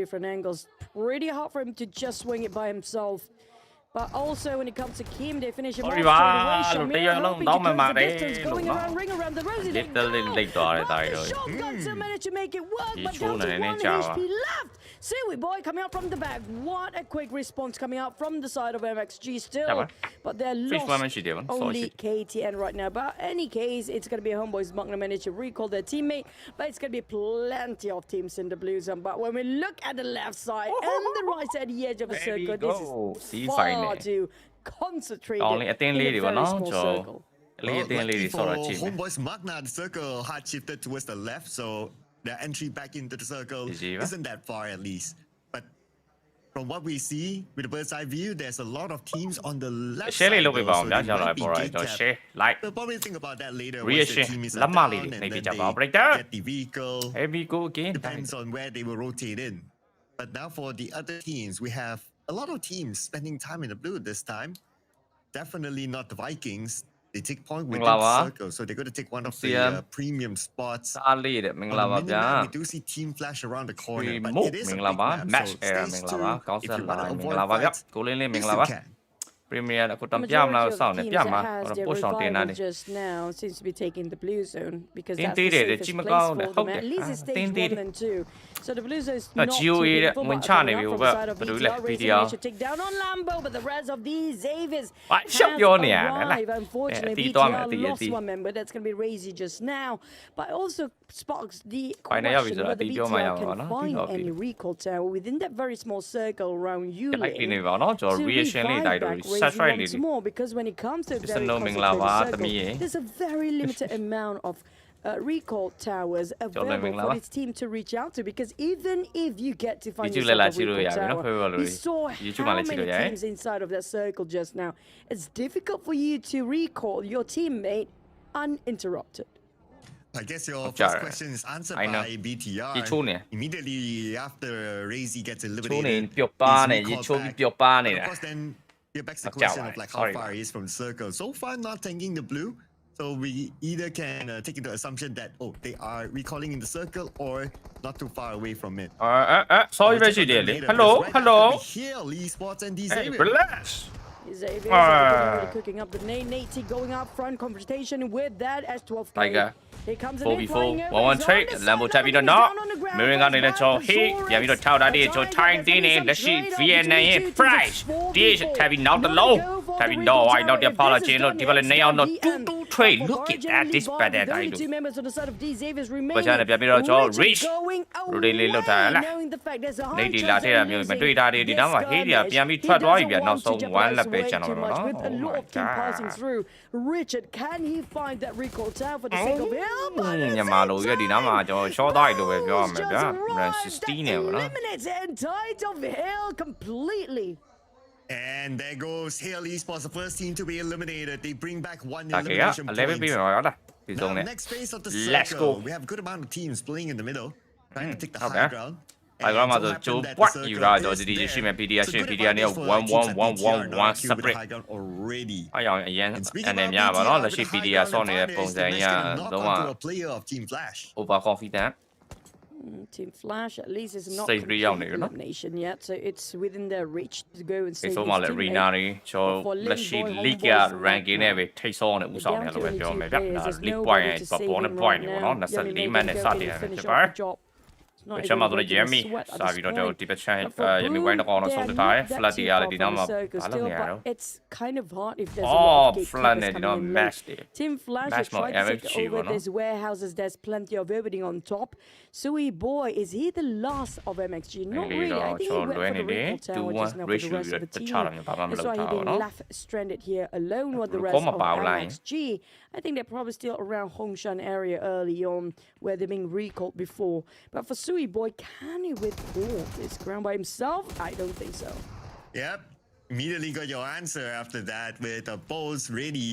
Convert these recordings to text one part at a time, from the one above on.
different angles. Pretty hard for him to just swing it by himself. But also when it comes to Kim, they finish him off straight away. Shamir hoping to close the distance, going around, ring around the rosy. They go! The shotgun still managed to make it work, but down to 1 HP left. Suey Boy coming out from the back. What a quick response coming out from the side of MXG still. But they're lost only KTN right now. But in any case, it's going to be Homeboys not going to manage to recall their teammate. But it's going to be plenty of teams in the blue zone. But when we look at the left side and the right side, the edge of the circle, this is far too concentrated in a very small circle. Homeboys Magna, the circle hard shifted towards the left, so their entry back into the circle isn't that far at least. But from what we see with the bird's eye view, there's a lot of teams on the left side. So we'll probably think about that later once the team is down and then they get the vehicle. Depends on where they will rotate in. But now for the other teams, we have a lot of teams spending time in the blue this time. Definitely not the Vikings. They take point within the circle, so they're going to take one of the premium spots. On the minimap, we do see Team Flash around the corner, but it is a big map, so stage 2, if you want to avoid fights, yes you can. Premier of teams that has their revival just now seems to be taking the blue zone because that's the safest place for them. At least it's stage 1 and 2. So the blue zone is not too painful, but coming up from the side of VTR, Racing should take down on Lambo, but the rest of these Xaviers have arrived. Unfortunately, VTR lost one member. That's going to be Razy just now. But also sparks the question whether VTR can find any recall tower within that very small circle around Yulin to revive back Razy once more, because when it comes to a very concentrated circle, there's a very limited amount of recall towers available for this team to reach out to, because even if you get to find yourself a recall tower, you saw how many teams inside of that circle just now. It's difficult for you to recall your teammate uninterrupted. I guess your first question is answered by BTR. Immediately after Razy gets eliminated, of course then it backs the question of like how far he is from the circle. So far not tanking the blue. So we either can take into assumption that, oh, they are recalling in the circle or not too far away from it. Sorry, hello. Here, Lee Sports and Hey, relax. Xavier cooking up the Nate going out front, confrontation with that S12. Tiger. Here comes 4v4 1-1 trade Lambo ထပ်ပြီးတော့နော် Mirror ကနေလည်းကျွန်တော် hit ပြန်ပြီးတော့ထောက်တာဒီကျွန်တော် time တင်းနေလက်ရှိ VNN ရဲ့ price ဒီထပ်ပြီးနောက်တစ်လုံးထပ်ပြီးတော့ဝိုင်းနောက်တစ်ဖောက်လာခြင်းလို့ဒီဘက်လည်းနေအောင်တော့ 2-2 trade look at that this better တိုင်းလို့ဘာချာလည်းပြန်ပြီးတော့ကျွန်တော် reach ရိုဒေလေးလောက်ထားလားနေဒီလာထဲတာမျိုးမတွေ့တာဒီနားမှာ hit တွေကပြန်ပြီးထွက်သွားပြီဗျနောက်ဆုံး one lap ပဲကျန်တော့မှာနော် Richard, can he find that recall tower for the sake of him? ညမာလိုရဒီနားမှာကျွန်တော် short သွားပြီလို့ပဲပြောရမှာဗျာ run 16နဲ့ပေါ့နော် eliminates the entire of Hill completely. And there goes Hale Esports, the first team to be eliminated. They bring back one ဒါက elimination 11 ပြီး point. တော့ဟုတ်လားဒီဆုံး Now, နဲ့ next phase of the Let's circle, go. we have a good amount of teams playing in the middle, trying to take the Okay. high ground. အဲ့တော့မှဆိုကျိုးပွတ်ယူလာတော့ဒီရှိမဲ့ PDR ရှိ PDR နဲ့ 1-1-1-1-1 separate အဲ့အောင်အရင်အနေများပါတော့လက်ရှိ PDR ဆော့နေတဲ့ပုံစံကြီးကတော့ over confident Team Flash at least is not Stage 3 ရောက်နေပြီနော် elimination yet, so it's within their reach to go and ဒီ save ဆုံးမှလည်း arena တွေကျွန်တော်လက်ရှိ league က ranking နဲ့ပဲထိတ်ဆောင်းနေဦးဆောင်နေလို့ပဲပြောမယ်ဗျာ league point နဲ့ပေါ်နဲ့ point နေပေါ့နော်24မှတ်နဲ့စတင်ရတယ်ဖြစ်ပါကျွန်တော်တို့ Jamie စာပြီးတော့ဒီပတ်ချန်Jamie ဝိုင်းတော့အောင်ဆုံးတဲ့တိုင်း flat ရရတယ်ဒီနောက်မှာဘာလို့နေရတော့ It's kind of hard if there's a lot of flat နဲ့ gatekeepers ဒီနောက် coming in match late. တွေ Team Flash is trying to take over these warehouses. There's plenty of everything on top. Sui Boy, is he the last of MXG? Not really. I think he went for the recall tower just now for the rest of the team. That's why he's been left stranded here alone with the rest of MXG. I think they're probably still around Hongshan area early on where they've been recalled before. But for Sui Boy, can he withdraw this ground by himself? I don't think so. Yep. Immediately got your answer after that with the balls ready.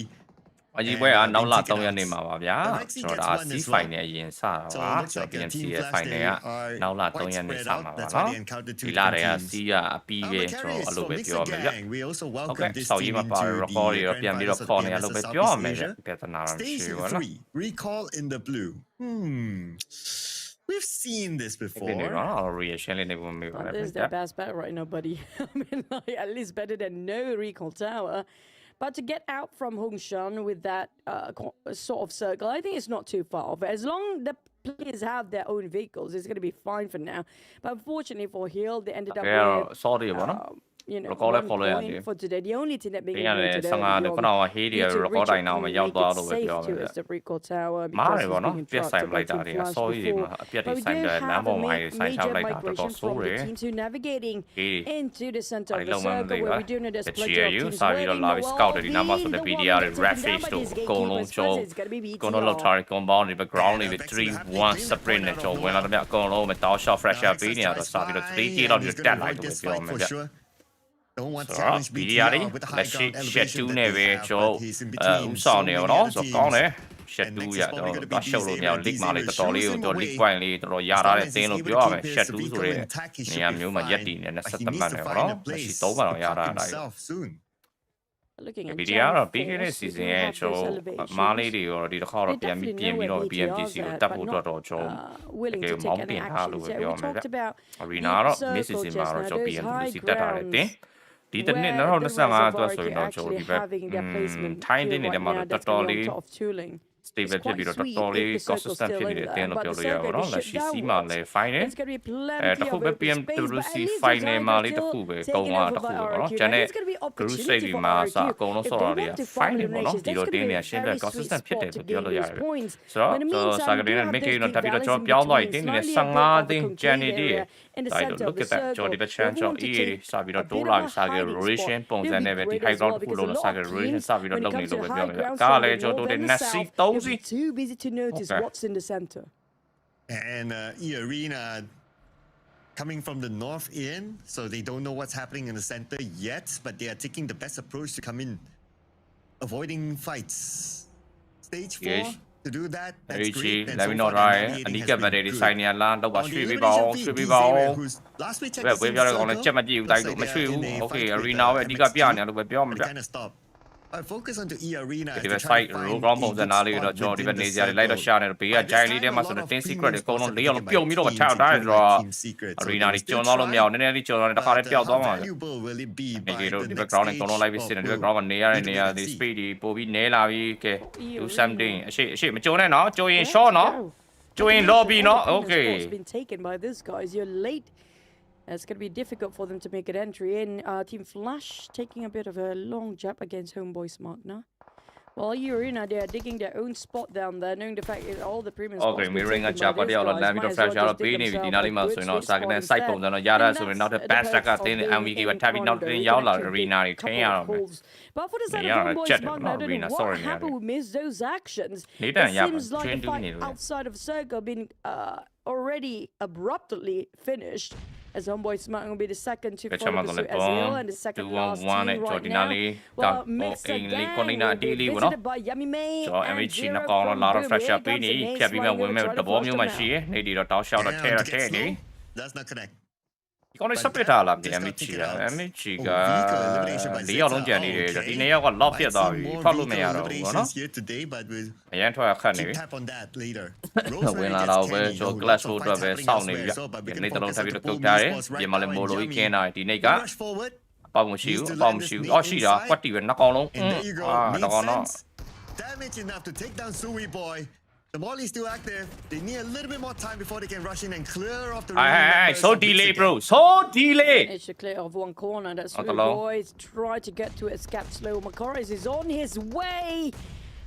အကြီးပွဲကနောက်လာ3ရက်နေမှာပါဗျာကျွန်တော်ဒါ C final အရင်စတာပါကျွန်တော် PMC ရဲ့ final ကနောက်လာ3ရက်နေစမှာပါနော်ဒီလာတွေက C ကအပြီးပဲကျွန်တော်အဲ့လိုပဲပြောရမယ်ဗျဟုတ်ကဲ့စောက်ရေးမှာပါ record တွေတော့ပြန်ပြီးတော့ခေါ်နေရလို့ပဲပြောရမယ်ဗျပြဿနာတော့မရှိဘူးနော် recall in the blue We've seen this before. This is their best bet right now, buddy. I mean, like, at least better than no recall tower. But to get out from Hongshan with that sort of circle, I think it's not too far off. As long as the players have their own vehicles, it's going to be fine for now. But unfortunately for Hill, they ended up with... you know, 1 point for today. The only thing that made it today is safe to is the recall tower because he's being interrupted by Team Flash before. But we do have a major migration from the teams who are navigating into the center of the circle where we do know there's plenty of teams waiting. Well, he's the one that's taken down by these gatekeepers. First, it's going to be BTR. ကိုနော်လောက်ထားတဲ့ compound တွေ background တွေ 3-1 sprint နဲ့ကျော်ဝင်လာတဲ့မြအကုန်လုံးပဲတောက် shot fresher ပေးနေရတော့စပြီးတော့ 3K လောက်ပြီးတက်လိုက်လို့ပြောမယ်ဗျ Don't want to challenge BDR လက်ရှိ shed 2နဲ့ပဲကျော်ဦးဆောင်နေတော့ဆိုကောင်းတယ် shed 2ရတော့တော့ရှုပ်လို့မရ league မှာလေးတော်တော်လေးကိုတော့ league point လေးတော်တော်ရထားတဲ့တင်းလို့ပြောရမယ် shed 2ဆိုတဲ့နေရာမျိုးမှာရက်တည်နေ23မှတ်နဲ့ပေါ့နော်လက်ရှိ3မှတ်တော့ရထားတာ BDR တော့ပြီးခဲ့တဲ့ season ရဲ့ကျော်မားလေးတွေရောဒီတစ်ခါတော့ပြန်ပြီးတော့ BMTC ကိုတက်ဖို့တော့ကျော်ကဲမောင်းတင်ထားလို့ပြောရမယ်ဗျ Arena တော့ miss season မှာတော့ကျော် BMTC တက်ထားတဲ့တင်း ဒီတစ်နှစ်2025အတွက်ဆိုရင်တော့ကျွန်တော်ဒီဘက်ထိုင်းတင်းနေတယ်မှာတော့တော်တော်လေး stable ဖြစ်ပြီးတော့တော်တော်လေး consistent ဖြစ်နေတဲ့အတင်းလို့ပြောလို့ရပါတော့လက်ရှိစီးမှာလည်း final တခုပဲ PMWC final မှာလေးတခုပဲကုန်းသွားတခုပဲเนาะကျန်တဲ့ group stage တွေမှာစအကုန်လုံးဆော်ရတွေက final ပေါ့เนาะဒီလိုတင်းတွေကရှင်းပြ consistent ဖြစ်တယ်လို့ပြောလို့ရတယ်ဆိုတော့စာကလေးနဲ့ make တော့တက်ပြီးတော့ကျွန်တော်ပြောင်းသွားရင်တင်းနေ15တင်းကျန်နေသေးတယ် I don't look at that ကျွန်တော်ဒီဘက် chance တော့ EA စပြီးတော့တိုးလာပြီးစာက rotation ပုံစံနဲ့ပဲဒီ high ground တစ်ခုလုံးစာက rotation စပြီးတော့လုပ်နေလို့ပဲပြောမယ်ကားလည်းကျွန်တော်တို့တဲ့ next seat 3 too busy to notice what's in the center. And E-Arena coming from the north in, so they don't know what's happening in the center yet, but they are taking the best approach to come in, avoiding fights. Stage 4, to do that, that's great. Let me know, right? And he kept ready to sign your land. Don't shoot me ball. Last week, we're going to check my deal. Okay, Arena, you got beyond. Kind of stop. Focus on the E-Arena. ဒီဘက် site roll ground ပုံစံသားလေးတော့ကျွန်တော်ဒီဘက်နေစရာလိုက်တော့ရှာနေတော့ဘေးက giant လေးထဲမှာဆိုတော့ tin secret တွေအကုန်လုံး၄အောင်ပြုံပြီးတော့ချထားတယ်ဆိုတော့ arena တွေကျွန်းသွားလို့မရအောင်နည်းနည်းလေးကျွန်းသွားတယ်တစ်ခါလေးပျောက်သွားမှာဒီလိုဒီ background တွေအကုန်လုံးလိုက်ပြီးစစ်နေဒီ background မှာနေရတဲ့နေရာဒီ speed တွေပို့ပြီးနဲလာပြီးကဲ do something အရှိမကျွန်းနဲ့နော်ကျွန်းရင် short နော်ကျွန်းရင် lobby နော် okay it's been taken by this guys you're late. It's going to be difficult for them to make an entry in. Team Flash taking a bit of a long jab against Homeboy Smart now. Well, Arena, they are digging their own spot down there, knowing the fact that all the premium spots okay, mirroring a jab, but they are not to fresh out of being in the Nalima, so not second and cycle, then Yara, so not the best thing, and we give a tapping out in Yala Arena, but for the side of Homeboy Smart, I don't know what happened with Miss those actions. It seems like the fight outside of Circle being already abruptly finished. As Homeboy Smart will be the second to follow pursuit as well, and the second last team right now. Well, mixed again, visited by Yummy May and Zero from Boomie comes in. Does not connect. ဒီကောင်လေး split ထားလား MG က MG က၄ယောက်လုံးကြံနေတယ်ဒီနေ့ယောက်က lock ဖြစ်သွားပြီထွက်လို့မရတော့ဘူးပေါ့နော်အရင်ထွက်ခတ်နေပြီဝင်လာတော့ပဲကျွန်တော် class 4အတွက်ပဲစောင့်နေပြီဒီနေ့တလုံးထပ်ပြီးတော့ကုတ်ထားတယ်ပြင်မလဲမိုလိုကြီးခင်းတာဒီနေ့ကပေါက်မရှိဘူးအော်ရှိတာကွက်တီပဲနှစ်ကောင်လုံးတော့ကောင်တော့ damage enough to take down Sui Boy. The Molly's still active. They need a little bit more time before they can rush in and clear off the Hey, so delay, bro. So delay. It's a clear of one corner. That's Sui Boys try to get to escape slow. Macaris is on his way.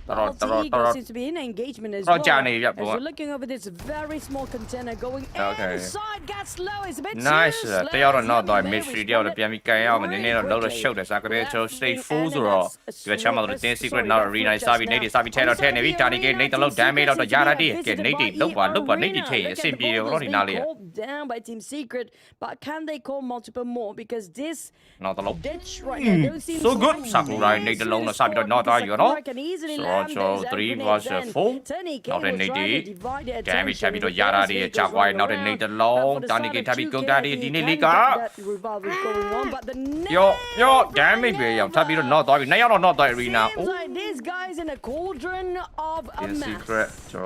Eagle seems to be in engagement as well. As we're looking over this very small container going inside, gets low. It's a bit nice. too slow. They are not the mystery. They are the PMI guy. And they need a lot of show. That's like they stay full zero. You have some of the secret now. Arena Sabi, Nady, Sabi, 10 or 10. Every time they get a lot damage out of Yaradi. Get Nady. Look what Nady take. Same be ordinary. Down by Team Secret, but can they call multiple more? Because this ditch right now so good. Sakurai Nady alone. Sabi not are you know. So 3 was 4. Now then Nady. Damage Tabi to Yaradi. Chawai. Now then Nady alone. Danny Tabi go daddy. Dini Liga. Yo, damage. Tabi not die. Now you're not die arena. These guys in a cauldron of a mess. Secret. So.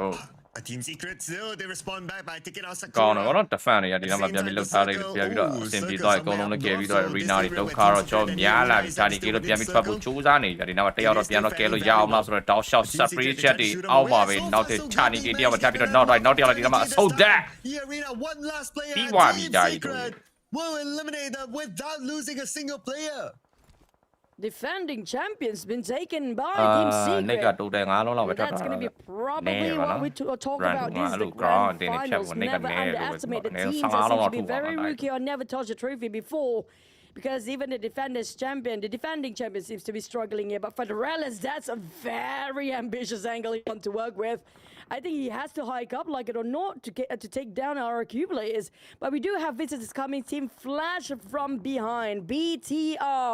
A team secret still, they respond back by taking out Sakura. ကောင်းတော့ defend ရဒီနောက်မှာပြန်ပြီးလှုပ်ထားလိုက်ပြန်ပြီးတော့အဆင်ပြေတော့အကုန်လုံးလည်းကဲပြီးတော့ arena တွေဒုက္ခတော့ကြောများလာပြီဒါဒီကေလို့ပြန်ပြီးထွက်ဖို့ကြိုးစားနေကြဒီနောက်မှာတယောက်တော့ပြန်တော့ကဲလို့ရအောင်လားဆိုတော့တောက်လျှောက် surprise chat တွေအောက်ပါပဲနောက်တဲ့ချာနီကေတယောက်မှာထပ်ပြီးတော့နောက်တယောက်လည်းဒီနောက်မှာအဆုတ်တက် The arena one last player. ပြီးသွားပြီဒါကြီး will eliminate them without losing a single player. Defending champions been taken by Team Secret. နေကတိုးတယ်ငါလုံးလောက်ပဲထွက် That's တာ going to be probably what we talk about. This is the grand finals. Never underestimate the teams that seem to be very rookie or never touched a trophy before. Because even the defending champion seems to be struggling here. But for the Relics, that's a very ambitious angle he wants to work with. I think he has to hike up, like it or not, to take down our accumulators. But we do have visitors coming. Team Flash from behind. BTR.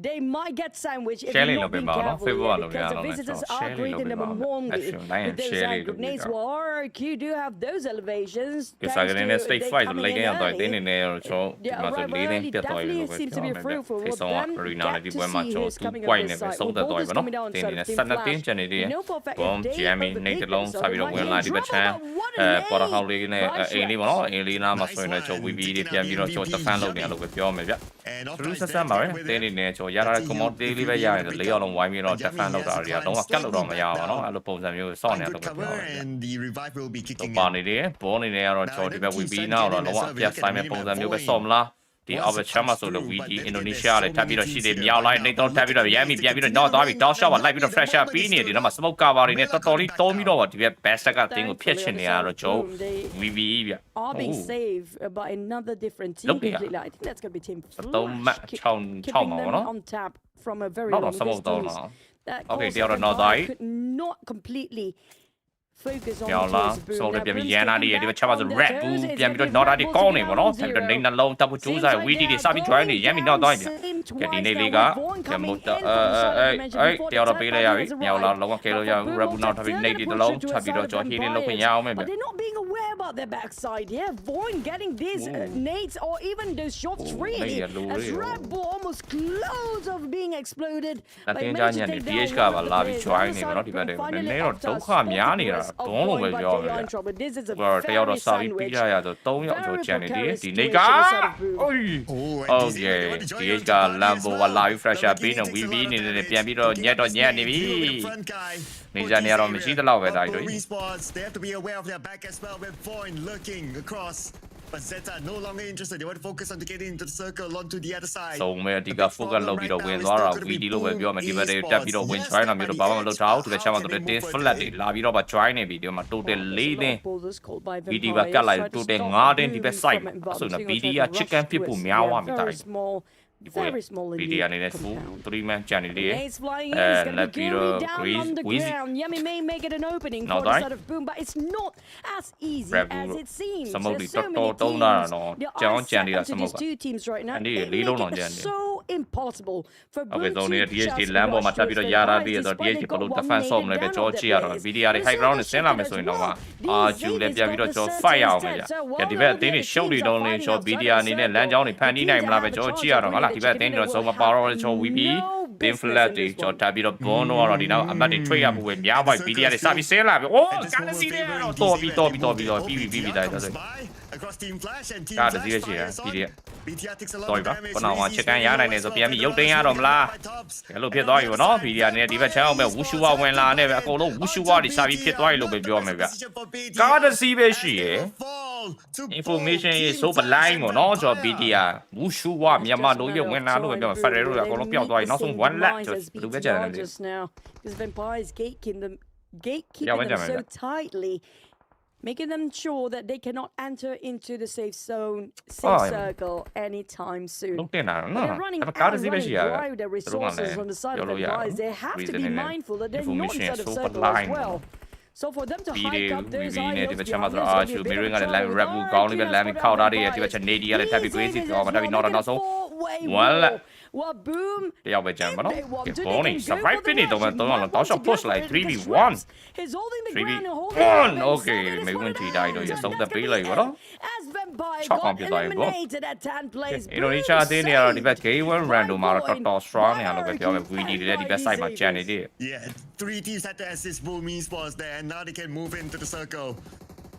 They might get sandwiched if they're not being careful here, because the visitors are greeting them warmly with those hand grenades. While RRQ do have those elevations. State fight like definitely seems to be through for them. Get to see who's coming over this side. Well, both is coming down, so Team Flash. You know for a fact, if they ever hit themselves, they might get in trouble. What a name! ပေါ်တော့လေးနဲ့အင်းလေးပေါ့နော်အင်းလေးနားမှာဆိုရင်လည်းကျွန်တော် VB တွေပြန်ပြီးတော့ကျွန်တော် defend လုပ်နေရလို့ပဲပြောမယ်ဗျသူဆက်ဆက်ပါပဲတင်းနေနေကျွန်တော်ရတာ commodity လေးပဲရရင်၄ရောက်လုံးဝိုင်းပြီးတော့ defend လုပ်တာတွေကတော့ကတ်လို့တော့မရပါတော့အဲ့လိုပုံစံမျိုးစောင့်နေတော့ပဲပြောမယ်ပါနေတယ်ဘောနေနေကတော့ကျွန်တော်ဒီဘက် VB နားတော့လုံးဝအပြတ်ဆိုင်မဲ့ပုံစံမျိုးပဲစောင့်မလားဒီ Overchama ဆိုလို့ VD Indonesia လည်းထပ်ပြီးတော့ရှိတယ်မြောက်လိုက်နေတော့ထပ်ပြီးတော့ရမ်းပြီးပြန်ပြီးတော့နောက်သွားပြီးတောက်ရှော့ပါလိုက်ပြီးတော့ fresher ပြီးနေတယ်ဒီမှာ smoke cover တွေနဲ့တော်တော်လေးတုံးပြီးတော့ဒီဘက် best ကတင်းကိုဖျက်ချင်နေရတော့ကျွန်တော် VB ဗျ are being saved by another different team completely. I think that's going to be Team Flash. 6မှာပေါ့နော် on tap from a very နောက် long တော့ smoke တော့ distance. နော် That Okay, also they are not could die. not completely focus on ပြောင်း the လာ choice of Boom. ဆိုတော့ Now, ပြန်ပြီး Boom's ရန်နာ taking တွေဒီဘက် back ချက်ပါဆို on red those. bull It's ပြန်ပြီးတော့ gonna be နောက်တာတွေ red ကောင်းနေ bull ပေါ့နော် to ထပ်ပြီးတော့ ground နေနှလုံးတပ်ဖို့ကြိုးစား zero. VD တွေစပြီး join နေရမ်းပြီးနောက်သွားပြီကဲဒီနေ့လေးကကမို့တတယောက်တော့ပေးလိုက်ရပြီမြောက်လာလုံးဝကဲလို့ရ red bull နောက်ထပ်ပြီးနေဒီတလုံးထပ်ပြီးတော့ကြော် healing လုပ်ခွင့်ရအောင်မယ်ဗျ But they're not being aware about their backside here. Voin getting these nades or even those shots really. As Red Bull almost close of being exploded. တင်းကြညံ့နေ DH ကပါလာပြီး join နေပေါ့နော်ဒီဘက်တွေနည်းနည်းတော့ဒုက္ခများနေတာဒုံးလို့ပဲပြောမယ်ဗျ တယောက်တော့စာပြီးပြီးရရဆို3ယောက်ကျော်ချန်နေတယ်ဒီနေ့ကအိုး Okay DH က Lambo ကလာပြီး fresher ပြီးနေ VB နေနေပြန်ပြီးတော့ညက်တော့ညက်နေပြီနေကြနေရတော့မရှိသလောက်ပဲဒါကြီးတို့ They have to be aware of their back as well with Voin lurking across. But Zeta no longer interested. They want to focus on getting into the circle onto the other side. ဆုံးမဲ့ဒီက focus လုပ်ပြီးတော့ဝင်သွားတာ VD လို့ပဲပြောမယ်ဒီဘက်တွေတက်ပြီးတော့ဝင် join တာမျိုးတော့ဘာမှမလုပ်ထားဘူးဒီဘက်ချက်မှာဆိုတဲ့ team flat တွေလာပြီးတော့ပါ join နေပြီဒီမှာ total 4တင်း VD ကကတ်လိုက် total 5တင်းဒီဘက် side ဆိုတော့ VD က chicken ဖြစ်ဖို့များသွားပြီတိုင်း very small VD အနေနဲ့ full 3 man ကျန်နေတယ် let Grease Yummy may make it an opening for the side of Boom, but it's not as easy as it seems. There's so many teams. There are 7 to these 2 teams right now. It makes it so impossible for Boom to just rush Lambo မှာတက်ပြီးတော့ရတာပြီးတော့ DH ဘလို့ defense ဆော့မလဲပဲကြောကြည့်ရတော့ VD တွေ high ground နဲ့ဆင်းလာမယ်ဆိုရင်တော့ဂျူလည်းပြပြီးတော့ကြော fight အောင်ပဲကြာဒီဘက်အတင်းတွေရှုပ်နေတော့လေကြော VD အနေနဲ့လမ်းကြောင်းတွေဖန်တီးနိုင်မလားပဲကြောကြည့်ရတော့ဟုတ်လားဒီဘက်အတင်းတွေတော့ဆုံးမပါတော့ကြော VP Team Flat တွေကြောတက်ပြီးတော့ Bond တော့ဒီနောက်အမတ်တွေ trade ရမှုပဲများပါ VD တွေစပြီးဆင်းလာပြီအိုးကာလစီတွေတော့တော်ပြီးတိုင်းတော့ဆို Across Team Flash and Team ကာတစီရရှိရ VD တော်ပြီပါခဏမှချက်ကန်ရနိုင်တယ်ဆိုပြန်ပြီးရုပ်သိမ်းရတော့မလားဘယ်လိုဖြစ်သွားပြီပေါ့နော် VD နဲ့ဒီဘက်ချမ်းအောင်ပဲဝူရှူဝါဝင်လာနေပဲအကုန်လုံးဝူရှူဝါတွေစပြီးဖြစ်သွားပြီလို့ပဲပြောမယ်ဗျကာတစီပဲရှိရ information ရေးဆိုပလိုင်းပေါ့နော်ကျွန်တော် VD ကဝူရှူဝါမြန်မာလိုရဝင်လာလို့ပဲပြောမယ် Ferrero ကအကုန်လုံးပျောက်သွားပြီနောက်ဆုံး1 lap ကျွန်တော်ဘယ်လိုပဲကြတယ်လဲ because Vampire is gatekeeping them so tightly, making them sure that they cannot enter into the safe circle anytime soon. They're running out of their resources on the side of the guys. They have to be mindful that they're not inside of circle as well. So for them to hike up those high notes,ဒီမှာဆိုအာချူမီရင်းကလည်း line rap ကောင်းလေးပဲ line ခောက်ထားတယ်ဒီဘက်ချက်နေဒီကလည်းတက်ပြီး crazy တော့မတက်ပြီးနောက်ဆုံး well Well, boom. တယောက်ပဲကြံပါနော်ကဲဘောနေ survive ဖြစ်နေတော့မှတော့တောက်လျှောက် push လိုက် 3v1 He's holding the ground and 3v1 holding okay မေဝင်ထီတိုင်းတော့ရဆုံးသက်ပေးလိုက်ပါတော့ as Vampire 6အောင် got ပြသွားပြီပေါ့ eliminated at 10 plays. အင်ဒိုနီးရှားအသင်းတွေကတော့ဒီဘက် K1 random မှာတော့တော်တော် strong နေရလို့ပဲပြောမယ် VD တွေလည်းဒီဘက် side မှာကြံနေသေးတယ် Yeah, 3 teams had to assist Boom Esports there, and now they can move into the circle.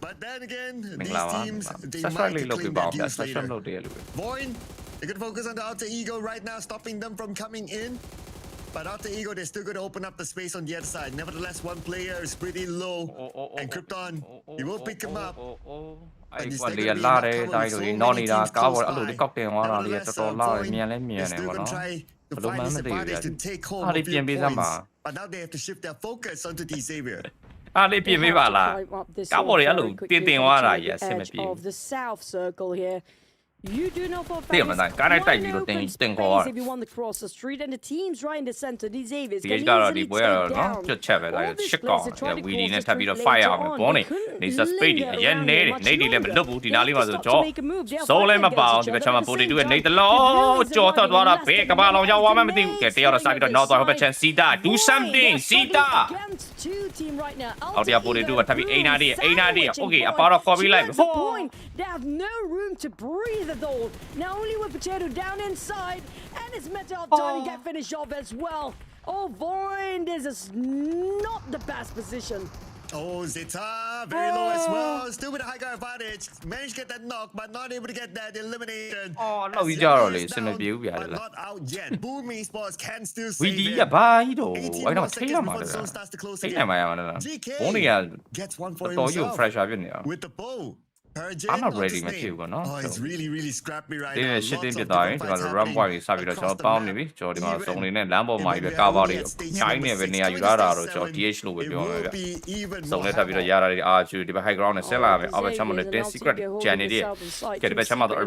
But then again, မင်္ဂ these လာပါ teams, they ဆက်ဆွဲ might လေးလုပ်ပြ claim ပါ their အောင်ဗျာ dues ဆက်ဆွဲ later. လုပ်တယ်လို့ပဲ Void, they could focus on the Alter Ego right now, stopping them from coming in. But Alter Ego, they're still going to open up the space on the other side. Nevertheless, one player is pretty low. And Krypton, he will pick him up. အဲ့ကွာလေလာတယ်တိုင်းတို့နော်နေတာကားပေါ်အဲ့လိုလေးကောက်တင်သွားတာလေးတော်တော်လာတယ်မြန်လဲမြန်တယ်ဗောနော် To find this advantage to take home a few points. But now they have to shift their focus onto the Xavier. အားလေးပြင်ပေးပါလားကားပေါ်တွေအဲ့လိုတင်သွားတာကြီးအဆင်မပြေ of the south circle here. You do know for a fact တဲ့မနိုင်ကားတိုင်းပြီးတော့တင်ခေါ် if you want to cross the street and the teams right in the center these Avies ဒီကတော့ဒီပွဲကတော့နော်ကျွတ်ချက်ပဲဒါရှစ်ကောင်ဝီဒီနဲ့ထပ်ပြီးတော့ fire အောင်ဘောနေနေစပစ်ဒီအရင်နေနေဒီလည်းမလွတ်ဘူးဒီနားလေးမှာဆိုကြောစိုးလည်းမပါအောင်ဒီဘက်ချမ်းမှာပိုတီတူရဲ့နေတလုံးကြော်ထွက်သွားတာဘေးကဘာလောင်ရောက်သွားမှမသိဘူးကဲတယောက်တော့စပြီးတော့နောက်သွားဟိုဘက်ချမ်းစီတာ do something စီတာအော်တရားပိုတီတူကထပ်ပြီးအိနာဒီโอเคအပါတော့ခေါ်ပြီးလိုက်ဟို they have no room to breathe at all. Now only with Potato down inside, and it's Metal time to get finished off as well. Oh, Void, this is not the best position. Oh, Zeta, very low as well. Still with a high guard advantage. Managed to get that knock, but not able to get that elimination. Oh, no, we got all this. But not out yet. Boom Esports can still save it. it. 18 more seconds before the zone starts to close again. GK gets one for himself fresh with the bow. I'm not ready မဖြစ်ဘူးเนาะ Oh, it's really scrappy right ဒီ now. ရှစ်တင်းပြသွားရင်ဒီမှာ run point တွေစပြီးတော့ကျွန်တော်ပေါင်းနေပြီကျွန်တော်ဒီမှာစုံနေနဲ့လမ်းပေါ်မှာကြီးပဲကားပေါက်တွေချိုင်းနေပဲနေရာယူရတာတော့ကျွန်တော် DH လို့ပဲပြောမှာဗျစုံနေထပ်ပြီးတော့ရတာတွေ RQ ဒီဘက် high ground နဲ့ဆက်လာမယ်အောက်ဘက်ချမ်းမနဲ့10 secret ကျန်နေတယ်ကဲဒီဘက်ချမ်းမတော့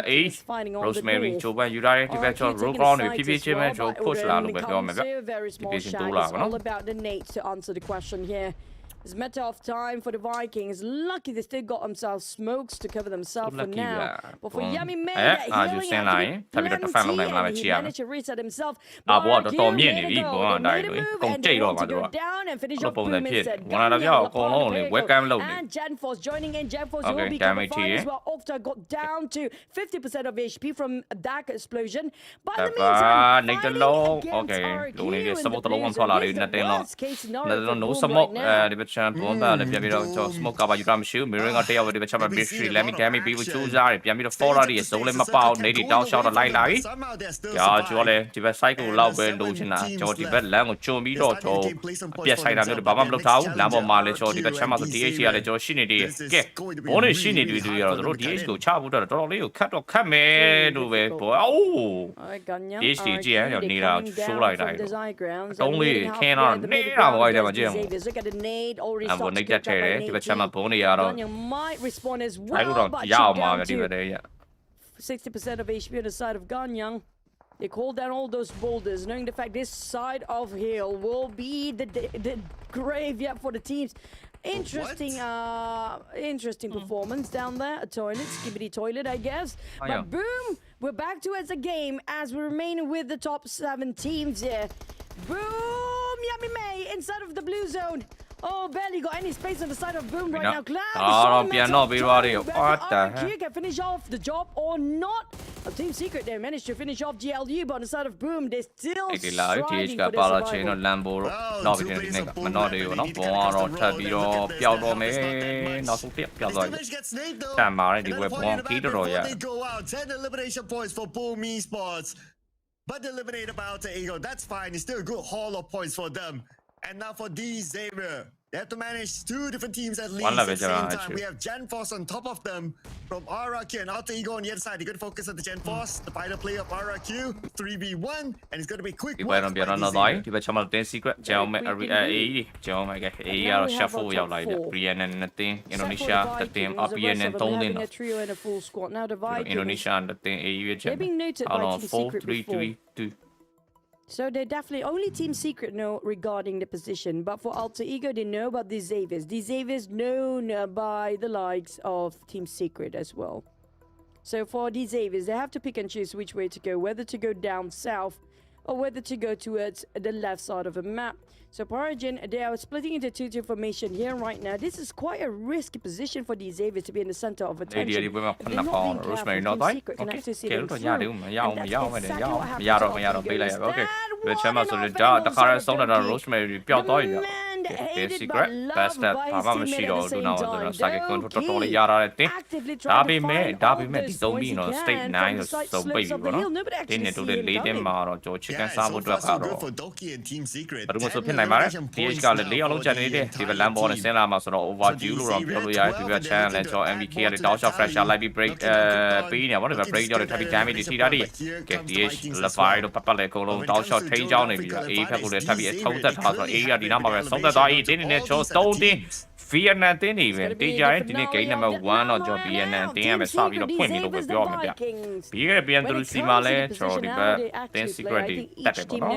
A Rosemary ဂျိုဘန်ယူရတယ်ဒီဘက်ကျွန်တော် roll ground တွေဖြည်းဖြည်းချင်းပဲကျွန်တော် push လာလို့ပဲပြောမှာဗျဒီပြင်တိုးလာပါနော် all about the Nate to answer the question here. It's a matter of time for the Vikings. Lucky they still got themselves smokes to cover themselves for now. But for Yummy May, that healing after plenty, he managed to reset himself. Butတော်မြင့်နေပြီဘောတိုင်းတွေကုန်ကြိတ်တော့မှာတို့က down and finish off ပုံစံ Boom ဖြစ် instead. ဝင်လာတော့ပြောအကုန်လုံးလေ welcome လုပ်နေ And Genforce joining in. Genforce Okay, will be covered damage fine here. as well. Octa got down to 50% of HP from that explosion. But in the ပါ meantime, နေတ fighting လုံး against okay RQ လုံးနေတဲ့ in စမု the တ်တလုံး blue ထွက်လာ zone. တယ် This is နဲ့ the တင်းတော့ worst case scenario လက် for လုံး no Boom smoke right now. ဒီဘက်ချမ်းဘွန်ပါလည်းပြန်ပြီးတော့ကျွန်တော် smoke ကပါယူတာမရှိဘူး mirroring ကတယောက်ပဲဒီဘက်ချမ်းမှာ mystery let me damage ပြီးချူစားတယ်ပြန်ပြီးတော့ forward ရဲ့စုံလေးမပေါက်နေဒီတောင်းလျှောက်တော့လိုက်လာပြီကြာကျွန်တော်လည်းဒီဘက် site ကိုလောက်ပဲလိုချင်တာကျွန်တော်ဒီဘက်လမ်းကိုကျွံပြီးတော့ကျွန်တော်အပြက်ဆိုင်တာမျိုးတွေဘာမှမလုပ်ထားဘူးလမ်းပေါ်မှာလည်းကျွန်တော်ဒီဘက်ချမ်းမှာဆို DH ကလည်းကျွန်တော်ရှိနေတယ်ကဲဘုန်းနေရှိနေတွေ့ရတော့တို့ DH ကိုချဖို့တော့တော်တော်လေးကိုခတ်တော့ခတ်မယ်လို့ပဲဘောအိုး DH ကြီးကြည့်ရအောင်နေတာရှိုးလိုက်တာတုံးလေးခင်းတော့နေတာဘောအဲ့ဒါမှကြည့်အောင်အဘောနေတက်တယ်ဒီဘက်ချမ်းမှာဘုန်းနေရတော့ might respawn as အဲ့လို well, တော့ but ရအောင် shot ပါ down ဗျဒီဘက် to တည်းရ 60% of HP on the side of Ganyang. They call down all those boulders, knowing the fact this side of hill will be the graveyard for the teams. Interesting performance down there. A toilet, skibbity toilet, I guess. But boom, we're back to as a game as we remain with the top 7 teams here. Boom, Yummy May inside of the blue zone. Oh, barely got any space on the side of Boom right now. Glad What the heck? Can finish off the job or not? A Team Secret they managed to finish off GLU, but on the side of Boom, they still striving for their survival. Lambo နောက်ပြီးဒီနေ့ကမနော်တွေကိုနော်ဘောကတော့ထပ်ပြီးတော့ပျောက်တော့မယ်နောက်ဆုံးပျောက်သွားပြီတန်ပါတယ်ဒီဘက်ဘောကီးတော်ရ They go out 10 elimination points for Boom Esports. But eliminated by Alter Ego, that's fine. It's still a good haul of points for them. And now for D Xavier, they have to manage 2 different teams at least at the same time. We have Genforce on top of them from RRQ and Alter Ego on the other side. They're going to focus on the Genforce, the final play of RRQ, 3v1, and it's going to be quick. ဒီဘက်တော့ပြန်တော့တော့ဒီဘက်ချမ်းမ10 secret ကျောင်းမဲ့ A ကျောင်းမဲ့က A ကတော့ shuffle ရောက်လာတယ် Brian နဲ့တင်း Indonesia တင်း RPN နဲ့3တင်းတော့ Indonesia တင်း A ရဲ့ချက်အားလုံး4-3-3-2 So they definitely only Team Secret know regarding the position, but for Alter Ego they know about these Xaviers. These Xaviers known by the likes of Team Secret as well. So for these Avies, they have to pick and choose which way to go, whether to go down south or whether to go towards the left side of the map. So Origin, they are splitting into two formation here right now. This is quite a risky position for these Avies to be in the center of attention. If they're not being careful, Team Secret can actually see them through. And that's exactly what happened to our Avies. best step ဘာမှမရှိတော့ဘူးနောက်ဆိုတော့ Sake control တော်တော်လေးရထားတဲ့တင်းဒါပေမဲ့ဒီသုံးပြီးတော့ state 9ဆိုစုံပိတ်ပြီပေါ့နော်တင်းနဲ့တို့လေ၄တင်းမှာတော့ကျွန်တော် chicken စားဖို့အတွက်ကတော့ဘယ်လိုမှဆိုဖြစ်နိုင်ပါတယ် TH ကလည်း၄အောင်လုံးချန်နေတယ်ဒီဘက် land ball နဲ့ဆင်းလာမှာဆိုတော့ overdue လို့တော့ပြောလို့ရတယ်ဒီဘက် channel လည်းကျွန်တော် MVK ကလည်း down shot pressure လိုက်ပြီး break ပေးနေပါတော့ break ကြောင့် traffic damage တွေထိတာတွေကဲ TH Lafire တို့ပတ်လည်းအကုန်လုံး down shot ထိန်းချောင်းနေပြီးတော့ A ဘက်ကိုလည်း traffic အထုံးသက်ထားဆိုတော့ A ကဒီနောက်မှာပဲဆုံးသက်သွား A တင်းနေနဲ့ကျွန်တော်3တင်း Vietnam တင်းနေပဲတေးကြတဲ့ဒီနေ့ game number 1တော့ကျွန်တော် Vietnam တင်းရမယ်စပြီးတော့ဖွင့်ပြီးလို့ပဲပြောရမှာဗျပြီးခဲ့တဲ့ PM သူစီမှာလဲကျွန်တော်ဒီဘက်တင်း secret တွေတက်တယ်ပေါ့နော်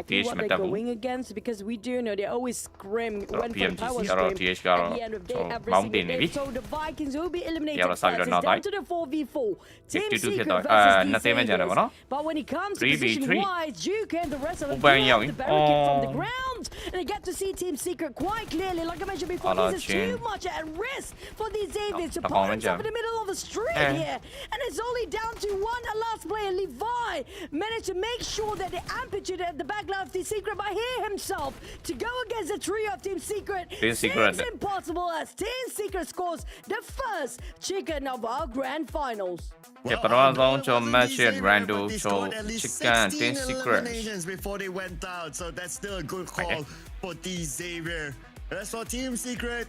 TH မတက်ဘူး because we do know they always scrim when PM power scrim TH ကတော့ mountain နေပြီ so the Vikings will be eliminated ရတော့စပြီးတော့နောက်တိုင်း to the 4v4 Team Secret versus nothing မှကြတယ်ပေါ့နော် but when it comes to position wise Duke and the rest of the barricade from the ground and they get to see Team Secret quite clearly like I mentioned before this is too much at risk for these Avians to put themselves in the middle of the street here and it's only down to one last player Levi managed to make sure that the amplitude at the back line of Team Secret by here himself to go against the trio of Team Secret seems impossible as Team Secret scores the first chicken of our grand finals. Yeah, but I want to match it random so chicken Team Secret before they went out, so that's still a good call for the Xavier. As for Team Secret,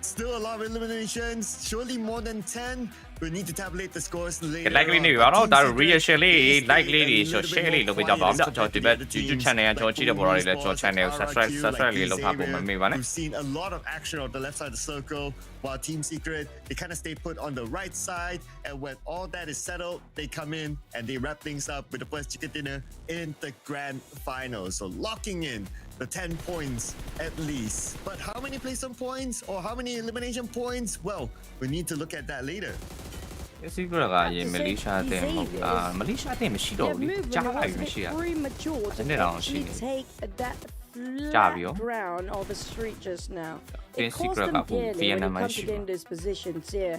still a lot of eliminations, surely more than 10. We need to tabulate the scores later. Likely နေပါတော့ဒါ reaction လေး like လေးတွေ share လေးလုပ်ပေးကြပါဦးကျွန်တော်ဒီဘက် YouTube channel ကကျွန်တော်ကြည့်တဲ့ပေါ်တော့လေကျွန်တော် channel subscribe လေးလုပ်ထားဖို့မမေ့ပါနဲ့ We've seen a lot of action on the left side of the circle while Team Secret they kind of stay put on the right side and when all that is settled they come in and they wrap things up with the first chicken dinner in the grand final. So locking in the 10 points at least. But how many placement points or how many elimination points? Well, we need to look at that later. Secret ကရေမလေးရှားတဲ့မဟုတ်လားမလေးရှားတဲ့မရှိတော့ဘူးကြားလိုက်မရှိရအဲ့ဒါတော့ရှိနေကြားပြီးရော ground of the street just now Team Secret ကပုံ Vietnam မှာရှိ in this positions here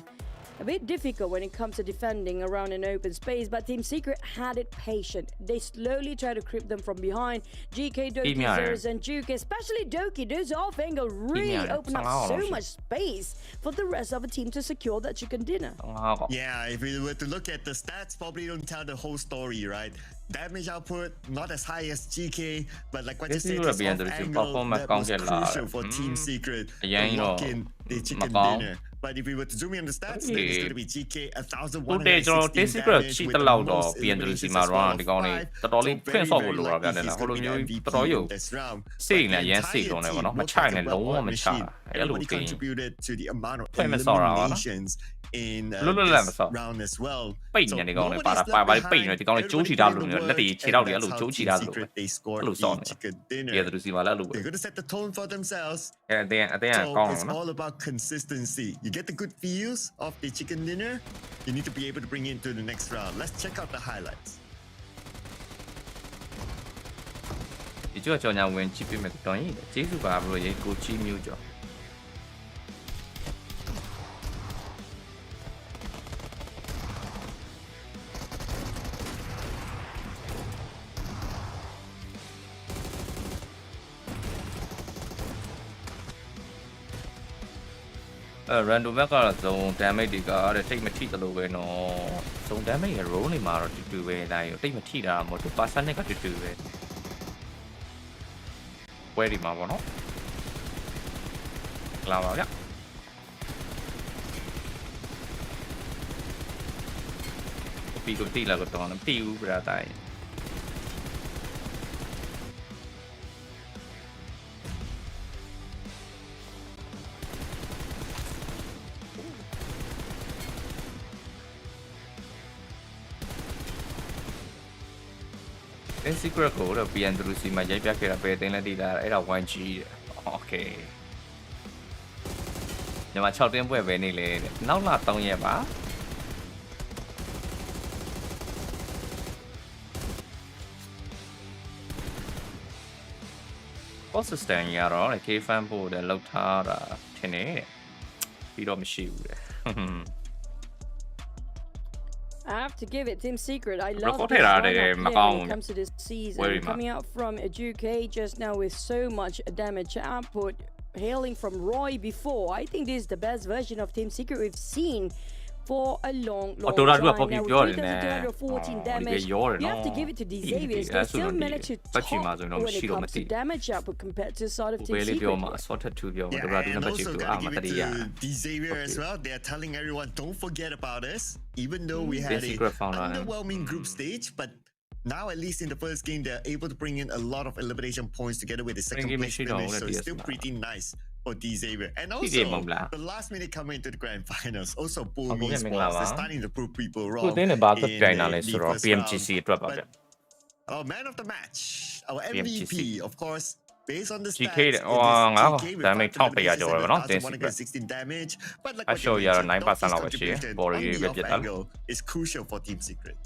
a bit difficult when it comes to defending around an open space, but Team Secret had it patient. They slowly try to creep them from behind. GK, Doki, Zeros, and Juke, especially Doki, those off angle really open up so much space for the rest of the team to secure that chicken dinner. Yeah, if we were to look at the stats, probably don't tell the whole story, right? Damage output not as high as GK, but like what you said, this off angle that was crucial for Team Secret to lock in the chicken dinner. But if we were to zoom in on the stats, then it's going to be GK 1,116 Secret ရှိတလောက်တော့ PMSL မှာ run ဒီကောင်းလေးတော်တော်လေးဖွင့်ဆော့ဖို့လိုတာဗျာဟိုလိုမျိုးတော်တော်ရုပ်စိတ်နဲ့ရမ်းစိတ်လုံးနေပါတော့မချိုင်နဲ့လုံးဝမချတာအဲ့လိုတင် contributed to the amount of eliminations in this round as well. ပိတ်နေတယ်ကောင်းလေးပါပိတ်နေတယ်ဒီကောင်းလေးကျိုးချီထားလို့လက်တွေခြေထောက်တွေအဲ့လိုကျိုးချီထားလို့အဲ့လိုစောင့်နေတယ်သူစီမှာလည်းအဲ့လိုပဲ They're going to set the tone for themselves. အဲ့အတင်းကောင်း It's all about consistency. You get the good feels of the chicken dinner, you need to be able to bring it into the next round. Let's check out the highlights. ဒီကြောကြောင်ညာဝင်ကြည့်ပေးမယ်တော်ရင်ကျေးဇူးပါဘလို့ရေကိုချီမျိုးကြော random ဘက်ကတော့ဇုံ damage တွေကတဲ့တိတ်မထိတလို့ပဲနော်ဇုံ damage ရ roll နေမှာတော့တူပဲဒါရတိတ်မထိတာမဟုတ်သူ percent ကတူပဲပွဲဒီမှာပေါ့နော်လာပါဗျပြီးကိုတိလာကတော့မတီးဘူးဗျာတိုင်း Secret ကိုတော့ PMSL စီမှာရိုက်ပြခဲ့တာပဲတင်လက်တည်တာအဲ့ဒါ 1G တဲ့ Okay ညီမ6တင်းပွဲပဲနေလေတဲ့နောက်လာ3ရက်ပါ consistent ရတော့ K fan ပို့တယ်လောက်ထားတာထင်တယ်ပြီးတော့မရှိဘူးတဲ့ I have to give it Team Secret. I love Record this it, lineup Macau. when it comes to this season. Very Coming out from UK just now with so much damage output, hailing from Roy before. I think this is the best version of Team Secret we've seen for a long time. Now, with 3,214 damage, you have to give it to these Xaviers. They still manage to top when it comes to damage output compared to sort of Team Secret. And also gotta give it to the Xavier as well. They're telling everyone, don't forget about us. Even though we had a underwhelming group stage, but now at least in the first game, they're able to bring in a lot of elimination points together with the second place finish. So it's still pretty nice for the Xavier. And also, the last minute coming into the grand finals, also Bull Sports, they're starting to prove people wrong. PMGC အတွက်ပါဗျ Our man of the match, our MVP, of course. Based on the stats, GK ဒါပေမဲ့1100ကျော်ပဲเนาะ 116 damage, but like I show you 9% လောက်ပဲရှိတယ် body ပဲပြတ်တာ is crucial for Team Secret.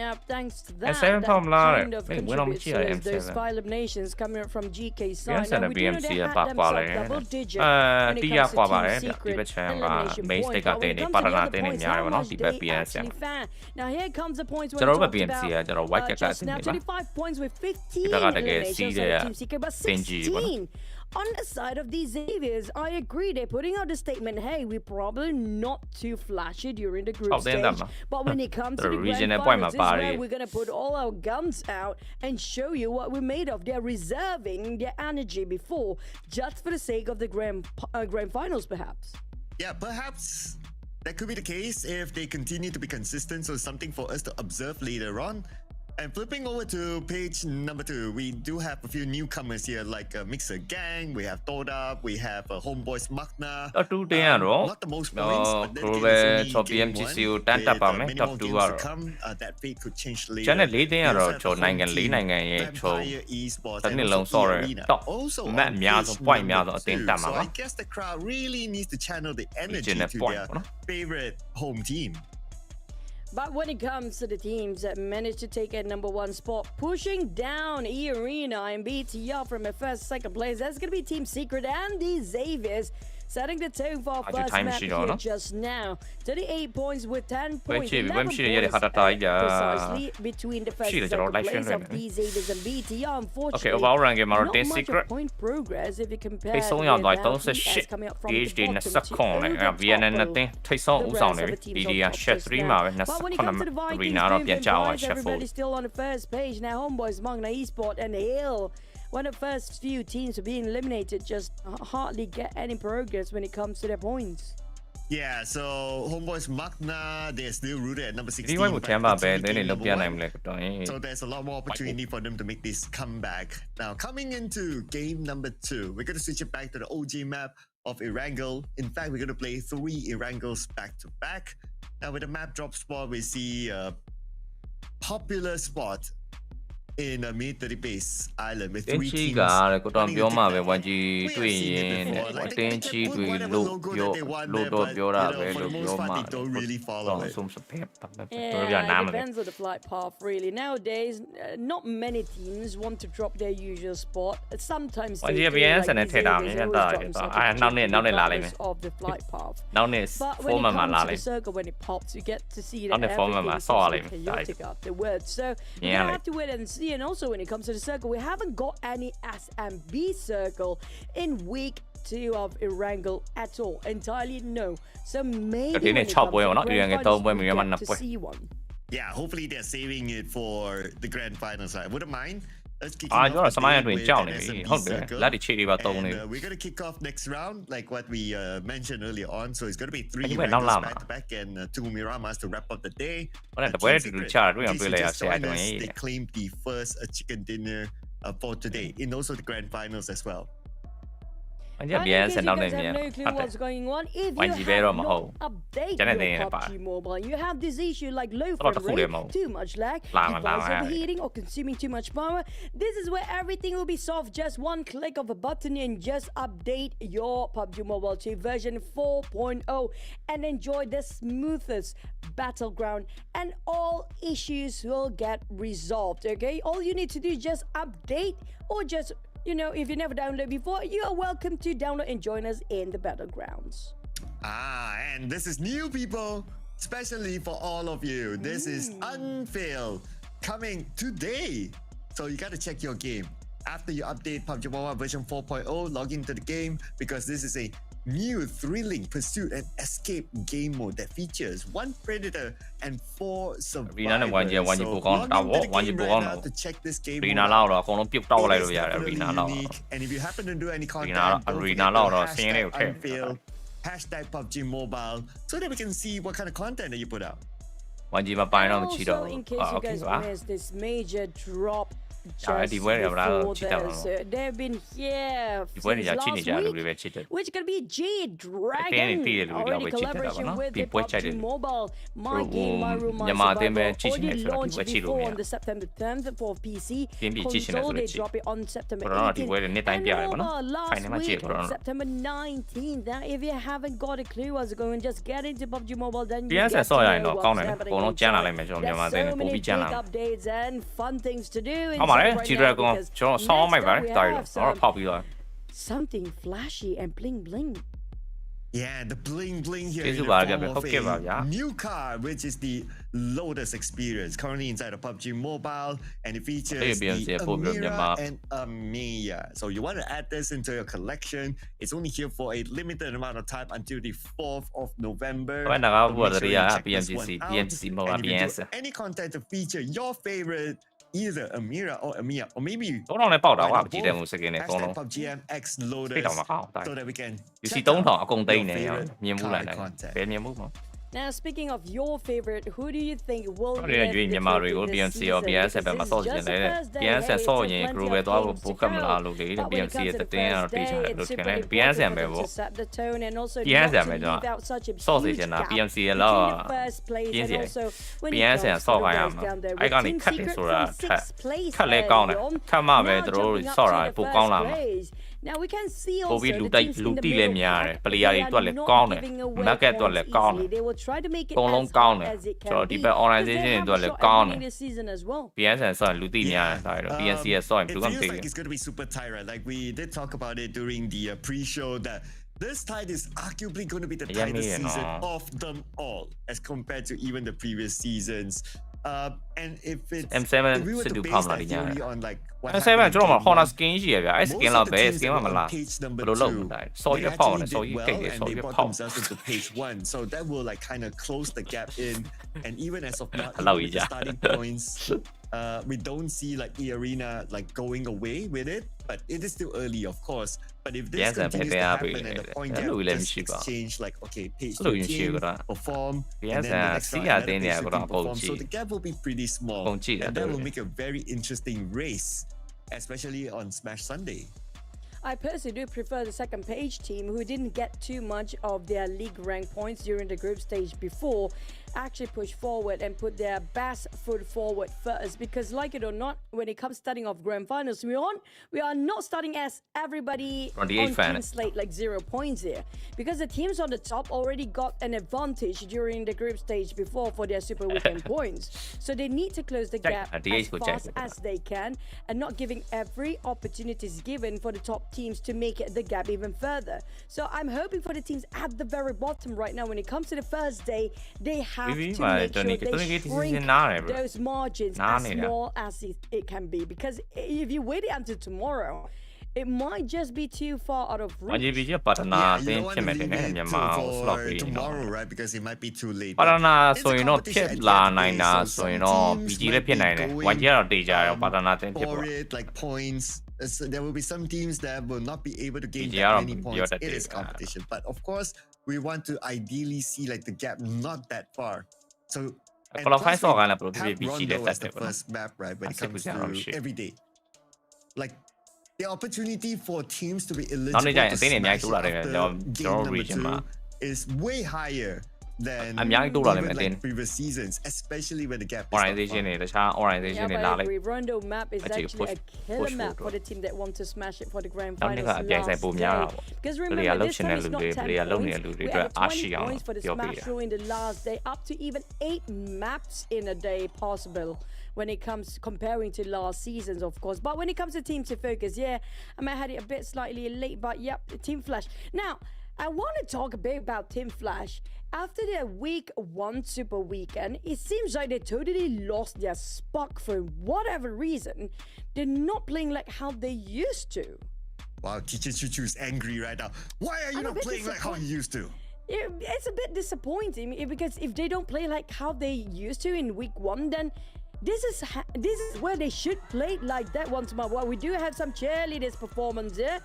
Yeah, thanks to that, S7 TOMLLA kind of contributes to those 5 eliminations coming up from GK side. Now, we do know they had themselves double digit when it comes to Team Secret elimination points, but when it comes to the other points, how much they actually fan. Now, here comes the points when we talked about just now, 25 points with 15 eliminations on Team Secret, but 16 on the side of these Xaviers. I agree, they're putting out a statement, hey, we're probably not too flashy during the group stage, but when it comes to the grand finals, this is where we're going to put all our guns out and show you what we're made of. They're reserving their energy before, just for the sake of the grand finals, perhaps. Yeah, perhaps that could be the case if they continue to be consistent, so something for us to observe later on. And flipping over to page number 2, we do have a few newcomers here, like Mixer Gang, we have TOMLLA, we have Homeboys Magna. Top 2 not the most points, but then top PMGC ကိုတန်းတက်ပါမယ် top 2 ကတော့ that fate could change later. ကျန်တဲ့4သင်းကတော့ကျော်နိုင်ငံ4နိုင်ငံရဲ့ကျော်တစ်နှစ်လုံးဆော့ရ top မတ်အများဆုံး point များဆုံးအသင်းတက်မှာ So ပါ I guess the crowd really needs to channel the energy to their favorite home team. But when it comes to the teams that managed to take a #1 spot, pushing down E-Arena and BTR from a first, second place, that's going to be Team Secret and the Xaviers, setting the tone for our first map here just now. 38 points with 10 points. 11 points precisely between the first and second place of the Xaviers and BTR. Unfortunately, overall ranking မှာတော့ not Team much Secret of point progress if you compare ထိတ်ဆုံးရောက်သွား with as coming up from the PhD bottom 20ခုနဲ့ to VNN နဲ့ over တင်းထိတ်ဆုံးဦးဆောင်နေပြီ PDR Shed 3မှာပဲ But when it comes to the 28 Vikings, Arena တော့ပြန်ကြအောင် Vikings, Shed 4 everybody's still on the first page. Now, Homeboys, Magna Esport, and Hill, one of the first few teams to be eliminated, just hardly get any progress when it comes to their points. Yeah, so Homeboys Magna, they're still rooted at number 16. ဒီဝိုင်းကိုချမ်းပါပဲတင်းနေလောက်ပြနိုင်မလဲတော့ So there's a lot more opportunity for them to make this comeback. Now, coming into game number 2, we're going to switch it back to the OG map of Erangel. In fact, we're going to play 3 Erangels back to back. Now, with the map drop spot, we see a popular spot in a mid-30 base island with 3 teams. ကလည်းကိုတော်ပြောမှာပဲ YG တွေ့ရင်တင်းချီတွေ့လို့ပြောတာပဲလို့ပြောမှာ don't really follow it. Yeah, it depends on the flight path, really. Nowadays, not many teams want to drop their usual spot. Sometimes they do, like the Xaviers always drop themselves of the flight path. နောက်နေ့ But when it comes to the circle, when it pops, you get to see that everything is so chaotic afterwards. So you have to wait and see. And also when it comes to the circle, we haven't got any S and B circle in week 2 of Erangel at all. Entirely no. So maybe when it comes to the grand finals, we get to see one. Yeah, hopefully they're saving it for the grand finals. I wouldn't mind. Let's kick ကျွန်တော် off စမိုင်းအတွင်း with ကြောက် an နေပြီ S&B ဟုတ်တယ် circle. လက်တွေခြေတွေပါတုံးနေ And we're going to kick off next round, like what we mentioned earlier on. So it's going to be 3 Anyway, Erangels now back to back and 2 Miramas to wrap up the day. ဟုတ်တယ်တပွဲတူတူချတာတွေ့အောင်တွေ့လိုက်ရဆရာတော်ကြီး They claimed the first chicken dinner for today in also the grand finals as well. အကြပြန်စနောက်နေမြန် what's going on. If you YG have ပဲတော့မဟုတ် not update ကျန်တဲ့နေနဲ့ your ပါ PUBG Mobile, you have this issue like low တော့ frame တစ်ခုလည်းမဟုတ် rate, too much lag, Lama, device lama, overheating or consuming too much power. This is where everything will be solved. Just one click of a button and just update your PUBG Mobile to version 4.0 and enjoy the smoothest battleground and all issues will get resolved. Okay, all you need to do is just update or just you know, if you never downloaded before, you are welcome to download and join us in the battlegrounds. And this is new, people, especially for all of you. This is Unfail coming today. So you got to check your game. After you update PUBG Mobile version 4.0, log into the game because this is a new thrilling pursuit and escape game mode that features 1 predator and 4 survivors. So log into the game right now to check this game mode out. It is definitely unique. And if you happen to do any content, don't forget to hashtag Unfail, hashtag PUBG Mobile, so that we can see what kind of content that you put out. And also, in case you guys missed this major drop just before this, they've been here since last week, which could be G-Dragon, already collaboration with the PUBG Mobile, My Game, My Room, My Survival, already launched before on the September 10th for PC, console they drop it on September 18th, and mobile last week, September 19th. Now, if you haven't got a clue what's going on, just get into PUBG Mobile, then you get to know what's happening. There's so many big updates and fun things to do. Something flashy and bling bling. Yeah, the bling bling here in the form of a new car, which is the Lotus experience, currently inside of PUBG Mobile, and it features the Amira and Amaya. So you want to add this into your collection. It's only here for a limited amount of time until the 4th of November. Make sure you check this one out. And if you do any content to feature your favorite either Amira or Amia, or maybe hashtag PUBGMX Lotus, so that we can check out your favorite car content. Now, speaking of your favorite, who do you think will lift the trophy this season? Because this is just the first day. Hey, it's still plenty of games to go. But when it comes to the first day, it's super important to set the tone and also not to leave out such a huge gap between the first place and also when it goes to the race down there. With Team Secret from 6th place there, now jumping up to the first place. Now we can see also the teams in the middle, they are not giving away points easily. They will try to make it as hard as it can be, because they have a shot at winning this season as well. It feels like it's going to be super tight, right? Like we did talk about it during the pre-show that this tide is arguably going to be the tightest season of them all as compared to even the previous seasons. And if it's if we were to base that theory on like what happened in most of the teams that were on page number 2, they actually did well and they brought themselves into page 1, so that will like kind of close the gap in. And even as of now, even with the starting points, we don't see like E-Arena like going away with it, but it is still early, of course. But if this continues to happen and the point gap just exchange, like okay, page 13 perform, and then the next round another page 13 perform, so the gap will be pretty small, and that will make a very interesting race, especially on Smash Sunday. I personally do prefer the second page team, who didn't get too much of their league rank points during the group stage before, actually push forward and put their best foot forward first. Because like it or not, when it comes starting off grand finals, we are not starting as everybody on team slate like 0 points here, because the teams on the top already got an advantage during the group stage before for their super weekend points. So they need to close the gap as fast as they can, and not giving every opportunities given for the top teams to make it the gap even further. So I'm hoping for the teams at the very bottom right now, when it comes to the first day, they have to make sure they shrink those margins as small as it can be, because if you wait until tomorrow, it might just be too far out of reach. Yeah, you don't want to leave it for tomorrow, right? Because it might be too late. It's a competition at the end of the day, so some teams might be going for it, like points. There will be some teams that will not be able to gain that many points. It is competition, but of course, we want to ideally see like the gap not that far. So, and plus we have Rondo as the first map, right? When it comes to every day, like the opportunity for teams to be eligible to smash it after game number 2 is way higher than အများကြီးတိုးလာလိမ့်မယ် even တင်း like previous seasons, especially when the gap is not organization far. တွေတခြား organization Yeah, တွေ but လာ I လိုက် agree. Rondo map is Actually, actually a killer push map forward. for the team that want to smash it for the grand နောက် finals တစ်ခါအပြိုင်ဆိုင် last ပုံများတာ day. ပေါ့ Because လူတွေက remember, လှုပ် this ချင်တဲ့ time လူ it's တွေ not 10 လူတွေကလှုပ်နေတဲ့ points. လူတွေ We အတွက် had အားရှိ 20 အောင် points for the ပြောပေး smash တာ through in the last day, up to even 8 maps in a day possible when it comes comparing to last seasons, of course. But when it comes to team to focus, yeah, I might have it a bit slightly late, but yep, Team Flash. Now, I want to talk a bit about Team Flash. After their week 1 super weekend, it seems like they totally lost their spark for whatever reason. They're not playing like how they used to. Wow, Teacher Choo Choo is angry right now. Why are you I'm a not bit playing like how you used to? It's a bit disappointing because if they don't play like how they used to in week 1, then this is where they should play like that once more. Well, we do have some cheerleaders performance there.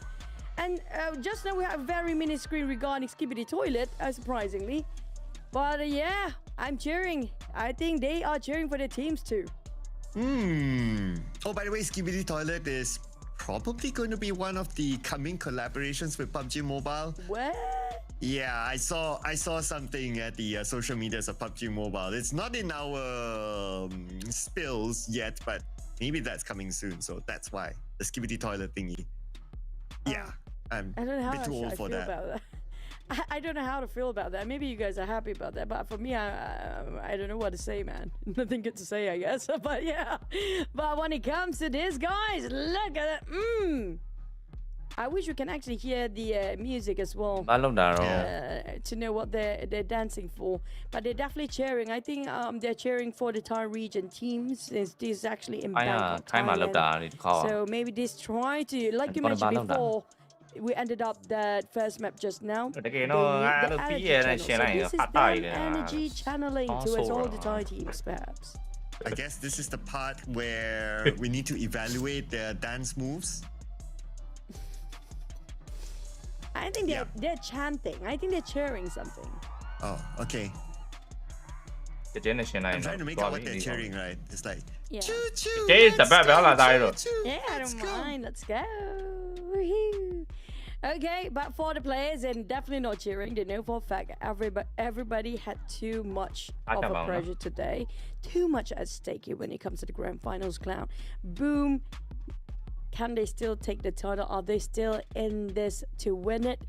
And just now we have a very mini screen regarding Skibbity Toilet, surprisingly. But yeah, I'm cheering. I think they are cheering for their teams too. Oh, by the way, Skibbity Toilet is probably going to be one of the coming collaborations with PUBG Mobile. What? Yeah, I saw something at the social medias of PUBG Mobile. It's not in our spills yet, but maybe that's coming soon. So that's why the Skibbity Toilet thingy. Yeah, I'm I don't know a how bit too I old for feel that. about that. I don't know how to feel about that. Maybe you guys are happy about that, but for me, I don't know what to say, man. Nothing good to say, I guess. But yeah, but when it comes to this, guys, look at that. I wish we can actually hear the music as well မလုပ်တာတော့ to know what they're dancing for. But they're definitely cheering. I think they're cheering for the Thai region teams. This is actually in ခိုင်း Bangkok, ခိုင်းမှာလုပ်တာ Thailand. ဒီတစ်ခါ So maybe this try to, like you Còn mentioned bà Long before, we ended up that first map just now. တကယ်တော့ They need အဲ့ the လိုပြီး energy ရတဲ့ channel. ရှင်းလိုက်ရင် So this is အတိုက်တ them ယ် energy channeling towards all the Also, Thai teams, perhaps. I guess this is the part where we need to evaluate their dance moves. I think they're chanting. I think they're cheering something. Oh, okay. တကယ်နဲ့ရှင်းလိုက်ရ I'm င် trying to make out what they're cheering, right? It's like Yeah. choo choo. ကျေးတပတ်ပြောလာသားရော choo, Yeah, I let's don't go. mind. Let's go. Woohoo. Okay, but for the players, and definitely not cheering. They know for a fact everybody had too much of a pressure today. Too much at stake here when it comes to the grand finals, Clown. Boom. Can they still take the title? Are they still in this to win it?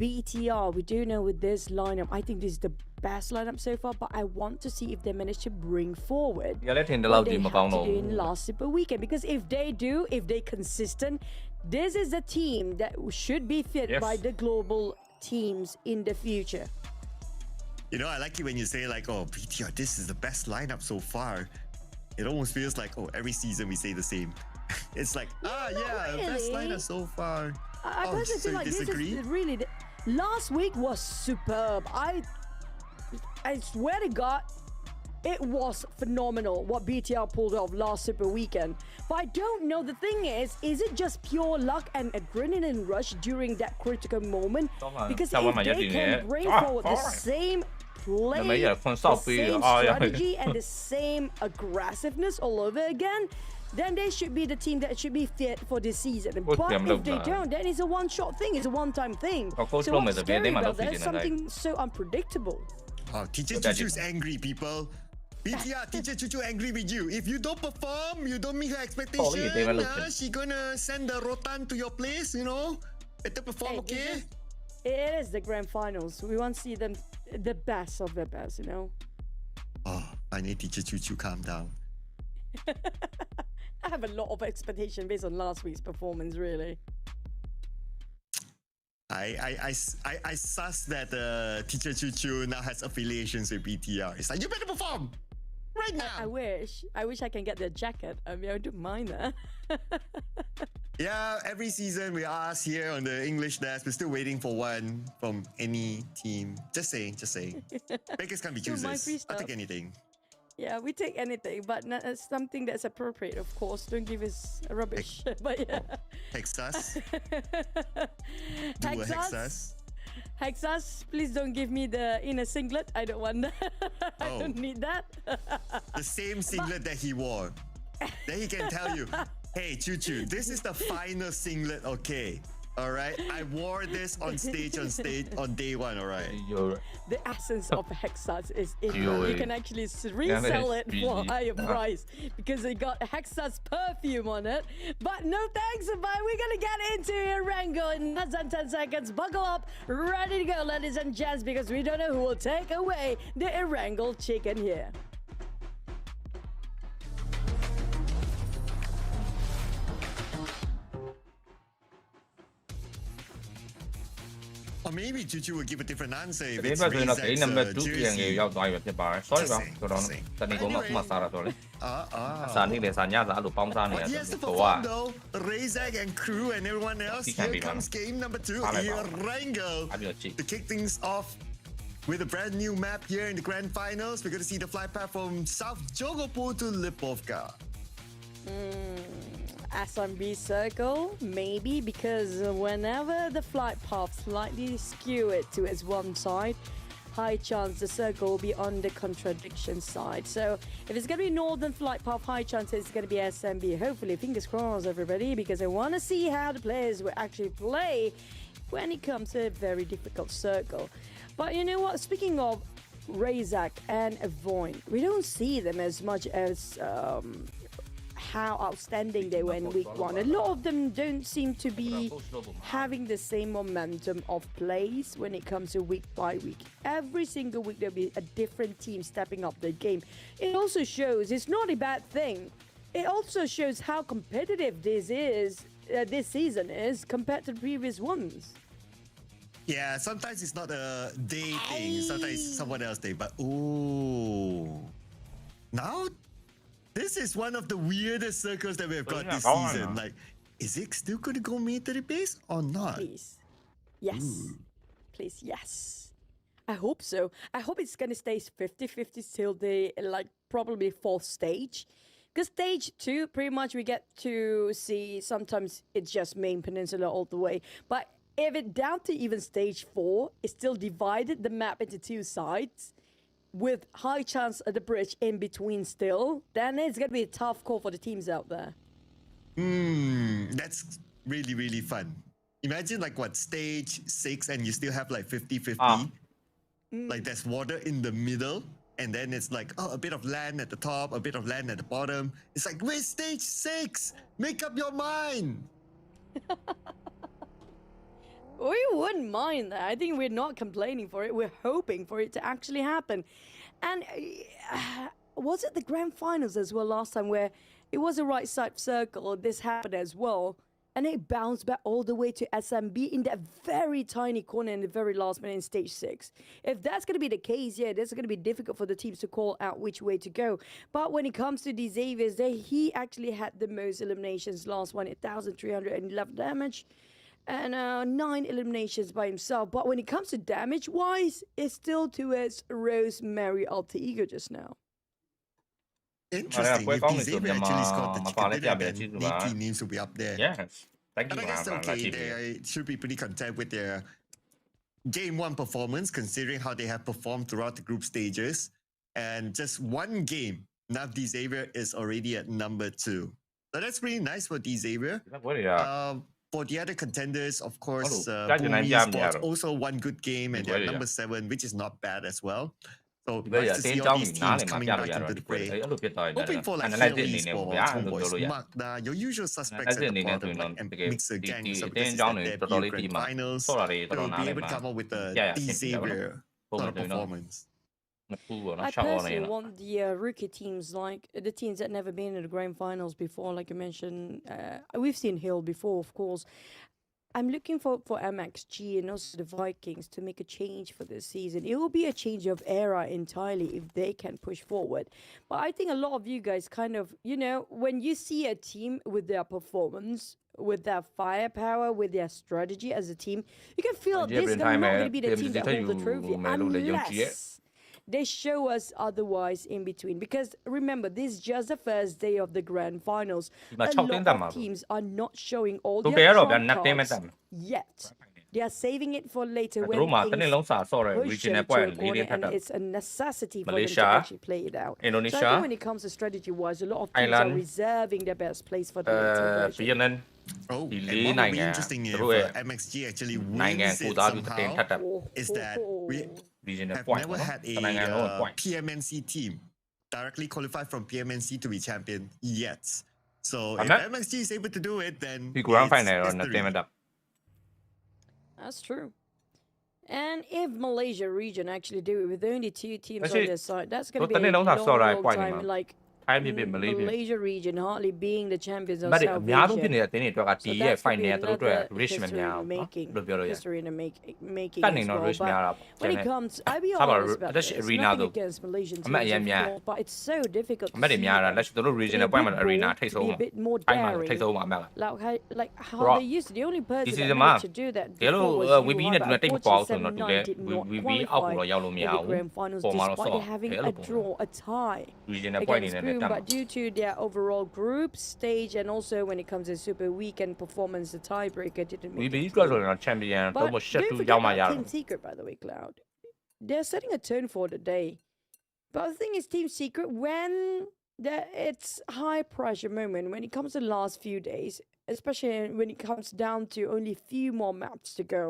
BTR, we do know with this lineup, I think this is the best lineup so far, but I want to see if they manage to bring forward ဒီကလည်းထင်တယ် what လို့ဒီ they မ had ကောင်း to တော့ do in last super weekend. Because if they do, if they're consistent, this is a team that should be fit Yes. by the global teams in the future. You know, I like it when you say like, oh, PTR, this is the best lineup so far. It almost feels like, oh, every season we say the same. It's like, yeah, best really. lineup so far. I Oh, personally so feel you like disagree? this is really last week was superb. I swear to God, it was phenomenal what BTR pulled off last super weekend. But I don't know. The thing is it just pure luck and adrenaline rush during that critical moment? Because if they can bring forward the same play, the same strategy, and the same aggressiveness all over again, then they should be the team that should be fit for this season. But if they don't, then it's a one-shot thing. It's a one-time thing. So what's scary about that is something so unpredictable. Oh, Teacher Choo Choo's angry, people. BTR, Teacher Choo Choo angry with you. If you don't perform, you don't meet her expectation, she gonna send the Rotan to your place, you know? Better perform, Hey, okay? It is the grand finals. We want to see them the best of the best, you know? Oh, finally, Teacher Choo Choo, calm down. I have a lot of expectation based on last week's performance, really. I sus that Teacher Choo Choo now has affiliations with BTR. It's like, you better perform right now. I wish I can get their jacket. I mean, I don't mind that. Yeah, every season we ask here on the English desk, we're still waiting for one from any team. Just saying. Beggars can't be Don't mind choosers. free I'll take stuff. anything. Yeah, we take anything, but something that's appropriate, of course. Don't give us rubbish. But yeah. Hexus. Do a Hexus. Hexus, please don't give me the inner singlet. I don't want that. I Oh. don't need that. The same singlet that he wore. Then he can tell you, hey, Choo Choo, this is the final singlet, okay? All right, I wore this on stage on day one. All right. The essence of Hexas is in there. You can actually resell it for a higher price because it got Hexas perfume on it. But no thanks, but we're gonna get into Erangel in less than 10 seconds. Buckle up, ready to go, ladies and gents, because we don't know who will take away the Erangel chicken here. Or maybe Juju will give a different answer if ဒီ it's ဘက်ဆိုရင်တော့ game number 2 Razak'sပြန် jersey. ရောက်သွားပြီဖြစ်ပါတယ် sorry ပါတော်တော်တနေ့ကုန်မှမှစားတာဆိုလေစာနေလေစာညစာအဲ့လိုပေါင်းစားနေရ But တ he ယ် has to ဟိုက perform though. Razak and crew and everyone else. He can't Here be comes done. game number 2. Can't be Here done. Rangel I'm your cheek. to kick things off with a brand new map here in the grand finals. We're going to see the flight path from South Jogopur to Lipovka. SMB circle, maybe, because whenever the flight path slightly skew it to its one side, high chance the circle will be on the contradiction side. So if it's going to be northern flight path, high chance it's going to be SMB. Hopefully, fingers crossed, everybody, because I want to see how the players will actually play when it comes to a very difficult circle. But you know what? Speaking of Razak and Avoin, we don't see them as much as how outstanding they were in week 1. A lot of them don't seem to be having the same momentum of plays when it comes to week by week. Every single week there'll be a different team stepping up their game. It also shows it's not a bad thing. It also shows how competitive this season is compared to the previous ones. Yeah, sometimes it's not a day thing. Sometimes it's someone else day. But ooh, now this is one of the weirdest circles that we've got this season. Like, is it still going to go military base or not? Please. Yes. Please, yes. I hope so. I hope it's going to stay 50-50 till the, probably 4th stage. Because stage 2, pretty much we get to see sometimes it's just main peninsula all the way. But if it down to even stage 4, it's still divided the map into 2 sides, with high chance at the bridge in between still, then it's going to be a tough call for the teams out there. That's really, really fun. Imagine stage 6 and you still have 50-50. Like there's water in the middle and then it's a bit of land at the top, a bit of land at the bottom. It's like, where's stage 6? Make up your mind. We wouldn't mind that. I think we're not complaining for it. We're hoping for it to actually happen. And was it the grand finals as well last time where it was a right side circle? This happened as well. And it bounced back all the way to SMB in that very tiny corner in the very last minute in stage 6. If that's going to be the case, yeah, that's going to be difficult for the teams to call out which way to go. But when it comes to the Xaviers, he actually had the most eliminations last one, 1,311 damage. And 9 eliminations by himself. But when it comes to damage-wise, it's still towards Rosemary alter ego just now. Interesting. If Xavier actually scored the chicken dinner, then Nikki needs to be up there. Yes. Thank you. And I guess they should be pretty content with their game 1 performance, considering how they have performed throughout the group stages. And just one game, now Xavier is already at number 2. So that's pretty nice for Xavier. For the other contenders, of course, Bumi Sports also one good game and they're number 7, which is not bad as well. So nice to see all these teams coming back into the fray. Hoping for Philly Sports, Homeboys, Magda, your usual suspects at the bottom, and Mixer Gang, so because it's their debut grand finals, they'll be able to come up with a Xavier sort of performance. I personally want the rookie teams, like the teams that never been in the grand finals before, like you mentioned. We've seen Hill before, of course. I'm looking for MXG and also the Vikings to make a change for this season. It will be a change of era entirely if they can push forward. But I think a lot of you guys kind of, when you see a team with their performance, with their firepower, with their strategy as a team, you can feel this is not going to be the team that holds the trophy unless they show us otherwise in between. Because remember, this is just the first day of the grand finals. A lot of teams are not showing all their cards yet. They are saving it for later when things push them to a corner and it's a necessity for them to actually play it out. So I think when it comes to strategy-wise, a lot of teams are reserving their best place for the later version. Oh, Di and lê what will beနိုင်ငံ interesting ifသူတို့ရဲ့ MXG actually နိုင်ငံ wins ကို it သားပြုတဲ့တင်ထပ် somehow တတ် is that we regional have point never ပေါ့နော် had တနိုင်ငံလုံး a point PMNC team directly qualified from PMNC to be champion yet. So if Amen. MXG is able to do it, then ဒီ grand it's final တော့ history. တင်မတတ် That's true. And if Malaysia region actually do it with only 2 teams on Actually, their side, that's going to don't be a they don't have long, sorry long point time. anymore. Like ထိုင်းဖြစ်ဖြစ်မလေးဖြစ် Malaysia region hardly being the champions of မတ် South အများဆုံး Asia. ဖြစ်နေတဲ့တင်းတွေအတွက်ကဒီရဲ့ that's gonna be final သူတို့အတွက် another rich မ history များဘူးနော် making, လို့ပြောလို့ရတယ် history in the making တတ် as နေတော့ well. rich များ But တာပေါ့ when it comes, I'll be ထားပါ honest aboutလက် this. ရှိ It's arena nothing တို့ against Malaysian အမတ် teams, အရင် of များ course, but it's so difficult အမတ်တွေ to များတာ see လက်ရှိသူတို့ them regional be a point bit မှာ arena bold, ထိတ် to ဆုံး be မှာ a bit more ထိုင်းမှာ daring. ထိတ်ဆုံးမှာအမတ်လား Like how Right. they used to. The only person This that is the managed man. to do that ဒီလို before was VB Uruguay, နဲ့ but တူတဲ့တိတ်မပေါအောင်ဆိုတော့တူတယ် unfortunately 7-9 did not VB အောက်ကိုတော့ qualify ရောက်လို့မရ in ဘူး the grand finals ပေါ်မှာတော့ despite ဆော့ having အဲ့ a လိုပုံ draw, a tie regional point နေ against နဲ့ Boom, တက်မှာ but due to their overall group stage and also when it comes to super weekend performance, the tiebreaker didn't make VB it အတွက်ဆို through. ရင်တော့ champion တော့ But ရှက် don't တူ forget ရောက်မှ about ရ Team Secret, by the way, Cloud. They're setting a tone for the day. But the thing is, Team Secret, when it's high pressure moment, when it comes to the last few days, especially when it comes down to only few more maps to go,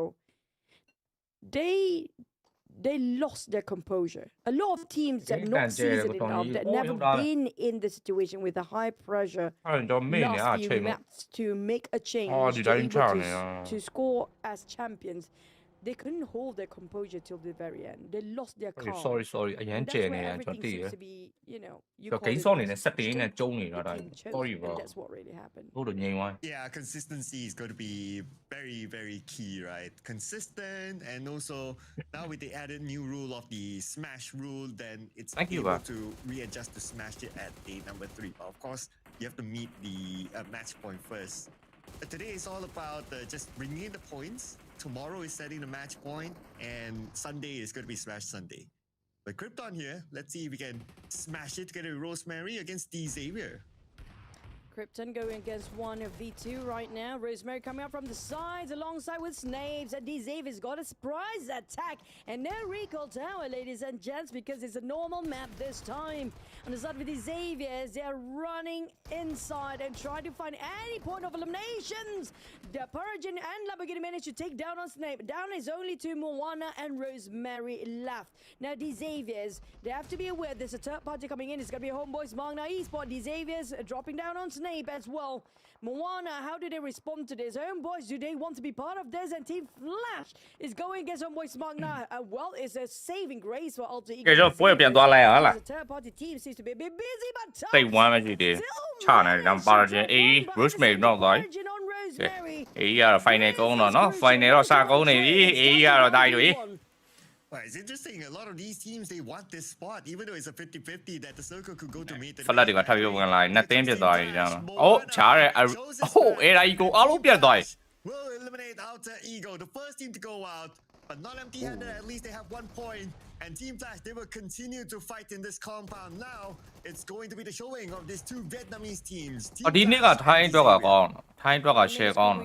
they lost their composure. A lot of teams that not seasoned enough, that never been in the situation with a high pressure အဲ့တော့မင်းနဲ့အား last ချိန် few မ maps to make a change, Oh, to did I able turn it? to score as champions. They couldn't hold their composure till the very end. They lost their calm. sorry အရင် And ကျဲ that's နေ where ရကျွန်တော် everything တည်ရ seems to be, you know, you ကျွန်တော် call ဂိမ်း it ဆော့နေနဲ့ was 7တင်းနဲ့ straight ကျုံးနေတာဒါ became choked, sorry and bro that's what really happened. တို့လိုငြိမ်သွား Yeah, consistency is going to be very, very key, right? Consistent, and also now with the added new rule of the smash rule, then it's Thank you, able Ba. to readjust to smash it at day number 3. But of course, you have to meet the match point first. But today is all about just bringing in the points. Tomorrow is setting the match point, and Sunday is going to be Smash Sunday. But Krypton here, let's see if we can smash it together with Rosemary against D Xavier. Krypton going against one of V2 right now. Rosemary coming up from the sides alongside with Snapes. And D Xavier's got a surprise attack. And no recall tower, ladies and gents, because it's a normal map this time. On the side with the Xaviers, they're running inside and trying to find any point of eliminations. The Purgeon and Lamborghini managed to take down on Snape. Down is only to Moana and Rosemary left. Now, the Xaviers, they have to be aware there's a third party coming in. It's going to be a Homeboys Magna eSport. The Xaviers dropping down on Snape as well. Moana, how do they respond to this? Homeboys, do they want to be part of this? And Team Flash is going against Homeboys Magna. Well, it's a saving grace for Alter Ego. ကဲကျွန်တော်ပွဲပြန်သွားလိုက်ရအောင်လား The third party team seems to be a bit busy, but စိတ်ဝမ်းမရှိသေးချနေတယ်တော့ပါရချင်းအေး Rosemary တော့သွား Purgeon on Rosemary. အေးကတော့ final ကုန်းတော့နော် final တော့စကုန်းနေပြီအေးကတော့တိုင်းတွေ Well, it's interesting. A lot of these teams, they want this spot, even though it's a 50-50 that the circle could go to meet. ဖလက်တွေကထပ်ပြီးဝင်လာနှစ်သိန်းပြတ်သွားပြီကျွန်တော်အိုးချားရဲအိုးအဲ့ဒါကြီးကိုအားလုံးပြတ်သွားပြီ Will eliminate Alter Ego, the first team to go out, but not empty-handed. At least they have 1 point. And Team Flash, they will continue to fight in this compound. Now, it's going to be the showing of these 2 Vietnamese teams. ဒီနေ့ကထိုင်းအတွက်ကကောင်းထိုင်းအတွက်က share ကောင်း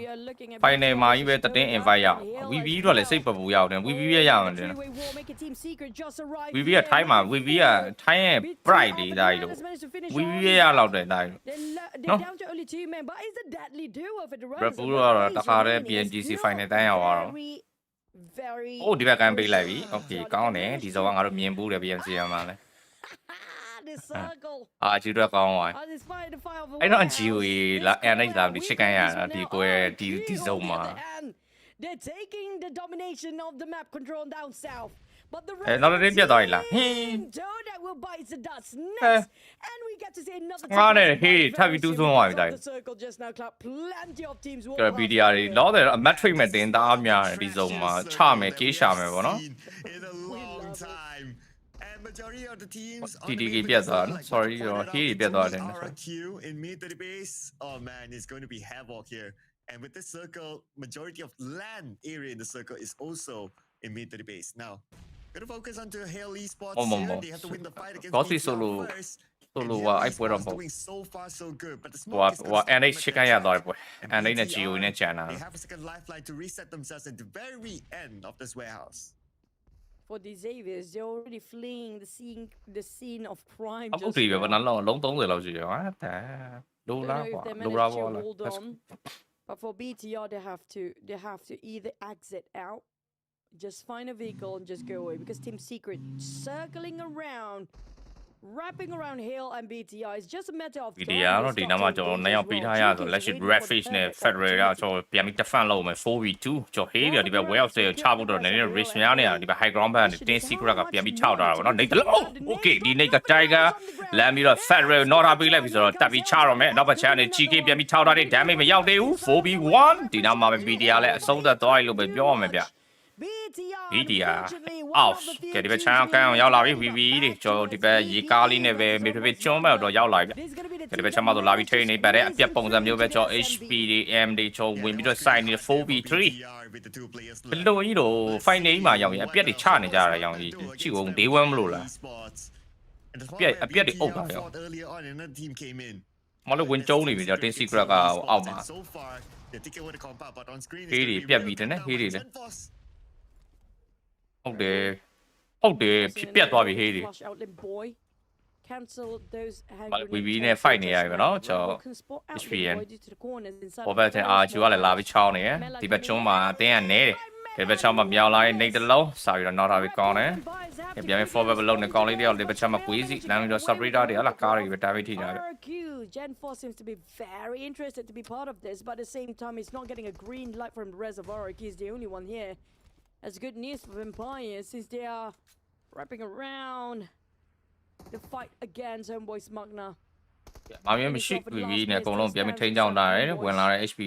final မှာကြီးပဲတတင်း invite ရအောင် VB တော့လည်းစိတ်ပပူရောက်တယ် VB ရရအောင်တယ် VB ကထိုင်းမှာ VB ကထိုင်းရဲ့ pride တွေဒါကြီးလို့ VB ရလောက်တယ်ဒါကြီး They're down to only 2 men, but it's a deadly duo for the Rep တော့တခါတည်း PNGC final တန်းရောက်သွားတော့ very အိုးဒီဘက်ကန်ပေးလိုက်ပြီ okay ကောင်းတယ်ဒီစောကငါတို့မြင်ဘူးတယ် PNC မှာလဲ the circle. အာဂျီတော့ကောင်းသွား Despite the fire of အဲ့တော့ GOE လာ NH လာပြီးချစ်ကန်ရတာဒီပွဲဒီစုံမှာ They're taking the domination of the map control down south. But the နောက်တစ်တင်းပြတ်သွားပြီလားဟင်း Dodak will bite the dust next. And we get to see another ငါနဲ့ဟေးထပ်ပြီးတူးသွင်းသွားပြီတိုင်း the circle just now club plenty of teams will ကဲ PDR တွေလောတယ်အမတ်ထရိတ်မဲ့တင်တအားများတယ်ဒီစုံမှာချမယ်ကေးရှာမယ်ပေါ့နော် In a long time. And majority of the teams on TDK the main ပြတ်သွား position, like sorry we ရော pointed ဟေး out, ပြတ်သွားတယ် it's RRQ in mid to the base. Oh man, it's going to be havoc here. And with this circle, majority of land area in the circle is also in mid to the base. Now, gonna focus onto Hail Esports here. They have to win the fight against Gossi BPL solo first. solo And Hail အိုက်ပွဲတော့ Esports ပေါ့ doing so far so good, but the ဟို smoke is ဟို gonna NH ချစ်ကန်ရသွားပြီပွဲ And NH နဲ့ BTR, GOE နဲ့ကြံတာ they have a second lifeline to reset themselves at the very end of this warehouse. For the Xaviers, they're already fleeing the scene of crime. အခု just တည်းပဲ now. ဘယ်နှလုံးလုံး30လောက်ရှိရဟာတဲ့လို Don't လား know ကွာ if they လို managed လား to ပေါ့လား hold on. But for BTR, they have to either exit out, just find a vehicle and just go away, because Team Secret circling around, wrapping around Hill and BTR. It's just a matter of time. BTR တော့ဒီနောက်မှာကျွန်တော်နှစ်ယောက်ပြီးထားရဆိုလက်ရှိ Red Fish နဲ့ Federal ကကျွန်တော်ပြန်ပြီး defend လုပ်မယ် 4v2 ကျွန်တော် Hey ဒီဘက် Way Out ကိုချဖို့တော့နည်းနည်း risk များနေတာဒီဘက် High Ground ဘက်ကနေ Team Secret ကပြန်ပြီးချောက်တာပေါ့နော်နေတလို့ Okay ဒီနေ့က Tiger လမ်းပြီးတော့ Federal နော်ထားပေးလိုက်ပြီဆိုတော့တက်ပြီးချတော့မယ်နောက်ဘက်ချမ်းနေ GK ပြန်ပြီးချောက်တာတွေ damage မရောက်သေးဘူး 4v1 ဒီနောက်မှာပဲ BTR လည်းအဆုံးသက်သွားပြီလို့ပဲပြောရမယ်ဗျBTR off ကဲဒီဘက်ချမ်းကန်းအောင်ရောက်လာပြီ VV တွေကျွန်တော်ဒီဘက်ရေကားလေးနဲ့ပဲမြေပြကျွန်းဘက်တော့ရောက်လာပြီဗျဒီဘက်ချမ်းမဆိုလာပြီးထိနေပါတဲ့အပြက်ပုံစံမျိုးပဲကျွန်တော် HP တွေ M တွေကျွန်တော်ဝင်ပြီးတော့ sign နေ 4v3 ဘယ်လိုကြီးတော့ final မှာရောက်ရင်အပြက်တွေချနေကြတာရောင်ကြီးကြည့်အောင် day 1မလို့လားအပြက်တွေအုပ်တာရောမလို့ဝင်ကျုံးနေပြီကျွန်တော် Team Secret ကအောက်မှာဟေးတွေပြက်ပြီးတယ်နဲ့ဟေးတွေလည်းဟုတ်တယ်ဖြစ်ပြတ်သွားပြီဟေးတွေVV နဲ့ fight နေရပြီနော်ကျွန်တော် HPN ဘောဘက်တဲ့အာဂျူကလည်းလာပြီးချောင်းနေရဒီဘက်ကျွန်းမှာအတင်းကနေတယ်ဒီဘက်ချောင်းမှာမြောက်လာရင်နေတလုံးစာပြီးတော့နောက်တာပြီးကောင်းတယ်ပြန်ပြီး forward လုံးနဲ့ကောင်းလေးတယောက်ဒီဘက်ချောင်းမှာကွေးစီလမ်းပြီးတော့ separator တွေဟလာကားတွေပဲတာပြီးထိတာပဲGen 4 seems to be very interested to be part of this, but at the same time, he's not getting a green light from the rest of Arik. He's the only one here. That's good news for Vampire since they are wrapping around the fight against Homeboy's Magna. မာမီမရှိ VV နဲ့အကုန်လုံးပြန်ပြီးထိန်းချောင်းတာတယ်ဝင်လာတဲ့ HP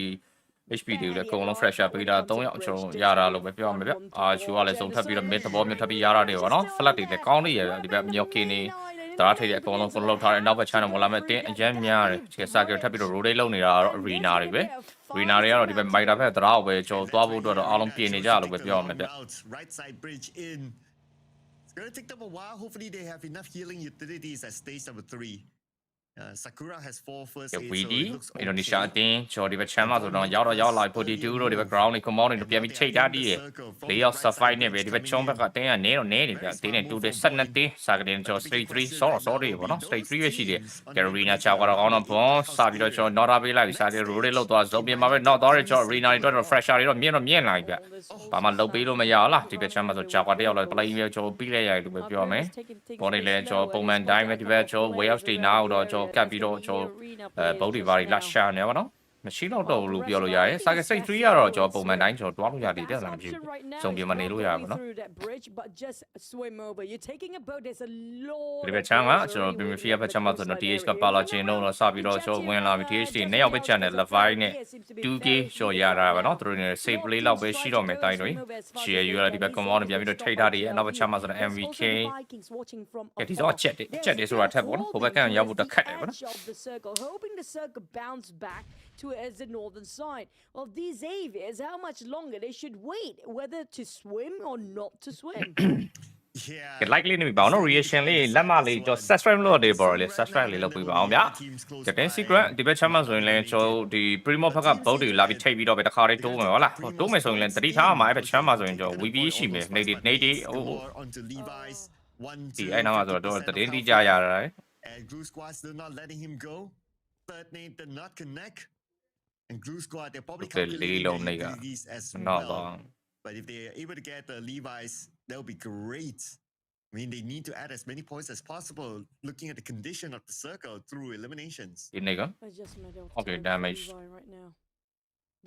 တွေလည်းအကုန်လုံး fresh up ပေးတာ3ယောက်ကျွန်တော်ရတာလို့ပဲပြောရမှာဗျအာရှူကလည်းစုံထပ်ပြီးတော့ mid သဘောမျိုးထပ်ပြီးရတာတွေပေါ့နော် flat တွေလည်းကောင်းနေရဒီဘက်မြောက်ကင်းနေတရာထိပ်တွေအကုန်လုံး follow လုပ်ထားတယ်နောက်ဘက် channel ဝင်လာမဲ့တင်းအရင်များတယ်ဒီ circle ထပ်ပြီးတော့ rotate လုပ်နေတာတော့ arena တွေပဲ arena တွေကတော့ဒီဘက် miter ဘက်တရာကိုပဲကျွန်တော်သွားဖို့အတွက်တော့အားလုံးပြင်နေကြလို့ပဲပြောရမှာဗျ right side bridge in it's going to take them a while hopefully they have enough healing utilities at stage number 3 Sakura has 4 first aid so it looks okay. Indonesia အတင်းကျွန်တော်ဒီဘက် channel ဆိုတော့ရောက်လာ42တို့ဒီဘက် ground တွေ command တွေပြန်ပြီးချိန်ထားပြီးတယ်၄ယောက် survive နဲ့ပဲဒီဘက် chong ဘက်ကအတင်းကနေတော့နေတယ်ဗျအတင်းနဲ့2တဲ့12တင်းစာကတင်ကျွန်တော် straight 3 sorry ပေါ့နော် straight 3ပဲရှိတယ် Carolina ချောက်ကတော့ကောင်းတော့ဘောစာပြီးတော့ကျွန်တော် not ပေးလိုက်ပြီစာတွေ rotate လောက်သွား zone ပြင်မှာပဲ not သွားတယ်ကျွန်တော် arena တွေတော့ fresher တွေတော့မြင်လာပြီဗျဘာမှလုပ်ပေးလို့မရလားဒီဘက် channel ဆိုချောက်ကတယောက်လာ play မျိုးကျွန်တော်ပြီးလိုက်ရတယ်လို့ပဲပြောမယ်ဘောတွေလည်းကျွန်တော်ပုံမှန်တိုင်းပဲဒီဘက်ကျွန်တော် way out stage နောက်တော့ကျွန်တော်ကပ်ပြီးတော့ကျွန်တော်ဗုဒ္ဓဘာတွေလာရှာနေပါတော့မရှိတော့တော့လို့ပြောလို့ရတယ်စာကစိတ်3ကတော့ကျွန်တော်ပုံမှန်တိုင်းကျွန်တော်တွားလို့ရတယ်တဲ့လားမဖြစ်ဘူးစုံပြမနေလို့ရပါဘူးနော်ဒီဘက်ချမ်းကကျွန်တော်ပြင်ဖီယာဘက်ချမ်းမှာဆိုတော့ TH ကပါလာချင်းတော့စပြီးတော့ကျွန်တော်ဝင်လာပြီ TH တွေနှစ်ယောက်ပဲ channel Levi နဲ့ 2K ကျော်ရတာပါနော်သူတို့နေ save play လောက်ပဲရှိတော့မယ်တိုင်းတွေ share ယူရဒီဘက် command ပြန်ပြီးတော့ထိထားတယ်ရဲ့နောက်ဘက်ချမ်းမှာဆိုတော့ MVK ဒီတော့ချက်တယ်ဆိုတာထက်ပေါ့နော်ဟိုဘက်ကရောက်ဖို့တခက်တယ်ပေါ့နော် to as the northern side. Well, these avians, how much longer they should wait, whether to swim or not to swim. Yeah. Likely နေပြီပါနော် reaction လေးလက်မလေးကျွန်တော် subscribe လုပ်တယ်ပေါ့လေ subscribe လေးလုပ်ပေးပါအောင်ဗျာ Captain Secret ဒီဘက်ချမ်းမှာဆိုရင်လည်းကျွန်တော်ဒီ Primo ဘက်ကဘုတ်တွေလာပြီးထိပ်ပြီးတော့ပဲတခါလေးတိုးမယ်ဟုတ်လားတိုးမယ်ဆိုရင်လည်းတတိထားမှာအဲ့ဘက်ချမ်းမှာဆိုရင်ကျွန်တော် VB ရှိမယ်နေဒီဟိုဒီအဲ့နောက်မှာဆိုတော့တတင်းတိကြရတာ and Glue Squad still not letting him go third name did not connect and Glue Squad they're probably calculating these as well but if they are able to get the Levi's that would be great I mean they need to add as many points as possible looking at the condition of the circle through eliminations okay damage right now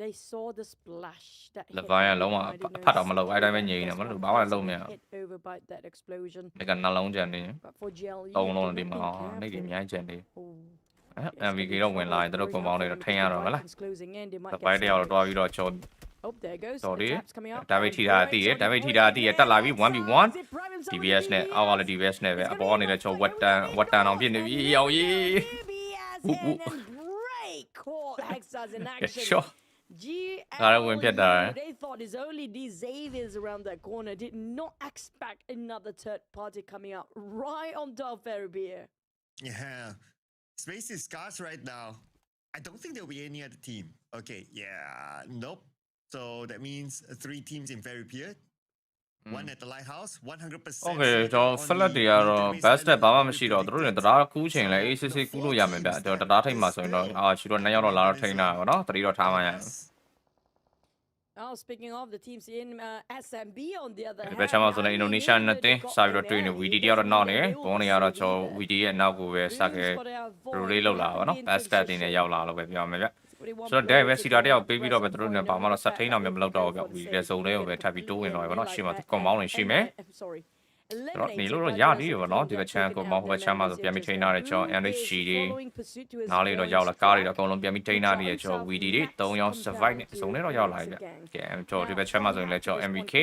they saw the splash that Levi လုံးဝဖတ်တော့မလုပ်အဲ့တိုင်းပဲငြိမ်နေမလို့ဘာမှလုပ်မရဒီကနှလုံးကြံနေတုံးလုံးဒီမှာနေဒီအများကြီးကြံနေMVK တော့ဝင်လာရင်တို့ကွန်ပေါင်းတွေတော့ထိန်းရတော့မလားတပိုင်းတယောက်တော့တွားပြီးတော့ချော Oh, there goes. Sorry. Damage ထိတာတည်ရ damage ထိတာတည်ရတက်လာပြီ 1v1 DBS နဲ့အောက်ကလည်း DBS နဲ့ပဲအပေါ်ကနေလည်းချော wet tan အောင်ဖြစ်နေပြီရောင်ကြီး Sure. They thought it's only these Xaviers around that corner. Did not expect another third party coming out right on top of Ferrobeer. Yeah. Space is scarce right now. I don't think there'll be any other team. Okay, yeah, nope. So that means 3 teams in Ferrobeer. One at the lighthouse, 100%. Okay, so flat တွေကတော့ best step ဘာမှမရှိတော့သူတို့တွေတရားကူးချိန်လဲ ACC ကူးလို့ရမယ်ဗျကျွန်တော်တရားထိတ်မှာဆိုရင်တော့ချီတော့2 ယောက်တော့လာတော့ထိန်းတာပေါ့နော်3တော့ထားမှရ Oh, speaking of the teams in SMB on the other hand ဒီဘက်ချမ်းမှာဆိုရင် Indonesia နဲ့တင်စာပြီးတော့တွေ့နေ VD တယောက်တော့နောက်နေဘုံနေရတော့ကျွန်တော် VD ရဲ့နောက်ကိုပဲစခဲ့ relay လောက်လာပါတော့ best step တွေနဲ့ရောက်လာလို့ပဲပြောမယ်ဗျဆိုတော့ Dave ပဲစီတာတယောက်ပေးပြီးတော့ပဲသူတို့နဲ့ဘာမှတော့စက်ထိန်းအောင်မလုပ်တော့ဘူးဗျ VD ရဲ့ဇုံလေးကိုပဲထပ်ပြီးတိုးဝင်တော့ပဲနော်ရှေ့မှာ compound တွေရှိမယ်တော့နေလို့တော့ရသေးတယ်ပေါ့နော်ဒီဘက်ချမ်းကိုမောက်ဘက်ချမ်းမှာဆိုပြန်ပြီးထိန်းထားတယ်ကျွန်တော် NHG တွေနားလေးတော့ရောက်လာကားတွေတော့အကုန်လုံးပြန်ပြီးထိန်းထားနေရကျွန်တော် VD တွေ3ယောက် survive နဲ့စုံနဲ့တော့ရောက်လာပြီဗျကဲကျွန်တော်ဒီဘက်ချမ်းမှာဆိုရင်လည်းကျွန်တော် MBK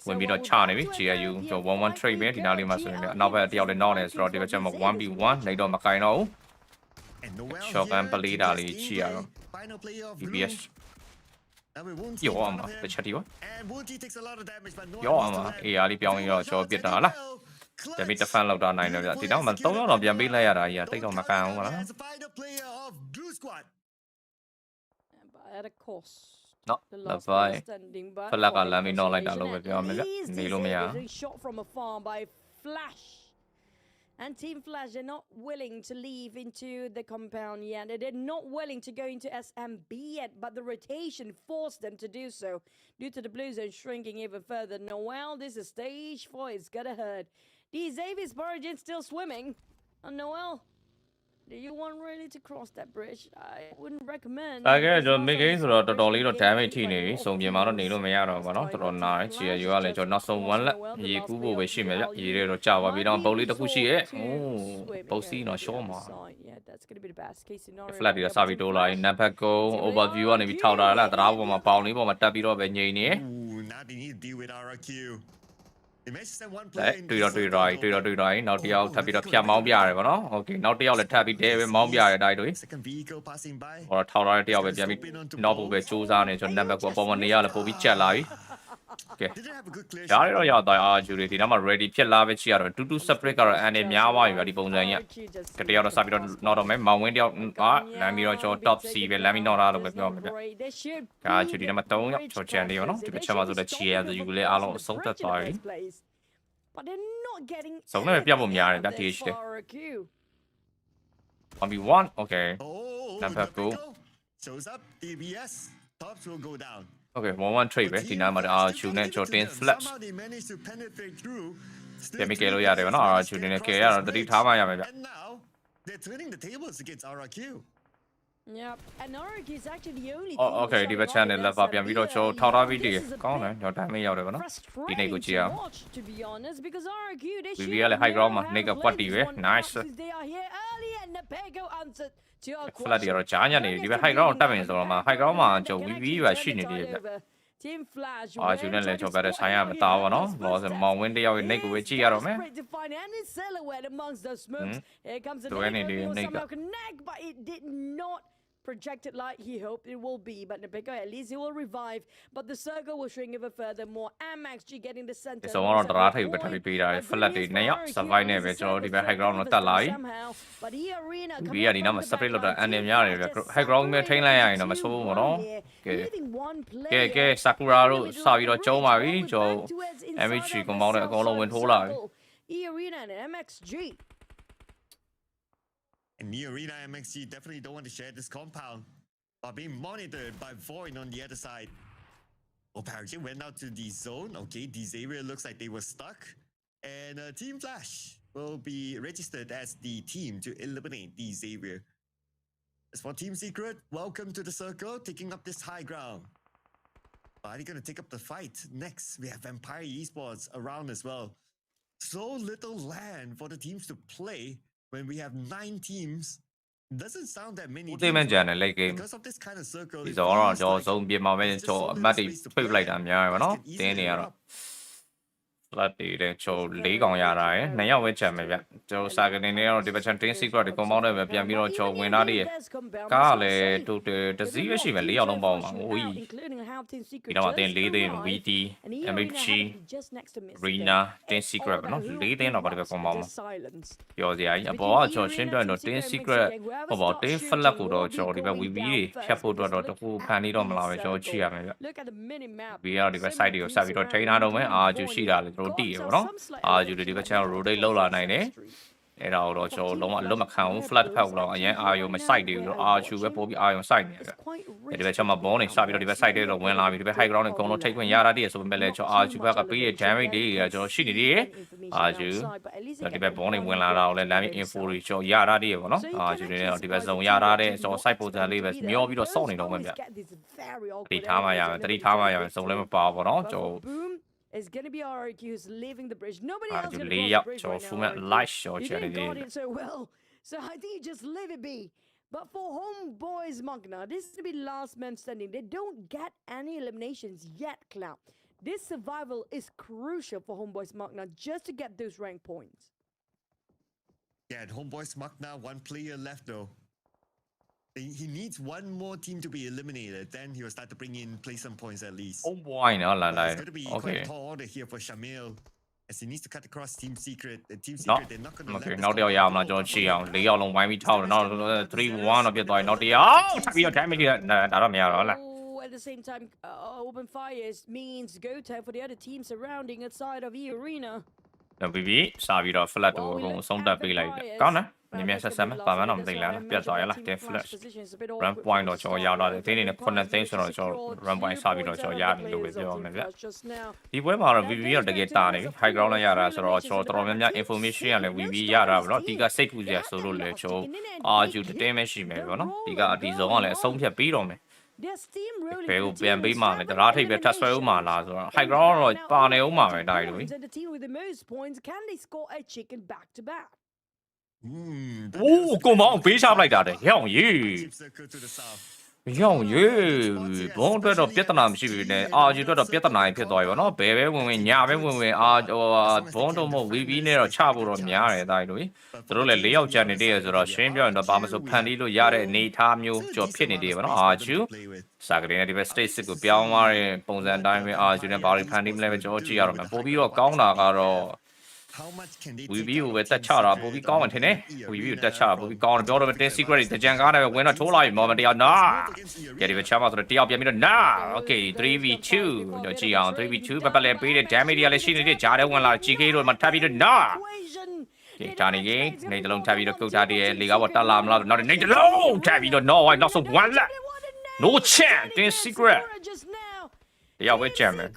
ဝင်ပြီးတော့ချနေပြီ GRU ကျွန်တော်11 trade ပဲဒီနားလေးမှာဆိုရင်လည်းအနောက်ဘက်တယောက်လည်းနောက်နေဆိုတော့ဒီဘက်ချမ်းမှာ 1v1 နေတော့မကင်တော့ဘူး shotgun ပလေးတာလေးချီရတော့ BBS ရောအောင်ပါတစ်ချက်ဒီပါရောအောင်ပါ AR လေးပြောင်းပြီးတော့ကျော်ပစ်တာလားပြန်ပြီး defend လောက်တော့နိုင်တယ်ဗျဒီတော့မှ3ယောက်တော့ပြန်ပေးလိုက်ရတာကြီးတိတ်တော့မကန်ဘူးလား at a cost နော်လက်ပိုင်ဖလက်ကလမ်းပြီးတော့လိုက်တာလို့ပဲပြောရမယ်ဗျနေလို့မရ shot from afar by Flash and Team Flash are not willing to leave into the compound yet. They're not willing to go into SMB yet, but the rotation forced them to do so due to the blue zone shrinking even further. Noel, this is stage 4. It's gonna hurt. The Xavier's Origin still swimming. Noel, do you want really to cross that bridge? I wouldn't recommend. ဒါကဲကျွန်တော် mid game ဆိုတော့တော်တော်လေးတော့ damage ထိနေပြီစုံပြင်မှာတော့နေလို့မရတော့ဘူးเนาะတော်တော်နားချီရယူရလဲကျွန်တော်နောက်ဆုံး1လက်ရေကူးဖို့ပဲရှိမယ်ဗျရေတွေတော့ကြာသွားပြီတော့ဘုံလေးတစ်ခုရှိရဲ့အိုးပုတ်စီတော့ short မှာ flat တွေစပြီးတိုးလာရင် number go overview ကနေပြီးထောက်တာလားတရားပေါ်မှာပေါင်လေးပေါ်မှာတက်ပြီးတော့ပဲငြိမ်နေ Now they need to deal with RRQ. They managed to send one တွေ့တော့နောက်တစ်ယောက်ထပ်ပြီးတော့ဖြတ်မောင်းပြရတယ်ဗောနော် okay နောက်တစ်ယောက်လည်းထပ်ပြီးတဲပဲမောင်းပြရတယ်တိုက်တွေ second vehicle passing by. ဟောထောက်ထားတဲ့တစ်ယောက်ပဲပြန်ပြီးနောက်ဖို့ပဲစူးစမ်းနေကျွန်တော် number ကိုအပေါ်မှာနေရလဲပို့ပြီးချက်လာပြီ okay ဒါတွေတော့ရောက်သွားအာဂျူတွေဒီနောက်မှာ ready ဖြစ်လာပဲချီရတော့2 separate ကတော့အနေများသွားပြီဗျဒီပုံစံကြီးကတယောက်တော့စပြီးတော့နောက်တော့မယ်မောင်ဝင်းတစ်ယောက်ကလမ်းပြီးတော့ကျွန်တော် top C ပဲလမ်းပြီးနောက်လာလို့ပဲပြောမှာဗျအာဂျူဒီနောက်မှာ3ယောက်ကျွန်တော်ချန်လေးဗောနော်ဒီတစ်ချက်မှာဆိုတော့ချီရတဲ့ယူလဲအားလုံးအဆုံးသက်သွားပြီ But they're not getting စုံနဲ့ပြတ်ဖို့များတယ်ဗျ TH တဲ့ 1v1 okay number 2 shows up DBS tops will go down okay 1-1 trade ပဲဒီနားမှာအာချူနဲ့ကျွန်တော် flash somehow they managed to penetrate through ပြန်ပြီးကဲလို့ရတယ်ဗောနော်အာချူနဲ့ကဲရတော့တတိထားမှရမယ်ဗျ and now they're turning the tables against RRQ Yep, and RRQ is actually the only Oh, okay ဒီဘက် channel လက်ပါပြန်ပြီးတော့ကျွန်တော်ထောက်ထားပြီးတည်ကောင်းတယ်ကျွန်တော် damage ရောက်တယ်ဗောနော်ဒီနေ့ကိုကြည့်အောင် to be honest because RRQ they VV ကလည်း high ground မှာနေကကွက်တီပဲ nice they are here early and the Pego answered to our flat တွေတော့ကြားညနေဒီဘက် high ground ကိုတက်မယ်ဆိုတော့မှာ high ground မှာကျွန်တော် VV ပဲရှိနေတယ်ဗျ Team Flash အာချူနဲ့လည်းကျွန်တော်ပဲဆိုင်ရမသားဗောနော်လောဆယ်မောင်ဝင်းတယောက်ရဲ့နေကိုပဲကြည့်ရတော့မယ် to find any silhouette amongst the smokes here comes the Nate connect but it did not projected like he hoped it will be, but Nepeko at least he will revive. But the circle will shrink even further more. MXG getting the center. ဆိုတော့တရားထိုက်ပဲထပ်ပြီးပေးတာ flat တွေ2ယောက် survive နဲ့ပဲကျွန်တော်ဒီဘက် high ground တော့တက်လာပြီ But he arena ဒီကဒီနောက်မှာ separate လောက်တာအနေများတယ်ဗျ high ground ပဲထိန်းလိုက်ရရင်တော့မဆိုးဘူးဗောနော်ကဲ Sakura တို့စပြီးတော့ကျုံးပါပြီကျွန်တော် MHG ကွန်ပေါင်းတဲ့အကုန်လုံးဝင်ထိုးလာပြီ E arena and MXG. And Neo Arena MXG definitely don't want to share this compound, but being monitored by Void on the other side. Oh, Paragon went out to the zone. Okay, this area looks like they were stuck. And Team Flash will be registered as the team to eliminate this area. As for Team Secret, welcome to the circle, taking up this high ground. Are they going to take up the fight? Next, we have Vampire Esports around as well. So little land for the teams to play. When we have 9 teams, doesn't sound that many. ဦးသိမန်ဂျန်နဲ့ late game Because of this kind of circle, ဒီတော့ကျွန်တော်ဇုံပြင်မှာပဲကျွန်တော်အမှတ်တွေဖိတ်လိုက်တာများရပါတော့တင်းနေရတော့ flat တွေချို4កောင်ရတာရယ်2ယောက်ပဲချန်မယ်ဗျကျွန်တော်စာကနေနေတော့ဒီဘက်ချန်တင်း secret တွေ compound တွေပဲပြန်ပြီးတော့ချိုဝင်သားတွေကားလည်းတူတစည်းပဲရှိမယ်4ယောက်လုံးပေါင်းပါโอ้ยဒီတော့အတင်း4သိန်း VT MHG Rena တင်း secret ပဲเนาะ4သိန်းတော့ပါဒီဘက် compound မှာပြောစရာကြီးအပေါ်ကကျွန်တော်ရှင်းပြတော့တင်း secret ဟောပေါ့တင်း flat ကိုတော့ကျွန်တော်ဒီဘက် VB တွေဖြတ်ဖို့တော့တခုဖန်နေတော့မလားပဲကျွန်တော်ကြည့်ရမယ်ဗျဒီကတော့ဒီဘက် site တွေကိုဆက်ပြီးတော့ထိန်းထားတော့မယ်အာဂျူရှိတာလေတို့တည်ရပါတော့အာဂျူဒီဘက် channel rotate လောက်လာနိုင်တယ်အဲ့ဒါတော့ကျွန်တော်လုံးဝလွတ်မခံဘူး flat ဖက်ကတော့အရင်အာယုံမ site တွေတော့အာဂျူပဲပို့ပြီးအာယုံ site နေတယ်ဒီဘက် channel ဘောနေစပြီးတော့ဒီဘက် site တွေတော့ဝင်လာပြီဒီဘက် high ground တွေအကုန်လုံးထိတ်ခွင့်ရတာတည်းဆိုပေမဲ့လည်းကျွန်တော်အာဂျူဘက်ကပေးတဲ့ damage တွေကျွန်တော်ရှိနေသေးတယ်အာဂျူဒီဘက်ဘောနေဝင်လာတာကိုလည်း land info တွေကျွန်တော်ရတာတည်းပေါ့နော်အာဂျူတွေတော့ဒီဘက် zone ရတာတဲ့ကျွန်တော် site ပုံစံလေးပဲမျောပြီးတော့စောင့်နေတော့မှဗျတတိထားမှရမယ်တတိထားမှရမယ် zone လည်းမပါပေါ့နော်ကျွန်တော်is going to be alright who's leaving the bridge. Nobody else going to leave the bridge right now. Light shot you didn't guard it so well. So I think you just leave it be. But for Homeboys Magna, this is to be last man standing. They don't get any eliminations yet, Cloud. This survival is crucial for Homeboys Magna just to get those rank points. Yeah, Homeboys Magna, one player left though. He needs one more team to be eliminated. Then he'll start to bring in play some points at least. Oh boy, no, it's going to be quite tall order here for Shamil. As he needs to cut across Team Secret. The Team Secret, they're not going to let now they'll yam ကျွန်တော်ကြည့်အောင်၄ယောက်လုံးဝိုင်းပြီးထောက်တော့3-1တော့ပြတ်သွားရင်နောက်တရားထပ်ပြီးတော့ damage ဒါတော့မရတော့လား At the same time, open fires means go time for the other team surrounding outside of the arena. ပြီးစားပြီးတော့ flat ကိုအကုန်ဆုံးတက်ပေးလိုက်တယ်ကောင်းနော်မြင်ဆက်ဆက်မယ်ပါမတော့မသိလားပြတ်သွားရလားတင် flash run point တော့ကျွန်တော်ရောက်လာတယ်ဒီနေ့နဲ့9သိန်းဆိုတော့ကျွန်တော် run point စပြီးတော့ကျွန်တော်ရတယ်လို့ပဲပြောရမယ်ဗျဒီပွဲမှာတော့ VV တော့တကယ်တာနေပြီ high ground လည်းရတာဆိုတော့ကျွန်တော်တော်များများ information ကလည်း VV ရတာဗောနော်ဒီကစိတ်ကူစရာဆိုလို့လည်းကျွန်တော်အာဂျူတင်းမဲရှိမယ်ဗောနော်ဒီကအဒီဇုံကလည်းအဆုံးဖြတ်ပြီးတော့မယ်ဘယ်ကိုပြန်ပေးမှလဲတရားထိပ်ပဲထပ်ဆွဲဦးမှာလားဆိုတော့ high ground တော့ပါနေဦးမှာပဲဒါကြီးလို့โอ้ကိုမောင်ပေးချပလိုက်တာတဲ့ရောင်ရေးဘုံအတွက်တော့ပြဿနာမရှိဘူးနဲ့အာဂျီအတွက်တော့ပြဿနာဖြစ်သွားပြီဗောနော်ဘယ်ပဲဝင်ညာပဲဝင်အာဘုံတော့မဟုတ် VB နဲ့တော့ချဖို့တော့များတယ်ဒါကြီးလို့သူတို့လည်း၄ယောက်ကြံနေတယ်ဆိုတော့ရှင်းပြောရင်တော့ဘာမှမဆိုဖန်တီးလို့ရတဲ့အနေထားမျိုးကြော်ဖြစ်နေတယ်ဗောနော်အာဂျူစာကလေးနဲ့ဒီဘက် state 6ကိုပြောင်းသွားတဲ့ပုံစံတိုင်းပဲအာဂျူနဲ့ဘာတွေဖန်တီးမလဲပဲကျွန်တော်ကြည့်ရတော့မယ်ပို့ပြီးတော့ကောင်းတာကတော့VB ကိုပဲတက်ချတာပို့ပြီးကောင်းမှထင်တယ် VB ကိုတက်ချတာပို့ပြီးကောင်းတယ်ပြောတော့ test secret တွေတကြံကားတယ်ဝင်တော့ထိုးလိုက်ပြီ moment တရားနာကြည့်ဒီပဲချမှာဆိုတော့တယောက်ပြန်ပြီးတော့နာ okay 3v2 ကျွန်တော်ကြည့်အောင် 3v2 ပတ်ပတ်လဲပေးတဲ့ damage တွေလည်းရှိနေတဲ့ဂျားထဲဝင်လာ GK တို့မှထပ်ပြီးတော့နာဒီတာနေကြီးနေတလုံးထပ်ပြီးတော့ကုတ်ထားတည်းလေကားပေါ်တက်လာမလားနောက်နေတလုံးထပ်ပြီးတော့ no white နောက်ဆုံး one left no chance test secret တယောက်ပဲကြံမယ်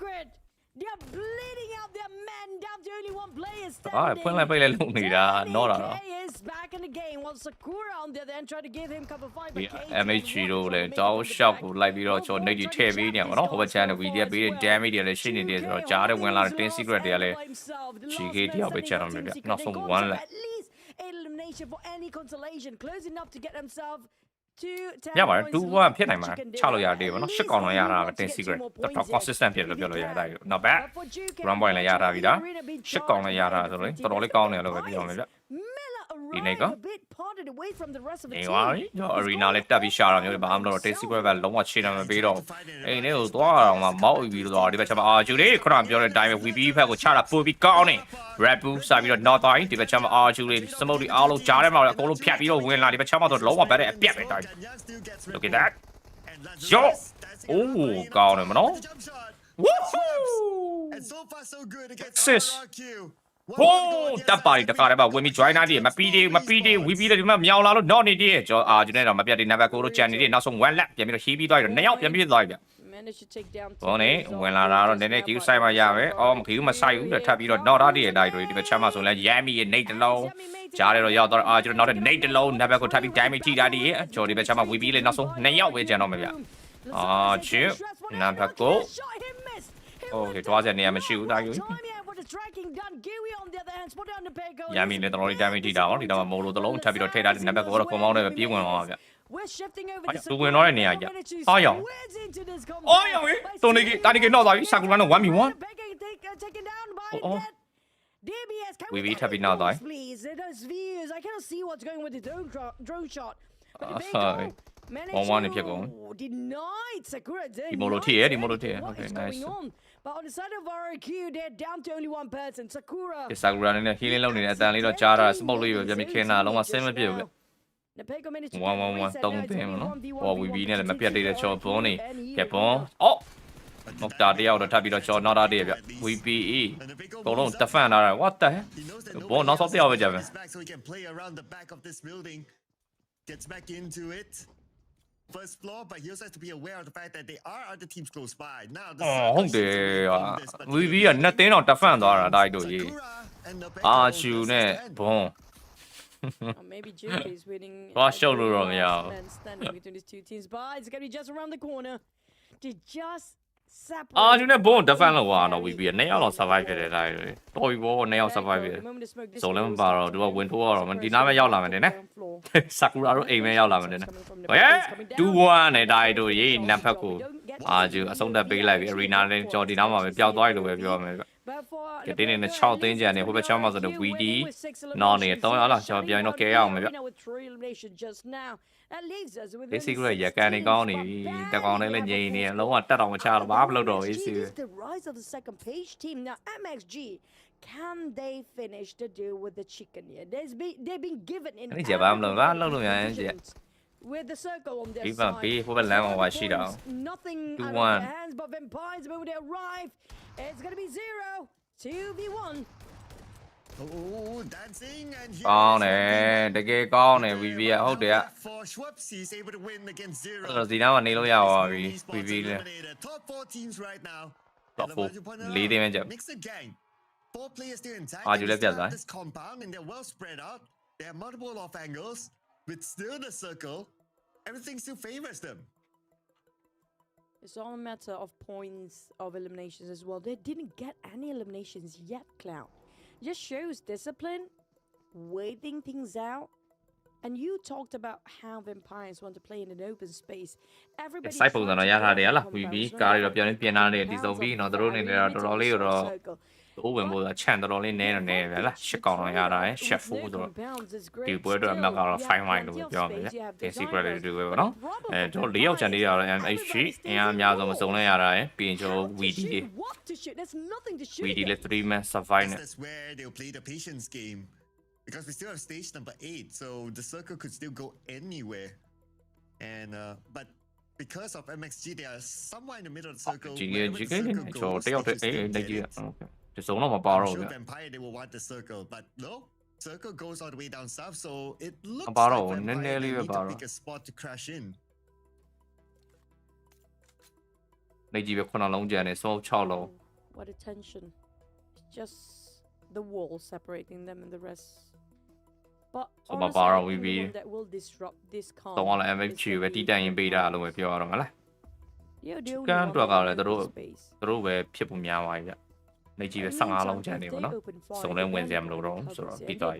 ဖွင့်လိုက်ပိတ်လိုက်လုံနေတာနော်တာတော့ MHG တို့လည်းတောက်ရှောက်ကိုလိုက်ပြီးတော့ကျွန်တော်နေကြီးထည့်ပေးနေရပါတော့ဟိုဘက်ချမ်းနဲ့ VD ပေးတဲ့ damage တွေလည်းရှိနေတယ်ဆိုတော့ကြားတဲ့ဝင်လာတဲ့ tin secret တွေကလည်း GK တယောက်ပဲချန်တော့မယ်ဗျနောက်ဆုံး one လက်ရပါတယ်2-1ဖြစ်နိုင်မှာချလို့ရတယ်ဗောနော်8កောင်တော့ရတာပဲ tin secret တော့ consistent ဖြစ်လို့ပြောလို့ရတယ် not bad run point လည်းရတာပြီဒါ8កောင်လည်းရတာဆိုတော့တော်တော်လေးကောင်းတယ်လို့ပဲပြောရမယ်ဗျဒီနေ့ကအေးဝါရီတော့ arena လေးတက်ပြီးရှာတာမျိုးတွေဘာမှမလုပ်တော့ tin secret ပဲလုံးဝခြေနှံမပေးတော့အိမ်ထဲကိုသွားအောင်မှမောက်ပြီးတော့ဒီဘက်ချက်မှာအာဂျူလေးခုနပြောတဲ့အတိုင်းပဲ VB ဘက်ကိုချတာပို့ပြီးကောင်းနေ red bull စပြီးတော့ not တိုင်းဒီဘက်ချက်မှာအာဂျူလေးစမုတ်ဒီအားလုံးကြားထဲမှာအကုန်လုံးဖြတ်ပြီးတော့ဝင်လာဒီဘက်ချက်မှာတော့လုံးဝပဲတဲ့အပြက်ပဲတိုင်း look at that yo အိုးကောင်းတယ်မနော် sis ဟိုးတပ်ပါရီတခါတည်းမှာဝင်ပြီး join နိုင်တယ်မပြီးသေးဝီပြီးတယ်ဒီမှာမြောင်လာလို့ not နေတယ်ကျွန်တော်အာဂျူနဲ့တော့မပြတ်သေးနံပါတ်9လို့ကြံနေတယ်နောက်ဆုံး one lap ပြန်ပြီးတော့ ဟီးပြီးသွားတယ်2ယောက်ပြန်ပြီးသွားပြီဗျဘောနေဝင်လာတာတော့နည်းနည်း queue side မှာရပဲအော် queue မဆိုင်ဘူးထပ်ပြီးတော့ not ရတဲ့တိုင်းတွေဒီမှာချမ်းမဆိုလဲရမ်းမီရဲ့နေတလုံးကြားတယ်တော့ရောက်တော့အာကျွန်တော်နောက်တဲ့နေတလုံးနံပါတ်ကိုထပ်ပြီး damage ထိတာဒီကျွန်တော်ဒီဘက်ချမ်းမဝီပြီးလေနောက်ဆုံး2ယောက်ပဲကြံတော့မယ်ဗျအာချစ်နံပါတ်ကိုโอเคတွားစရာနေရာမရှိဘူးတာယူရမ်းမီလည်းတော်တော်လေး damage ထိတာဟောဒီတော့မိုလိုတလုံးထပ်ပြီးတော့ထိတာဒီနံပါတ်ကိုတော့ compound နဲ့ပဲပြေးဝင်သွားပါဗျသူဝင်တော့တဲ့နေရာကြီးအားရောင်တော်နေကြီးတာနေကြီးတော့သွားပြီစာကူလာနဲ့ 1v1 taken down by DBS. Can we happy now, though. Please, those views. I cannot see what's going with the drone shot. But the big goal managed to deny Sakura. Okay, nice. But on the side of RQ, they're down to only one person. Sakura. Sakura နဲ့ healing လုပ်နေတဲ့အတန်လေးတော့ကြားတာ smoke လေးပဲပြန်ပြီးခင်းတာလုံးဝဆင်းမပြည့်ဘူးဗျ 1-1-1 3 တင်မနော်ပေါ် VB နဲ့လည်းမပြတ်သေးတဲ့ချော်ဘွန်းနေပြက်ဘွန်းအော်မောက်တာတယောက်တော့ထပ်ပြီးတော့ချော်နောက်တာတည်းဗျ VPE အကုန်လုံးတဖန်လာတာ what the heck ဘောနောက်ဆုံးတယောက်ပဲကြာဗျ gets back into it first floor but he also has to be aware of the fact that there are other teams close by now ဟုတ်တယ် VB ကနှစ်သိန်းတော့တဖန်သွားတာတိုက်တို့ကြီးအာချူနဲ့ဘွန်း maybe Juke is winning. Show standing between these two teams, but it's gonna be just around the corner. To just separate. အာချူနဲ့ဘွန်းတဖန်လောက်သွားတော့ VB က2ယောက်တော့ survive ဖြစ်တယ်တိုက်တို့တော်ပြီဘော2ယောက် survive ဖြစ်တယ်စုံလည်းမပါတော့သူက win ထိုးတော့ဒီနားပဲရောက်လာမယ်တင်နဲ့ Sakura တို့အိမ်ပဲရောက်လာမယ်တင်နဲ့ဟဲ့2-1နဲ့တိုက်တို့ရေးနံဖတ်ကိုအာချူအဆုံးသက်ပေးလိုက်ပြီ arena နဲ့ကြော်ဒီနားမှာပဲပျောက်သွားပြီလို့ပဲပြောရမယ်ကတင်းနေ6သိန်းကျန်နေဟိုဘက်ချောင်းမှာဆိုတော့ VD နော်နေတော့ဟာလားကျွန်တော်ပြန်တော့ကဲရအောင်မယ်ဗျဒီစီကရရကန်နေကောင်းနေပြီတကောင်နဲ့လည်းငြိမ်နေလုံးဝတက်တော့မချတော့ဘာမလုပ်တော့အေးစီ Can they finish the deal with the chicken here? They've been given in นี่จะบ้าမလို့လားလုပ်လို့ရတယ်ကြည့် with the circle on their side. Nothing out of their hands, but vampires when they arrive, it's gonna be 0-2v1. Oh, dancing and here ကောင်းတယ်တကယ်ကောင်းတယ် VB ဟုတ်တယ် for Schwabs he's able to win against 0. အဲ့တော့ဒီနားမှာနေလို့ရပါပြီ VB လဲ top 4 teams right now. top 4 4သိန်းပဲကြ Mix the gang. 4 players still intact. အာဂျူလည်းပြတ်သွား this compound and they're well spread out. They have multiple off angles with still the circle. Everything still favors them. It's all a matter of points of eliminations as well. They didn't get any eliminations yet, Cloud. Just shows discipline, waiting things out. And you talked about how vampires want to play in an open space. Everybody စိုက်ပုံစံတော့ရထားတယ်ဟလား VB ကားတွေတော့ပြန်ပြင်လာတယ်ဒီစုံပြီးတော့တို့နေနေတာတော်တော်လေးတော့တိုးဝင်ဖို့ချန်တော်တော်လေးနဲတော့နဲပဲလားရှစ်ကောင်တော့ရတာရယ် chef 4ဆိုတော့ဒီပွဲတော့အမေကတော့ fine wine လို့ပြောမယ်ဗျဒီ secret တွေတွေ့ပဲပေါ့နော်အဲတို့၄ယောက်ချန်နေရတော့ MHG အင်အားအများဆုံးမစုံလဲရတာရယ်ပြီးရင်ကျွန်တော် VD တွေ VD လည်း3 man survive နဲ့ That's where they'll play the patience game because we still have stage number 8 so the circle could still go anywhere and but because of MXG they are somewhere in the middle of the circle ကျွန်တော်တယောက်တည်းအေးလက်ကြီးokayဒီစုံတော့မပါတော့ဘူးဗျ vampire they will want the circle but no circle goes all the way down south so it looks ပါတော့နည်းနည်းလေးပဲပါတော့ pick a spot to crash in လက်ကြီးပဲ9လုံးကျန်နေစော6လုံး What a tension. It's just the wall separating them and the rest. But that will disrupt this calm. တော့လည်း MHG ပဲတီးတန့်ရင်ပေးတာလို့ပဲပြောရတော့မလားကန်တော့ကလည်းတို့ပဲဖြစ်ဖို့များပါပြီဗျလက်ကြီးပဲ15လုံးကျန်နေပါတော့စုံလဲဝင်စရာမလိုတော့ဆိုတော့ပြီးတော့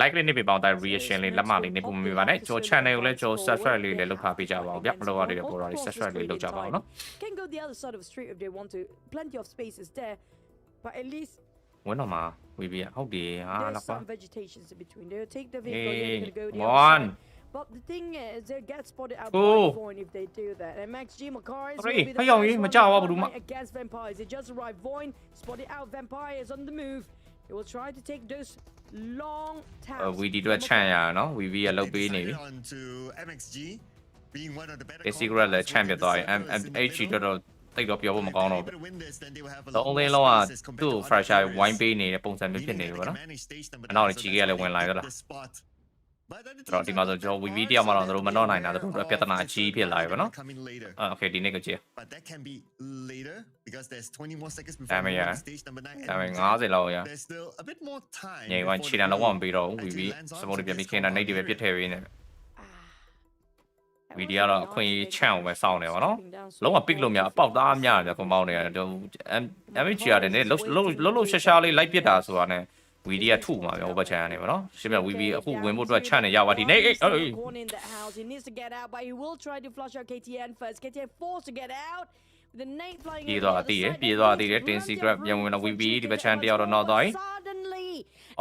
like လေးနေပြပေါင်းတိုင်း reaction လေးလက်မလေးနေပုံမိပါနဲ့ကျွန်တော် channel ကိုလည်းကျွန်တော် subscribe လေးလည်းလုပ်ထားပေးကြပါဦးဗျမလုပ်ရတဲ့ပေါ်တော့ subscribe လေးလုပ်ကြပါဦးနော် Can go the other side of the street if they want to. Plenty of spaces there, but at least ဝင်တော့မှာ VB ဟုတ်တယ်ဟာလောက်ပါ some vegetations in between. They'll take the vehicle, they're gonna go the other side. But the thing is, they get spotted out by Voin if they do that. And Max G. Macari is going to be the first one against vampires. They just arrived. Voin spotted out vampires on the move. They will try to take those long towers. VD တို့ချန်ရနော် VB ကလုတ်ပေးနေပြီ The secret လည်းချန်ပြသွားရင် MHG တော့တိတ်တော့ပြောဖို့မကောင်းတော့ဘူး။တော့ only လောကသူ့ fresher ဝိုင်းပေးနေတဲ့ပုံစံမျိုးဖြစ်နေပြီပေါ့နော်။အနောက်လည်းချီကလည်းဝင်လာကြလား။တော့ဒီမှာဆိုကျွန်တော် VB တယောက်မှတော့တို့မတော့နိုင်တာတို့ပြဿနာကြီးဖြစ်လာပြီပေါ့နော်။ Okay ဒီနေ့ကကြည့်။ But that can be later because there's 20 more seconds before stage number 9. ဒါပေမဲ့50လောက်ရ There's still a bit more time. ညဝင်ချီတန်လုံးဝမပြီးတော့ဘူး VB စမိုးတွေပြန်ပြီးခင်းတာ night တွေပဲပြစ်ထည့်ပေးနေတယ်။ VD ကတော့အခွင့်အရေးချန့်အောင်ပဲစောင့်နေပါတော့လုံးဝ pick လို့များအပေါက်သားများတယ် compound တွေက MHG ရတယ်ねလှရှားလေးလိုက်ပစ်တာဆိုတာနဲ့ VD ကထုမှာပဲ over channel နေပါတော့ရှင်းပြ VB အခုဝင်ဖို့အတွက်ချန့်နေရပါဒီနေ့ He needs to get out but he will try to flush out KTN first KTN forced to get out The Nate flying ပြေးသွားသေးတယ်ပြေးသွားသေးတယ်တင် secret ပြန်ဝင်တော့ VB ဒီဘက်ချန်တယောက်တော့နောက်သွားပြီ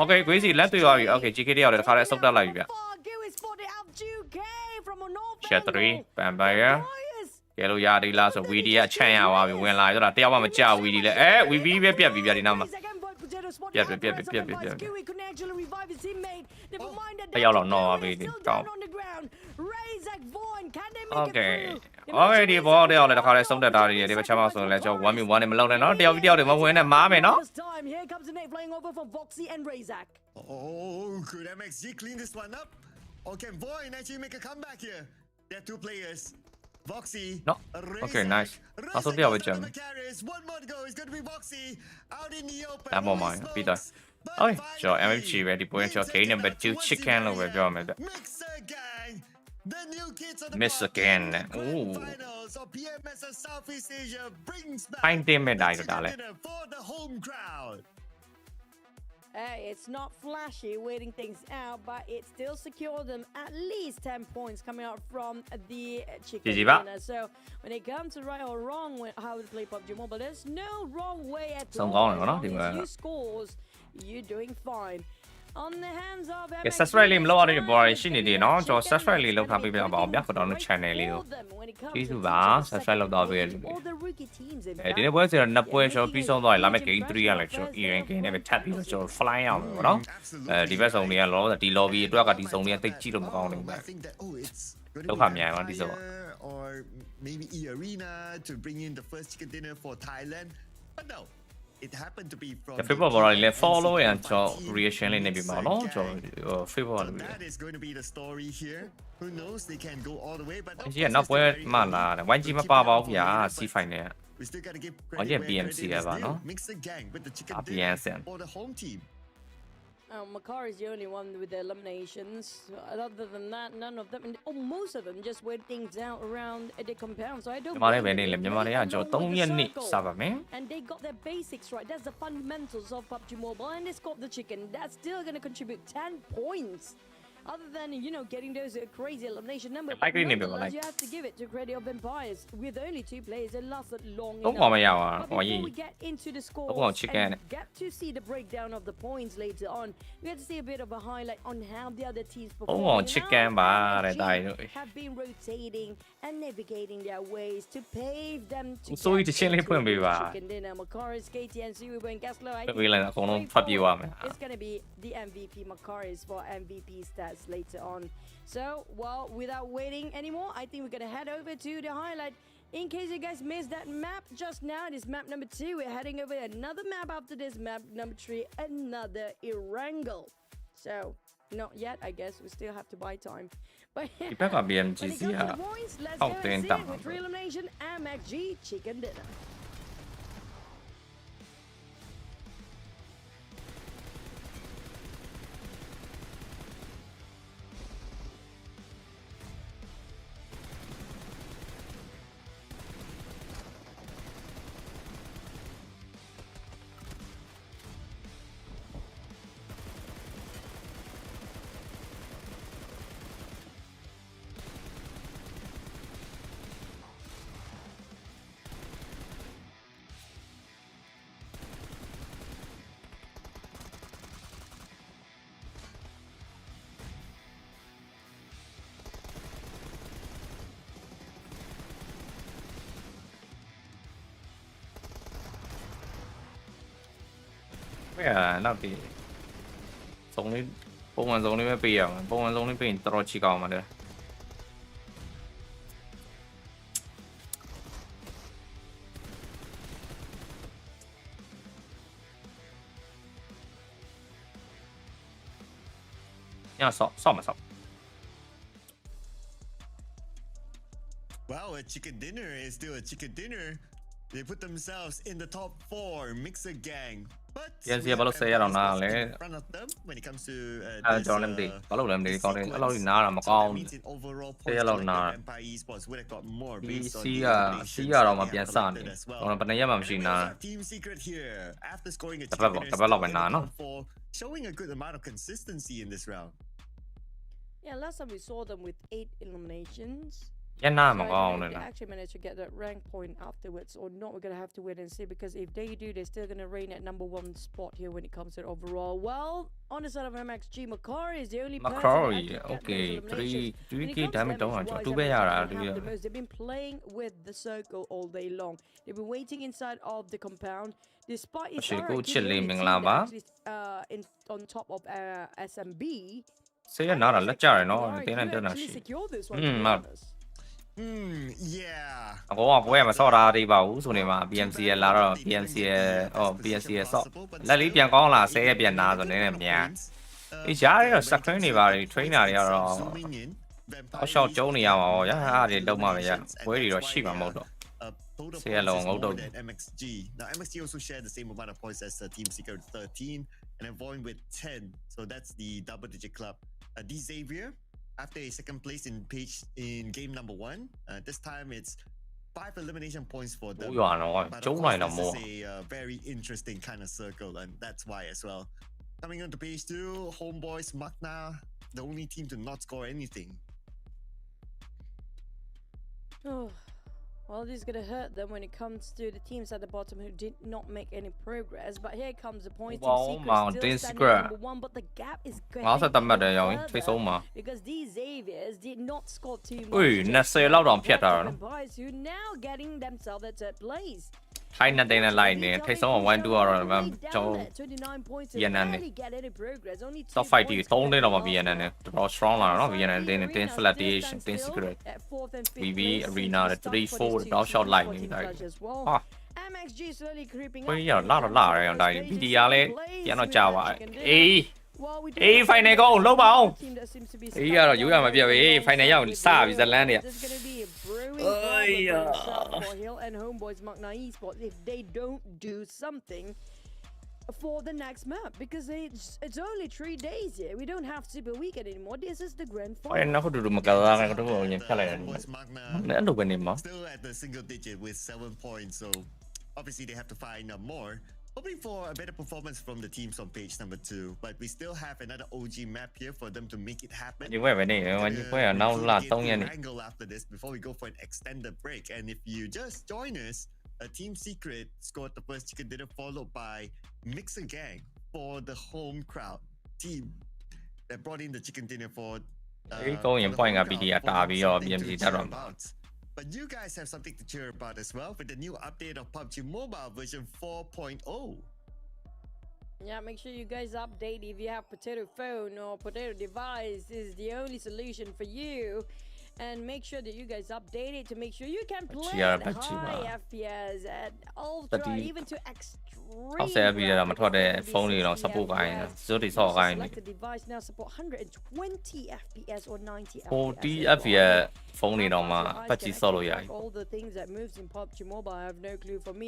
Okay Gracie လက်တွေ့သွားပြီ Okay GK တယောက်လည်းတစ်ခါတည်းဆုတ်တက်လိုက်ပြီဗျ Shot 3 Vampire ကဲလို့ရသေးလားဆို VD ကချမ်းရသွားပြီဝင်လာဆိုတော့တယောက်မှမကြောက် VD လည်းVB ပဲပြတ်ပြီဗျဒီနောက်မှာပြတ်တယောက်တော့နော်ပါပြီကောင်း Okay ဒီဘောတယောက်လည်းတစ်ခါတည်းဆုံးတက်တာတွေဒီဘက်ချမ်းမဆိုလည်းကျွန်တော် 1v1 နဲ့မလောက်နဲ့နော်တယောက်တွေမဝင်နဲ့မားမယ်နော် Oh, could MXG clean this one up? Or can Void actually make a comeback here? There are two players. Voxy. No. Okay, nice. Also, the other gem. One more to go. It's going to be Voxy out in the open. That one mine. Peter. Okay, so MFG ready point. Okay, number 2 chicken over there. Mixer gang. The new kids on the Miss again. Ooh. Finals of PMSL Southeast Asia brings back Find them medal, darling. For the home crowd. Hey, it's not flashy waiting things out, but it still secured them at least 10 points coming out from the chicken dinner. So when it comes to right or wrong how to play PUBG Mobile, there's no wrong way at all. As long as you scores, you're doing fine. On the hands of MXG, subscribe လေးမလုပ်ရတဲ့ဘော်ရှိနေတယ်နော်ကျွန်တော် subscribe လေးလုပ်ထားပေးပြပါအောင်ဗျာကျွန်တော်တို့ channel လေးကိုကျေးဇူးပါ subscribe လုပ်တော့ပေးရလို့ဒီနေ့ပွဲဆိုတော့နှစ်ပွဲကျွန်တော်ပြီးဆုံးသွားပြီလာမယ့် game 3ကလည်းကျွန်တော် ERN game နဲ့ပဲထပ်ပြီးတော့ကျွန်တော် fly အောင်ပေါ့နော်ဒီဘက်ဆောင်တွေကလောဒီ lobby အတွက်ကဒီဆောင်တွေကတိတ်ကြည့်လို့မကောင်းဘူးဗျလောက်ခမြိုင်ပါဒီဆောင် or maybe E Arena to bring in the first chicken dinner for Thailand but no it happened to be from February လည်း follow ရအောင်ကျွန်တော် reaction လေးနေပြီပါနော်ကျွန်တော် February that is going to be the story here who knows they can go all the way but ဒီကနောက်ပွဲမှလာတယ် YG မပါပါဘူးဗျာ C5 နဲ့ we still got to give PMSL ပါနော် mix the gang with the chicken PMSL for the home team Makar is the only one with the eliminations. Other than that, none of them, most of them, just wait things out around the compound. So I don't. And they got their basics right. That's the fundamentals of PUBG Mobile, and they got the chicken. That's still going to contribute 10 points. Other than getting those crazy elimination numbers, you have to give it to Credit of Empires. With only 2 players, it lasted long enough. But before we get into the scores and get to see the breakdown of the points later on, we have to see a bit of a highlight on how the other teams perform. Have been rotating and navigating their ways to pave them to chicken dinner. Makaris, KTN, Suibo, and Gaslo. It's going to be the MVP Makaris for MVP stats later on. So, well, without waiting anymore, I think we're gonna head over to the highlight. In case you guys missed that map just now, it is map number 2. We're heading over another map after this, map number 3, another Erangel. So, not yet, I guess. We still have to buy time. But when it comes to the points, let's go and see with re-elimination MXG Chicken Dinner.နောက်ဒီစုံလေးပုံမှန်စုံလေးပဲပေးရအောင်ပုံမှန်စုံလေးပေးရင်တော်တော်ချီကောင်းပါတယ်ညဆော့မဆော့ Wow, a chicken dinner is still a chicken dinner. They put themselves in the top 4 mixer gang. But yes, yeah, balok saya rong na le. Front of them when it comes to John Lim di. Balok lam di kau ni. Balok di na lah makau. Saya balok na. Sia rong ma biasa ni. Orang penanya ma mesti na. Team secret here after scoring a tapi balok na no. Showing a good amount of consistency in this round. Yeah, last time we saw them with 8 eliminations. Yan na So I mà don't know con if này they là. actually manage to get that rank point afterwards or not. We're gonna have to wait and see because if they do, they're still gonna reign at #1 spot here when it comes to overall. Well, on the side of MXG, Macari is the only person that Macari, actually kept those okay. eliminations. When it 3 comes to damage đâu à? damage-wise, Tụi bé MXG ra don't là have the most. They've been playing with the circle all day long. They've been waiting inside of the compound. Despite it's Actually, go the chill only mình team làm that ba. actually on top of SMB. Sẽ I nó là was lật trời expecting nó, Macari tiếng này to tiếng là actually gì. secure this one, to be mà honest. Yeah. có bữa mà so ra đi vào số này mà PMSL là rồi PMSL so là lý biển con là sẽ biển nào rồi nên nhà cái giá đấy là sắc này vào thì train này rồi ở sau chỗ này mà giá thì đâu mà vậy với đi rồi ship mà một độ sẽ là ngẫu đâu MXG. Now MXG also share the same amount of points as Team Secret 13 and then Void with 10. So that's the double digit club. D Xavier after a second place in game #1. This time it's 5 elimination points for them. rồi But chỗ of này course, là this mua is a very interesting kind of circle, and that's why as well. Coming on to page 2, Homeboys Magna, the only team to not score anything. Well, this is going to hurt them when it comes to the teams at the bottom who did not make any progress. But here comes the point. Team Secret still standing #1, but the gap is nó sẽ tầm getting rồi even thấy số mà further because these Xaviers did not score too much. ui nó sẽ lao động thiệt rồi Who now getting themselves at third place. hay là đây là lại nè thấy số mà quan đua rồi mà cho Việt Nam này tao phải thì tốn đấy là mà Việt Nam này nó strong là nó Việt Nam đây này tên Flash tên Secret VV Arena là 3-4 đó shot lại như vậy bây giờ là rồi đây video này giờ nó chào vậy ê phải này con lâu bao ê giờ rồi mà bây giờ ê phải này nhau xa bị giật lên nè ơi and Homeboys Magna Esports if they don't do something for the next map because it's only 3 days here. We don't have Super Weekend anymore. This is the grand final. nó có được một cái cái đó nhìn cái này nó được bên này mà Still at the single digit with 7 points, so obviously they have to find more. Hoping for a better performance from the teams on page #2, but we still have another OG map here for them to make it happen. như vậy này như vậy là nó là tông nha này Angle after this before we go for an extended break, and if you just join us, Team Secret scored the first chicken dinner followed by Mixer Gang for the home crowd team that brought in the chicken dinner for. cái câu những point à bị trả bị rồi BMC đã rồi. But you guys have something to cheer about as well with the new update of PUBG Mobile version 4.0. Yeah, make sure you guys update if you have potato phone or potato device. This is the only solution for you. And make sure that you guys update it to make sure you can play at high FPS at ultra, even to extreme. Họ sẽ bây giờ mà thôi để phone thì nó support cái số thì so cái này. The device now support 120 FPS or 90 FPS. 40 FPS phone thì nó mà bắt chỉ solo vậy. All the things that moves in PUBG Mobile, I have no clue. For me,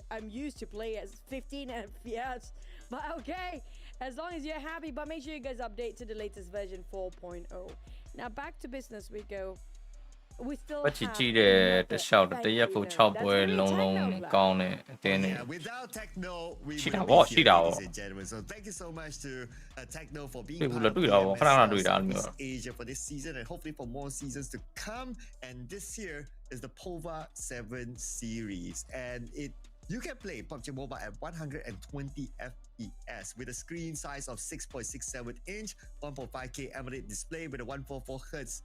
I'm used to play at 15 FPS. But okay, as long as you're happy, but make sure you guys update to the latest version 4.0. Now back to business we go. We still bắt chỉ để shout tới giờ phụ chọc với long long con này tên này chỉ đào bỏ chỉ đào cái vụ là đuổi đào khả năng là đuổi đào nữa Asia for this season and hopefully for more seasons to come, and this year is the POVA 7 series, and you can play PUBG Mobile at 120 FPS with a screen size of 6.67 inch, 1.5K AMOLED display with a 144 Hz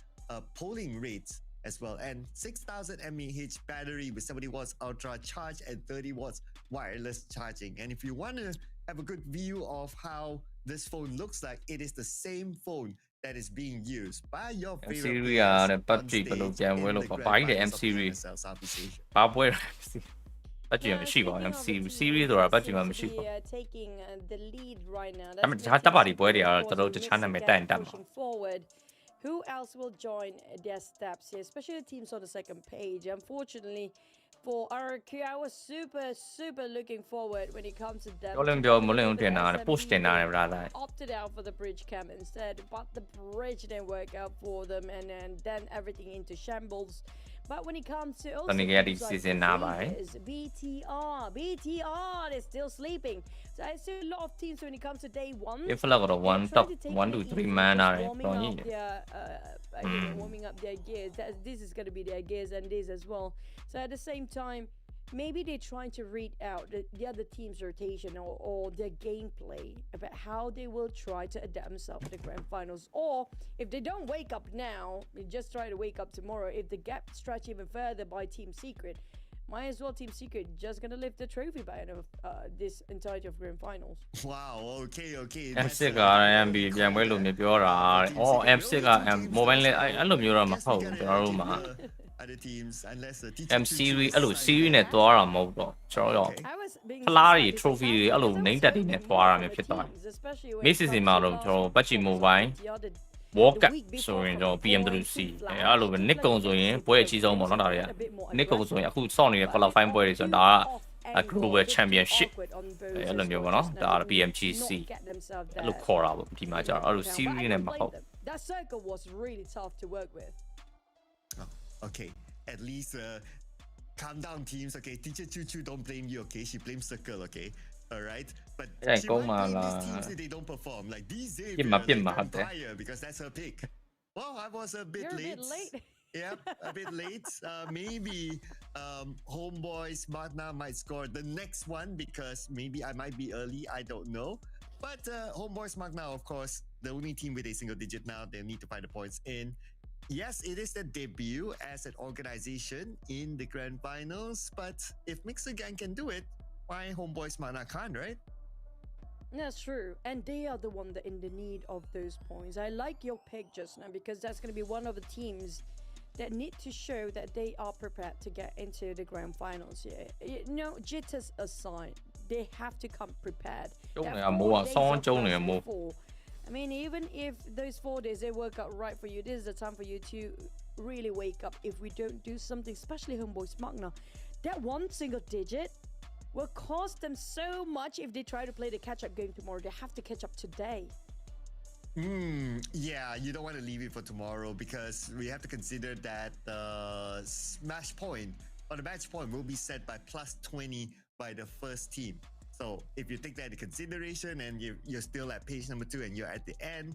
polling rate as well, and 6,000 mAh battery with 70 watts ultra charge and 30 watts wireless charging. And if you want to have a good view of how this phone looks like, it is the same phone that is being used by your favorite players on stage in the grand finals of Southeast Asia. bắt chuyệnမရှိပါဘူး series ဆိုတာbắt chuyệnမရှိပါဘူးဒါပေမဲ့တပါတီပွဲတွေကတော်တော်တခြားနာမည်တက်မှာ Who else will join their steps here, especially the teams on the second page? Unfortunately, for RQ, I was super looking forward when it comes to them. Opted out for the bridge camp instead, but the bridge didn't work out for them, and then everything into shambles. But when it comes to also BTR, they're still sleeping. So I see a lot of teams when it comes to day one. If I got a top 1 to 3 man are warming up their gears. This is going to be their gears and this as well. So at the same time, maybe they're trying to read out the other team's rotation or their gameplay about how they will try to adapt themselves for the grand finals. Or if they don't wake up now, they just try to wake up tomorrow. If the gap stretch even further by Team Secret, might as well Team Secret just gonna lift the trophy by end of this entirety of grand finals. Wow, okay. M6 က MB ပြန်ပွဲလို့မျိုးပြောတာ။ M6 က mobile နဲ့အဲ့လိုမျိုးတော့မဟုတ်ဘူးကျွန်တော်တို့မှာ other teams unless the M series အဲ့လို series နဲ့သွားတာမဟုတ်တော့ကျွန်တော်တို့ဖလားတွေ trophy တွေအဲ့လို name tag တွေနဲ့သွားတာမျိုးဖြစ်သွားတယ်။ Macy စီမှာတော့ကျွန်တော် PUBG mobile World Cup ဆိုရင်တော့ PMWC အဲ့လိုပဲ Nick ကုံဆိုရင်ပွဲအကြီးဆုံးပေါ့နော်ဒါတွေက Nick ကုံဆိုရင်အခုစောင့်နေတဲ့ qualifying ပွဲတွေဆိုတော့ဒါက global championship အဲ့လိုမျိုးပေါ့နော်ဒါက PMGC အဲ့လိုခေါ်တာပေါ့ဒီမှာကျတော့အဲ့လို series နဲ့မဟုတ် That circle was really tough to work with. Okay, at least calm down teams. Okay, teacher Choo don't blame you. Okay, she blames Circle. Okay, all right. But she won't blame these teams if they don't perform. Like these Xavier on fire because that's her pick. Well, I was a bit late. Yep, a bit late. Maybe Homeboys Magna might score the next one because maybe I might be early. I don't know. But Homeboys Magna, of course, the only team with a single digit now. They need to find the points in. Yes, it is the debut as an organization in the grand finals, but if Mixer Gang can do it, why Homeboys Mana can't, right? That's true, and they are the one that in the need of those points. I like your pick just now because that's going to be one of the teams that need to show that they are prepared to get into the grand finals. Yeah, jitters aside, they have to come prepared. I mean, even if those 4 days they work out right for you, this is the time for you to really wake up. If we don't do something, especially Homeboys Magna, that one single digit will cost them so much if they try to play the catch-up game tomorrow. They have to catch up today. Yeah, you don't want to leave it for tomorrow because we have to consider that the smash point or the match point will be set by +20 by the first team. So if you take that into consideration and you're still at page number 2 and you're at the end,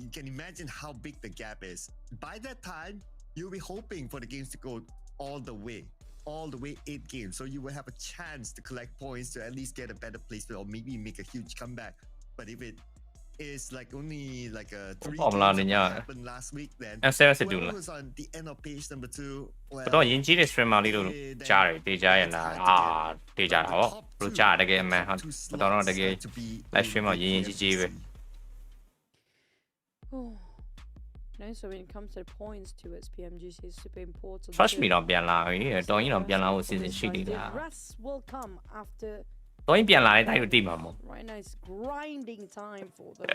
you can imagine how big the gap is. By that time, you'll be hoping for the games to go all the way 8 games. So you will have a chance to collect points to at least get a better placement or maybe make a huge comeback. But if it is like only like a 3 games that happened last week, then whoever was on the end of page number 2, well, တော့ယဉ်ကျေးတဲ့ streamer လေးတို့ကြားတယ်တေးကြရလားတေးကြတာဟောဘလို့ကြားတကယ်အမှန်ဟုတ်တော့တကယ် live stream မှာယဉ်ကျေးကျေးပဲ So when it comes to the points towards PMGC is super important. Trust me တော့ပြန်လာပြီတော်ရင်တော့ပြန်လာဖို့စီစဉ်ရှိနေလား Rest will come after တော်ရင်ပြန်လာတဲ့တိုင်းကိုသိမှာမဟုတ် Right now it's grinding time for them.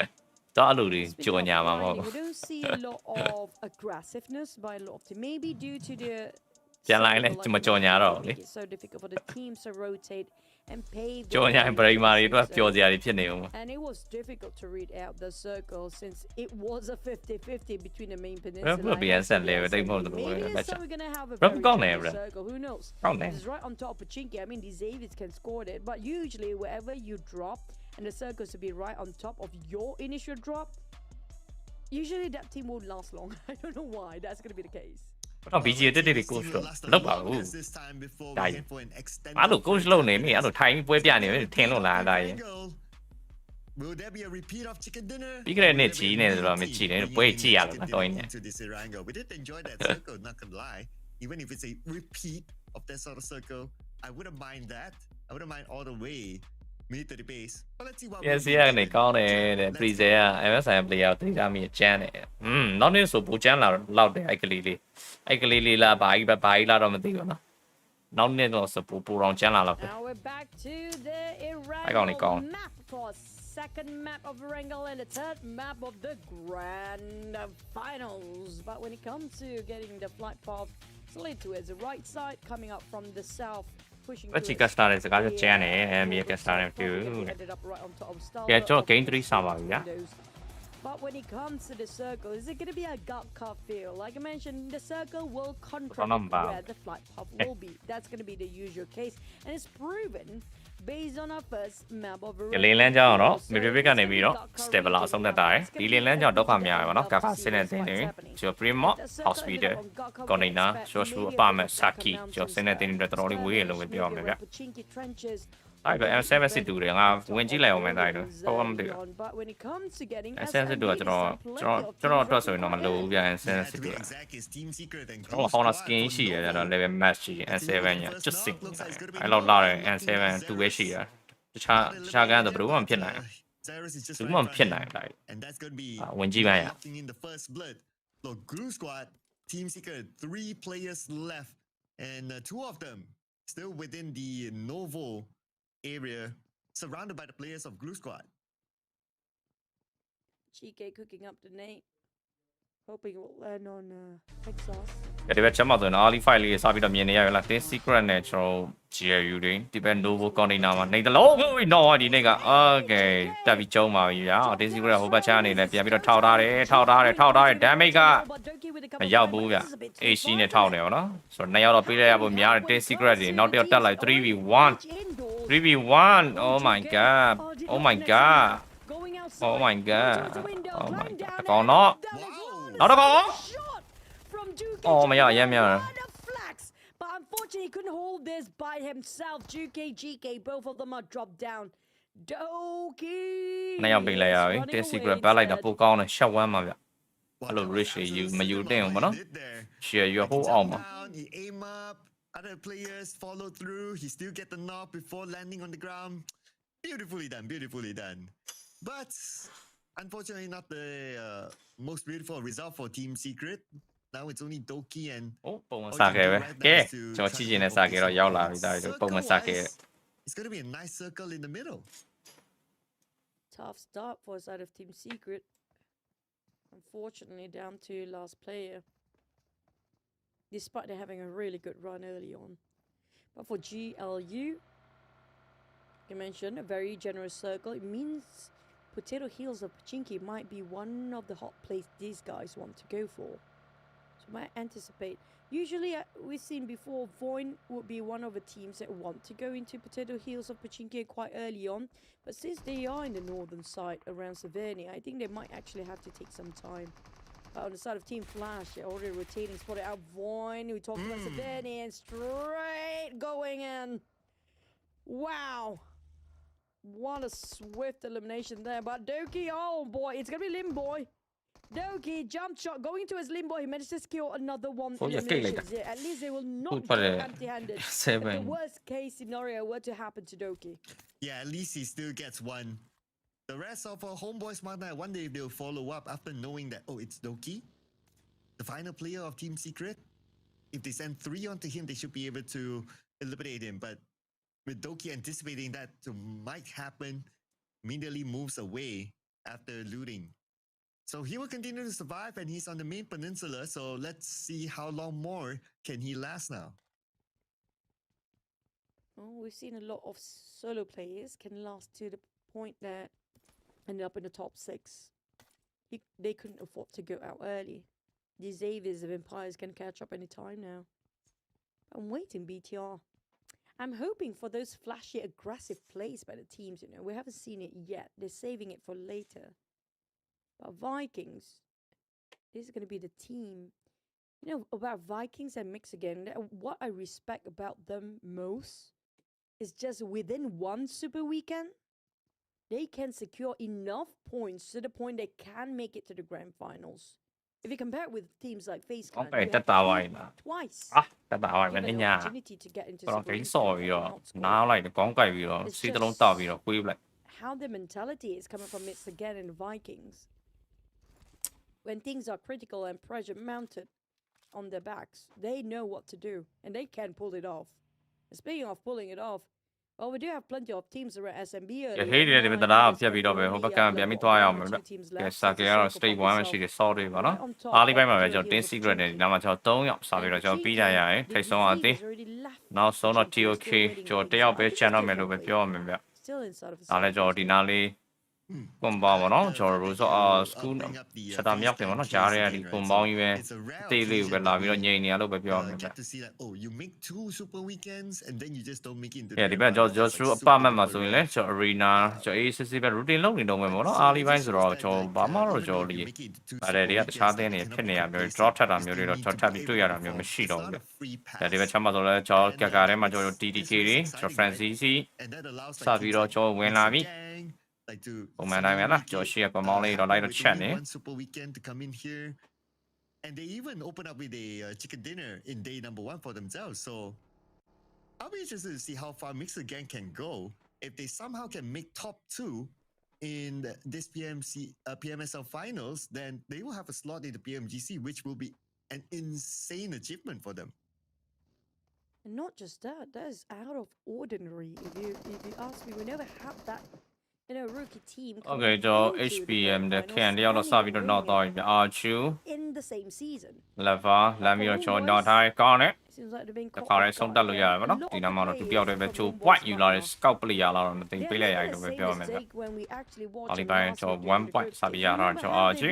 တော့အဲ့လိုတွေကြော်ညာမှာမဟုတ် We don't see a lot of aggressiveness by a lot of teams. Maybe due to the ပြန်လာရင်လည်းမကြော်ညာတော့လေ It's so difficult for the teams to rotate and pave ကြော်ညာဘရိမာတွေအတွက်ပျော်စရာတွေဖြစ်နေအောင် And it was difficult to read out the circle since it was a 50-50 between the main peninsula. Maybe next time we're gonna have a very good circle. Who knows? It's right on top of Chinky. I mean, these Xaviers can score it, but usually wherever you drop and the circles to be right on top of your initial drop, usually that team won't last long. I don't know why that's gonna be the case. တော့ BG တက်တက်ကို coach လောက်ပါဘူးဒါအဲ့လို coach လုပ်နေမိအဲ့လိုထိုင်ပွဲပြနေထင်လို့လားဒါရင် Will there be a repeat of chicken dinner? ပြီးကြတဲ့နေ့ကြီးနေဆိုတော့မကြည့်နဲ့ပွဲကြည့်ရလို့တော်ရင် We did enjoy that circle, not gonna lie. Even if it's a repeat of that sort of circle, I wouldn't mind that. I wouldn't mind all the way mid to the base. But let's see what Yes, yeah နေကောင်းတယ်တဲ့ freezer က MSI player ကိုသိကြမိကျန်းတယ်နောက်နေ့ဆိုပူကျန်းလာလောက်တယ်အဲ့ကလေးလေးလာဘာကြီးလာတော့မသိဘူးနော်နောက်နေ့တော့စပူအောင်ကျန်းလာလောက်တယ် Now we're back to the Erangel map for second map of Erangel and the third map of the grand finals. But when it comes to getting the flight path slid towards the right side, coming up from the south, pushing towards Chica started စကားပြောကျန်းတယ် MBA က started တူကဲကျွန်တော် game 3စပါပြီဗျာ But when it comes to the circle, is it going to be a gut cut feel? Like I mentioned, the circle will contradict where the flight path will be. That's going to be the usual case. And it's proven based on our first map of a လင်းလန်းကြောင်းတော့မြေပြကနေပြီးတော့ stable အဆုံးသတ်တာရယ်ဒီလင်းလန်းကြောင်းဒုက္ခများရယ်ပေါ့နော်ကာဖာစင်းတဲ့တင်တွေကျော် primo hospital container social apartment saki ကျော်စင်းတဲ့တင်တွေတော်တော်လေးဝေးရလို့ပြောရမယ်ဗျအဲ့တော့ M7 စစ်တူတွေငါဝင်ကြည့်လိုက်အောင်မယ်တိုင်းတော့ဟုတ်မှမသိဘူး M7 စစ်တူကကျွန်တော်အတွက်ဆိုရင်တော့မလိုဘူးဗျ M7 စစ်တူကဟော Honor skin ရှိရတယ်တော့ level match ရှိ M7 ညကျွတ်စင်အဲ့လောက်လာတယ် M7 2ပဲရှိရတခြားကန်းတော့ဘယ်လိုမှမဖြစ်နိုင်ဘူးဘာမှမဖြစ်နိုင်ဘူးဝင်ကြည့်ပါရ Look, Glue Squad, Team Secret, 3 players left, and 2 of them still within the Novo area, surrounded by the players of Glue Squad. GK cooking up the Nate, hoping it will land on exhaust. ဒီဘက်ချက်မှဆိုရင် early fight လေးစပြီးတော့မြင်နေရရလား Team Secret နဲ့ကျွန်တော် GLU တွေဒီဘက် Novo container မှာနေတလုံးတော့ဒီနေ့က okay တက်ပြီးကျုံးပါပြီဗျာ Team Secret ဟိုဘက်ချမ်းအနေနဲ့ပြန်ပြီးတော့ထောက်ထားတယ် damage ကမရောက်ဘူးဗျ AC နဲ့ထောက်တယ်ဗောနော်ဆိုတော့2ယောက်တော့ပေးလိုက်ရဖို့များတယ် Team Secret တွေနောက်တစ်ယောက်တက်လိုက် 3v1 oh my god oh my god ကောင်းတော့နောက်တော့ Oh my god, yeah. But unfortunately, he couldn't hold this by himself. GK, both of them are dropped down. Doki. နှစ်ယောက်ပေးလိုက်ရပြီ Team Secret ပတ်လိုက်တာပိုကောင်းတယ် shot 1မှာဗျအဲ့လို risk ယူမယူတင်အောင်ဗောနော် share ယူဟိုအောင်မှာ He aim up, other players follow through, he still get the knock before landing on the ground. Beautifully done. But unfortunately not the most beautiful result for Team Secret. Now it's only Doki and ပုံမှန်စားခဲ့ပဲကဲကျွန်တော်ချစ်ချင်တဲ့စားခဲ့တော့ရောက်လာပြီဒါတွေပုံမှန်စားခဲ့ It's going to be a nice circle in the middle. Tough start for the side of Team Secret. Unfortunately, down to last player. Despite they having a really good run early on. But for GLU, you mentioned a very generous circle. It means Potato Hills of Pachinki might be one of the hot places these guys want to go for. So might anticipate. Usually, we've seen before, Voin would be one of the teams that want to go into Potato Hills of Pachinki quite early on. But since they are in the northern side around Savernia, I think they might actually have to take some time. On the side of Team Flash, they're already rotating, spotted out Voin. We talked about Savernia and straight going in. Wow. What a swift elimination there. But Doki, oh boy, it's going to be Limboy. Doki, jump shot, going to his Limboy. He managed to secure another one. Yeah, at least they will not go empty-handed. If the worst case scenario were to happen to Doki. Yeah, at least he still gets one. The rest of our homeboys, I wonder if they'll follow up after knowing that, oh, it's Doki, the final player of Team Secret. If they send 3 onto him, they should be able to eliminate him. But with Doki anticipating that might happen, immediately moves away after looting. So he will continue to survive, and he's on the main peninsula. So let's see how long more can he last now. Oh, we've seen a lot of solo players can last to the point that ended up in the top 6. They couldn't afford to go out early. The Xaviers of Empires can catch up any time now. I'm waiting, BTR. I'm hoping for those flashy, aggressive plays by the teams. You know, we haven't seen it yet. They're saving it for later. But Vikings, this is going to be the team. You know, about Vikings and Mix again, what I respect about them most is just within one super weekend, they can secure enough points to the point they can make it to the grand finals. If you compare it with teams like FaceClan, twice. Opportunity to get into super weekend. How their mentality is coming from Mix again in the Vikings. When things are critical and pressure mounted on their backs, they know what to do, and they can pull it off. And speaking of pulling it off, well, we do have plenty of teams around SMB. Yeah, he did it with the lab. Yeah, we don't know. But can be a bit too young. Yes, Sakura straight one. She is sorry, but no. Alibaba, we just Team Secret. Now we just don't. Sorry, we just be there. Take some of it. Now, so not TOK. Just they are best channel. Me look at your member. Still inside of. I'll just ordinarily ကွန်ဘောင်းပေါ့နော်ကျွန်တော်တို့ဆိုစကူးချက်တာမြောက်တယ်ပေါ့နော်ဂျားရဲဒီကွန်ဘောင်းကြီးပဲတေးလေးကိုပဲလာပြီးတော့ညင်နေရလို့ပဲပြောရမယ်ဗျ you make 2 super weekends and then you just don't make it into ဒီဘက်ကျွန်တော် through apartment မှာဆိုရင်လည်းကျွန်တော် arena ကျွန်တော် AC ပဲ routine လုပ်နေတော့မယ်ပေါ့နော်အားလေးပိုင်းဆိုတော့ကျွန်တော်ဘာမှတော့ကျွန်တော်ဒီပါတယ်တွေကတခြားသင်းတွေဖြစ်နေရမျိုး draw ထပ်တာမျိုးတွေတော့ကျွန်တော်ထပ်ပြီးတွေ့ရတာမျိုးမရှိတော့ဘူးဗျဒီဘက်ချက်မှာဆိုလည်းကျွန်တော်ကထဲမှာကျွန်တော် TTK တွေကျွန်တော် Francis စပြီးတော့ကျွန်တော်ဝင်လာပြီ like to ပုံမှန်တိုင်းပဲလားကျွန်တော်ရှေ့ကကွန်ဘောင်းလေးတော့လိုက်တော့ချက်နေ one super weekend to come in here and they even open up with a chicken dinner in day number 1 for themselves so I'll be interested to see how far Mixer Gang can go if they somehow can make top 2 in this PMSL finals then they will have a slot in the PMGC which will be an insane achievement for them. And not just that, that is out of ordinary. If you ask me, we never had that rookie team. Okay, so HPM တဲ့ခင်တယောက်တော့စပြီးတော့နောက်တော့ပြီ Archu in the same season. Lever လာပြီးတော့ကျွန်တော်နောက်ထားကောင်းတယ် Seems like they've been တခါလေးဆုံးတက်လို့ရတယ်ဗောနော်ဒီနားမှာတော့သူတယောက်တည်းပဲချိုး point ယူလာတဲ့ scout player လာတော့မသိပေးလိုက်ရလို့ပဲပြောရမယ်ဗျအားလေးပိုင်းကျွန်တော်1 point စပြီးရတော့ကျွန်တော် Archu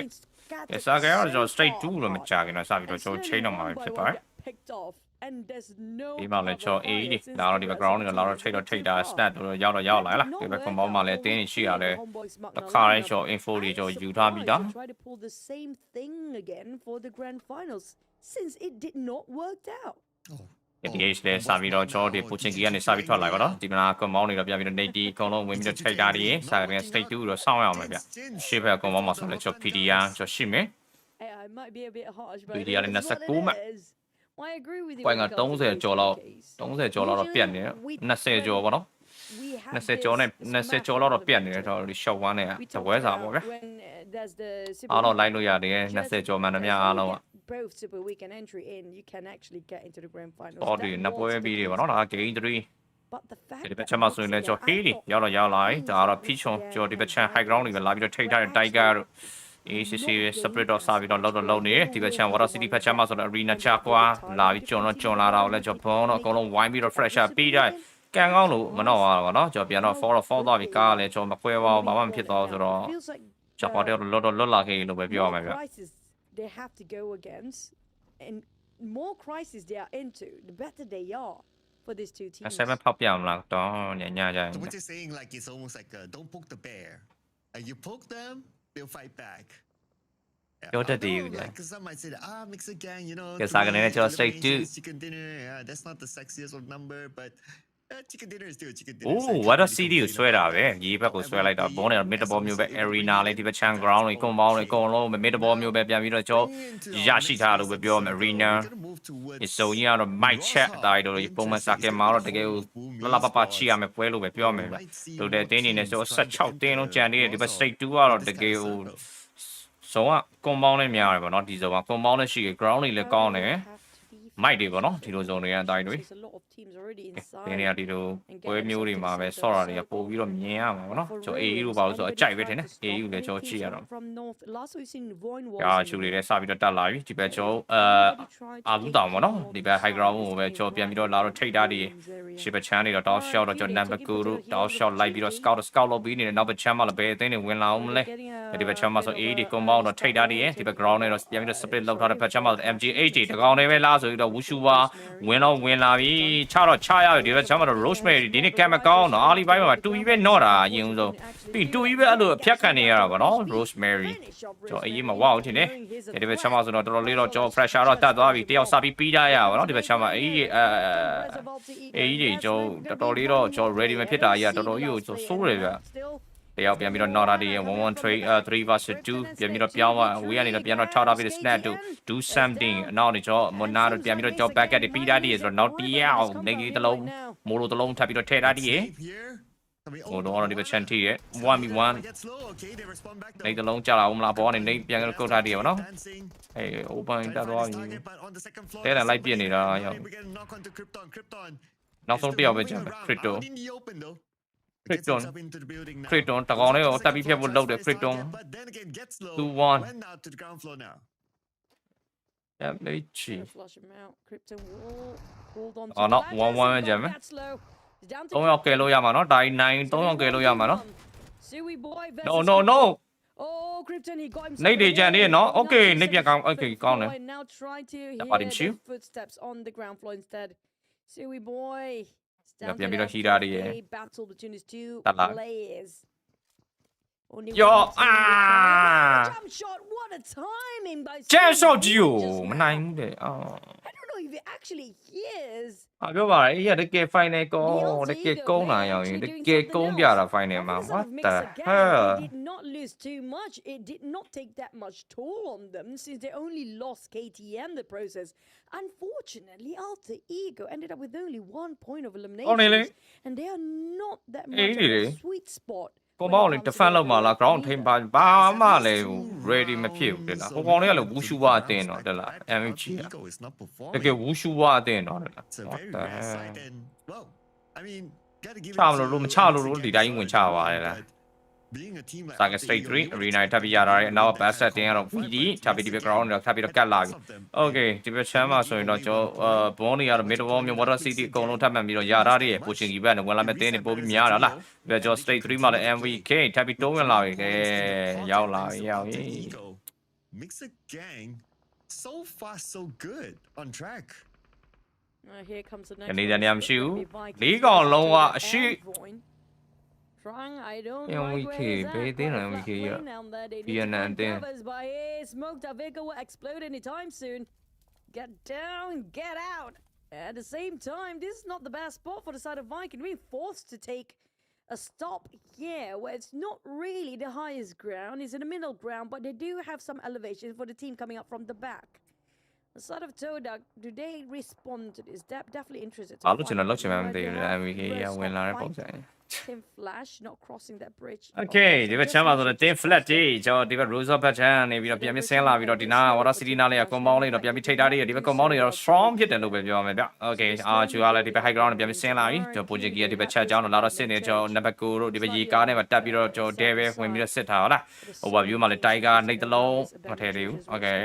ဒီစားကြတော့ကျွန်တော် straight 2လို့မကြခင်တော့စပြီးတော့ကျွန်တော် chain တော့မှာဖြစ်ပါတယ် and there's no ဒီမှာလည်းကျွန်တော် A ဒီလာတော့ဒီ background တွေလာတော့ထိတ်တာ stat တော့ရောက်လာလားဒီဘက် compound မှာလည်းတင်းနေရှိရတယ်တခါလေးကျွန်တော် info တွေကျွန်တော်ယူထားပြီးသား try to pull the same thing again for the grand finals since it did not work out ဒီ age လဲစပြီးတော့ကျွန်တော်ဒီ pushing key ကနေစပြီးထွက်လာပါတော့ဒီမှာ compound တွေတော့ပြန်ပြီးတော့ native အကုန်လုံးဝင်ပြီးတော့ထိတ်တာတွေစာကလေး state 2တော့စောင့်ရအောင်ပဲဗျရှေ့ဘက် compound မှာဆိုလည်းကျွန်တော် PDR ကျွန်တော်ရှိမယ် I might be a bit harsh but PDR နဲ့29မှ I agree with you ကွိုင်းက30ကျော်လောက်တော့ပြတ်နေတယ်20ကျော်ပေါ့နော်20ကျော်နဲ့20ကျော်လောက်တော့ပြတ်နေတယ်တော့ဒီ short one နဲ့တပွဲစာပေါ့ဗျာအားတော့လိုက်လို့ရတယ်20ကျော်မှန်သမျှအားလုံးက both super weekend entry in you can actually get into the grand finals တော့ဒီနှစ်ပွဲပြီးတယ်ပေါ့နော်ဒါ game 3 but the fact ဒီဘက်ချက်မှာဆိုရင်လည်းကျွန်တော် Haley ရောက်လာဒါကတော့ Pichon ကျွန်တော်ဒီဘက်ချက် high ground တွေပဲလာပြီးတော့ထိထားတဲ့ Tiger တို့ ACC separate တော့စပြီးတော့လောက်နေဒီဘက်ချက် Water City ဘက်ချက်မှာဆိုတော့ Arena ချကွာလာပြီးကျွန်တော်လာတာကိုလည်းကျွန်တော်ဘုံတော့အကုန်လုံးဝိုင်းပြီးတော့ fresh up ပြီးတယ်ကန်ကောင်းလို့မတော့ပါတော့เนาะကျွန်တော်ပြန်တော့ fall သွားပြီကားလည်းကျွန်တော်မခွဲပါဘူးဘာမှမဖြစ်တော့ဆိုတော့ကျွန်တော်တော့လွတ်လာခဲ့လို့ပဲပြောရမှာဗျ they have to go against and more crisis they are into the better they are for these two teams 7ဖောက်ပြမလားတော့ညကြရင် So what you're saying like it's almost like don't poke the bear you poke them they'll fight back ပြောတတ်တယ်ဦး like some might say Mixer Gang you know ကစားကနေကျွန်တော် straight to chicken dinner yeah that's not the sexiest of number but chicken dinner is still chicken dinner โอ้ Water City ကိုဆွဲတာပဲရေဘက်ကိုဆွဲလိုက်တာဘောနဲ့ mid ball မျိုးပဲ arena လေးဒီဘက် chan ground လေး compound လေးအကုန်လုံး mid ball မျိုးပဲပြန်ပြီးတော့ကျွန်တော်ရရှိထားလို့ပဲပြောမယ် arena ဒီစုံကြီးကတော့ mic check အတိုင်းတို့ပုံမှန်စာကဲမှာတော့တကယ်ကိုလပပချီရမယ်ပွဲလို့ပဲပြောမယ်ဗျတို့တဲ့တင်းနေနဲ့ဆို16တင်းလုံးကြံနေတယ်ဒီဘက် state 2ကတော့တကယ်ကိုဇုံက compound လေးများတယ်ပေါ့နော်ဒီဇုံက compound လေးရှိရ ground လေးလည်းကောင်းတယ်မိုက်တွေပေါ့နော်ဒီလိုဇုံတွေကအတိုင်းတွေဒီနေရာဒီလိုပွဲမျိုးတွေမှာပဲဆော့တာတွေကပို့ပြီးတော့မြင်ရမှာပေါ့နော်ကျွန်တော် AE လို့ပါလို့ဆိုအကြိုက်ပဲထင်တယ် AE ကိုလည်းကျွန်တော်ကြည့်ရတော့ချူတွေလည်းစပြီးတော့တက်လာပြီဒီဘက်ကျွန်တော်အာလူတောင်ပေါ့နော်ဒီဘက် high ground ကိုပဲကျွန်တော်ပြန်ပြီးတော့လာတော့ထိတ်တာတွေရှေ့ဘက်ချမ်းတွေတော့ top shot တော့ကျွန်တော် number 2တို့ top shot လိုက်ပြီးတော့ scout လုပ်ပြီးနေတယ်နောက်ဘက်ချမ်းမှာလည်းဘယ်အသိနေဝင်လာအောင်မလဲဒီဘက်ချမ်းမှာဆို AE တွေ compound တော့ထိတ်တာတွေဒီဘက် ground နဲ့တော့ပြန်ပြီးတော့ split လောက်ထားတဲ့ဘက်ချမ်းမှာ MG8 တွေတကောင်တွေပဲလားဆိုပြီးတော့ wushu ပါဝင်လာပြီချတော့ချရပြီဒီဘက်ချမ်းမှာတော့ rosemary ဒီနေ့ကံမကောင်းတော့အားလီပိုင်းမှာတူကြီးပဲနော့တာအရင်ဆုံးပြီးတူကြီးပဲအဲ့လိုအဖြတ်ခံနေရတာပေါ့နော် rosemary ကျွန်တော်အေးမှာဝါအောင်ထင်တယ်ဒီဘက်ချမ်းမှာဆိုတော့တော်တော်လေးတော့ကျွန်တော် pressure တော့တက်သွားပြီတယောက်စပြီးတာရပါတော့ဒီဘက်ချမ်းမှာအေးတွေကျွန်တော်တော်တော်လေးတော့ကျွန်တော် ready မဖြစ်တာကြီးကတော်တော်ကြီးကိုကျွန်တော်စိုးတယ်ဗျတယောက်ပြန်ပြီးတော့ not တွေ1 trade 3 versus 2ပြန်ပြီးတော့ပြောင်းသွားဝေးကနေတော့ပြန်တော့ top ပြီး snap to do something နောက်နေကျွန်တော် mona တို့ပြန်ပြီးတော့ကျွန်တော် back at ပြီးတာဒီဆိုတော့ not တယောက်နေကြီးတလုံးမိုလိုတလုံးထပ်ပြီးတော့ထည့်တာဒီဟိုတော့ဒီဘက်ချန်တီရဲ့ 1v1 နေတလုံးကြာလာအောင်မလားဘောကနေနေပြန်ကုတ်ထားတည်းပါနော်အေး open တက်သွားပြီတဲတယ်လိုက်ပြစ်နေတာရောက်နောက်ဆုံးတယောက်ပဲကျန်တယ် Krypton တကောင်လေးကိုတက်ပြီးဖြတ်ဖို့လုပ်တယ် Krypton 2-1 Yeah, very cheap. Oh no, 1-1ပဲကျန်မယ်3ယောက်ကဲလို့ရမှာနော်ဒါ9 3ယောက်ကဲလို့ရမှာနော် Suey boy versus No no no Oh, Krypton, he got himself. နေတွေကြံနေနော် okay နေပြန်ကောင်း okay ကောင်းတယ် Now trying to hearပါတယ်မရှိ the footsteps on the ground floor instead. Suey boy. ပြန်ပြီးတော့ဟီတာတွေရယ် battle between his two တက်လာ players. Only ယော one team အာ jump shot. What a timing by ကျန်း Suey ဆော့ကြီးကို just မ now. နိုင်ဘူးတဲ့အော် I don't know if he actually hears. ပြောပါလေအဲ့ရတကယ် final ကောတကယ်ကုန်းလာရောက်ရင်တကယ်ကုန်းပြတာ final မှာ what the hell They did not lose too much. It did not take that much toll on them since they only lost KTM the process. Unfortunately, Alter Ego ended up with only 1 point of elimination, and they are not that much of a sweet spot. ကိုမောင်လေး defend လုပ်မှာလား ground ထိန်ပါဘာမှလည်း ready မဖြစ်ဘူးတဲ့လားဟိုကောင်လေးကလည်းဝူရှူဝါအတင်းတော့တဲ့လား MG တကယ်ဝူရှူဝါအတင်းတော့တဲ့လား what the hellချမလို့မချလို့ဒီတိုင်းဝင်ချပါတယ်လား Second straight 3 arena ထပ်ပြီးရတာရဲ့နောက် best set တင်ရတော့ VD ထပ်ပြီးဒီ background တော့ထပ်ပြီးတော့ကတ်လာပြီ Okay ဒီဘက်ချမ်းမှာဆိုရင်တော့ကျွန်တော်ဘွန်တွေကတော့ mid wall မျိုး water city အကုန်လုံးထပ်မှန်ပြီးတော့ရတာတွေရဲ့ pushing ကြီးဘက်နဲ့ဝင်လာမဲ့တင်းတွေပို့ပြီးများတာလားဒီဘက်ကျွန်တော် straight 3မှာလည်း MVK ထပ်ပြီးတိုးဝင်လာပြီကဲရောက်လာပြီရောက်ပြီ Mixer gang so far so good on track Here comes the next ကနေတယ်နေရာမရှိဘူးလေးကောင်လုံးကအရှိ Trying, I don't MVK like where ဘေး he's တင်း at. တယ် MVK ရ Vietnam but his smoked up vehicle will explode anytime soon. Get down, get out. At the same time, this is not the best spot for the side of Viking. Being forced to take a stop here where it's not really the highest ground. It's in the middle ground, but they do have some elevation for the team coming up from the back. The side of Todak, do they respond to this? Definitely interested. အားလို့ကျွန်တော်လောက်ချင်မှမသိဘူး MVK ရဝင်လာတဲ့ပုံစံ Tim Flash not crossing that bridge. Okay ဒီဘက်ချမ်းမှာဆိုတော့ team flat ကြီးကျွန်တော်ဒီဘက် Rose of Patchan နေပြီးတော့ပြန်ပြီးဆင်းလာပြီးတော့ဒီနာ Water City နားလေးက compound လေးတော့ပြန်ပြီးထိတ်ထားတယ်ဒီဘက် compound တွေတော့ strong ဖြစ်တယ်လို့ပဲပြောရမယ်ဗျ Okay အာချူကလည်းဒီဘက် high ground နဲ့ပြန်ပြီးဆင်းလာပြီကျွန်တော် Pojiki ကဒီဘက်ချက်ကြောင်းတော့လာတော့စစ်နေကျွန်တော် number 9တို့ဒီဘက်ရေကားနဲ့မှာတက်ပြီးတော့ကျွန်တော် Devil ဝင်ပြီးတော့စစ်ထားဟုတ်လား overview မှာလည်း Tiger နှိတ်တလုံးမထည့်သေးဘူး Okay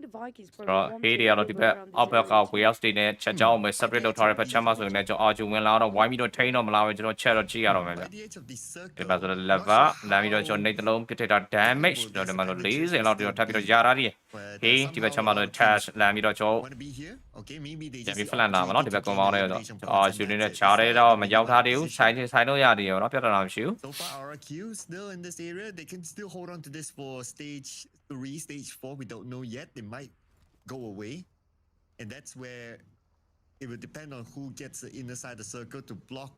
The Vikings တော့ hey တွေကတော့ဒီဘက်အောက်ဘက်က way out state နဲ့ချက်ကြောင်းမယ် separate လုပ်ထားတဲ့ဘက်ချမ်းမှာဆိုရင်လည်းကျွန်တော်အာချူဝင်လာတော့ဝိုင်းပြီးတော့ထိန်းတော့မလားပဲကျွန်တော်ချက်တော့ကြည့်ရတော့မယ်ဗျဒီဘက်ဆိုတော့ level လမ်းပြီးတော့ကျွန်တော်နှိတ်တလုံးပြစ်ထည့်တာ damage တော့ဒီမှာတော့40လောက်တော့ထပ်ပြီးတော့ရတာကြီး hey ဒီဘက်ချမ်းမှာတော့ touch လမ်းပြီးတော့ကျွန်တော်ပြန်ပြီး flat လာမှာเนาะဒီဘက် compound နဲ့တော့အာချူနေတဲ့ချားတဲ့တော့မရောက်ထားသေးဘူးဆိုင်လို့ရသေးရောเนาะပြတ်တာမရှိဘူး So far RRQ still in this area they can still hold on to this for stage 3 stage 4 we don't know yet they might go away and that's where it will depend on who gets the inner side of the circle to block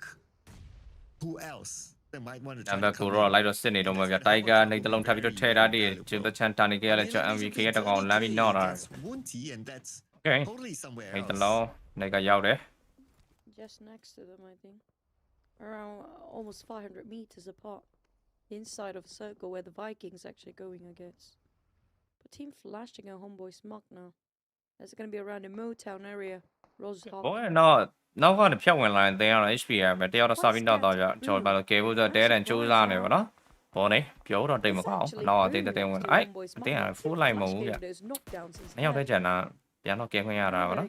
who else they might want to try ဘက်ကိုတော့လိုက်တော့စစ်နေတော့မှာဗျ Tiger နှိတ်တလုံးထပ်ပြီးတော့ထဲထားတယ်ကျန်တဲ့ချန်တာနေကြရလဲကျွန်တော် MVK ရဲ့တကောင်လမ်းပြီးတော့တာ and that's Okay totally somewhere နှိတ်တ else လုံးနေကရောက်တယ် just next to them I think around almost 500 meters apart inside of a circle where the Vikings actually going against but team flashing a homeboy smug now that's going to be around the Motown area Rose Hall ဘောနောက်ကနေဖြတ်ဝင်လာရင်တင်းရတော့ HP ရမယ်တယောက်တော့စပြီးတော့ဗျကျွန်တော်ဘာလို့ကဲဖို့ဆိုတဲတန်စူးစားနေပါတော့ဘောနေပြောတော့တိတ်မကောင်းနောက်အတင်းတင်းဝင်အဲ့အတင်းက full line မဟုတ်ဘူးဗျနှစ်ယောက်တည်းကျန်တာပြန်တော့ကဲခွင့်ရတာပါနော်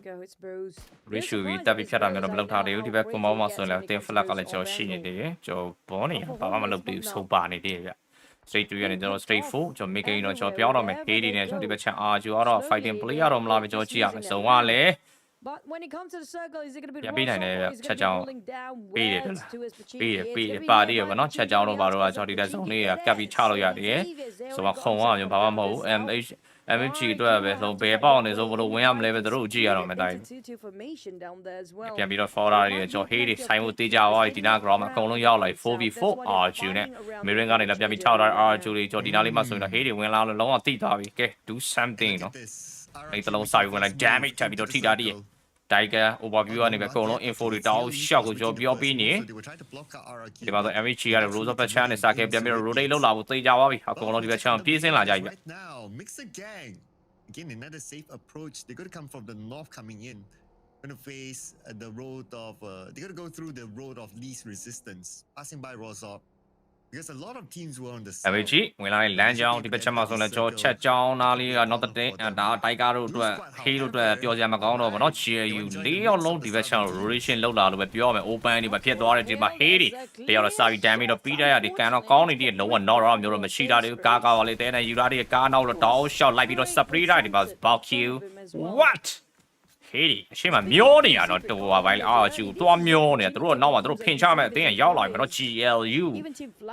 ratio ပြီးတက်ပြီးဖြတ်တာမျိုးတော့မလုပ်ထားသေးဘူးဒီဘက် compound မှာဆိုရင်လည်းတင်း flag ကလည်းကျွန်တော်ရှိနေသေးတယ်ကျွန်တော်ဘောနေဘာမှမလုပ်သေးဘူးဆုံးပါနေသေးတယ်ဗျ straight 3ကနေကျွန်တော် straight 4ကျွန်တော် make ရင်တော့ကျွန်တော်ပြောတော့မယ် hey ဒီနဲ့ကျွန်တော်ဒီဘက်ချန်အာကျူကတော့ fighting play ရတော့မလားပဲကျွန်တော်ကြည့်ရမယ်ဇုံကလည်း But when it comes to the circle, is it going to be ပေးနိုင်တယ်ချက်ကြောင်း ပေးတယ် to his ပေးပါသေးရပါတော့ချက်ကြောင်းတော့ဘာလို့ကျွန်တော်ဒီတဲ့ဇုံလေးကကပ်ပြီးချလို့ရတယ်ဆိုတော့ခုံအောင်မျိုးဘာမှမဟုတ်ဘူး MH အတွက်ပဲဆိုဘယ်ပေါက်နေဆိုဘလို့ဝင်ရမလဲပဲတို့ကြည့်ရတော့မယ်တိုင်းပြန်ပြီးတော့ forward တွေကျွန်တော် hey တွေဆိုင်ဖို့တေးကြသွားပြီဒီနာ ground မှာအကုန်လုံးရောက်လာ 4v4 RQ နဲ့ Mirin ကနေလည်းပြန်ပြီးထောက်ထား RQ တွေကျွန်တော်ဒီနာလေးမှာဆိုရင်တော့ hey တွေဝင်လာလို့လုံးဝတိသွားပြီကဲ do something နော်အဲ့တလုံးစာပြီးဝင်လိုက် damage ထပ်ပြီးတော့ထိတာတည်း Tiger overview ကနေပဲအကုန်လုံး info တွေတောင်းရှောက်ကိုကျွန်တော်ပြောပြီးနေဒီမှာဆို MH ကလည်း Rose of Patchan နဲ့စာခဲပြန်ပြီးတော့ rotate လောက်လာဖို့သိကြသွားပြီအကုန်လုံးဒီဘက်ချမ်းပြေးစင်းလာကြပြီ now Mixer gang again another safe approach they're going to come from the north coming in going to face the road of they're going to go through the road of least resistance passing by Rosop because a lot of teams were on the အမေကြီးဝင်လာတဲ့လမ်းကြောင်းဒီဘက်ချက်မှာဆိုလဲကျွန်တော်ချက်ကြောင်းသားလေးကနောက်တဲ့ဒါတိုက်ကားတို့အတွက်ဟေးတို့အတွက်ပျော်စရာမကောင်းတော့ဗောနော် GLU ၄ယောက်လုံးဒီဘက်ချက် rotation လောက်လာလို့ပဲပြောရမယ် open ဒီမှာဖြစ်သွားတဲ့ဒီမှာဟေးတွေတယောက်တော့စာပြီးတမ်းပြီးတော့ပြီးတရရဒီကန်တော့ကောင်းနေတည်းလုံးဝ not တော့မျိုးတော့မရှိတာတွေကားပါလေတဲနေယူတာတွေကားနောက်တော့တောက်ရှောက်လိုက်ပြီးတော့ spray တာဒီမှာ bulk kill what ဟေးအရှိမမျောနေရတော့တော်ပါပဲအာချူသွားမျောနေသူတို့နောက်မှာသူတို့ဖင်ချမဲ့အတင်းရောက်လာပြီနော် GLU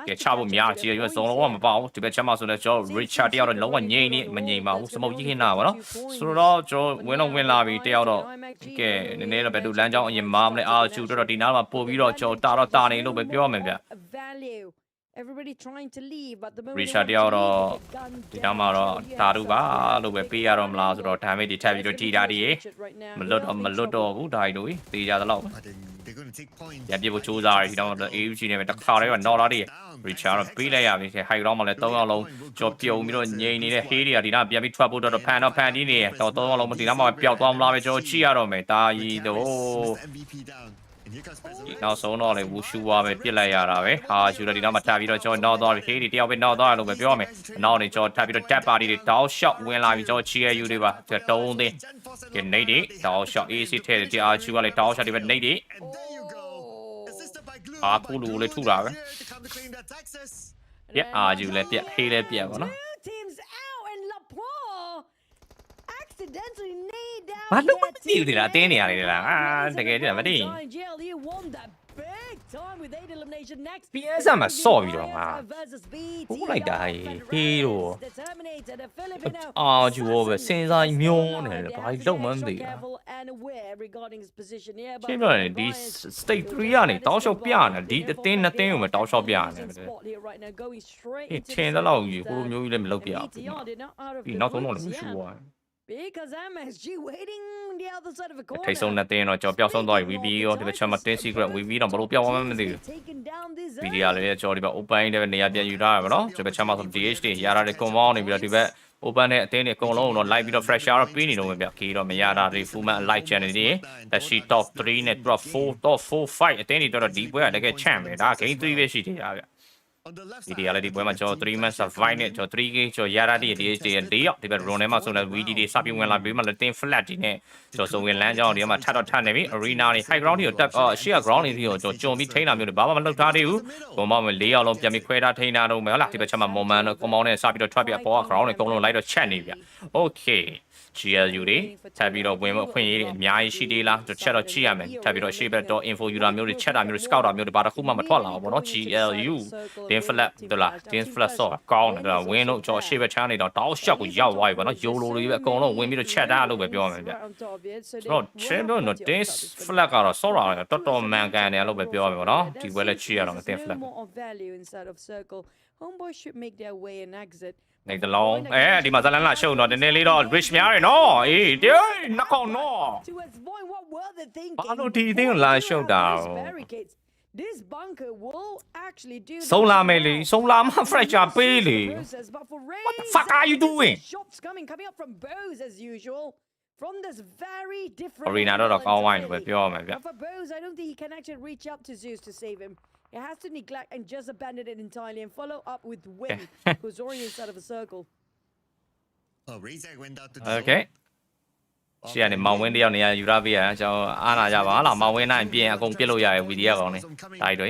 ကချဖို့များ GLU စုံလုံးဝမပေါ့ဒီဘက်ချက်မှာဆိုလဲကျွန်တော် Richard တယောက်တော့လုံးဝငိမ့်နေမငိမ့်ပါဘူးစမုတ်ကြီးခင်းတာပါနော်ဆိုတော့ကျွန်တော်ဝင်လာပြီတယောက်တော့ကဲနည်းနည်းတော့ဘယ်သူလမ်းကြောင်းအရင်မားမလဲအာချူတော့ဒီနားမှာပို့ပြီးတော့ကျွန်တော်တာနေလို့ပဲပြောရမယ်ဗျEverybody trying to leave but the moment Richard တယောက်တော့ဒီနားမှာတော့တာတို့ပါလို့ပဲပေးရတော့မလားဆိုတော့ damage တွေထပ်ပြီးတော့ထိတာတွေမလွတ်တော့ဘူးဒါတို့တေးကြသလောက်ရပြဖို့စူးစားရဒီတော့ AUG နဲ့ပဲတစ်ခါတည်းက နော်လာတွေ Richard တော့ပေးလိုက်ရပြီ high ground မှာလည်း3ယောက်လုံးကြော်ပြုံပြီးတော့ငိမ့်နေတဲ့ hate တွေကဒီနားပြန်ပြီးထွက်ဖို့တော့ဖန်တီးနေတော့3ယောက်လုံးဒီနားမှာပျောက်သွားမလားပဲကျွန်တော်ကြည့်ရတော့မယ်တာကြီးတို့နောက်ဆုံးတော့လေဝူရှူဝါပဲပြစ်လိုက်ရတာပဲဟာရှူတော့ဒီနောက်မှာထပ်ပြီးတော့ကျွန်တော်နောက်သွားပြီဟေးဒီတယောက်ပဲနောက်သွားရလို့ပဲပြောရမယ်နောက်နေကျွန်တော်ထပ်ပြီးတော့ tap party တွေတောက်ရှော့ဝင်လာပြီကျွန်တော် GLU တွေပါတုံးသိကနေဒီတောက်ရှော့ AC ထဲတဲ့အာချူကလေတောက်ရှော့တွေပဲနေဒီအာကူလူလေးထုတာပဲပြအာချူလည်းပြဟေးလည်းပြပါနော်ဘာလို့မသိဘူးဒီလားအတင်းနေရတယ်လားအာတကယ်တည်းမသိPMSL မှာဆော့ပြီးတော့ငါဟိုးလိုက်တာဟေးတော့အာဂျူရောပဲစင်စားမျောနေတယ်ဘာလို့လုံးမသိဘူးရှင်းပြောရင်ဒီ state 3ကနေတောက်လျှောက်ပြနေဒီအတင်းနှစ်တင်းကိုပဲတောက်လျှောက်ပြနေတယ်ထင်တော့ယူဟိုမျိုးကြီးလည်းမလုပ်ပြဘူးပြီးနောက်ဆုံးတော့လည်းမရှူသွားBecause MSG waiting the other side of the corner. ထိတ်ဆုံးနဲ့တင်းတော့ကြော်ပျောက်ဆုံးသွားပြီ VB ရောဒီဘက်ချက်မှာတင်း secret VB တော့ဘလို့ပျောက်သွားမှမသိဘူး VD ကလည်းကြော်ဒီဘက် open တဲ့နေရာပြန်ယူထားရပါတော့ဒီဘက်ချက်မှာဆို DH တွေရတာတွေ compound နေပြီးတော့ဒီဘက် open နဲ့အတင်းတွေအကုန်လုံးတော့ live ပြီးတော့ fresher တော့ပြီးနေတော့ပဲဗျခီးတော့မရတာတွေ full man live channel တွေတက်ရှိ top 3နဲ့ top 4 top 4 5အတင်းတွေတော့ဒီပွဲကတကယ် champ ပဲဒါ game 3ပဲရှိသေးတာဗျဒီရလည်းဒီပွဲမှာကျွန်တော်3 months survive နဲ့ကျွန်တော် 3k ကျွန်တော်ရတာဒီ DH တွေ4ရောက်ဒီဘက် run ထဲမှာဆိုလည်း VD တွေစပြီးဝင်လာပြီးမှလည်းတင် flat တွေနဲ့ကျွန်တော်စုံဝင်လမ်းကြောင်းတွေမှာထပ်နေပြီ arena တွေ high ground တွေကိုတက်ရှေ့က ground တွေကျွန်တော်ကြုံပြီးထိန်းတာမျိုးတွေဘာမှမလုပ်ထားသေးဘူးဘုံမောင်မ4ရောက်လုံးပြန်ပြီးခွဲထားထိန်းထားတော့မယ်ဟုတ်လားဒီဘက်ချက်မှာ moment တော့ compound နဲ့စပြီးတော့ထွက်ပြီးအပေါ်က ground တွေအကုန်လုံးလိုက်တော့ချက်နေဗျ okay GLU တွေထပ်ပြီးတော့ဝင်ဖို့အခွင့်အရေးတွေအများကြီးရှိသေးလားကျွန်တော်ချက်တော့ကြည့်ရမယ်ထပ်ပြီးတော့ရှေ့ဘက်တော့ info user မျိုးတွေချက်တာမျိုးတွေ scout တာမျိုးတွေဘာတစ်ခုမှမထွက်လာဘူးပေါ့နော် GLU တင် flat တို့လားတင် flat ဆော့ကောင်းတယ်ဝင်းတို့ကျွန်တော်ရှေ့ဘက်ချမ်းနေတော့တောက်ရှော့ကိုရောက်သွားပြီပေါ့နော် YOLO တွေပဲအကုန်လုံးဝင်ပြီးတော့ချက်တာလို့ပဲပြောရမယ်ဗျကျွန်တော်ချက်တော့ တင် flat ကတော့ဆော့တာတော်တော်မှန်ကန်တယ်လို့ပဲပြောရမယ်ပေါ့နော်ဒီပွဲလက်ချရတော့တင် flat Homeboy should make their way and exitနေတလုံးဒီမှာဇလန်လာရှုံတော့နည်းနည်းလေးတော့ rich များတယ်နော်အေးတေးနှကောင်းနော်ဘာလို့ဒီအသင်းကိုလာရှုံတာ This bunker will actually do ဆုံးလာမယ်လေဆုံးလာမှ fracture ပေးလေ What the fuck are you doing Shots coming up from Bose as usual from this very different Arena တော့ကောင်းဝိုင်းလို့ပဲပြောရမှာဗျ For Bose I don't think he can actually reach up to Zeus to save him It has to neglect and just abandon it entirely and follow up with Win, who's already inside of a circle. Oh, Razak went out to Okay. ရှေ့ကနေမောင်ဝင်းတယောက်နေရာယူရပေးရကျွန်တော်အားနာကြပါဟာလားမောင်ဝင်းနိုင်ပြင်အကုန်ပြစ်လို့ရတယ် VD ကောင်နေဒါတွေ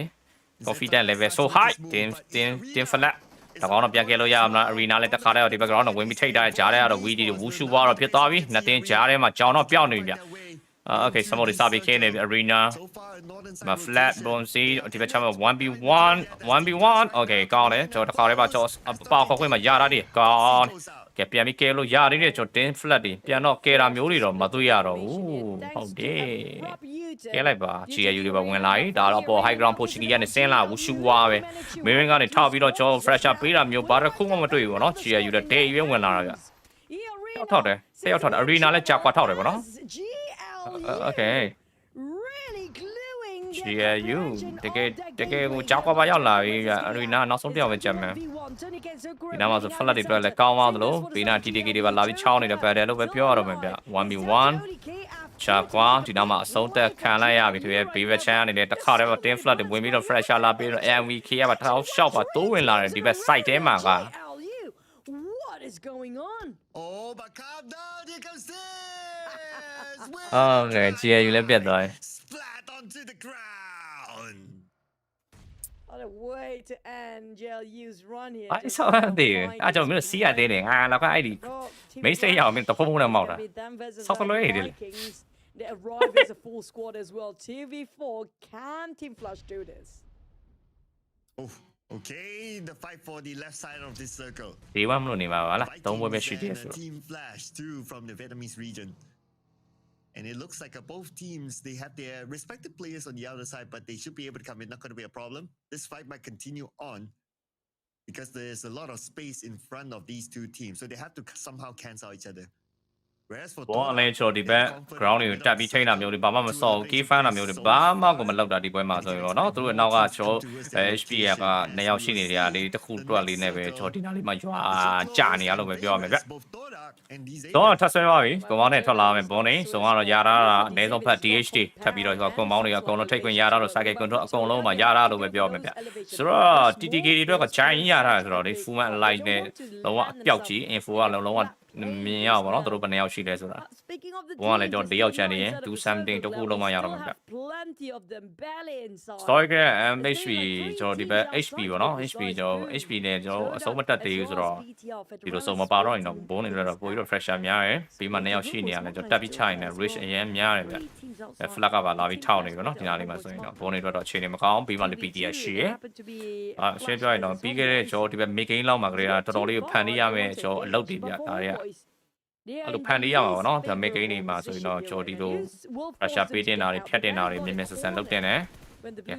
confidence level so high တင် flat ဒါကောင်တော့ပြန်ကဲလို့ရအောင်လား arena လည်းတစ်ခါတည်းတော့ဒီ background တော့ဝင်ပြီးထိတ်ထားကြတဲ့ကတော့ VD ဝူရှူပွားတော့ဖြစ်သွားပြီနှစ်တင်းကြားထဲမှာကြောင်တော့ပျောက်နေပြီဗျOkay, somebody sabi kene arena. My flat bouncy. Di ba chama 1v1. Okay, ကောင်းတယ်ကျွန်တော်တစ်ခါတည်းပါကျွန်တော်ပေါက်ခွင့်မှာရတာဒီကောင်းကဲပြန်ပြီးကဲလို့ရရတဲ့ကျွန်တော်တင်း flat တွေပြန်တော့ကဲတာမျိုးတွေတော့မတွေ့ရတော့ဘူးဟုတ်တယ်ကဲလိုက်ပါ GLU တွေပါဝင်လာပြီဒါတော့ပေါ် high ground position ကနေဆင်းလာဘူးရှူွားပဲမင်းကနေထောက်ပြီးတော့ကျွန်တော် fresher ပေးတာမျိုးဘာတစ်ခုမှမတွေ့ဘူးပေါ့နော် GLU တွေတေးရွေးဝင်လာတာဗျထောက်တယ်ဆေးရောက်ထောက်တယ် arena လည်းကြာကွာထောက်တယ်ပေါ့နော်Okay. GLU တကယ်ကိုကြောက်ကွာပါရောက်လာပြီarena နောက်ဆုံးတစ်ယောက်ပဲကြက်မယ်ဒီနားမှာဆို flat တွေတွေ့လဲကောင်းသွားသလိုဘေးနာ TTK တွေပါလာပြီးချောင်းနေတဲ့ battle လို့ပဲပြောရတော့မယ်ဗျ 1v1 ချာကွာဒီနောက်မှာအဆုံးသက်ခံလိုက်ရပြီသူရဲ့ Beaver Chan အနေနဲ့တစ်ခါတည်းမှာ Team Flood ဝင်ပြီးတော့ Fresher လာပြီးတော့ MVK ကပါထောက်ရှော့ပါတိုးဝင်လာတယ်ဒီဘက် site ထဲမှာက What is going on? Oh, but calm down, here comes this. Okay, GAU လည်းပြတ်သွားတယ် Splat onto the ground. What a way to end JLU's run here. အဲ့ဆောင်းသေးတယ်အဲ့ကြောင့်မင်းစီးရသေးတယ်ငါတော့အဲ့ဒီမိတ်ဆက်ရအောင်မင်းတဖုံဖုံနဲ့မောက်တာဆောက်ကလွဲနေတယ် They arrive as a full squad as well. 2v4, can Team Flush do this? Oh, okay, the fight for the left side of this circle. ဒီဝမ်းမလို့နေပါပါလားသုံးပွဲပဲရှိသေးတယ်ဆို Team Flash too from the Vietnamese region. And it looks like both teams, they have their respective players on the other side, but they should be able to come in. Not going to be a problem. This fight might continue on because there's a lot of space in front of these two teams. So they have to somehow cancel each other. Whereas for ဘောအလဲချော်ဒီဘက် ground တွေကိုတက်ပြီးထိန်းတာမျိုးတွေဘာမှမစော် key fan တာမျိုးတွေဘာမှကိုမလုပ်တာဒီပွဲမှာဆိုရင်တော့เนาะသူတို့နောက်ကချော် HP က2ယောက်ရှိနေကြတယ်တခုတွက်လေးနဲ့ပဲချော်ဒီနာလေးမှာရွာကြာနေရလို့ပဲပြောရမယ်ဗျတော့ထပ်ဆွဲသွားပြီကွန်ပေါင်းနဲ့ထွက်လာမယ်ဘောနေဆိုတော့ရတာအနည်းဆုံးဖက် DHD ထပ်ပြီးတော့ကွန်ပေါင်းတွေကအကုန်လုံးထိတ်ခွင့်ရတာတော့ cycle control အကုန်လုံးမှာရတာလို့ပဲပြောရမယ်ဗျဆိုတော့ TTK တွေအတွက်ကဂျိုင်းရတာဆိုတော့ဒီ full man light နဲ့လုံးဝအပြောက်ကြီး info ကလုံးဝမြင်ရပါတော့သူတို့ဘယ်နှယောက်ရှိလဲဆိုတာဘောကလည်းတော့4ယောက်ချန်နေရင် do something တခုလုံးမှရတော့မှာဗျ story က MHP ကျွန်တော်ဒီဘက် HP ပေါ့နော် HP ကျွန်တော် HP နဲ့ကျွန်တော်အဆုံးမတက်သေးဘူးဆိုတော့ဒီလိုစုံမပါတော့ရင်တော့ဘုံနေတော့ပိုပြီးတော့ fresher များရယ်ပြီးမှ2ယောက်ရှိနေရတယ်ကျွန်တော်တက်ပြီးချရင်လည်း rich အရင်များတယ်ဗျ flag ကပါလာပြီးထောက်နေပြီနော်ဒီနားလေးမှာဆိုရင်တော့ဘုံနေတော့အခြေအနေမကောင်းပြီးမှလည်း PTR ရှိရယ်ရှင်းပြောရင်တော့ပြီးခဲ့တဲ့ကျွန်တော်ဒီဘက် making လောက်မှာကလေးကတော်တော်လေးကိုဖန်တီးရမယ်ကျွန်တော်အလုပ်တွေဗျဒါတွေကအဲ့လိုဖန်တီးရမှာပေါ့နော်ဒါ making တွေမှာဆိုရင်တော့ကျွန်တော်ဒီလို pressure ပေးတင်တာတွေဖြတ်တင်တာတွေမြင်မြင်ဆန်ဆန်လုပ်တင်တယ်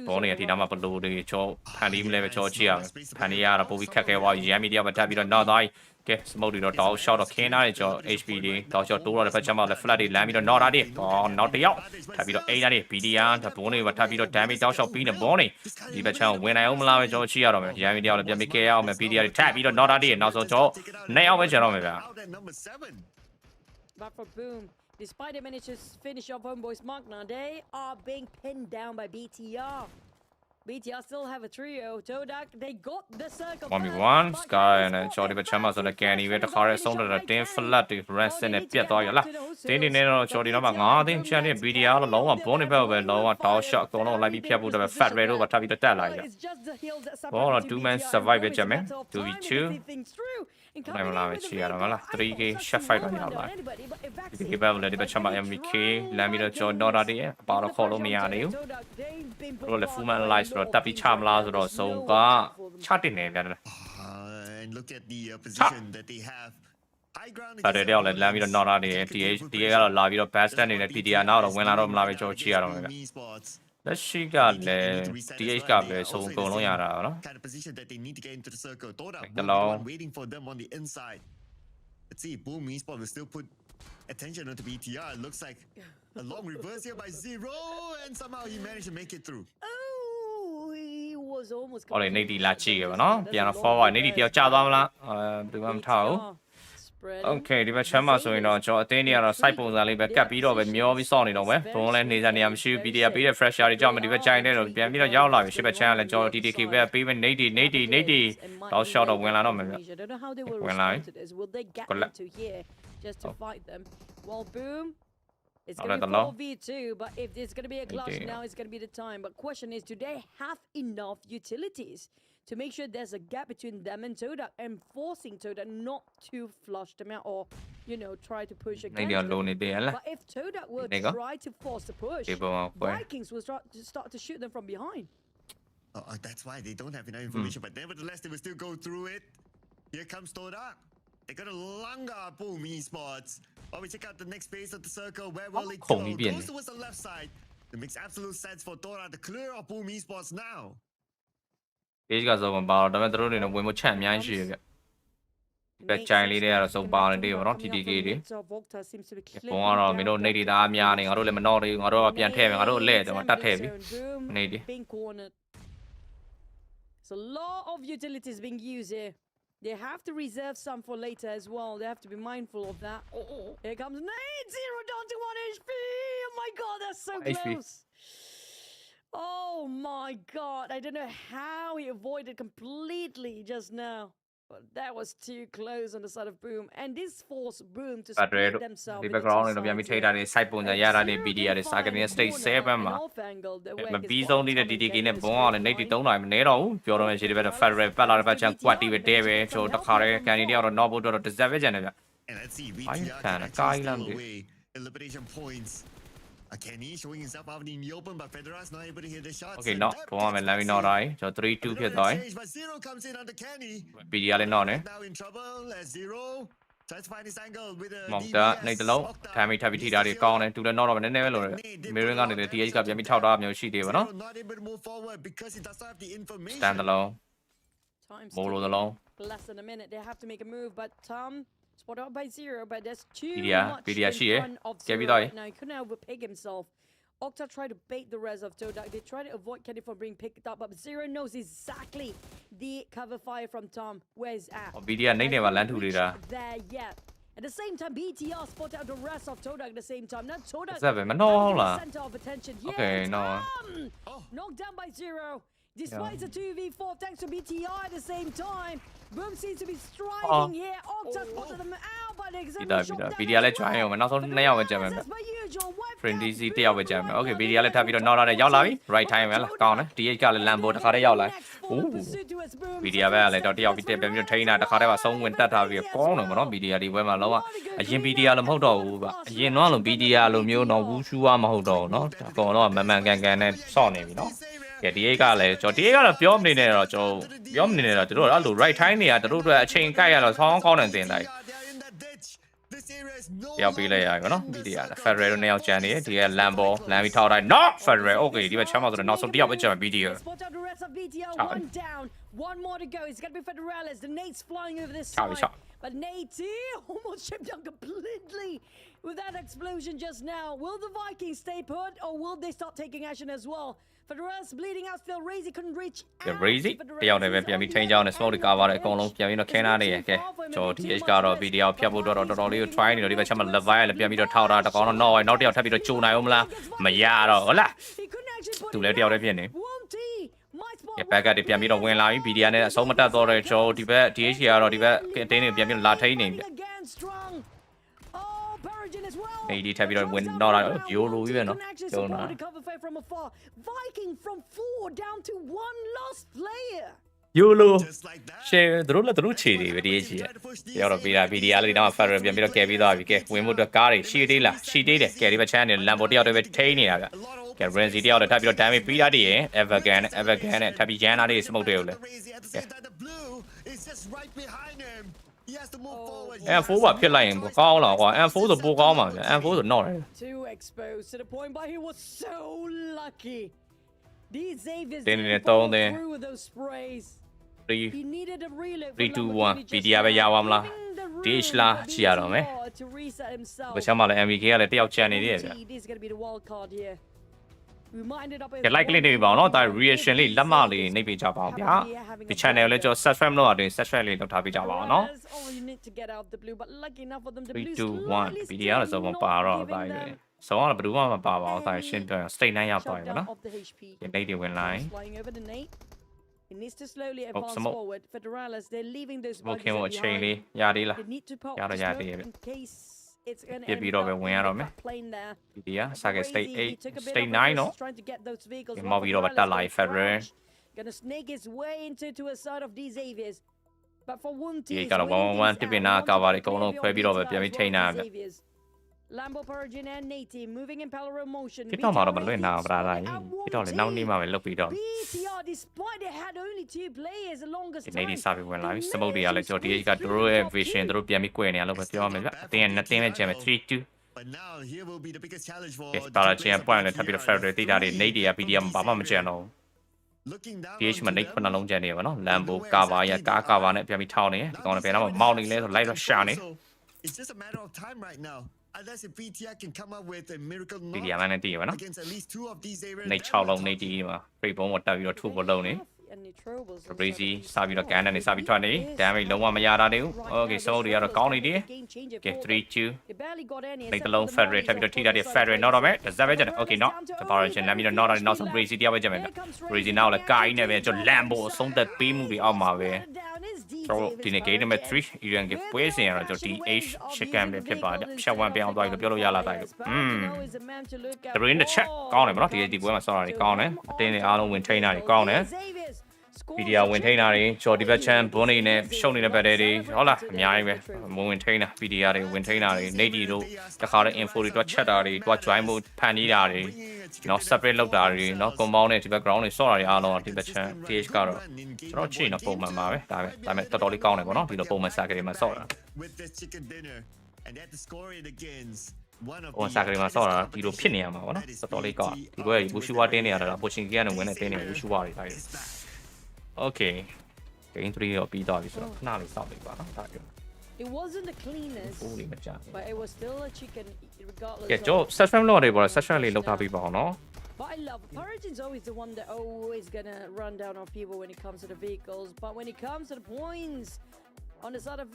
ဘောနေဒီနားမှာဘလိုတွေကျွန်တော်ဖန်တီးမလဲပဲကျွန်တော်ကြည့်ရမယ်ဖန်တီးရတော့ပိုပြီးခက်ခဲသွားရမ်းမီဒီယာမှာတက်ပြီးတော့နောက်သွားကဲ smoke တွေတော့တောက် shot တော့ခင်းထားတယ်ကျွန်တော် HP တွေတောက် shot တိုးတော့တစ်ဖက်ချက်မှလည်း flat တွေလမ်းပြီးတော့နောက်ထားတယ်နောက်တစ်ယောက်ထပ်ပြီးတော့ A ထားတယ် BDR ဓဘုံတွေပါထပ်ပြီးတော့ damage တောက် shot ပြီးနေဘောနေဒီဘက်ချမ်းဝင်နိုင်အောင်မလားပဲကျွန်တော်ကြည့်ရတော့မယ်ရမ်းမီဒီယာလည်းပြန်ပြီးကဲရအောင်မယ် BDR တွေထပ်ပြီးတော့နောက်ထားတယ်နောက်ဆုံးကျွန်တော်နှစ်ယောက်ပဲကျန်တော့မယ်ဗျာ But for Boom, despite they managed to finish off Homeboy's mark now, they are being pinned down by BTR. BTR still have a trio. Todak, they got the circle. 1v1 Sky နဲ့ Shorty ပဲချမ်းမဆိုတဲ့ Canny ပဲတခါရဲဆုံးတော့တင်း flat တွေ rest နဲ့ပြတ်သွားရလားတင်းနေတော့ Shorty တော့9သိန်းချမ်းတဲ့ BDR တော့လုံးဝဘုံနေဘက်ပဲလုံးဝတောက် shot အကုန်လုံးလိုက်ပြီးဖြတ်ဖို့တော့ fat red တော့ထပ်ပြီးတက်လာရဘောတော့ 2 man survive ပဲချက်မယ် 2v2 နိုင်မလားပဲချီရတော့မလား 3k chef fight တော့ရပါဒီဘက်လည်းဒီဘက်ချမ်းမ MVK လမ်းပြီးတော့ John Dota တွေအပါတော့ခေါ်လို့မရနိုင်ဘူးတို့လည်း full man live ဆိုတော့တပ်ပြီးချမလားဆိုတော့စုံကချတင်နေပြန်တယ် and look at the position that they have high ground အဲ့ဒါလည်းလမ်းပြီးတော့ Nota တွေ TH ကတော့လာပြီးတော့ best stand နေတဲ့ PTR နောက်တော့ဝင်လာတော့မလားပဲကျွန်တော်ချီရတော့မယ်ဗျလက်ရှိကလည်း TH ကပဲစုံအကုန်လုံးရတာနော် kind of position that they need to get into the circle Toda waiting for them on the inside let's see Boom Esport will still put attention onto BTR it looks like a long reverse here by Zero and somehow he managed to make it through was almost ဟောလေနေတီလာချီရပါနော်ပြန်တော့ forward နေတီတယောက်ကြာသွားမလားဘယ်မှမထားဘူး Okay ဒီဘက်ချမ်းမဆိုရင်တော့ကျွန်တော်အတင်းနေရတော့ site ပုံစံလေးပဲကတ်ပြီးတော့ပဲမျောပြီးစောင့်နေတော့ပဲဘုံလည်းနေစားနေရမရှိဘူး BDR ပေးတဲ့ fresher တွေကြောင့်ဒီဘက်ချိုင်းနေတော့ပြန်ပြီးတော့ရောက်လာပြီရှစ်ဘက်ချမ်းကလည်းကျွန်တော် TTK ပဲပေးမယ် Nady တော့ shot တော့ဝင်လာတော့မယ်ဗျဝင်လာပြီ just to fight them well Boom it's going to be 4v2 but if there's going to be a clash now it's going to be the time but question is do they have enough utilities to make sure there's a gap between them and Todak and forcing Todak not to flush them out or you know try to push against them. But if Todak will try to force the push Vikings will start to shoot them from behind. That's why they don't have enough information but nevertheless they will still go through it. Here comes Todak. They got a longer Boom Esports. While we check out the next phase of the circle, where will it go? Goes towards the left side. It makes absolute sense for Todak to clear up Boom Esports now. Page ကဆိုပါတော့ဒါပေမဲ့တို့တွေနဲ့ဝင်မချက်အများကြီးရှိရပြ။ချိုင်းလေးတွေကတော့စုံပါနေတယ်ဗောနော် TTK တွေ။ဘုံကတော့မင်းတို့နေတီသားများနေငါတို့လည်းမနှော့သေးဘူးငါတို့ကပြန်ထည့်မယ်ငါတို့အလဲကျွန်တော်တတ်ထည့်ပြီ။နေတီ So a lot of utilities being used here. They have to reserve some for later as well. They have to be mindful of that. Here comes Nate, 0 down to 1 HP. God, that's so HP. close. Oh my God, I don't know how he avoided completely just now. But that was too close on the side of Boom, and this forced Boom to split themselves the into two background sides. နဲ့ပြန်ပြီးထိတာတွေ site ပုံစံရတာတွေ BDR တွေ Sacking State 7 မှာပြီးဆုံးနေတဲ့ DDK နဲ့ဘွန်ကလည်း Nate 3နိုင်မနေတော့ဘူးပြောတော့ရှိတယ်ပဲ Federal ပတ်လာတဲ့ဘက်ချန် Quad ပဲတဲပဲကျွန်တော်တခါတည်းကန်ဒီတယောက်တော့ knock ဖို့တော့ deserve ပဲကြတယ်ဗျ And let's see, I VTR can can guy actually lang steal din. away elimination points. Kenny showing himself out in the open, but Federer's not able to hit the shots. Okay And no that ဘွန်ကလည်းလမ်းပြီးတော့တိုင်းကျွန်တော် 3-2 ဖြစ်သွားပြီ But Zero comes in under Kenny. BDR လည်းတော့နေ Now in trouble as Zero tries to find his angle with a မောင်တာနေတလုံးထိုင်မိထပ်ပြီးထိတာတွေကောင်းတယ်တူလည်းတော့တော့နည်းနည်းပဲလို့ရတယ် Mirror ကနေလည်း TH ကပြန်ပြီးထောက်တာမျိုးရှိသေးပါနော် Zero not able to move forward because he doesn't have the information. stand alone Time's Bolo ticking. alone Less than a minute, they have to make a move, but spotted out by Zero, but there's too much BDR inရှိရ front of ကြည့် Zero ပြီးတော့ right now. He couldn't overpick himself. Octa tried to bait the res of Todak. They tried to avoid Kenny from being picked up, but Zero knows exactly the cover fire from Tom. Where he's at. BDR နေနေမှာလမ်းထူနေတာ There yet. At the same time, BTR spotted out the rest of Todak at the same time. Now Todak ဆက်ပဲမနှောင်းလား center of attention. Okay, Here, no. Tom! Knocked down by Zero. Despite the 2v4, thanks to BTR at the same time. Boom seems to be striding here. Octa spotted them out, but they ပြီးသားပြီးသား BDR လည်း join အောင်မယ်နောက်ဆုံး2ယောက်ပဲကြံမယ် Friendly C တယောက်ပဲကြံမယ် Okay BDR လည်းထပ်ပြီးတော့နောက်လာတဲ့ရောက်လာပြီ right time ပဲလားကောင်းတယ် DH ကလည်း Lambo တစ်ခါတည်းရောက်လာ BDR ပဲလည်းတော့တယောက်ပြီးတက်ပြန်ပြီးတော့ထိန်းတာတစ်ခါတည်းမှာဆုံးဝင်တက်ထားပြီးကောင်းတယ်ဗောနော် BDR ဒီဘက်မှာလောကအရင် BDR လည်းမဟုတ်တော့ဘူးဗျအရင်တော့လို့ BDR လိုမျိုးတော့ဝူရှူမဟုတ်တော့ဘူးနော်အကုန်လုံးကမမှန်ကန်ကန်နဲ့စော့နေပြီနော်ကဲ DH ကလည်းကျွန်တော် DH ကတော့ပြောမနေနဲ့တော့ကျွန်တော်ပြောမနေနဲ့တော့တို့အဲ့လို right time တွေကတို့အတွက်အချိန်ကိုက်ရတော့ဆောင်းကောင်းတယ်တင်တိုင်း တယောက်ပေးလိုက်ရပြီနော် BDR Federal တို့နှစ်ယောက်ကျန်နေတယ်ဒီက Lambo လမ်းပြီးထောက်တိုင်း no Federal okay ဒီဘက်ချမ်းပါဆိုတော့နောက်ဆုံးတယောက်ပဲကျန် BDR Spot out the rest of BTR, one down, one more to go. It's gonna be Federales. The Nate's flying over this side. But Nate almost shipped down completely with that explosion just now. Will the Vikings stay put or will they start taking action as well? Federales bleeding out still. Razy couldn't reach out. Razy တယောက်နဲ့ပဲပြန်ပြီးထိန်းချောင်းနဲ့ smoke တွေကာပါတယ်အကုန်လုံးပြန်ပြီးတော့ခင်းထားနေရကဲကျွန်တော် DH ကတော့ BDR ဖြတ်ဖို့တော့တော်တော်လေးကို try နေတော့ဒီဘက်ချက်မှာ level လည်းပြန်ပြီးတော့ထောက်တာတကောင်တော့နောက်တယောက်ထပ်ပြီးတော့ကြိုနိုင်အောင်မလားမရတော့ဟုတ်လားသူလည်းတယောက်တည်းဖြစ်နေကဲ backup တွေပြန်ပြီးတော့ဝင်လာပြီ BDR နဲ့အဆုံးမတက်တော့တဲ့ကျွန်တော်ဒီဘက် DH ကတော့ဒီဘက်အတင်းတွေပြန်ပြီးတော့လာထိန်းနေပြီAD ထပ်ပြီးတော့ဝင်တော့တာဂျိုလိုကြီးပဲနော်ကျုံတာ Viking from 4 down to 1 lost player. YOLO share တို့လည်းတို့ခြေတွေပဲ DH ရဲ့ပြောတော့ပြီးတာ BDR လေးတော့ Federal ပြန်ပြီးတော့ကဲပြီးသွားပြီကဲဝင်မှုအတွက်ကားတွေရှီသေးလားရှီသေးတယ်ကဲဒီဘက်ချမ်းနေ Lambo တယောက်တည်းပဲထိန်းနေတာဗျကဲ Renzi တယောက်တည်းထပ်ပြီးတော့ damage ပြီးသားတည်းရင် Evergan နဲ့ထပ်ပြီးရန်လာလေးစမုတ်တွေကိုလေ M4 ပါဖြစ်လိုက်ရင်ကောင်းလားကွာ M4 ဆိုပိုကောင်းပါဗျ M4 ဆိုတော့တယ် Too exposed to the point, but he was so lucky. These Xaviers through with those sprays. He needed a reload. 3 2 1 BDR ပဲရပါမလား DH လားကြည့်ရတော့မယ် to reset himself. ဘယ်ချက်မှလည်း MVK ကလည်းတယောက်ချန်နေသေးတယ်ဗျ This is going to be the wild card here. We minded up. ကဲ like လေးနေပြီပါတော့ဒါ reaction လေးလက်မလေးနှိပ်ပေးကြပါအောင်ဗျာဒီ channel ကိုလည်းကျွန်တော် subscribe လုပ်ရတယ် subscribe လေးလုပ်ထားပေးကြပါအောင်နော် You need to get out the blue, but lucky enough for them to 3 2 1 BDR လည်းစောပါတော့ဒါပဲဆောင်းကဘယ်သူမှမပါပါဘူးဒါရှင်းပြ state 9ရောက်သွားပြီနော်ဒီ Nate တွေဝင်လာရင် flying over the Nate. It needs to slowly advance forward. Federales, they're leaving those bugs ခင်ဗျအချိန်လေးရသေးလား They need to pop ရတော့ရသေးရဲ့ in case it's going to ပြပြီးတော့ပဲဝင်ရတော့မယ် plane there. BDR Saga State 8 State 9နော် trying to get those vehicles. မောက်ပြီးတော့တက်လာ Federal Gonna snake his way into a side of these Xaviers. But for one team, ဒီကတော့1-1တစ်ပင်နာကာပါတွေအကုန်လုံးခွဲပြီးတော့ပဲပြန်ပြီးထိန်းထားရဗျ Lambo Perugin and Nate moving in parallel motion. ဖြစ်တော့မှာတော့မလွင့်တာဗလာလာကြီးဖြစ်တော့လေနောက်နေ့မှပဲလုတ်ပြီးတော့ BTR, despite they had only 2 players, the longest ဒီ time. နေ့စာပြီးဝင်လာပြီစမုတ်တွေကလည်းကျွန်တော် DH ကတို့ရဲ့ vision တို့ပြန်ပြီး꿰နေရလို့ပဲပြောရမယ်ဗျအတင်းနဲ့တင်းနဲ့ချင်မယ်3 2 But now here will be the biggest challenge for ပါလာချင်း point နဲ့ထပ်ပြီးတော့ Federal တိတာတွေ Nate တွေက BDR ဘာမှမကြံတော့ looking down DH မှာ Nate ခုနှလုံးကြံနေရပါတော့ Lambo ကာဗာရကားကာဗာနဲ့ပြန်ပြီးထောင်းနေဒီကောင်လည်းပြန်တော့မောင်းနေလဲဆိုလိုက်တော့ရှာနေ It's just a matter of time right now. Unless if BTR can come up with a miracle BDR နဲ့တည်ရပါနော် against at least 2 of these areas. Nate 6လုံး Nate ဒီမှာ break ဘုံကိုတက်ပြီးတော့ထူဖို့လုံးနေ any troubles. Breezy စာပြီးတော့ကန်တဲ့နေစာပြီးထွက်နေ damage လုံးဝမရတာနေဘူး okay စုံတွေကတော့ကောင်းနေတယ် okay 3-2 နေကလုံး Federate ထပ်ပြီးတော့ထိတာတဲ့ Federate တော့မယ် ဇက်ပဲကျတယ် okay နော် separation လမ်းပြီးတော့ နောက်နောက်ဆုံး Breezy တယောက်ပဲကျမယ် Breezy နောက်လည်းကာကြီးနဲ့ပဲကျွန်တော် Lambo အဆုံးသက်ပေးမှုတွေအောက်မှာပဲကျွန်တော်ဒီနေ့ game number 3 Iran ကပွဲစဉ်ရတော့ကျွန်တော် DH chicken ပဲဖြစ်ပါတယ်ဖြတ်ဝမ်းပြောင်းသွားပြီးတော့ပြောလို့ရလာတိုင်းလို့the rain the check ကောင်းတယ်ဗောနော်ဒီပွဲမှာဆော့တာတွေကောင်းတယ်အတင်းတွေအားလုံးဝင်ထိန်းတာတွေကောင်းတယ် PDR ဝင်ထိန်းတာတွေကျော်ဒီဘက်ချန်ဘွန်းနေနဲ့ရှုံနေတဲ့ဘက်တွေဟုတ်လားအများကြီးပဲဝင်ထိန်းတာ PDR တွေဝင်ထိန်းတာတွေနေတီတို့တခါတော့ info တွေတွက်ချက်တာတွေတွက် join မှုဖန်တီးတာတွေနော် separate လုပ်တာတွေနော် compound နဲ့ဒီ background တွေဆော့တာတွေအားလုံးဒီဘက်ချန် TH ကတော့ကျွန်တော်ချိန်တော့ပုံမှန်ပါပဲဒါပေမဲ့တော်တော်လေးကောင်းတယ်ဗောနော်ဒီလိုပုံမှန်စာကလေးမှာဆော့တာစာကလေးမှာဆော့တာဒီလိုဖြစ်နေရမှာဗောနော်တော်တော်လေးကောင်းဒီဘက်ဘူရှူဝါတင်းနေရတာပိုရှင်ကြီးကနေဝင်နေတင်းနေဘူရှူဝါတွေတိုင်း okay game 3တော့ပြီးသွားပြီဆိုတော့ခဏလေးစောင့်လိုက်ပါနော်ဒါပြော It wasn't the cleanest but it was still a chicken regardless ကဲကျွန်တော် session လောက်တွေပေါ့ session လေးလောက်ထားပြီးပါအောင်နော် But I love Paragin's always the one that always gonna run down on people when it comes to the vehicles but when it comes to the points on the side of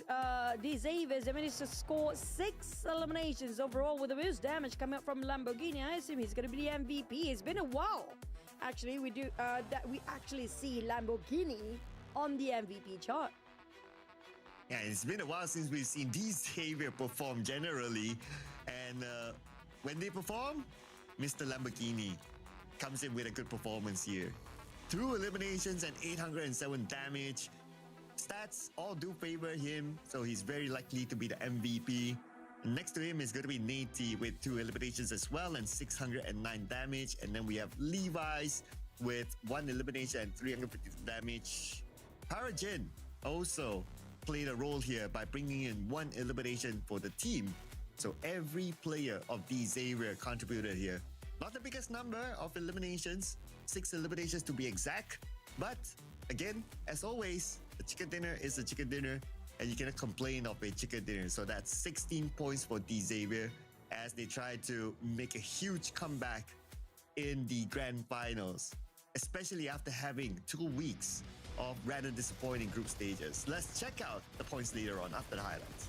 these Avis, they managed to score 6 eliminations overall with the most damage coming up from Lamborghini. I assume he's going to be the MVP. It's been a while. Actually, that we actually see Lamborghini on the MVP chart. Yeah, it's been a while since we've seen these Xavier perform generally. And when they perform, Mr. Lamborghini comes in with a good performance here. 2 eliminations and 807 damage. Stats all do favor him, so he's very likely to be the MVP. Next to him is going to be Nate with 2 eliminations as well and 609 damage. And then we have Levi's with 1 elimination and 350 damage. Paragin also played a role here by bringing in 1 elimination for the team. So every player of the Xavier contributed here. Not the biggest number of eliminations, 6 eliminations to be exact. But again, as always, a chicken dinner is a chicken dinner and you cannot complain of a chicken dinner. So that's 16 points for D Xavier as they try to make a huge comeback in the grand finals, especially after having 2 weeks of rather disappointing group stages. Let's check out the points later on after the highlights.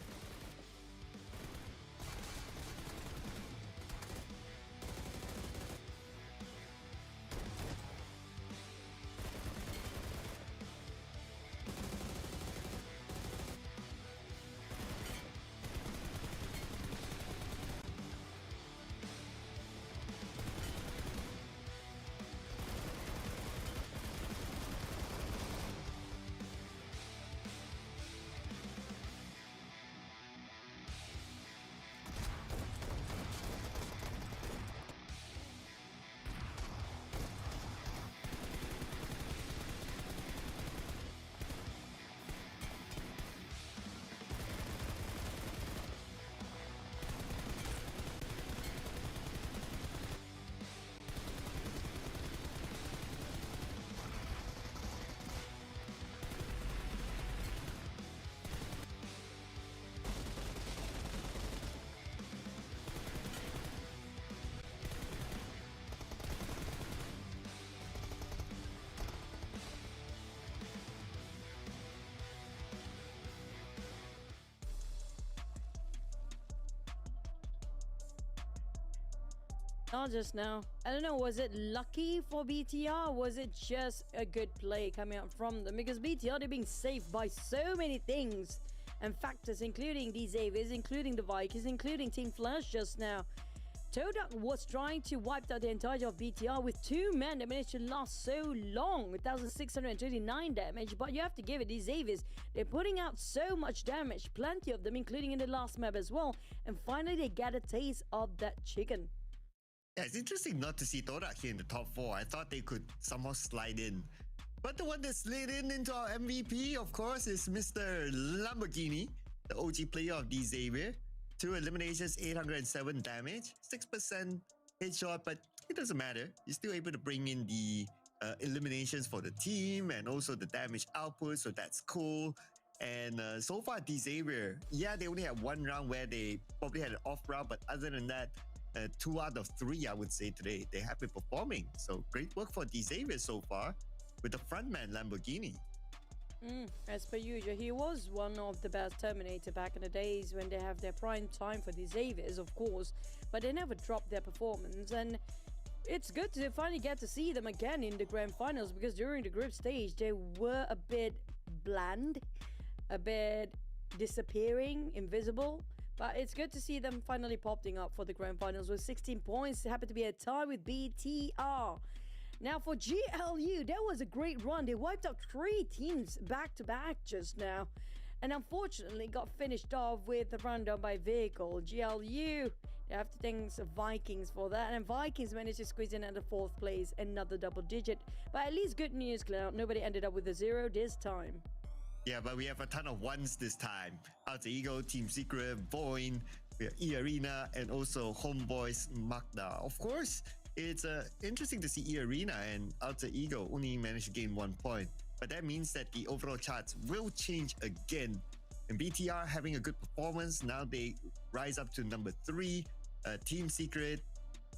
Not just now. I don't know, was it lucky for BTR? Was it just a good play coming out from them? Because BTR, they're being saved by so many things and factors, including these Avis, including the Vikings, including Team Flash just now. Todak was trying to wipe out the entirety of BTR with 2 men that managed to last so long, 1,629 damage. But you have to give it these Avis. They're putting out so much damage, plenty of them, including in the last map as well. And finally, they get a taste of that chicken. Yeah, it's interesting not to see Todak here in the top 4. I thought they could somehow slide in. But the one that slid in into our MVP, of course, is Mr. Lamborghini, the OG player of D Xavier. 2 eliminations, 807 damage, 6% headshot, but it doesn't matter. You're still able to bring in the eliminations for the team and also the damage output, so that's cool. And so far, D Xavier, yeah, they only had 1 round where they probably had an off round, but other than that, 2 out of 3, I would say today, they have been performing. So great work for D Xavier so far. with the frontman Lamborghini. As per usual, he was one of the best Terminator back in the days when they have their prime time for the Xaviers, of course, but they never dropped their performance, and it's good to finally get to see them again in the grand finals, because during the group stage they were a bit bland, a bit disappearing, invisible. But it's good to see them finally popping up for the grand finals with 16 points. It happened to be a tie with BTR. Now for GLU, that was a great run. They wiped out 3 teams back-to-back just now, and unfortunately got finished off with a rundown by vehicle. GLU, they have to thank Vikings for that, and Vikings managed to squeeze in at the 4th place, another double digit. But at least good news, Cloud, nobody ended up with a 0 this time. Yeah, but we have a ton of ones this time. Alter Ego, Team Secret, Void, we have E-Arena, and also Homeboys Magda. Of course, it's interesting to see E-Arena and Alter Ego only managed to gain 1 point. But that means that the overall charts will change again. And BTR having a good performance, now they rise up to number 3. Team Secret,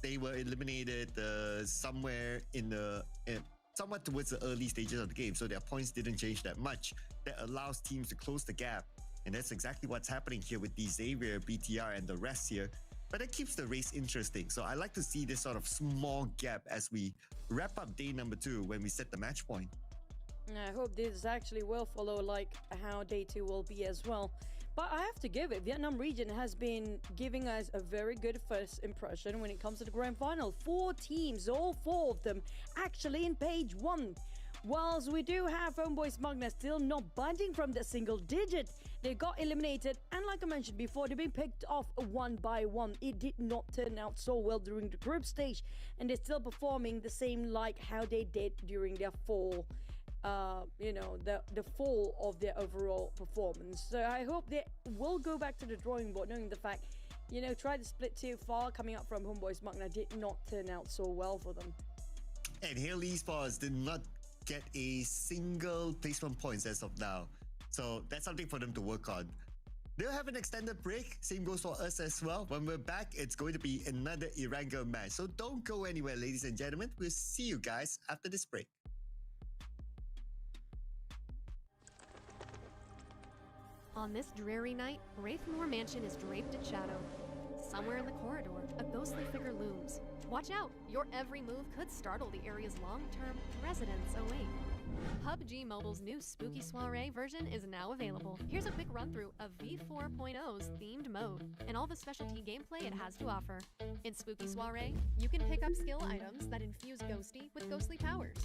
they were eliminated somewhere somewhat towards the early stages of the game, so their points didn't change that much. That allows teams to close the gap. And that's exactly what's happening here with the Xavier, BTR, and the rest here. But it keeps the race interesting. So I like to see this sort of small gap as we wrap up day number 2 when we set the match point. I hope this actually will follow like how day 2 will be as well. But I have to give it, Vietnam region has been giving us a very good first impression when it comes to the grand final. 4 teams, all 4 of them actually in page 1. Whilst we do have Homeboys Magna still not budging from the single digit, they got eliminated, and like I mentioned before, they've been picked off one by one. It did not turn out so well during the group stage, and they're still performing the same like how they did during their fall. The fall of their overall performance. So I hope they will go back to the drawing board, knowing the fact, try to split too far coming up from Homeboys Magna did not turn out so well for them. And Hale Esports did not get a single placement points as of now. So that's something for them to work on. They'll have an extended break. Same goes for us as well. When we're back, it's going to be another Erangel match. So don't go anywhere, ladies and gentlemen. We'll see you guys after this break. On this dreary night, Wraithmore Mansion is draped in shadow. Somewhere in the corridor, a ghostly figure looms. Watch out! Your every move could startle the area's long-term residents awake. PUBG Mobile's new Spooky Soiree version is now available. Here's a quick run-through of V4.0's themed mode and all the specialty gameplay it has to offer. In Spooky Soiree, you can pick up skill items that infuse Ghosty with ghostly powers.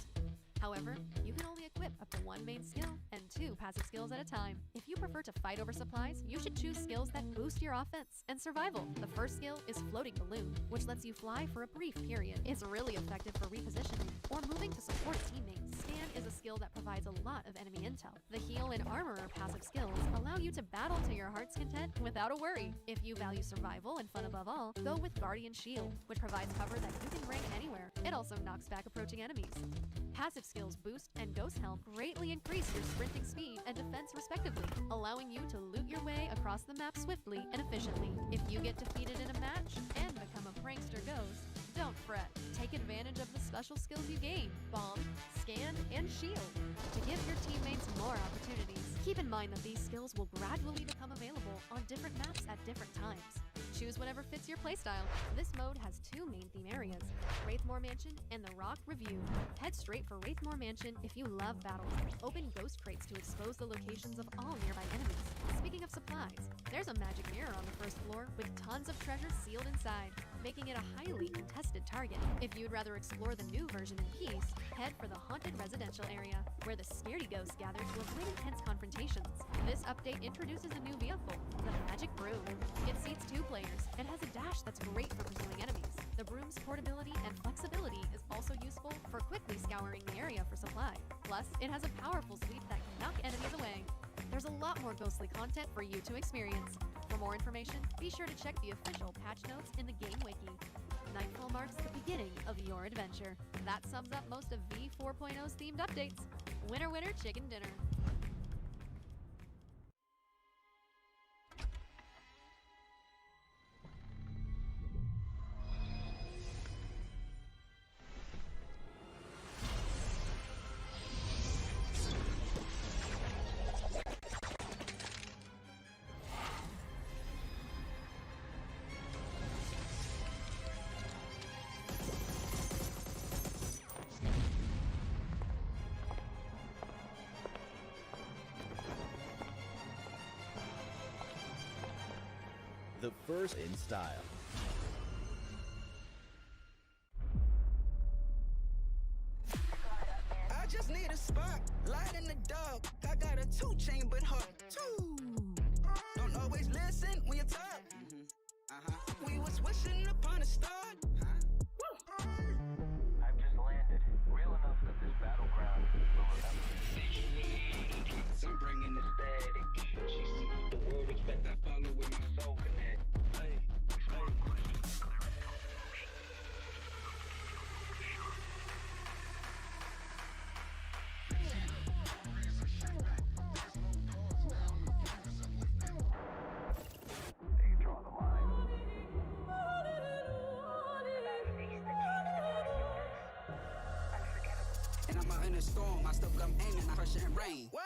However, you can only equip up to 1 main skill and 2 passive skills at a time. If you prefer to fight over supplies, you should choose skills that boost your offense and survival. The first skill is Floating Balloon, which lets you fly for a brief period. It's really effective for repositioning or moving to support teammates. Scan is a skill that provides a lot of enemy intel. The Heal and Armorer passive skills allow you to battle to your heart's content without a worry. If you value survival and fun above all, go with Guardian Shield, which provides cover that you can bring anywhere. It also knocks back approaching enemies. Passive skills Boost and Ghost Helm greatly increase your sprinting speed and defense respectively, allowing you to loot your way across the map swiftly and efficiently. If you get defeated in a match and become a prankster ghost, don't fret. Take advantage of the special skills you gain, Bomb, Scan, and Shield, to give your teammates more opportunities. Keep in mind that these skills will gradually become available on different maps at different times. Choose whatever fits your playstyle. This mode has 2 main theme areas, Wraithmore Mansion and the Rock Review. Head straight for Wraithmore Mansion if you love battle. Open ghost crates to expose the locations of all nearby enemies. Speaking of supplies, there's a magic mirror on the first floor with tons of treasure sealed inside, making it a highly contested target. If you'd rather explore the new version in peace, head for the haunted residential area, where the scaredy ghosts gather to avoid intense confrontations. This update introduces a new vehicle, the Magic Broom. It seats 2 players and has a dash that's great for pursuing enemies. The broom's portability and flexibility is also useful for quickly scouring the area for supply. Plus, it has a powerful sweep that can knock enemies away. There's a lot more ghostly content for you to experience. For more information, be sure to check the official patch notes in the game wiki. Nightfall marks the beginning of your adventure. That sums up most of V4.0's themed updates. Winner, winner, chicken dinner. the first in style. I just need a spark, light in the dark. I got a 2 chambered heart, too. Don't always listen when you talk. We was wishing upon a star. I've just landed. Real enough that this battleground will remember. I'm bringing the static. She sees the word, expect I follow with my soul connect. Hey, they draw the line. And I'm out in a storm, I still come aiming, I crush it in rain. Whoa!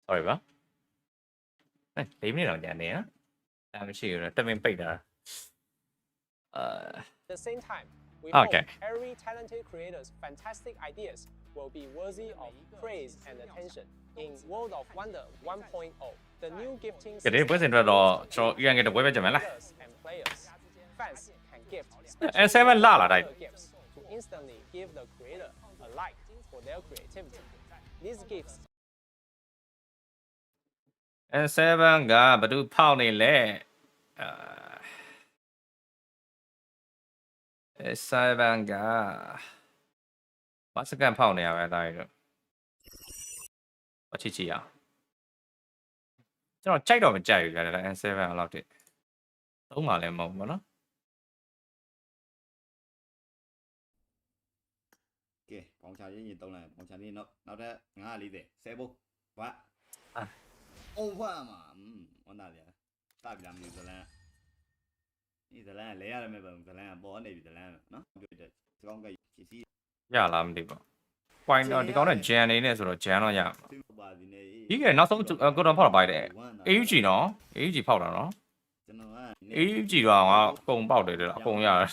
sorry ပါ4 minute တော့ညနေနော်ဒါမရှိဘူးတမင်ပိတ်တာAt the same time, we Okay. hope every talented creator's fantastic ideas will be worthy of praise and attention in World of Wonder 1.0. The new gifting ကဲဒီပွဲစဉ်အတွက်တော့ကျွန်တော် EN 嘅ပွဲပဲကြမယ်လား and players. Fans can gift S7 လာတိုင်း gifts to instantly give the creator a like for their creativity. These gifts S7 ကဘယ်သူဖောက်နေလဲS7 ကဘာစကန်ဖောက်နေရပဲဒါရီတော့အချစ်ချီအောင်ကျွန်တော်ကြိုက်တော့မကြိုက်ဘူးကြတယ် S7 အလောက်တည်းသုံးပါလဲမဟုတ်ဘူးနော် ကဲပေါင်ချရင်းရင်တုံးလိုက်ပေါင်ချနေနောက်ထပ်940ဆဲဖို့ဘာအိုးဖာမှာဝန်တာဗျာစပြီလားမသိဘူးဇလန်ဒီဇလန်လဲရတယ်မဲ့ဇလန်ပေါ်နေပြီဇလန်နော်ပြောတဲ့စကောင်းကချီစီ ရလားမသိဘူး point တော့ဒီကောင်နဲ့ Jan နေနဲ့ဆိုတော့ Jan တော့ရမှာ ပါစီနေ ဒီကနောက်ဆုံးကိုတော့ဖောက်တာပါတယ် AUG နော် AUG ဖောက်တာနော် ကျွန်တော်က AUG တော့ငါအကုန်ပေါက်တယ်အကုန်ရတယ်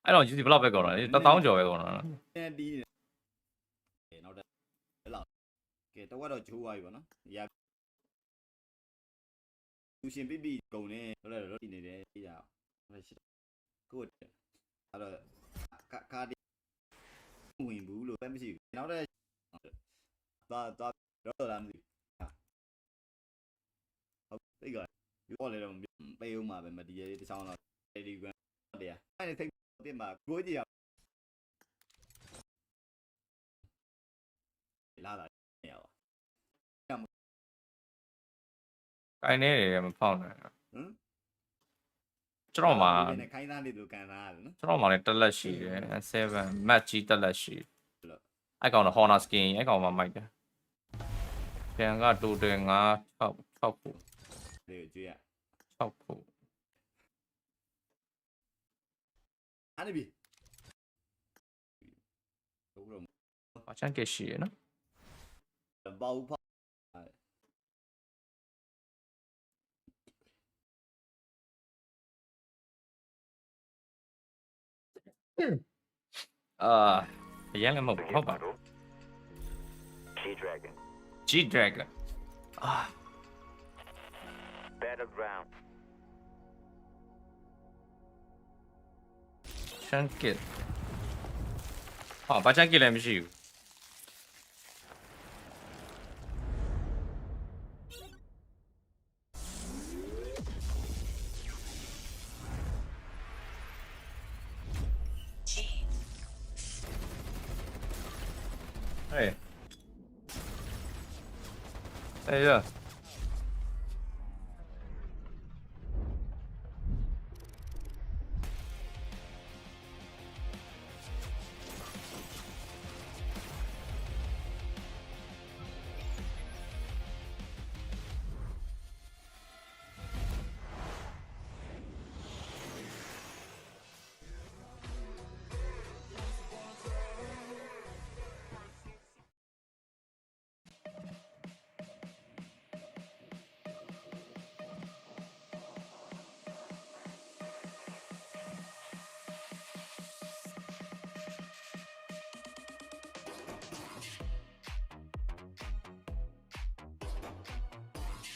အဲ့တော့ UC ဘလောက်ပဲကောတော့1000ကျော်ပဲကောတော့နော် တီးနေနောက်တက်လောက်ကဲတော့တော့ဂျိုးသွားပြီပေါ့နော်ရသူရှင်ပြပြကုန်နေတော့တီးနေတယ်အေးရကိုအဲ့တော့ကာဒီဝင်ဘူးလို့ပဲမရှိဘူးနောက်တက်သွားတော့လာမသိဟုတ်သိကြပြောလေတော့ပေးဦးမှာပဲမဒီရေးတစ်ချောင်းတော့ဒီကွန်းတရားအဲ့ဒီသိတင်မှာကိုကြီးလာလာနေရပါ ကိုင်းနေတယ်မဖောက်နိုင် ဟမ် ကျွန်တော်မှာ ခိုင်းသားနေလို့ကန်သားရတယ်နော် ကျွန်တော်မှာလည်းတက်လက်ရှိတယ်7 match ကြီးတက်လက်ရှိအဲ့ကောင်တော့ Honor skin အဲ့ကောင်မှမိုက်တယ်ပြန်ကတူတယ်5 6ခု ဒီကြည့်ရ 6ခု အားနေပြီဟုတ်တော့ အချမ်းကရှိရနော် ဘောက်ဖောက်အရင်လည်းမဟုတ်ပါဘူး G Dragon Battleground. Chunk it ဘာ chunk it လည်းမရှိဘူး Hey. Hey, yeah.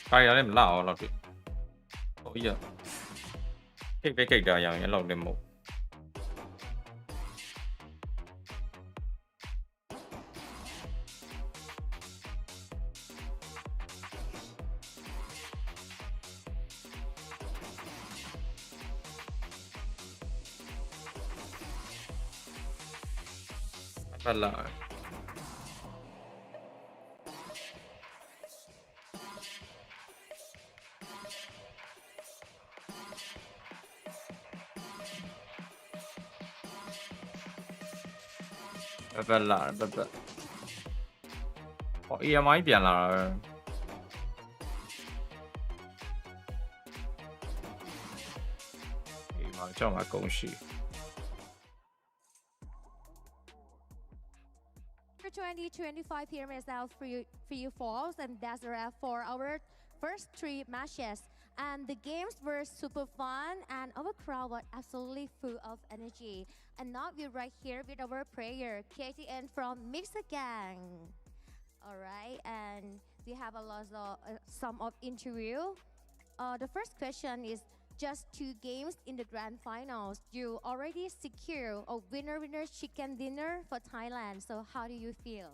Cái đó em lão là cái bây giờ cái đó dạng như là lên một bắt lại bắt lại có EMI ပြန်လာတာဒီမှာကြောက်မှာကုန်ရှိ For joining 2025 PMSL free falls, and that's a wrap for our first 3 matches. And the games were super fun, and our crowd was absolutely full of energy. And now we're right here with our player, KTN from Mixer Gang. All right, and we have a lot of some of interview. The first question is just 2 games in the grand finals. You already secure a winner chicken dinner for Thailand. So how do you feel?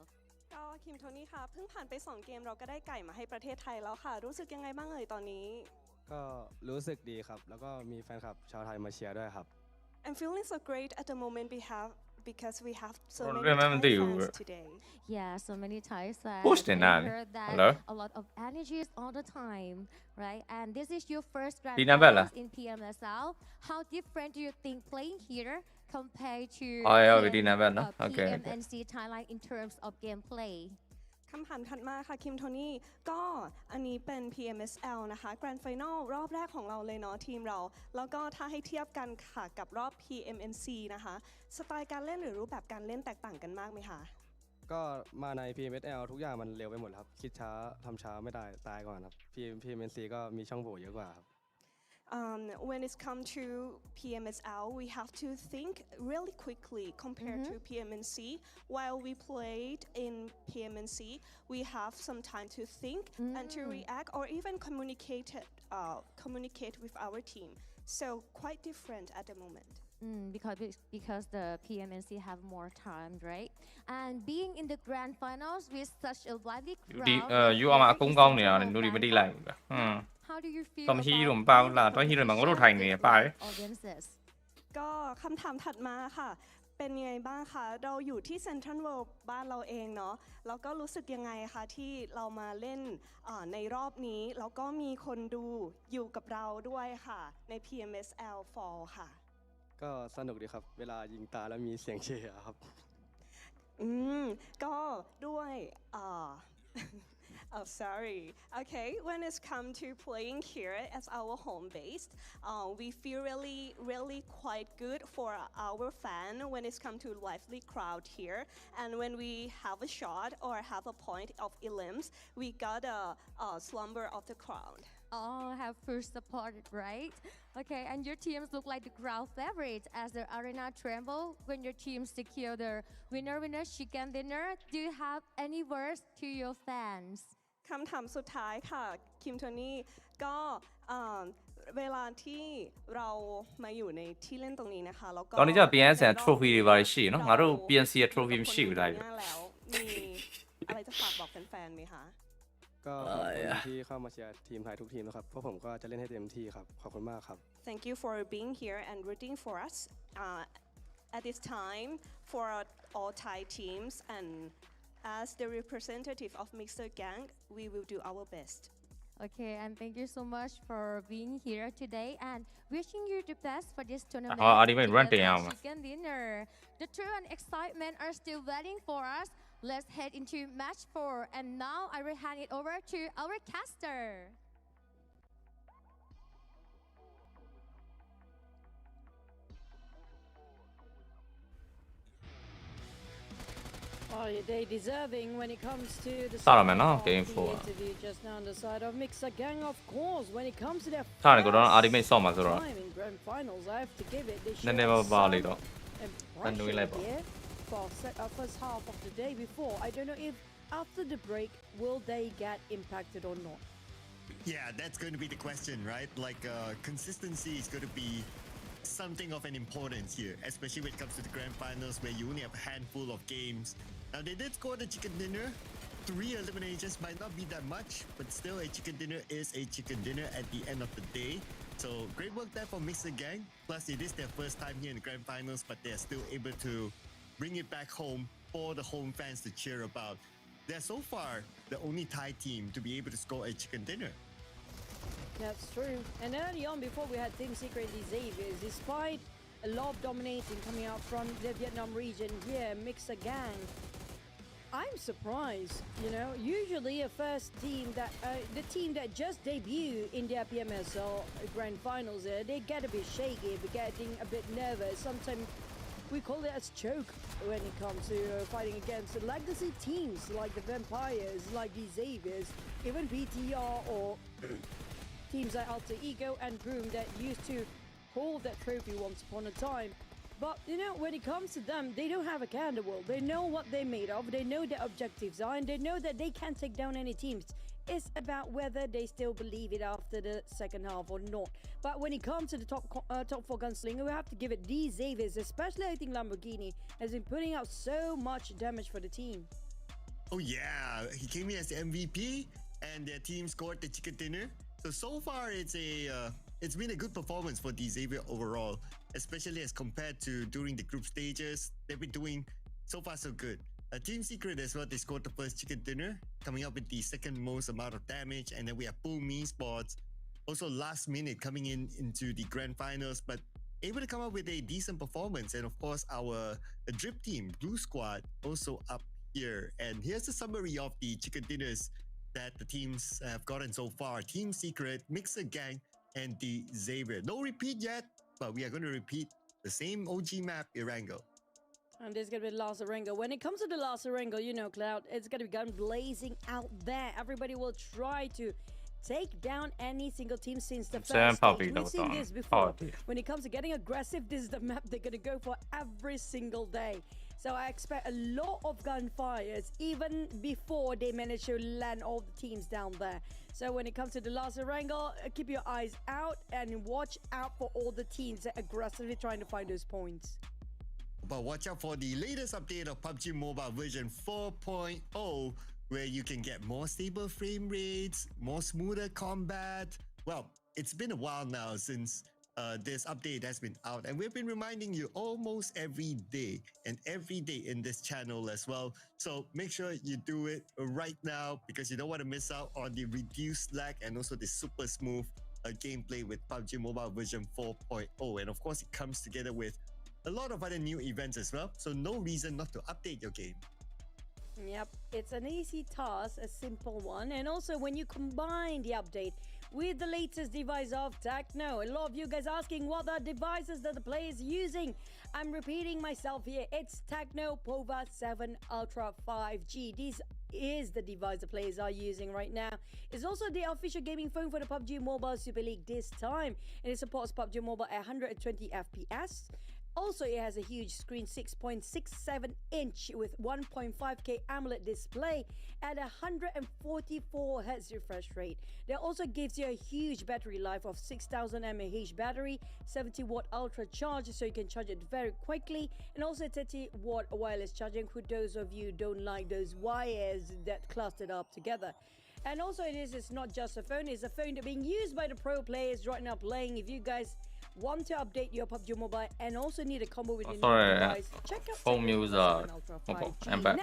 ก็คิมโทนี่ค่ะเพิ่งผ่านไป2เกมเราก็ได้ไก่มาให้ประเทศไทยแล้วค่ะรู้สึกยังไงบ้างเอ่ยตอนนี้ก็รู้สึกดีครับแล้วก็มีแฟนคลับชาวไทยมาเชียร์ด้วยครับ I'm feeling so great at the moment because we have so many Thai fans today. Yeah, so many Thai fans. Posting I that. heard that Hello? a lot of energies all the time, right? And this is your first grand Di na ba finals in PMSL. How different do you think playing here compared to di na ba na? Okay. PMNC Thailand in terms of gameplay? คำถามถัดมาค่ะคิมโทนี่ก็อันนี้เป็น PMSL นะคะ Grand Final รอบแรกของเราเลยเนาะทีมเราแล้วก็ถ้าให้เทียบกันค่ะกับรอบ PMNC นะคะสไตล์การเล่นหรือรูปแบบการเล่นแตกต่างกันมากไหมคะก็มาใน PMSL ทุกอย่างมันเร็วไปหมดครับคิดช้าทำช้าไม่ได้ตายก่อนครับ PMNC ก็มีช่องโหว่เยอะกว่าครับ When it's come to PMSL, we have to think really quickly compared to PMNC. While we played in PMNC, we have some time to think and to react or even communicate with our team. So quite different at the moment. Because the PMNC have more time, right? And being in the grand finals with such a lively crowd. You are cũng con này à, nuôi đi mới đi lại. How do you feel Tầm hi rồi bao là tôi hi rồi mà có đồ thành này phải. ก็คำถามถัดมาค่ะเป็นยังไงบ้างคะเราอยู่ที่เซ็นทรัลเวิลด์บ้านเราเองเนาะแล้วก็รู้สึกยังไงคะที่เรามาเล่นในรอบนี้แล้วก็มีคนดูอยู่กับเราด้วยค่ะใน PMSL Fall ค่ะก็สนุกดีครับเวลายิงตาแล้วมีเสียงเชียร์ครับก็ด้วยOh, sorry. Okay, when it's come to playing here as our home base, we feel really quite good for our fan when it's come to lively crowd here. And when we have a shot or have a point of elims, we got a slumber of the crowd. Oh, have full support, right? Okay, and your teams look like the crowd favorites as the arena tremble when your team secure the winner chicken dinner. Do you have any words to your fans? คำถามสุดท้ายค่ะคิมโทนี่ก็เวลาที่เรามาอยู่ในที่เล่นตรงนี้นะคะแล้วก็ตอนนี้จะ PMSL trophy တွေပါရှိเนาะငါတို့ PNC ရဲ့ trophy မရှိဘူးလားแล้วมีอะไรจะฝากบอกแฟนๆไหมคะก็ขอบคุณที่เข้ามาเชียร์ทีมไทยทุกทีมนะครับพวกผมก็จะเล่นให้เต็มที่ครับขอบคุณมากครับ Thank you for being here and rooting for us at this time for all Thai teams and as the representative of Mixer Gang, we will do our best. Okay, and thank you so much for being here today and wishing you the best for this tournament. Chicken dinner. The thrill and excitement are still waiting for us. Let's head into match 4, and now I will hand it over to our caster. Oh, they deserving when it comes to the game 4 interview just now on the side of Mixer Gang, of course. When it comes to their time in grand finals, I have to give it. They never showed some impression here for first half of the day before. I don't know if after the break will they get impacted or not. Yeah, that's going to be the question, right? Like consistency is going to be something of an importance here, especially when it comes to the grand finals where you only have a handful of games. Now they did score the chicken dinner. 3 eliminations might not be that much, but still a chicken dinner is a chicken dinner at the end of the day. So great work there for Mixer Gang. Plus it is their first time here in the grand finals, but they're still able to bring it back home for the home fans to cheer about. They're so far the only Thai team to be able to score a chicken dinner. That's true. And early on, before we had Team Secret Xavier, despite a lot of dominating coming out from the Vietnam region here, Mixer Gang, I'm surprised. You know, usually a first team that the team that just debuted in their PMSL grand finals, they get a bit shaky, getting a bit nervous. Sometimes we call it as choke when it comes to fighting against legacy teams like the Vampires, like the Xaviers, even BTR or teams like Alter Ego and Boom that used to hold that trophy once upon a time. But, you know, when it comes to them, they don't have a care in the world. They know what they're made of. They know their objectives are, and they know that they can't take down any teams. It's about whether they still believe it after the second half or not. But when it comes to the top 4 gunslinger, we have to give it these Xaviers, especially I think Lamborghini has been putting out so much damage for the team. Oh yeah, he came in as the MVP, and their team scored the chicken dinner. So far it's been a good performance for the Xavier overall, especially as compared to during the group stages. They've been doing so far so good. Team Secret as well, they scored the first chicken dinner, coming up with the second most amount of damage. And then we have Boom Esports, also last minute coming into the grand finals, but able to come up with a decent performance. And of course, our drip team, Blue Squad, also up here. And here's the summary of the chicken dinners that the teams have gotten so far. Team Secret, Mixer Gang, and the Xavier. No repeat yet, but we are going to repeat the same OG map, Erangel. And there's going to be Lazarengo. When it comes to the Lazarengo, you know, Cloud, it's going to be gun blazing out there. Everybody will try to take down any single team since the first stage. We've seen this before. When it comes to getting aggressive, this is the map they're going to go for every single day. So I expect a lot of gunfires even before they manage to land all the teams down there. So when it comes to the Lazarengo, keep your eyes out and watch out for all the teams that are aggressively trying to find those points. But watch out for the latest update of PUBG Mobile version 4.0, where you can get more stable frame rates, more smoother combat. Well, it's been a while now since this update has been out, and we've been reminding you almost every day and every day in this channel as well. So make sure you do it right now, because you don't want to miss out on the reduced lag and also the super smooth gameplay with PUBG Mobile version 4.0. And of course, it comes together with a lot of other new events as well, so no reason not to update your game. Yep, it's an easy task, a simple one. And also when you combine the update with the latest device of Techno, a lot of you guys asking what are devices that the player is using. I'm repeating myself here. It's Techno Pova 7 Ultra 5G. This is the device the players are using right now. It's also the official gaming phone for the PUBG Mobile Super League this time, and it supports PUBG Mobile at 120 FPS. Also, it has a huge screen, 6.67 inch with 1.5K AMOLED display at 144 Hz refresh rate. That also gives you a huge battery life of 6000 mAh battery, 70 watt ultra charge, so you can charge it very quickly, and also 30 watt wireless charging for those of you who don't like those wires that clustered up together. And also it's not just a phone, it's a phone that's being used by the pro players right now playing. If you guys want to update your PUBG Mobile and also need a combo with your new device, check out phone user. Ultra 5G.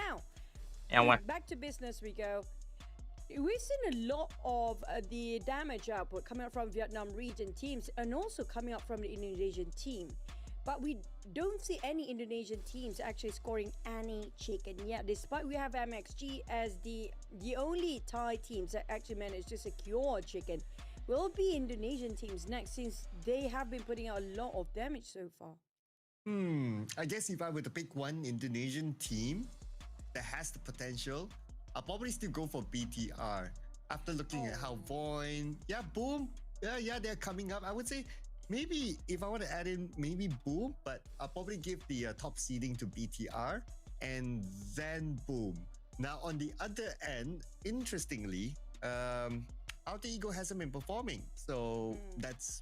Now, back to business we go. We've seen a lot of the damage output coming up from Vietnam region teams and also coming up from the Indonesian team. But we don't see any Indonesian teams actually scoring any chicken yet, despite we have MXG as the only Thai teams that actually managed to secure chicken. Will be Indonesian teams next, since they have been putting out a lot of damage so far. I guess if I were to pick one Indonesian team that has the potential, I'll probably still go for BTR. After looking at how Void, Boom, they're coming up. I would say maybe if I want to add in maybe Boom, but I'll probably give the top seeding to BTR and then Boom. Now on the other end, interestingly, Alter Ego hasn't been performing, so that's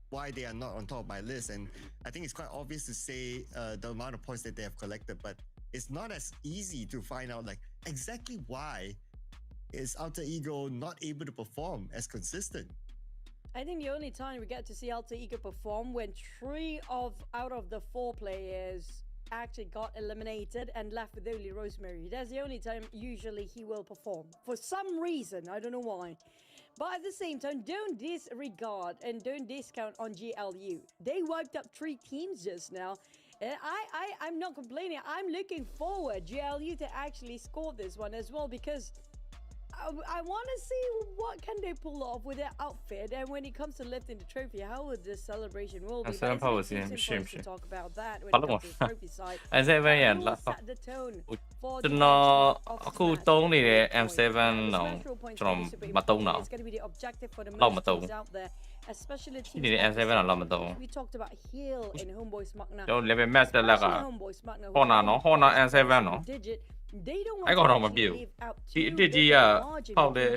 why they are not on top of my list. And I think it's quite obvious to say the amount of points that they have collected, but it's not as easy to find out like exactly why is Alter Ego not able to perform as consistent. I think the only time we get to see Alter Ego perform when 3 out of the 4 players actually got eliminated and left with only Rosemary. That's the only time usually he will perform. For some reason, I don't know why. But at the same time, don't disregard and don't discount on GLU. They wiped up 3 teams just now. And I'm not complaining. I'm looking forward GLU to actually score this one as well, because I want to see what can they pull off with their outfit, and when it comes to lifting the trophy, how would this celebration will be. But it's too soon for us to talk about that when it comes to the trophy side. M7 ရန်လာကျွန်တော်အခုတုံးနေတဲ့ M7 တော့ကျွန်တော်မတုံးတော့လောက်မတုံး especially teams like M7 တော့လောက်မတုံး we talked about Hill and Homeboy Smuggler ကျွန်တော် level max တက်က Honor နော် Honor M7 နော် they don't want အဲ့ကောင်တော့မပြေဘူးဒီအတစ်ကြီးကပေါက်တယ်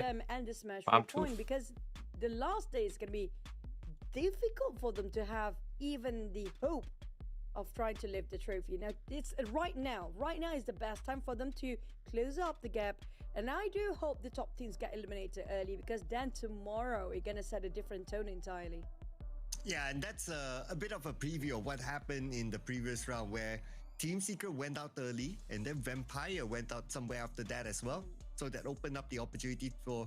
because the last day is going to be difficult for them to have even the hope of trying to lift the trophy. Now it's right now is the best time for them to close up the gap, and I do hope the top teams get eliminated early, because then tomorrow we're going to set a different tone entirely. Yeah, and that's a bit of a preview of what happened in the previous round, where Team Secret went out early and then Vampire went out somewhere after that as well. So that opened up the opportunity for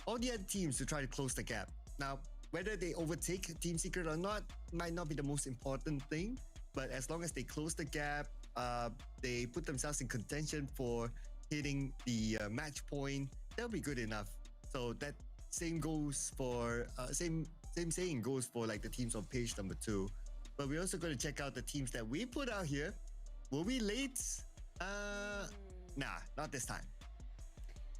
all the other teams to try to close the gap. Now, whether they overtake Team Secret or not might not be the most important thing, but as long as they close the gap, they put themselves in contention for hitting the match point, that'll be good enough. So that same goes for same saying goes for like the teams on page number 2. But we're also going to check out the teams that we put out here. Were we late? Nah, not this time.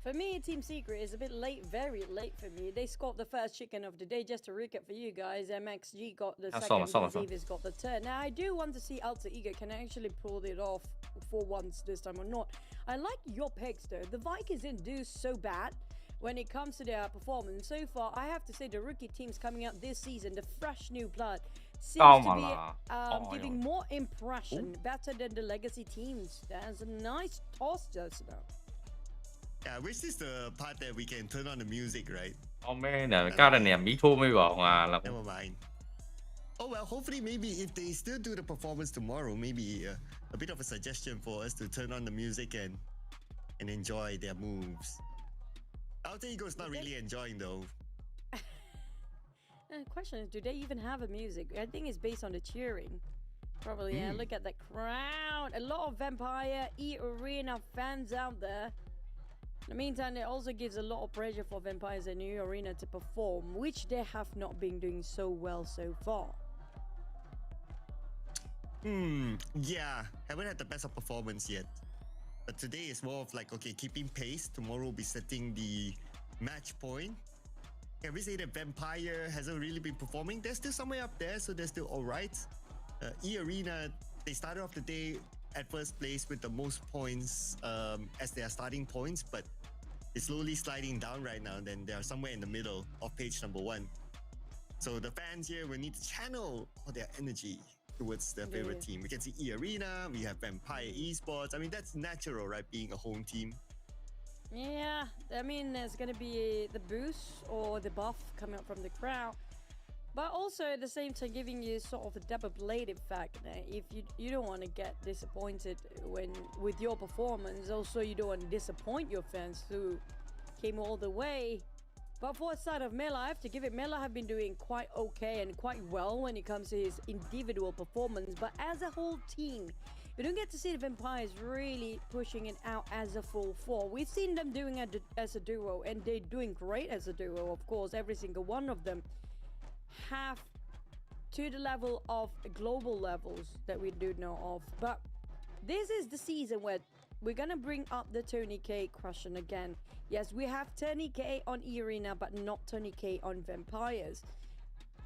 For me, Team Secret is a bit late, very late for me. They scored the first chicken of the day. Just to recap for you guys, MXG got the second, Zevis got the third. Now, I do want to see Alter Ego can actually pull it off for once this time or not. I like your picks though. The Vikings didn't do so bad when it comes to their performance. So far, I have to say the rookie teams coming out this season, the fresh new blood, seems to be giving more impression, better than the legacy teams. That's a nice toss just now. Yeah, which is the part that we can turn on the music, right? Oh man, never mind. Oh well, hopefully maybe if they still do the performance tomorrow, maybe a bit of a suggestion for us to turn on the music and enjoy their moves. Alter Ego's not really enjoying though. The question is, do they even have a music? I think it's based on the cheering. Probably, yeah. Look at the crowd. A lot of Vampire E-Arena fans out there. In the meantime, it also gives a lot of pressure for Vampires and New Arena to perform, which they have not been doing so well so far. Yeah, haven't had the best of performance yet. But today is more of like, okay, keeping pace. Tomorrow we'll be setting the match point. Can we say that Vampire hasn't really been performing? They're still somewhere up there, so they're still alright. E-Arena, they started off the day at first place with the most points as their starting points, but it's slowly sliding down right now. Then they are somewhere in the middle of page number 1. So the fans here will need to channel all their energy towards their favorite team. We can see E-Arena, we have Vampire Esports. I mean, that's natural, right? Being a home team. Yeah, I mean, there's going to be the boost or the buff coming up from the crowd. But also at the same time giving you sort of a double-bladed effect. If you don't want to get disappointed with your performance, also you don't want to disappoint your fans who came all the way. But for the side of Mela, I have to give it, Mela have been doing quite okay and quite well when it comes to his individual performance. But as a whole team, we don't get to see the Vampires really pushing it out as a full four. We've seen them doing it as a duo, and they're doing great as a duo, of course. Every single one of them have to the level of global levels that we do know of. But this is the season where we're gonna bring up the Tony K question again. Yes, we have Tony K on E-Arena, but not Tony K on Vampires.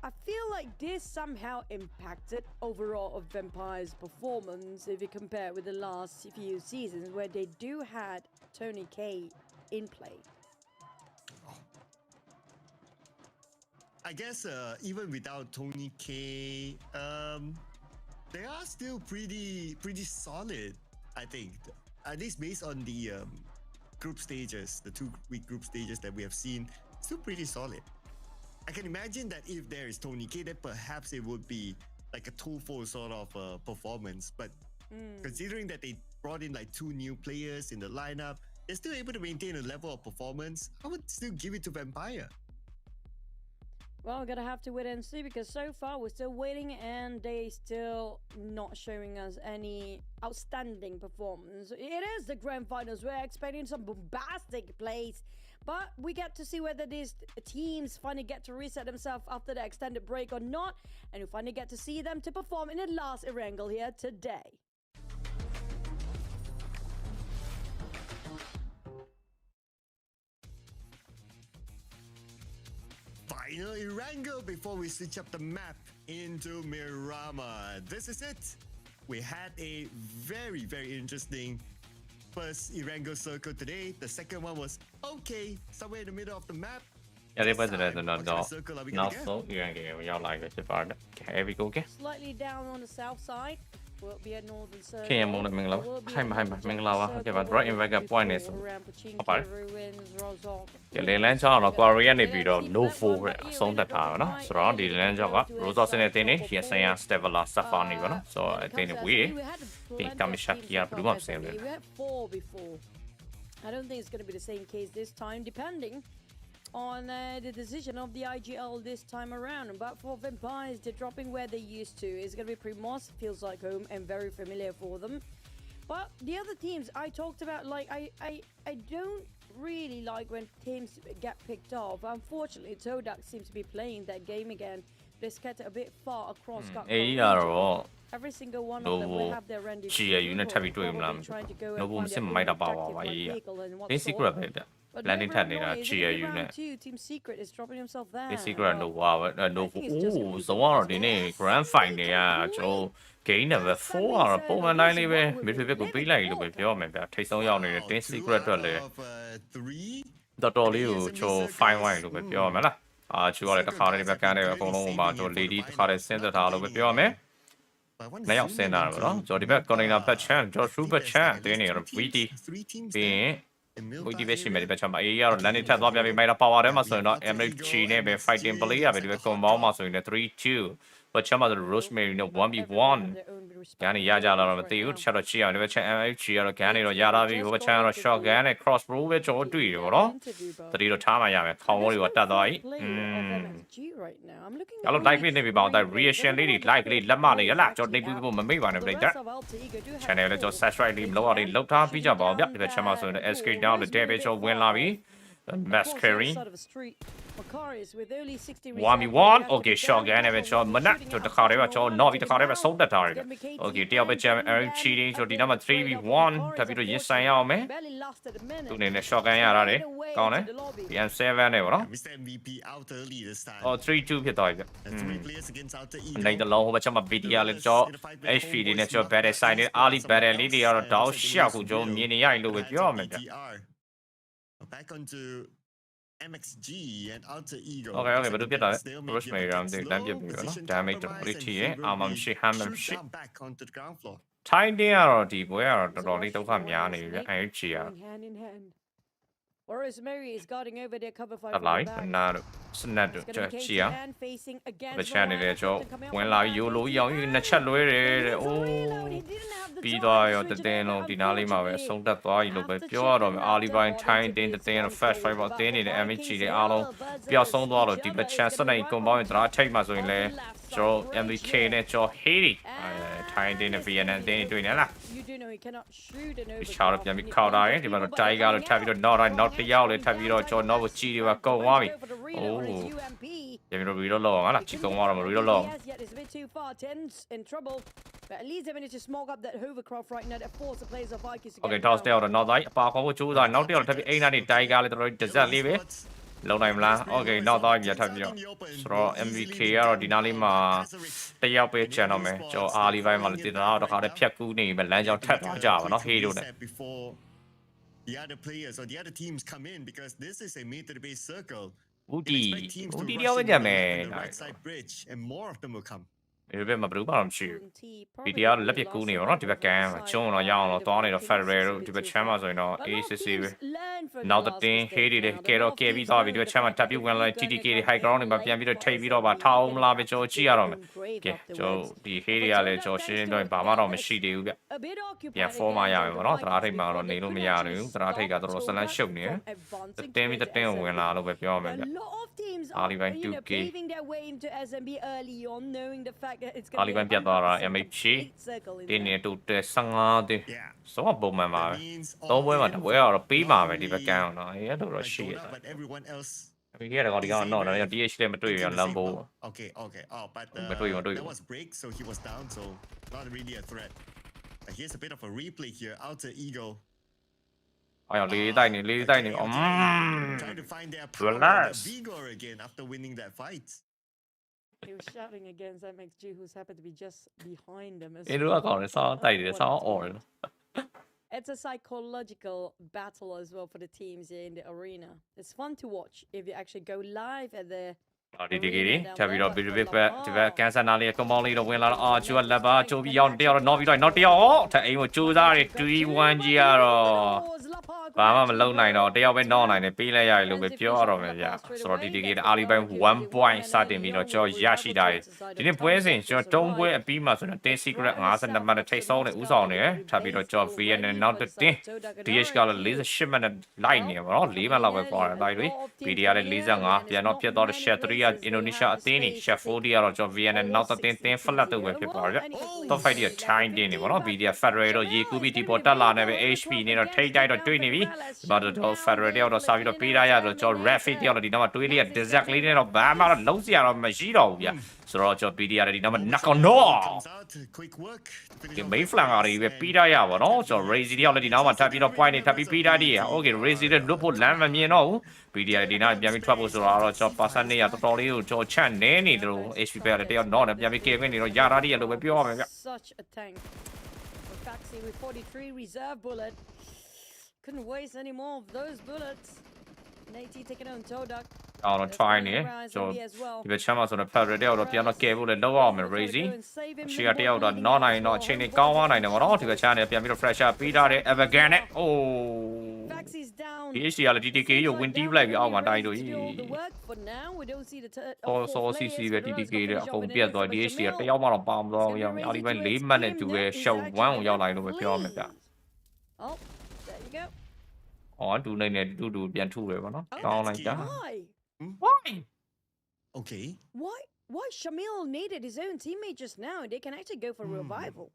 I feel like this somehow impacted overall of Vampire's performance if you compare with the last few seasons, where they do had Tony K in play. I guess even without Tony K, they are still pretty solid, I think. At least based on the group stages, the 2-week group stages that we have seen, still pretty solid. I can imagine that if there is Tony K, then perhaps it would be like a twofold sort of performance. But considering that they brought in like 2 new players in the lineup, they're still able to maintain a level of performance. I would still give it to Vampire. Well, we're gonna have to wait and see, because so far we're still waiting and they still not showing us any outstanding performance. It is the grand finals. We're expecting some bombastic plays, But we get to see whether these teams finally get to reset themselves after the extended break or not, and we finally get to see them to perform in the last Erangel here today. Final Erangel before we switch up the map into Miramar. This is it. We had a very, very interesting first Erangel circle today. The second one was okay, somewhere in the middle of the map. Yeah, they wasn't at not so here we go again. Slightly down on the south side. Will be a northern circle. ခင်ရမုန်းတယ်မင်္ဂလာပါဟိုင်မင်္ဂလာပါဟုတ်ကဲ့ပါ right in back point နေဆိုဟုတ်ပါတယ်ဒီလေလန်းချောင်းတော့ quarry ကနေပြီးတော့ no 4ပဲအဆုံးသက်ထားပါနော်ဆိုတော့ဒီလန်းချောင်းက resource နဲ့တင်းနေရဆိုင်ရ stabilizer suffer နေပါနော်ဆိုတော့အတင်းနေဝေးဒီ Kamishaki ကဘယ်လိုမှမစင်ဘူး I don't think it's going to be the same case this time, depending on the decision of the IGL this time around. But for Vampires, they're dropping where they used to. It's going to be Primos, feels like home and very familiar for them. But the other teams I talked about, like I don't really like when teams get picked off. Unfortunately, Todak seems to be playing that game again. Let's get a bit far across. Every single one of them will have their rendition. Trying to go and find a secret landing tag နေတာ GAU နဲ့ Team Secret is dropping himself there. Team Secret တော့ wow တော့ ooh ဇောကတော့ဒီနေ့ grand final တွေကကျွန်တော် game number 4ကတော့ပုံမှန်တိုင်းလေးပဲ midfield ကိုပေးလိုက်လို့ပဲပြောရမယ်ဗျာထိတ်ဆုံးရောက်နေတဲ့ Team Secret အတွက်လည်းတော်တော်လေးကိုကျွန်တော် fine wine လို့ပဲပြောရမယ်လားချူရတဲ့တစ်ခါတည်းဒီဘက်ကန်းတွေအကုန်လုံးဟိုမှာကျွန်တော် lady တစ်ခါတည်းဆင်းသက်ထားလို့ပဲပြောရမယ်နှစ်ယောက်ဆင်းတာတော့เนาะကျွန်တော်ဒီဘက် container patch ချန်ကျွန်တော် through patch ချန်တင်းနေတော့ VT ပြီးရင်ဝီတီပဲရှိမယ်ဒီဘက်ချမ်းမှာအေးရတော့လမ်းနေထပ်သွားပြပြီးမိုက်တာပါဝါထဲမှာဆိုရင်တော့ MHG နဲ့ပဲ fighting play ရပဲဒီဘက် compound မှာဆိုရင်လည်း3-2ဘက်ချမ်းမှာဆို Rosemary နဲ့ 1v1 ကန်နေရကြလာတော့မသိဘူးတခြားတော့ချီအောင်ဒီဘက်ချမ်း MHG ကတော့ကန်နေတော့ရတာပြီဟိုဘက်ချမ်းကတော့ shotgun နဲ့ crossbow ပဲကျွန်တော်တွေ့တယ်ဗောနော်တတိတော့ထားမှရမယ်ခေါင်းမိုးတွေကတတ်သွားပြီအဲ့လို like လေးနေပြီပါတော့ reaction လေးတွေ like လေးလက်မလေးဟလားကျွန်တော်နေပြီးဖို့မမေ့ပါနဲ့ပြိတ္တာ channel လေးကျွန်တော် subscribe လေးမလုပ်အောင်လေးလုပ်ထားပြီးကြပါဦးဗျဒီဘက်ချမ်းမှာဆိုရင် SK down တဲ့ damage ကိုဝင်လာပြီ mass carry 1v1 okay shotgun နဲ့ပဲကျွန်တော်မနက်ကျွန်တော်တခါတည်းပဲကျွန်တော် not တခါတည်းပဲဆုံးသက်ထားတယ် okay တယောက်ပဲချမ်း cheating ကျွန်တော်ဒီနောက်မှာ 3v1 ထပ်ပြီးတော့ရင်ဆိုင်ရအောင်မယ်သူနေနဲ့ shotgun ရတာလေကောင်းတယ် PM7 နဲ့ပေါ့နော် Mr. MVP out early this time 3-2 ဖြစ်သွားပြီဗျ 3 players against outer eagle နိုင်တလုံးဟိုဘက်ချမ်းမှာ VTR လေးကျွန်တော် HP တွေနဲ့ကျွန်တော် battle side နဲ့ early battle လေးတွေကတော့တောက်ရှောက်ကိုကျွန်တော်မြင်နေရရင်လို့ပဲပြောရမယ်ဗျ back onto MXG and outer eagle okay ဘယ်လိုပြတ်တာလဲ Rosemary ရောင်းတဲ့တန်းပြတ်ပြီနော် damage တော့ pretty ရဲ့ armor ရှိ hammer ရှိ ထိုင်းတင်းကတော့ဒီပွဲကတော့တော်တော်လေးဒုက္ခများနေပြီဗျ MXG อ่ะ Rosemary is guarding over their cover fire. Alive, not snap တော့ချီအောင်ဘချန်နေတဲ့ကျော်ဝင်လာယူလို့ရောင်းယူနှစ်ချက်လွဲတယ်တဲ့အိုးပြီးတော့ရောတတင်းလုံးဒီနားလေးမှာပဲအဆုံးသက်သွားပြီလို့ပဲပြောရတော့မယ်အာလီဘိုင်းထိုင်းတင်းတတင်း fast fight ပေါ့တင်းနေတဲ့ MHG တွေအားလုံးပျောက်ဆုံးသွားတော့ဒီဘချန်စနိုင်ကွန်ပေါင်းရင်တရားထိတ်မှာဆိုရင်လဲကျော် MVK နဲ့ကျော် Haiti ထိုင်းတင်းနဲ့ VNN တင်းတွေတွေ့နေလားဒီချာတော့ပြန်ပြီးခေါက်တာရင်ဒီမှာတော့ Tiger လို့ထပ်ပြီးတော့ not တယောက်လေးထပ်ပြီးတော့ကျော် not ကိုကြည့်တွေပါကုန်သွားပြီအိုးပြန်ပြီးတော့ reload လုပ်အောင်လားကြည့်ကုန်သွားတော့ reload လုပ် But at least they managed to smoke up that hovercraft right now that force the players of Vikings to okay toss တယောက်တော့ not တိုင်းအပါခေါ်ဖို့ကြိုးစားနောက်တယောက်ထပ်ပြီးအိမ်နာနေ Tiger လေးတော်တော် desert လေးပဲလုံနိုင်မလား okay နောက်တော့ပြထပ်ပြီးတော့ဆိုတော့ MVK ကတော့ဒီနားလေးမှာတယောက်ပဲချန်တော့မယ်ကျော် early ဘိုင်းမှာလည်းတည်တာတော့တခါတည်းဖြတ်ကူးနေပြီလမ်းကြောင်းထပ်သွားကြပါနော် Hero နဲ့ the other players or the other teams come in because this is a meter base circle ဦးတီတယောက်ပဲကြမယ် right side bridge and more of them will come ဒီဘက်မှာဘယ်လိုမှမရှိဘူးဒီတရားလက်ပြကူးနေပါတော့ဒီဘက်ကမ်းကျုံတော့ရအောင်တော့သွားနေတော့ Federal တို့ဒီဘက်ချမ်းမှာဆိုရင်တော့ ACC ပဲနောက်တဲ့ Haiti တွေကဲတော့ကဲပြီးသွားပြီဒီဘက်ချမ်းမှာတပ်ပြီးဝင်လာ TTK တွေ high ground တွေမှာပြန်ပြီးတော့ထိပ်ပြီးတော့ပါထောင်းမလားပဲကျွန်တော်ကြည့်ရတော့မယ်ကဲကျွန်တော်ဒီ Haiti ကလည်းကျွန်တော်ရှင်းရှင်းပြောရင်ဘာမှတော့မရှိသေးဘူးဗျပြန် form မှာရမယ်ပေါ့နော်သရားထိပ်မှာတော့နေလို့မရဘူးသရားထိပ်ကတော်တော်ဇလန်းရှုပ်နေတယ်တင်းပြီးတင်းဝင်လာလို့ပဲပြောရမယ်ဗျ teams are paving their way into SMB early on, knowing the fact that it's going to be a တင်းနေတူ15တင်းစောပုံမှန်ပါပဲ3ပွဲမှာတစ်ပွဲတော့ပြီးမှာပဲဒီဘက်ကန်းတော့အဲ့လိုတော့ရှိရတယ် We get a no, DH material Lambo. Okay. Oh, but that was break, so he was down, so not really a threat. Here's a bit of a replay here. Outer Eagle. Trying to find their power and vigor again after winning that fight. He was shouting against MXG, who's happened to be just behind him as well. It's a psychological battle as well for the teams here in the arena. It's fun to watch if you actually go live at the đi theo video về cancer nào liền có mong đi đâu quên là chưa là ba chỗ bị yong đeo nó bị nó đeo thấy một chú ra thì three one giờ rồi và mà lâu này nó đeo bên nó này pi lại dài luôn bịပြောrồi mà giờ sau đi Alibaba 1 point sát đến bị nó cho Yashi đây thì nên bữa gì cho trong bữa pi mà số tên secret 50 mà thấy sau này ú sau này thay vì nó cho VN nó tự tin DH cái là leadership mà lại này mà nó lý mà là phải bỏ lại đấy vì đi là leader ngã bây giờ nó biết đó là Indonesia Atheni Sheffield rồi cho VN nó tự tin phân là tự về phía bỏ đấy tôi phải đi time đi này mà nó vì đi Federal rồi gì cũng bị đi bỏ ta là này về HP này nó thấy đây rồiတွေ့နေပြီ mà cho Federal တော့စာပြီးတော့ပေးထားရတော့ကျွန်တော် referee တယောက်တော့ဒီနောက်မှာတွေးလေး exactly နဲ့တော့ဘာမှတော့လုံးစရာတော့မရှိတော့ဘူးဗျဆိုတော့ကျွန်တော် PD ရတယ်ဒီနောက်မှာ knock on door ဒီ main flank တွေပဲပြီးထားရပါတော့ကျွန်တော် Razy တယောက်လည်းဒီနောက်မှာထပ်ပြီးတော့ point တွေထပ်ပြီးပေးထားသေးရ okay Razy လည်းလွတ်ဖို့လမ်းမမြင်တော့ဘူး PD ရတယ်ဒီနောက်ပြန်ပြီးထွက်ဖို့ဆိုတော့ကျွန်တော် person နေရတော်တော်လေးကိုကျွန်တော်ချက်နေနေတယ်လို့ HP ပဲတယောက်တော့ပြန်ပြီး KV နေတော့ရတာတည်းရလို့ပဲပြောရမယ်ဗျ such a tank Faxi with 43 reserve bullet couldn't waste any more of those bullets. Nate taking on Todak. On try နေကျွန်တော်ဒီဘက်ချမ်းမှာဆိုတော့ Federal တယောက်တော့ပြန်တော့ကဲဖို့လည်းလောက်အောင်မယ် Razy ရှေ့ကတယောက်တော့နော်နိုင်တော့အချိန်နဲ့ကောင်းသွားနိုင်တယ်ဗောနော်ဒီဘက်ချမ်းနဲ့ပြန်ပြီးတော့ fresher ပေးထားတဲ့ Evergan နဲ့ oh Faxi's down. DH ကလည်း DTK ကို win team လိုက်ပြီးအောက်မှာတိုက်လို့so CC ပဲ DTK တွေအကုန်ပြတ်သွား DH ကတယောက်မှတော့ပါမတော့ရောက်နေအားဒီပိုင်း4မှတ်နဲ့တူပဲ show 1ကိုရောက်လာလို့ပဲပြောရမယ်ဗျ Oh there you go. อ๋อတူနေနေတူပြန်ထုတယ်ဗောနော်ကောင်းလိုက်တာ Why? Okay. Why Shamil needed his own teammate just now? They can actually go for revival.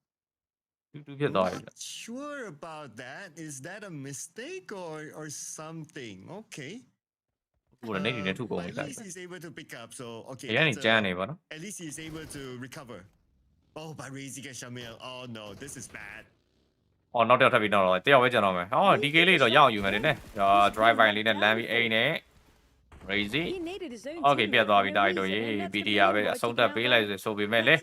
တူဖြစ်သွားပြီ Not sure about that. Is that a mistake or something? Okay. ဟိုလည်းနေနေထုကုန်လိုက် At least he's able to pick up. So okay. ရန်နေကြမ်းနေဗောနော် At least he's able to recover. Oh, but Razy get Shamil. Oh no, this is bad. အော်နောက်တစ်ထပ်ပြီးတော့တယောက်ပဲကျွန်တော်မယ်ဟော DK လေးတော့ရအောင်ယူမယ်နေဒါ drive by လေးနဲ့လမ်းပြီးအိမ်နဲ့ Razy okay ပြတ်သွားပြီတိုက်တော့ရေး PDR ပဲအဆုံးတက်ပေးလိုက်ဆိုပေမဲ့လေ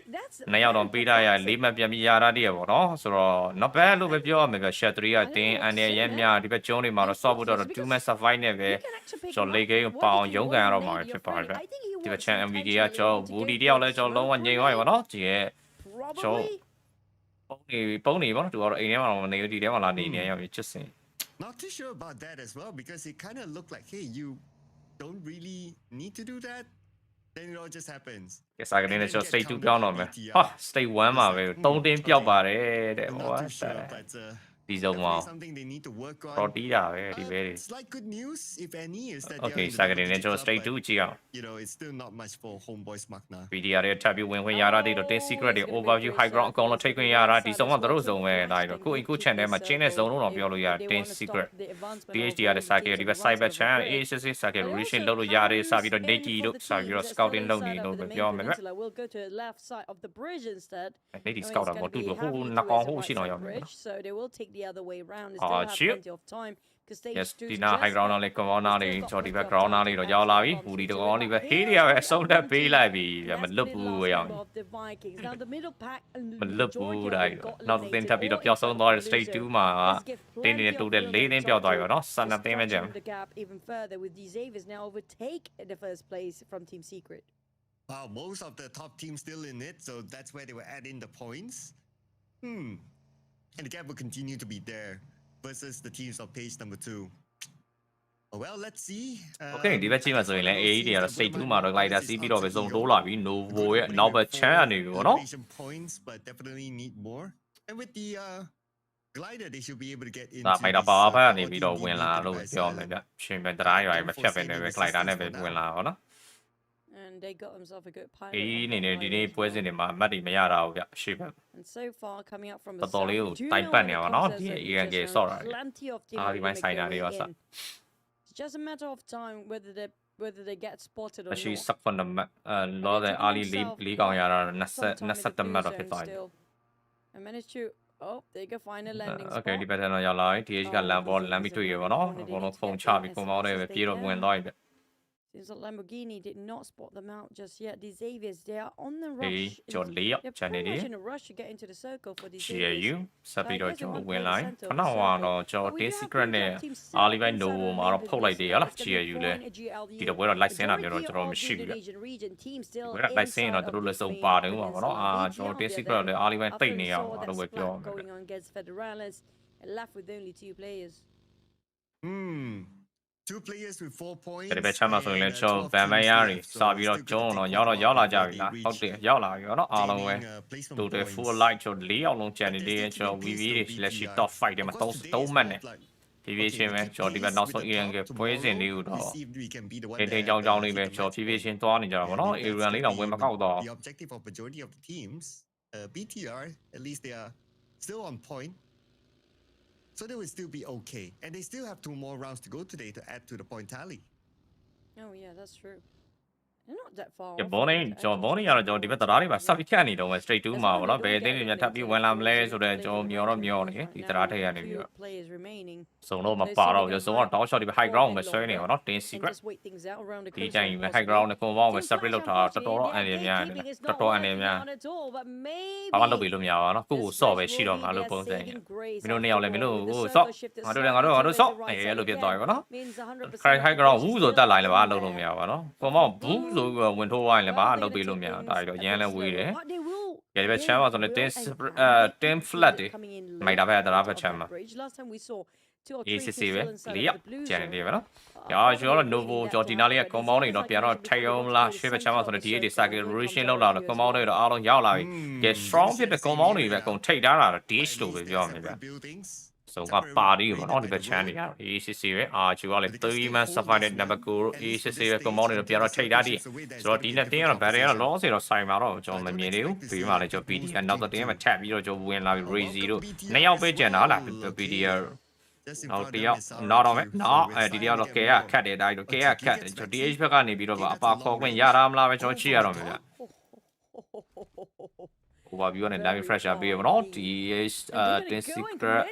နှစ်ယောက်တော့ပေးထားရ၄မှတ်ပြန်ပြီးရတာတည်းရပေါ့နော်ဆိုတော့ not bad လို့ပဲပြောရမယ်ဗျ Shat3 ကတင်းအန်ရရဲမြဒီဘက်ကျုံးတွေမှာတော့ soft တော့2 match survive နဲ့ပဲကျွန်တော် late game ပေါအောင်ရုန်းကန်ရတော့မှာဖြစ်ပါတယ်ဗျဒီဘက် champ MVK ကကျွန်တော် Woody တယောက်လဲကျွန်တော်လုံးဝငြိမ်သွားပြီပေါ့နော်ဒီရဲ့ကျွန်တော်ပုံနေပေါ့နော်သူကတော့အိမ်ထဲမှာတော့နေဒီထဲမှာလာနေနေရပြီချစ်စင် Not too sure about that as well because it kind of looked like, hey, you don't really need to do that. Then it all just happens. Yes, I can just stay 2 ပြောင်းတော့မယ်ဟာ stay 1မှာပဲ3တင်းပျောက်ပါတယ်တဲ့ဟောဒီဆုံးမှာ something they need to work on. တော့တီးတာပဲဒီပဲ Slight good news if any is that Okay, second in just stay 2 ကြည့်အောင် you know, it's still not much for homeboys Magna. VDR ရဲ့ tab ဝင်ခွင့်ရတာတွေတော့ secret တွေ overview high ground အကုန်လုံးထိခွင့်ရတာဒီဆုံးကတို့ဆုံးပဲဒါတော့ကို channel မှာချင်းတဲ့ဇုံလုံးတော့ပြောလို့ရတယ်secret PhD ရတဲ့ cycle ဒီဘက် cyber channel ACC cycle relation လုပ်လို့ရတယ်စပြီးတော့ Nike တို့စပြီးတော့ scouting လုပ်နေလို့ပဲပြောမယ်ဗျ We'll go to the left side of the bridge instead. Nike scout တော့မတူဘူးဟိုနှစ်ကောင်ဟိုရှိတော့ရောက်မယ် So they will take the other way around. Still have plenty of time because they Yes ဒီနာ high ground လေး corner လေးကျွန်တော်ဒီဘက် ground လေးတော့ရောက်လာပြီဘူဒီတကောင်လေးပဲဟေးတွေကပဲအဆုံးတက်ပေးလိုက်ပြီမလွတ်ဘူးရောင်မလွတ်ဘူးတိုင်းနောက်သင်ထပ်ပြီးတော့ပျောက်ဆုံးသွားတဲ့ stage 2မှာတင်းနေတဲ့တိုးတဲ့4သင်းပျောက်သွားပြီပေါ့နော်12သင်းပဲကြံ The gap even further with these Avis now overtake the first place from Team Secret. Wow, most of the top teams still in it, so that's where they will add in the points. And the gap will continue to be there versus the teams of page number 2. Oh, well, let's see. Okay, ဒီဘက်ချိန်မှာဆိုရင်လည်း AE တွေကတော့ state 2မှာတော့ glider စီးပြီးတော့ပဲစုံတိုးလာပြီ Novo ရဲ့နောက်ဘက်ချမ်းနေပြီပေါ့နော် points but definitely need more. And with the glider they should be able to get into ဒါဖိုင်တာပါဝါဖက်ကနေပြီးတော့ဝင်လာလို့ပြောမယ်ဗျရှင်ပဲတရားရွာမဖြတ်ပဲနဲ့ပဲ glider နဲ့ပဲဝင်လာပါတော့ And they got themselves a good pilot. အေးနေနေဒီနေ့ပွဲစဉ်တွေမှာအမှတ်တွေမရတာဘူးဗျရှေ့ဘက် And so far coming up from the တော်တော်လေးကိုတိုင်ပတ်နေပါတော့ဒီ ENK ဆော့တာအားဒီပိုင်းဆိုင်တာတွေပါစ It's just a matter of time whether they get spotted or အရှိ not. 18မှတ်လောတဲ့အားလေးလေးကောင်ရတာ27မှတ်တော့ဖြစ်သွားပြီ I managed to they can find a landing spot. Okay ဒီဘက်တော့ရောက်လာပြီ DH ကလမ်းပေါ်လမ်းပြီးတွေ့ရပါတော့အကုန်လုံးဖုန်ချပြီးပုံမောင်းတွေပဲပြေတော့ဝင်သွားပြီ Seems like Lamborghini did not spot them out just yet. These Xaviers, they are on the Hey, rush. John Lee, They're pretty much in a rush to get into the circle for these GAU Xaviers. ဆက်ပြီးတော့ကျွန်တော်ဝင်လိုက်ခဏကတော့ကျွန်တော် Team Secret နဲ့ Ali by No မှာတော့ဖုတ်လိုက်တယ်ဟလား GAU လဲဒီတော့ဘယ်တော့ live ဆင်းတာမျိုးတော့ကျွန်တော်မရှိဘူးဗျဘယ်တော့ live ဆင်းတော့တို့လည်းစုံပါတယ်ဟောပါတော့ကျွန်တော် Team Secret နဲ့ Ali by တိတ်နေရအောင်တော့ပဲပြောမယ် going on against Federales and left with only 2 players. 2 players with 4 points. ဒီဘက်ချမ်းမှာဆိုရင်လည်းကျွန်တော်ဗန်မန်ယာတွေစပြီးတော့ကျွန်တော်ရောက်လာကြပြီလားဟုတ်တယ်ရောက်လာပြီတော့အားလုံးပဲတိုတယ် full light ကျွန်တော်4ယောက်လုံးကျန်နေတယ်ကျွန်တော် VV တွေလက်ရှိ top 5တွေမှာ3မှတ်နဲ့ဖြည်းဖြည်းချင်းပဲကျွန်တော်ဒီဘက်နောက်ဆုံး ENK ပွဲစဉ်လေးကိုတော့တိတ်ကြောင်လေးပဲကျွန်တော်ဖြည်းဖြည်းချင်းသွားနေကြတာပေါ့နော် area လေးတော့ဝင်မကောက်တော့ The objective of majority of the teams BTR at least they are still on point. So they will still be okay. And they still have 2 more rounds to go today to add to the point tally. Oh yeah, that's true. They're not that far. ဘောင်းနေကျွန်တော်ဘောင်းနေရတော့ကျွန်တော်ဒီဘက်တရားတွေပါစပ်ပြီးခတ်နေတော့ straight 2မှာပေါ့နော်ဘယ်အသင်းတွေများထပ်ပြီးဝင်လာမလဲဆိုတော့ကျွန်တော်မျောနေဒီတရားထိတ်ရနေပြီးတော့စုံတော့မပါတော့ဘူးစုံတော့ down shot ဒီဘက် high ground ပဲဆွဲနေပါတော့ Team Secret ဒီတိုင်းပဲ high ground နဲ့ compound ပဲ separate လုပ်ထားတော်တော်အန်ရများနေတော်တော်အန်ရများဘာမှလုပ်ပြီးလို့မရပါတော့ကိုကိုစော့ပဲရှိတော့မှာလို့ပုံစံရမင်းတို့နှစ်ယောက်လည်းမင်းတို့ကိုစော့ငါတို့စော့အဲ့လိုဖြစ်သွားပြီပေါ့နော် high ground ဘူးဆိုတက်လာရင်လည်းဘာလုပ်လို့မရပါတော့ compound ဘူးဆိုဝင်ထိုးသွားရင်လည်းဘာလုပ်ပြီးလို့မရဒါတော့ရန်လည်းဝေးတယ်ကြည့်ပဲချမ်းပါဆိုတော့10 flat တွေမိုက်တာပဲတရားပဲချမ်းပါACC ပဲ4ယောက်ကျန်နေတယ်ပဲနော်ကျွန်တော်တို့ Novo ကျွန်တော်ဒီနားလေးက compound တွေတော့ပြန်တော့ထိုင်အောင်လားရွှေပဲချမ်းပါဆိုတော့ DH တွေ circulation လောက်လာတော့ compound တွေတော့အားလုံးရောက်လာပြီကဲ strong ဖြစ်တဲ့ compound တွေပဲအကုန်ထိတ်ထားတာတော့ DH လို့ပဲပြောရမယ်ဗျဆိုကပါတီပေါ့နော်ဒီဘက်ချမ်းနေရ ACC ပဲRQ ကလည်း3 man survive တဲ့ number 9 ACC ပဲ compound တွေတော့ပြန်တော့ထိတ်ထားတယ်ဆိုတော့ဒီနဲ့တင်းကတော့ barrier တော့ loss တော့ဆိုင်မှာတော့ကျွန်တော်မမြင်သေးဘူးပြီးမှလည်းကျွန်တော် PDR နောက်တော့တင်းမှာ tap ပြီးတော့ကျွန်တော်ဝင်လာပြီး Razy တို့2ယောက်ပဲကျန်တာဟုတ်လား PDR နောက်တယောက်နောက်တော့မယ်နော်ဒီတယောက်တော့ K ကခတ်တယ်ဒါကြီးတော့ K ကခတ်တယ်ကျွန်တော် DH ဘက်ကနေပြီးတော့အပါခေါ်ခွင့်ရတာမလားပဲကျွန်တော်ချိရတော့မယ်ဗျ overview နဲ့ live fresh ပေးရမနော် DH Team Secret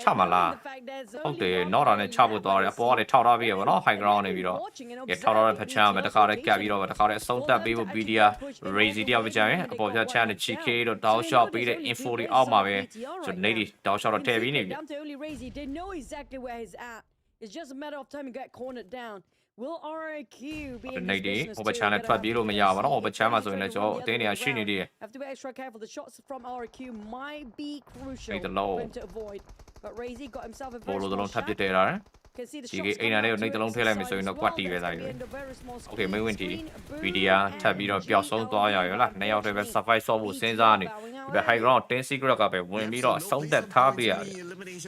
ချမလားဟုတ်တယ်နောက်တော့လည်းချဖို့သွားတယ်အပေါ်ကနေထောက်ထားပေးရပါတော့ high ground နေပြီးတော့ထောက်ထားတဲ့ဖချမ်းပဲတခါတည်းကပ်ပြီးတော့တခါတည်းအဆုံးသတ်ပေးဖို့ BDR Razy တယောက်ပဲကျန်ရင်အပေါ်ဖချမ်းနဲ့ GK တို့ down shot ပေးတဲ့ info တွေအောက်မှာပဲကျွန်တော် Nady down shot တော့ထည့်ပြီးနေပြီ They know exactly where he's at. It's just a matter of time to get cornered down. Will RIQ be in this business too? Channel ထွက်ပြေးလို့မရပါတော့ over channel မှာဆိုရင်လည်းကျွန်တော်အတင်းနေရရှိနေသေးတယ် Have to be extra careful. The shots from RIQ might be crucial to avoid. But Razy got himself a very small shot. တယ်တာဒီကအိမ်နာနဲ့နှိတ်တလုံးထည့်လိုက်မယ်ဆိုရင်တော့ quad တီးပဲသားကြီး Okay မဝင်တီ VDR ထပ်ပြီးတော့ပျောက်ဆုံးသွားရရောလားနှစ်ယောက်တည်းပဲ survive ဆော့ဖို့စဉ်းစားနေဒီ high ground 10 secret ကပဲဝင်ပြီးတော့အဆုံးသက်ထားပေးရတယ်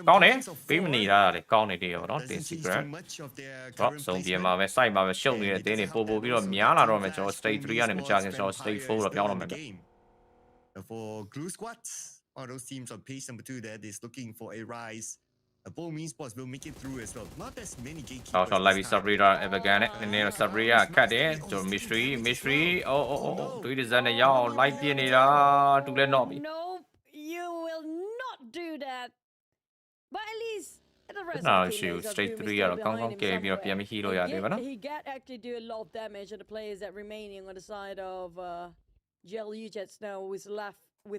ကောင်းတယ်ပေးမနေတာလေကောင်းနေတယ်ရောနော်10 secret တော့ဆုံးပြမှာပဲ site မှာပဲရှုပ်နေတဲ့တင်းတွေပို့ပြီးတော့များလာတော့မယ်ကျွန်တော် stage 3ကနေမကြခင်ကျွန်တော် stage 4တော့ပြောင်းတော့မယ် For glue squads or those teams on page number 2 that is looking for a rise. Both mean sports will make it through as well. Not as many gatekeepers. တော့ live Sabrina Evergan နဲ့ Sabrina ခတ်တယ်ကျွန်တော် mysteryတွေးတဲ့ဇာတ်နဲ့ရအောင် live ပြနေတာတူလဲတော့ပြီ No, you will not do that. But at least the rest of the team straight 3 ရတော့ကောင်းကောင်းကဲပြီးတော့ပြန်ပြီး heal လို့ရတယ်ဗောနော် He get actually do a lot of damage to the players that remaining on the side of GLU Jets now with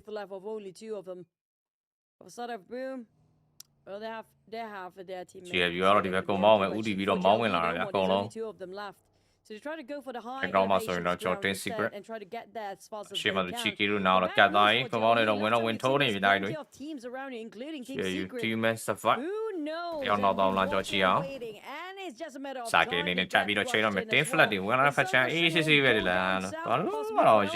the left of only 2 of them. On the side of Boom. Well, they have their teammates. Yeah, you already back on Mount, Udi, we don't Mount, Two of them left. So they try to go for the high secret and try to get there as fast as they can. Cheeky now, the cat dying. Come on, and win Tony. Teams around it, including Team you Secret. 2 men survive. Who knows? You're not on lunch or chia. And it's just a matter of time. Second in the chat video chain on the 10 flat. When I fetch an easy very land.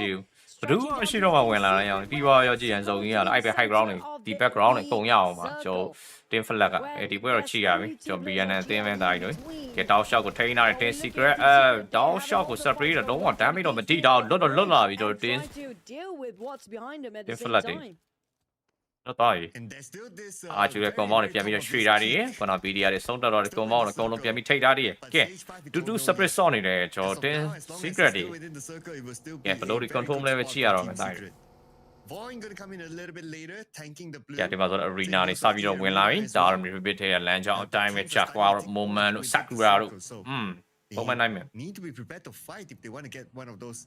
You. ဘယ်သူမှမရှိတော့မှဝင်လာတယ်ရောပြီးသွားရောကြည့်ရင်စုံကြီးရလားအဲ့ပဲ high ground တွေဒီ background တွေပုံရအောင်ပါကျွန်တော် team flag ကဒီပွဲတော့ချိရပြီကျွန်တော် BNN အသင်းပဲတိုင်းတို့ကဲတောက်ရှောက်ကိုထိန်းထားတယ် team secret တောက်ရှောက်ကို separate တော့တော့ damage တော့မတိတော့လွတ်လာပြီတို့ team flag တွေတော့တော့အားကျတဲ့ compound တွေပြန်ပြီးတော့ရွှေ့ထားတယ်ခုန PDR တွေဆုံးတက်တော့ compound တွေအကုန်လုံးပြန်ပြီးထိတ်ထားတယ်ကဲတူseparate ဆော့နေတယ်ကျွန်တော် team secret တွေကဲဘယ်လိုဒီ control လဲပဲချိရတော့မယ်တိုင်းVaughn going to come in a little bit later, tanking the blue. ဒီမှာဆိုတော့ arena တွေစပြီးတော့ဝင်လာပြီဒါတော့ repeat ထဲလမ်းကြောင်းအတိုင်းပဲ Chakwa တို့ Moment တို့ Sakura တို့ပုံမှန်နိုင်မယ် Need to be prepared to fight if they want to get one of those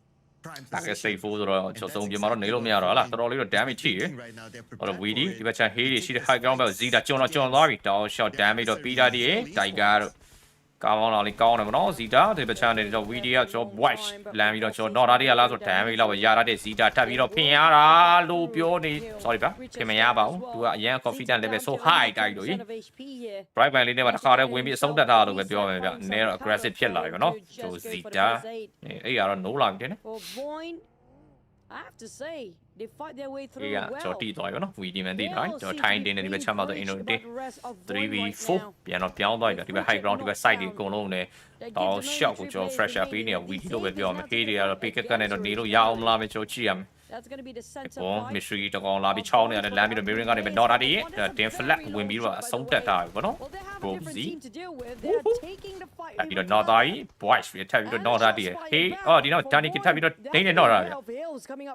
prime ဒါက safe ဆိုတော့ကျွန်တော်ပြင်မှာတော့နေလို့မရတော့ဟာလားတော်တော်လေးတော့ damage ချိတယ်ဟောတော့ VD ဒီဘက်ချန် Hay တွေရှိတဲ့ high ground ဘက် Zeta ကျွန်းသွားပြီတောင်း shot damage တော့ပြီးတာဒီ Tiger တို့ကောင်းလာလေးကောင်းတယ်မနော် Zeta ဒီဘက်ချန်နေတော့ VD ကကျွန်တော် watch လမ်းပြီးတော့ကျွန်တော် Nora တွေကလားဆို damage လောက်ပဲရတဲ့ Zeta ထပ်ပြီးတော့ဖင်ရတာလို့ပြောနေ sorry ဗျဖင်မရပါဘူးသူကအရင် confident level so high တိုက်လို့ bright line လေးနဲ့မှတစ်ခါတည်းဝင်ပြီးအဆုံးတက်တာလို့ပဲပြောမယ်ဗျနည်းတော့ aggressive ဖြစ်လာပြီပေါ့နော်ကျွန်တော် Zeta အဲ့ကတော့ no လာပြီတဲ့ I have to say they fight their way through well ကျွန်တော်တီးသွားပြီနော် VD မှန်တီးတိုင်းကျွန်တော်ထိုင်းတင်းနေဒီဘက်ချမ်းမှာတော့ Indo တင်း 3v4 ပြန်တော့ပြောင်းသွားပြီဒီဘက် high ground ဒီဘက် side တွေအကုန်လုံးနဲ့တော့ shot ကိုကျွန်တော် fresh up ပေးနေ VD လို့ပဲပြောမယ် K တွေကတော့ pick up ကနေတော့နေလို့ရအောင်မလားမကျွန်တော်ကြည့်ရမယ်That's going to be the center point. Mystery တကောင်လာပြီးချောင်းနေရတယ်လမ်းပြီးတော့ mirroring ကနေပဲ Nora တွေတင် flat ဝင်ပြီးတော့အဆုံးတက်တာပဲနော် Bobzy ပြီးတော့ Nora ကြီး boys ပြီးထပ်ပြီးတော့ Nora တွေ Hey ဒီတော့ Danny ကထပ်ပြီးတော့ဒိန်းနေ Nora ဗျ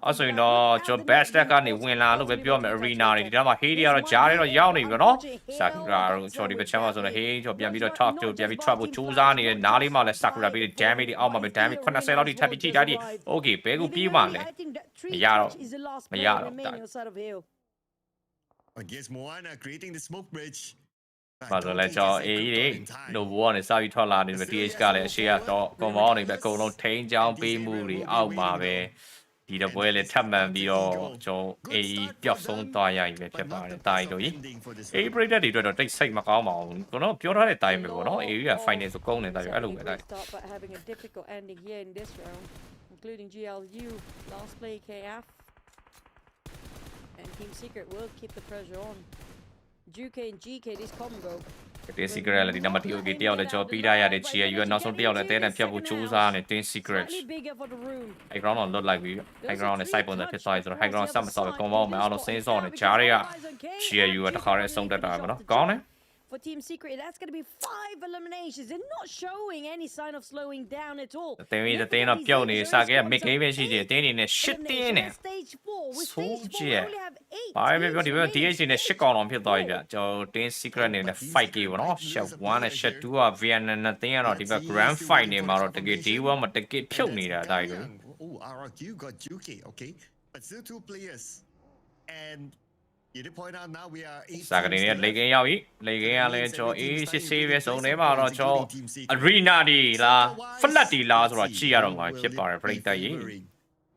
အဲ့ဆိုရင်တော့ကျွန်တော် best stack ကနေဝင်လာလို့ပဲပြောမယ် arena တွေဒီတော့မှ Hey တွေကတော့ကြားထဲတော့ရောက်နေပြီနော် Sakura တို့ကျွန်တော်ဒီဘက်ချမ်းမှာဆိုတော့ Hey ကျွန်တော်ပြန်ပြီးတော့ talk တို့ပြန်ပြီး trap ကိုစူးစမ်းနေတဲ့နားလေးမှာလဲ Sakura ပြီး damage တွေအောက်မှာပဲ damage 80လောက်ထိထပ်ပြီးထိတာဒီ Okay ဘယ်ကိုပြေးမှလဲမရတော့ I guess Moana creating the smoke bridge ဘာလို့လဲကျွန်တော် AE တွေ Novo ကနေစပြီးထွက်လာနေတယ် TH ကလည်းအရှိကတော့ compound တွေပဲအကုန်လုံးထိန်းချောင်းပေးမှုတွေအောက်မှာပဲဒီတပွဲလေးထပ်မှန်ပြီးတော့ကျွန်တော် AE ပျောက်ဆုံးသွားရပြီပဲဖြစ်ပါတယ်တာရီတို့ကြီး AE break တွေအတွက်တော့တိတ်စိတ်မကောင်းပါဘူးကျွန်တော်ပြောထားတဲ့အတိုင်းပဲပေါ့နော် AE က final ဆိုကုန်းနေတာအဲ့လိုပဲတာ including GLU last play KF and Team Secret will keep the pressure on GK and GK this combo ဒီ secret လည်းဒီနံပါတ်2 တယောက်လည်းကျွန်တော်ပြီးထားရတဲ့ GLU ကနောက်ဆုံးတယောက်လည်းတဲတန်ဖြတ်ဖို့ကြိုးစားနေတင်း secret high ground တော့လွတ်လိုက်ပြီ high ground နဲ့ side ပုံစံဖြစ်သွားပြီဆိုတော့ high ground ဆက်မဆောက်ပဲ compound မှာအားလုံးစင်းစောနေဂျားတွေက GLU ကတခါတည်းဆုံးတက်တာပဲနော်ကောင်းတယ် For Team Secret, that's going to be 5 eliminations. They're not showing any sign of slowing down at all. တင်းပြီးတင်းတော့ပြုတ်နေစားက mid game ပဲရှိသေးတယ်တင်းနေနဲ့ shit တင်းနေ Stage 4 with so stage 4 we only have 8. ဘာပဲပြောဒီဘက် DH နဲ့ shit ကောင်အောင်ဖြစ်သွားပြီဗျကျွန်တော်တင်း secret နေနဲ့ fight ကြီးပေါ့နော် shot 1နဲ့ shot 2က Vietnam နဲ့တင်းရတော့ဒီဘက် grand fight နေမှာတော့တကယ် D1 မှာတကယ်ဖြုတ်နေတာဒါကြီး Oh RRQ got UK okay but still 2 players and you did point out now we are စာကလေးနဲ့လေကင်းရောက်ပြီလေကင်းကလည်းကျွန်တော်အေးစစ်ဆေးပဲစုံနေမှာတော့ကျွန်တော် arena ဒီလား flat ဒီလားဆိုတော့ကြည့်ရတော့မှာဖြစ်ပါတယ်ပြိတ္တကြီး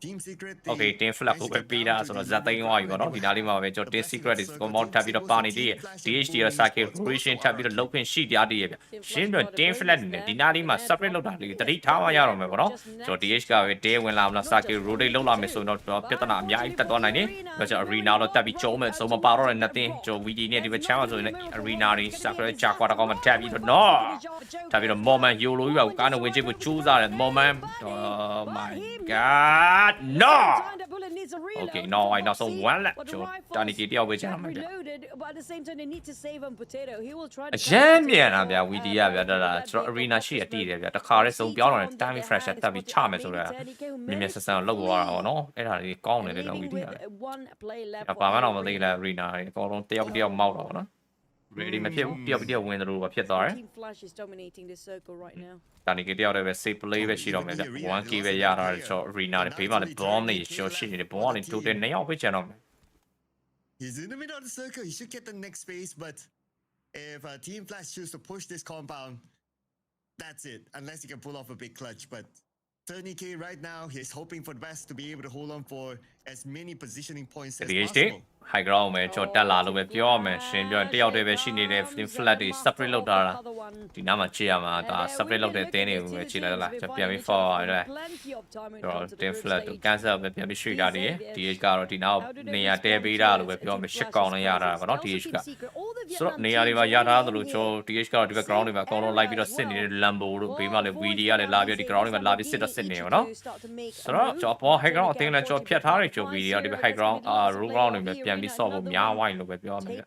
Team Secret Okay တင် flat ကိုပဲပေးတာဆိုတော့ဇက်သိန်းသွားပြီပေါ့နော်ဒီနားလေးမှာပဲကျွန်တော်တင် secret ဒီ compound ထပ်ပြီးတော့ပါနေသေးရဲ့ DHD ရ circuit rotation ထပ်ပြီးတော့လုတ်ခွင့်ရှိတရားတည်းရဲ့ဗျရှင်းတော့တင် flat နဲ့ဒီနားလေးမှာ separate လောက်တာလေးတတိထားမှရတော့မယ်ပေါ့နော်ကျွန်တော် DH ကပဲ day ဝင်လာမလား circuit rotate လောက်လာမယ်ဆိုတော့ပြဿနာအများကြီးတက်သွားနိုင်တယ်ဒါကြောင့် arena တော့တက်ပြီးကျုံးမယ်စုံမပါတော့တဲ့ nothing ကျွန်တော် VD နဲ့ဒီဘက် channel ဆိုရင် arena တွေ circuit ကြာကွာတော့ကောင်းမှတက်ပြီးတော့နော်တက်ပြီးတော့ moment ယူလို့ရပါကားနဲ့ဝင်ချစ်ကိုကျူးစားတယ် moment oh my god no Okay, no, I not so one lap. So, Danny တယောက်ပဲကျန်မှာဗျ။ But at the same time they need to save him potato. He will try to အရန်မြန်တာဗျာ VD ရဗျာဒါကျွန်တော် arena ရှိရတည်တယ်ဗျာတခါတည်းစုံပြောင်းတော့ time fresh တက်ပြီးချမယ်ဆိုတော့မြင်မြင်ဆန်ဆန်လောက်သွားတာပေါ့နော်အဲ့ဒါလေးကောင်းတယ်လေတော့ VD ရတယ်။ဘာမှတော့မသိလား arena တွေအကုန်လုံးတယောက်မောက်တော့ပေါ့နော် ready မဖြစ်ဘူးတယောက်ဝင်တယ်လို့ပဲဖြစ်သွားတယ် Team Flash is dominating this circle right now. ဒါနေကတယောက်တည်းပဲ safe play ပဲရှိတော့မယ်ဗျ 1k ပဲရတာကျွန်တော် arena တွေဘေးမှာလည်း bomb တွေရှိနေတယ် bomb တွေ total 2ယောက်ပဲကျန်တော့မယ် He's in the middle of the circle he should get the next space but if Team Flash choose to push this compound that's it unless he can pull off a big clutch but 30k right now. He's hoping for the best to be able to hold on for as many positioning points as DH possible. high ground ပဲကျွန်တော်တက်လာလို့ပဲပြောရမယ်ရှင်ပြောတယောက်တည်းပဲရှိနေတဲ့ flat တွေ separate လောက်တာဒီနားမှာကြည့်ရမှာဒါ separate လောက်တဲ့တင်းတွေကိုပဲကြည့်လိုက်လားကျွန်တော်ပြန်ပြီး forward ရတယ်တော့တင် flat ကို cancel ပဲပြန်ပြီးရွှေ့တာတွေ DH ကတော့ဒီနောက်နေရာတဲပေးတာလို့ပဲပြောမယ်ရှစ်ကောင်လည်းရတာပါเนาะ DH ကဆိုတော့နေရာတွေမှာရထားသလိုကျွန်တော် DH ကတော့ဒီဘက် ground တွေမှာအကုန်လုံးလိုက်ပြီးတော့စစ်နေတဲ့ Lambo တို့ဘေးမှာလည်း VD ကလည်းလာပြီးဒီ ground တွေမှာလာပြီးစစ်တော့စစ်နေပါเนาะဆိုတော့ကျွန်တော်ပေါ် high ground အတင်းလည်းကျွန်တော်ဖြတ်ထားတယ်ကျွန်တော် VD ကဒီဘက် high ground row ground တွေပဲပြန်ပြီးဆော့ဖို့များဝိုင်းလို့ပဲပြောမယ်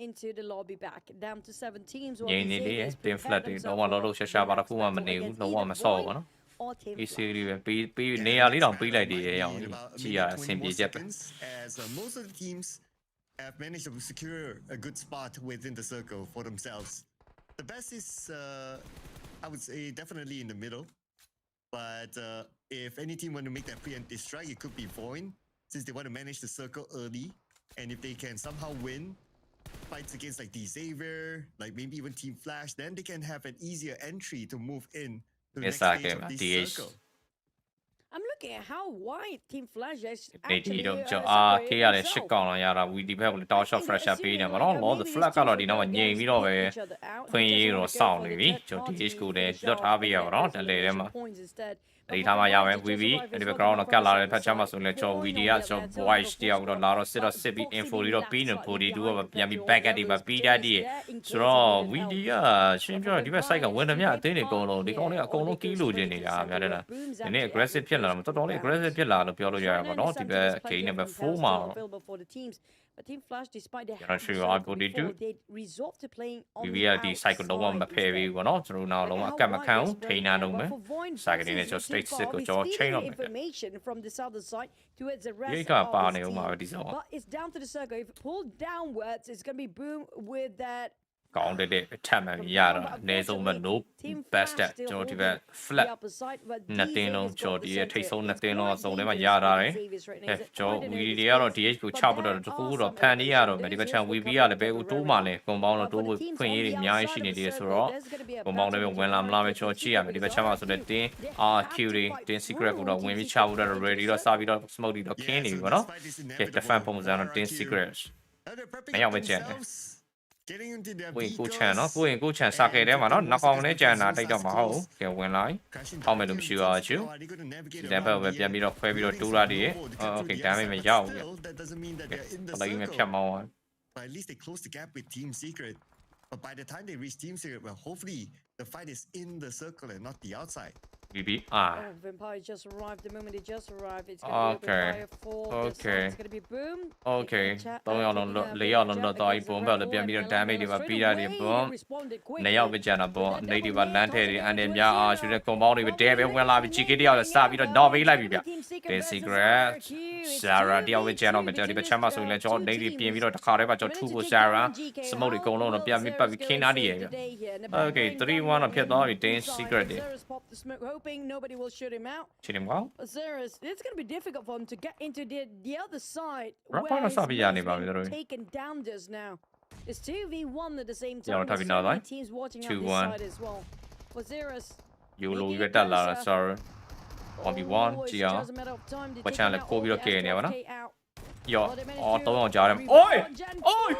into the lobby back down to 7 teams ရင်းနေလေတင် flat တွေတော့မလို့ရှာပါတော့ခုမှမနေဘူးတော့မဆော့ဘူးเนาะ AC တွေပဲပြီးနေရာလေးတောင်ပြီးလိုက်သေးတယ်ရောင်ကြည့်ရအဆင်ပြေချက်ပဲ as most of the teams have managed to secure a good spot within the circle for themselves. The best is I would say definitely in the middle, but if any team want to make that preemptive strike, it could be Void since they want to manage the circle early, and if they can somehow win fights against like Xavier, like maybe even Team Flash, then they can have an easier entry to move in to the next stage of this circle. I'm looking at how wide Team Flash is ဒီတော့ကျွန်တော်ခေးရတဲ့ရှစ်ကောင်လာရတာ VD ဘက်ကိုတောက် shot fresher ပေးနေမှာတော့လော the flag ကတော့ဒီနောက်မှာငြိမ်ပြီးတော့ပဲခွင့်ရေးတော့စောင့်နေပြီကျွန်တော် DH ကိုလည်းလွတ်ထားပေးရအောင်နော်တလေထဲမှာဒီထားမှာရမယ် VB ဒီ background တော့ကတ်လာတဲ့ဖက်ချမ်းမှာဆိုရင်လည်းကျွန်တော် VD ကကျွန်တော် voice တယောက်တော့လာတော့စစ်ပြီး info တွေတော့ပြီးနေ42ကပြန်ပြီး back at တွေမှာပြီးတတ်တယ်ဆိုတော့ VD ကရှင်းပြောဒီဘက် site ကဝင်တယ်မြအသေးနေအကုန်လုံးဒီကောင်တွေကအကုန်လုံးကီးလိုချင်နေတာများတယ်လားဒီနေ့ aggressive ဖြစ်လာတော့တော်တော်လေး aggressive ဖြစ်လာလို့ပြောလို့ရရပါတော့ဒီဘက် game number 4မှာ But Team Flash, despite their they resort to playing on the cycle လုံးဝမဖယ်ပြီးဘောနော်ကျွန်တော်နောက်လုံးဝအကတ်မခံဘူးထိန်းနာလုံးပဲ cycle နဲ့ကျွန်တော် state 6ကိုကျွန်တော် chain တော့မယ် information from the southern side towards the rest ဒီကပါနေဦးမှာပဲဒီဆောင် but it's down to the circle if pulled downwards it's going to be boom with that ကောင်းတဲ့အထက်မှရတာအနည်းဆုံးပဲ no best ကျွန်တော်ဒီဘက် flat နှစ်တင်းလုံးကျွန်တော်ဒီရဲ့ထိတ်ဆုံးနှစ်တင်းလုံးအစုံထဲမှာရတာတယ်ကျွန်တော် VD တွေကတော့ DH ကိုချဖို့တော့တခုတော့ဖန်နေရတော့ဒီဘက်ချန် VB ကလည်းဘယ်ကိုတိုးမှလဲကွန်ပေါင်းတော့တိုးဖို့ခွင့်ရေးတွေအများကြီးရှိနေသေးတယ်ဆိုတော့ကွန်ပေါင်းတွေဝင်လာမလားပဲကျွန်တော်ကြည့်ရမယ်ဒီဘက်ချန်မှာဆိုတဲ့တင်း RQ တွေတင်း secret ကိုတော့ဝင်ပြီးချဖို့တော့ ready တော့စပြီးတော့ smoke တွေတော့ခင်းနေပြီပေါ့နော်ကဲ defend ပုံစံတော့တင်း secret မရောက်မကျန်ဝင်ကိုချန်နော်ကိုချန်စခဲ့တယ်မှာနော်နောက်ကောင်နဲ့ကြံတာတိတ်တော့မဟုတ်ဘူးကဲဝင်လိုက်ဟောက်မယ်လို့မရှိပါဘူးဒီတန်ဖက်ပဲပြန်ပြီးတော့ခွဲပြီးတော့တိုးလာတယ်โอเค damage မရောက်ဘူးဘယ်လိုမှဖြတ်မောင်း at least they close the gap with Team Secret, but by the time they reach Team Secret, well, hopefully the fight is in the circle and not the outside. VB Vampire just arrived the moment he just arrived it's going to be Vampire 4 it's going to be boom okay 3ယောက်လုံး4ယောက်လုံးတော့တိုင်းပုံပဲပြန်ပြီးတော့ damage တွေပါပြီးတာတွေပုံ2ယောက်ပဲကျန်တာပုံနေတွေပါလမ်းထဲတွေအန်တယ်များအားရှိတဲ့ compound တွေပဲတဲပဲဝင်လာပြီး GK တယောက်လည်းစပြီးတော့ knock ပေးလိုက်ပြီဗျ The Secret Sarah တယောက်ပဲကျန်တော့မတော်ဒီဘက်ချမ်းမှာဆိုရင်လည်းကျွန်တော်နေတွေပြင်ပြီးတော့တစ်ခါတည်းပါကျွန်တော်ထူဖို့ Sarah စမုတ်တွေအကုန်လုံးတော့ပြန်ပြီးပတ်ပြီးခင်းသားနေရဗျ okay 3-1တော့ဖြစ်သွားပြီ The Secret တွေ nobody will shoot him out. Shoot him out? It's going to be difficult for him to get into the other side. Where he's taken down just now. It's 2v1 at the same time. There's so many teams watching on this side as well. For Xerus, you get that Lara, sorry. 1v1, GR. What channel? Kobe or K in there, Yo, oh, don't know, Jarem. Oi! Oi!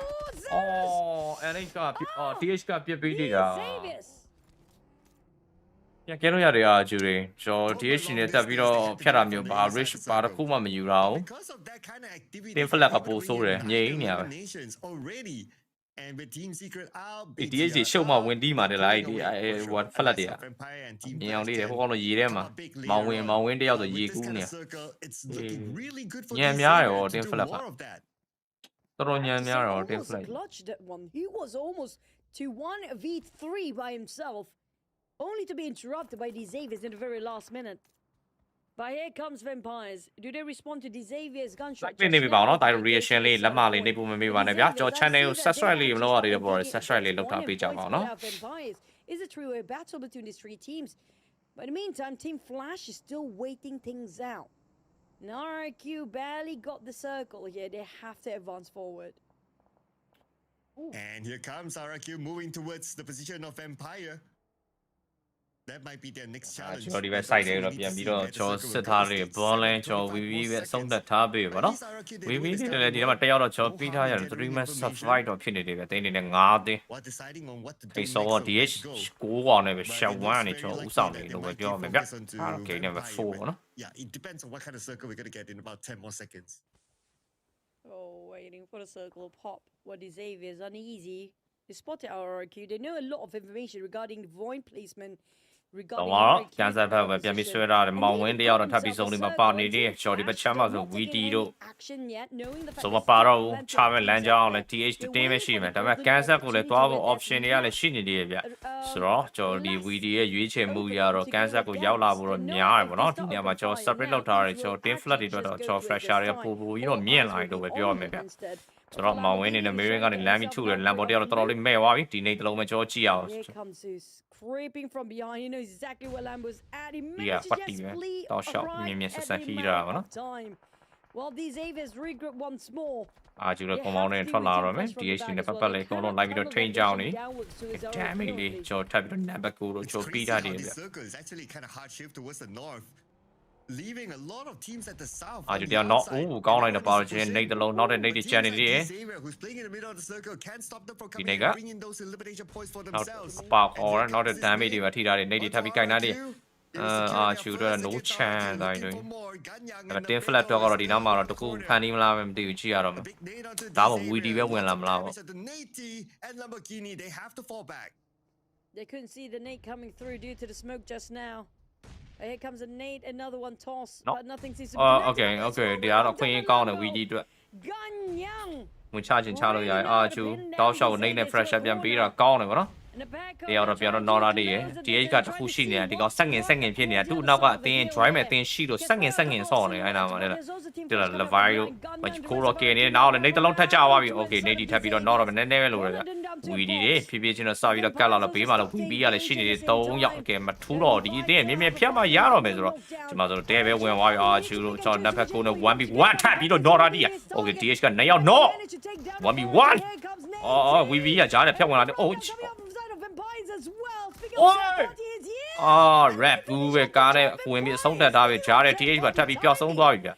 Oh, and he got TH got BD. Yeah, ကျန်လို့ရတယ်အားကျူတွေကျွန်တော် DH နဲ့တက်ပြီးတော့ဖြတ်တာမျိုးပါ rich ပါတခုမှမယူတာဘူးတင် flag ကပို့ဆိုးတယ်ငြိမ်နေရပဲ and with Team Secret out DH တွေရှုပ်မှဝင်တီးမှာတယ်လားဒီ what flag တွေကညင်အောင်လေးတယ်ဟိုကောင်တော့ရေထဲမှာမောင်ဝင်တယောက်ဆိုရေကူးနေညံများတယ်ဟောတင် flag ကတော်ညံများတယ်ဟောတင် flag he was almost to 1v3 by himself only to be interrupted by the Xaviers in the very last minute. But here comes Vampires. Do they respond to the Xaviers gunshot? နေပြီပါတော့ဒါ reaction လေးလက်မလေးနေပုံမမေးပါနဲ့ဗျာကျွန်တော် channel ကို subscribe လေးမလုပ်ရသေးတော့ subscribe လေးလုပ်ထားပေးကြပါအောင်နော် Is a three-way battle between these three teams. But in the meantime, Team Flash is still waiting things out. Now RQ barely got the circle here. They have to advance forward. And here comes RQ moving towards the position of Vampire. That might be their next challenge. ကျွန်တော်ဒီဘက် site တွေတော့ပြန်ပြီးတော့ကျွန်တော်စစ်သားတွေ ball လဲကျွန်တော် VV ပဲအဆုံးသတ်ထားပေးပါနော် VV တွေလည်းဒီထဲမှာတက်ရောက်တော့ကျွန်တော်ပြီးထားရတယ်3 match survive တော့ဖြစ်နေတယ်ဗျတင်းနေနဲ့9တင်း While deciding on what to do ဒီဆိုတော့ DH 9ကောင်နဲ့ပဲ shot 1နဲ့ကျွန်တော်ဥဆောင်နေလို့ပဲပြောရမယ်ဗျအားတော့ game number 4ပေါ့နော် Yeah, it depends on what kind of circle we're going to get in about 10 more seconds. Oh, waiting for the circle pop. What is Xavier's uneasy? They spotted our RQ. They know a lot of information regarding the void placement. တော့တော့ကန်ဆာဘက်ပဲပြန်ပြီးဆွဲထားတယ်မောင်ဝင်းတယောက်တော့ထပ်ပြီးစုံနေမှာပါနေတယ်ရှော်ဒီဘက်ချမ်းမှာဆို VT တို့ဆိုမပါတော့ဘူးချမဲ့လမ်းကြောင်းလည်း TH တင်းပဲရှိမယ်ဒါပေမဲ့ကန်ဆာကိုလည်းသွားဖို့ option တွေကလည်းရှိနေသေးရဲ့ဗျဆိုတော့ကျွန်တော်ဒီ VT ရဲ့ရွေးချယ်မှုရတော့ကန်ဆာကိုရောက်လာဖို့တော့များတယ်ပေါ့နော်ဒီနေရာမှာကျွန်တော် separate လောက်ထားတယ်ကျွန်တော် tin flat တွေတော့ကျွန်တော် fresher တွေကပို့ပြီးတော့မြင့်လာတယ်လို့ပဲပြောရမယ်ဗျဆိုတော့မောင်ဝင်းနေနဲ့ Mary ကနေလမ်းပြီးထုတယ်လမ်းပေါ်တယောက်တော့တော်တော်လေးမဲ့သွားပြီဒီနေ့တလုံးပဲကျွန်တော်ကြည့်အောင် creeping from behind. You know exactly where Lambo's at. He managed Yeah, to just flee around time. Well, these Avians regroup once more. အာကျူလည်းကောင်းကောင်းနဲ့ထွက်လာတော့မယ် DH နဲ့ပတ်ပတ်လေးကောင်းတော့လိုက်ပြီးတော့ train ကြောင်းနေ damage လေးကျော်ထပ်ပြီးတော့ number 9တော့ကျော်ပြီးထားတယ်ဗျ circle is actually kind of hard shift towards the north, leaving a lot of teams at the south. အာကျူတရားတော့ဦးကောင်းလိုက်တော့ပါချင်းနေတလုံးနောက်တဲ့နေတဲ့ channel လေး who's playing in the middle of the circle can't stop them from ဒီ coming နေ့က and bringing those elimination points for နောက် themselves. ပါအော်နောက်တဲ့ damage တွေပါထိထားတယ်နေတွေထပ်ပြီးကြိုင်ထားတယ်အာကျူတော့ no chance တိုင်းတွေအဲ့တင် flat တော့ကတော့ဒီနောက်မှာတော့တကူဖန်တီးမလားမသိဘူးကြည့်ရတော့မယ်ဒါမှ VD ပဲဝင်လာမလားပေါ့ and Lamborghini they have to fall back. They couldn't see the nade coming through due to the smoke just now. Here comes a nade, another one toss, but nothing seems to be connected. Okay ဒီကတော့ခွင့်ရကောင်းတယ် VD အတွက် Ganyang ဝင်ချခြင်းချလို့ရတယ်အာကျူတောက်လျှောက်နေနဲ့ pressure ပြန်ပေးတာကောင်းတယ်ဗောနော်တရားတော့ပြန်တော့ နော်လာတည်းရ DH ကတခုရှိနေတာဒီကောင်ဆက်ငင်ဖြစ်နေတာသူ့နောက်ကအတင်း drive မဲ့အတင်းရှိလို့ဆက်ငင်ဆော့နေအဲ့နာမှာလေဒီလား Levi တို့ကိုရောကဲနေနောက်လည်းနေတလုံးထက်ကြသွားပြီ Okay နေဒီထပ်ပြီးတော့နော်တော့နည်းနည်းပဲလို့ရဗျ VD တွေဖြည်းဖြည်းချင်းတော့စပြီးတော့ကတ်လာတော့ဘေးမှာတော့ VB ကလည်းရှိနေတယ်3ယောက် Okay မထူးတော့ဒီအတင်းမြင်ဖြတ်မှရတော့မယ်ဆိုတော့ဒီမှာဆိုတော့တဲပဲဝင်သွားပြီအာချူလို့ကျွန်တော်နက်ဖက်ကိုနဲ့ 1v1 ထပ်ပြီးတော့နော်လာတည်း Okay DH က2ယောက်နော် 1v1 အော် VB ကကြားတယ်ဖြတ်ဝင်လာတယ် rap ဘူးပဲကားနဲ့ဝင်ပြီးအဆုံးတက်ထားပြီဂျားတဲ့ TH မှာထပ်ပြီးပျောက်ဆုံးသွားပြီဗျ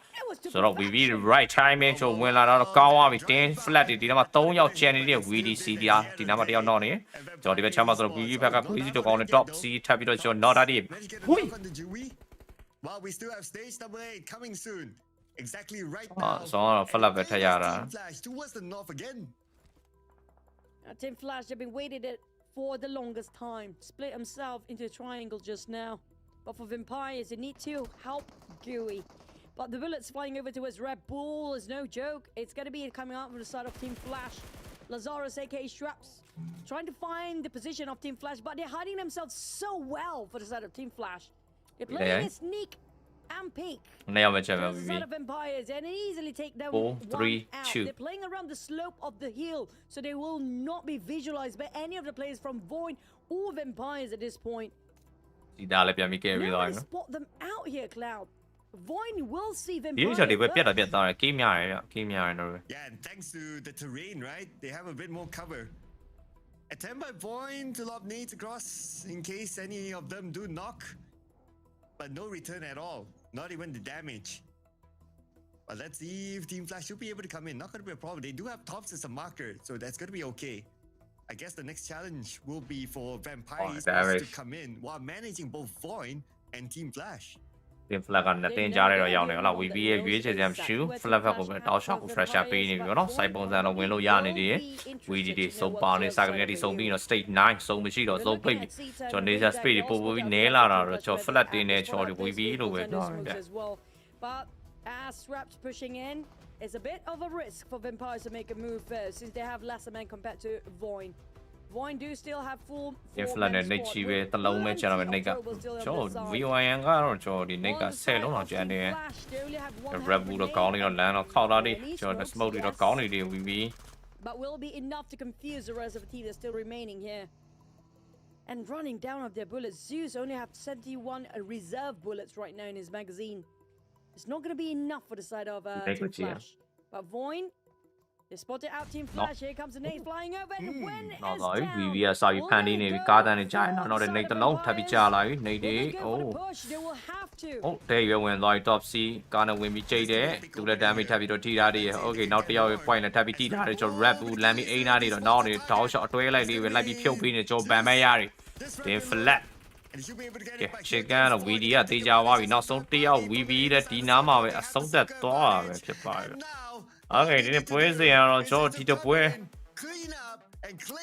ဆိုတော့ VV right timing ချိုဝင်လာတော့ကောင်းသွားပြီတင်း flat တွေဒီထဲမှာ3ယောက် channel တွေ VDC တရားဒီနားမှာတယောက်တော့နေကျွန်တော်ဒီဘက်ချမ်းမှာဆိုတော့ VV ဘက်က crazy တော့ကောင်းနေ top C ထပ်ပြီးတော့ကျွန်တော် not တာဒီ While we still have stage number 8 coming soon. Exactly right now. ဆိုတော့ flat ပဲထရတာ Flash towards the north again. Team Flash have been waiting for the longest time. Split himself into a triangle just now. But for Vampires, they need to help Gooey. But the bullets flying over towards Red Bull is no joke. It's going to be coming out from the side of Team Flash. Lazarus, aka Straps, trying to find the position of Team Flash, but they're hiding themselves so well for the side of Team Flash. They're playing a sneak and peek. Side of Vampires and easily take them 4, 3, 2. They're playing around the slope of the hill, so they will not be visualized by any of the players from Void or Vampires at this point. Nobody spot them out here, Cloud. Void will see Vampires. Yeah, and thanks to the terrain, right? They have a bit more cover. Attempt by Void to lob nades across in case any of them do knock. But no return at all. Not even the damage. But let's see if Team Flash should be able to come in. Not going to be a problem. They do have tops as a marker, so that's going to be okay. I guess the next challenge will be for Vampires to come in while managing both Void and Team Flash. Team Flash ကနဲ့တင်ကြားရတော့ရောက်နေလား VB ရဲ့ရွေးချယ်စရာမရှိဘူး Flash ဘက်ကိုပဲတောက်လျှောက်ကို pressure ပေးနေပြီနော် site ပုံစံတော့ဝင်လို့ရနေတယ် VD တွေစုံပါနေစာကလေးတွေစုံပြီးတော့ stage 9စုံမရှိတော့စုံပိတ်ပြီကျွန်တော် laser speed တွေပို့ပြီးနဲလာတာတော့ကျွန်တော် Flash တင်နေကျွန်တော် VB လို့ပဲပြောတယ် But as Straps pushing in, it's a bit of a risk for Vampires to make a move first since they have lesser men compared to Void. Void do still have full Flash နဲ့ Nick ချီပဲတစ်လုံးပဲကျတော့ Nick ကကျွန်တော် VYN ကတော့ကျွန်တော်ဒီ Nick က10လုံးတော့ကျန်နေတယ် Red Bull တော့ကောင်းနေတော့လမ်းတော့ခောက်တာတွေကျွန်တော် smoke တွေတော့ကောင်းနေတယ် VB but will be enough to confuse the rest of the team that's still remaining here and running down of their bullets. Zeus only have 71 reserve bullets right now in his magazine. It's not going to be enough for the side of Team Flash. But Void They spotted out Team Flash. Here comes an ace flying over, and when is down? တော့ VV ကစာပြီးဖန်တီးနေပြီကားတန်းနေကြရင်တော့တဲ့နေတလုံးထပ်ပြီးကြာလာပြီနေဒီ တဲ့ရွယ်ဝင်သွားပြီ top C ကားနဲ့ဝင်ပြီးကြိတ်တယ်သူလည်း damage ထပ်ပြီးတော့ထိထားတယ် okay နောက်တစ်ယောက်ရဲ့ point နဲ့ထပ်ပြီးထိထားတယ်ကျွန်တော် rap ဘူးလမ်းပြီးအိမ်သားနေတော့နောက်နေတောက်ရှော့အတွဲလိုက်လေးပဲလိုက်ပြီးဖြုတ်ပြီးနေကျွန်တော်ဗန်မဲ့ရတယ်တင် flat ကဲရှေကန်တော့ VD ကတေးကြသွားပြီနောက်ဆုံးတစ်ယောက် VV တဲ့ဒီနားမှာပဲအဆုံးသက်သွားတာပဲဖြစ်ပါတယ် okay ဒီနေ့ပွဲစဉ်ကတော့ကျွန်တော်ဒီတစ်ပွဲ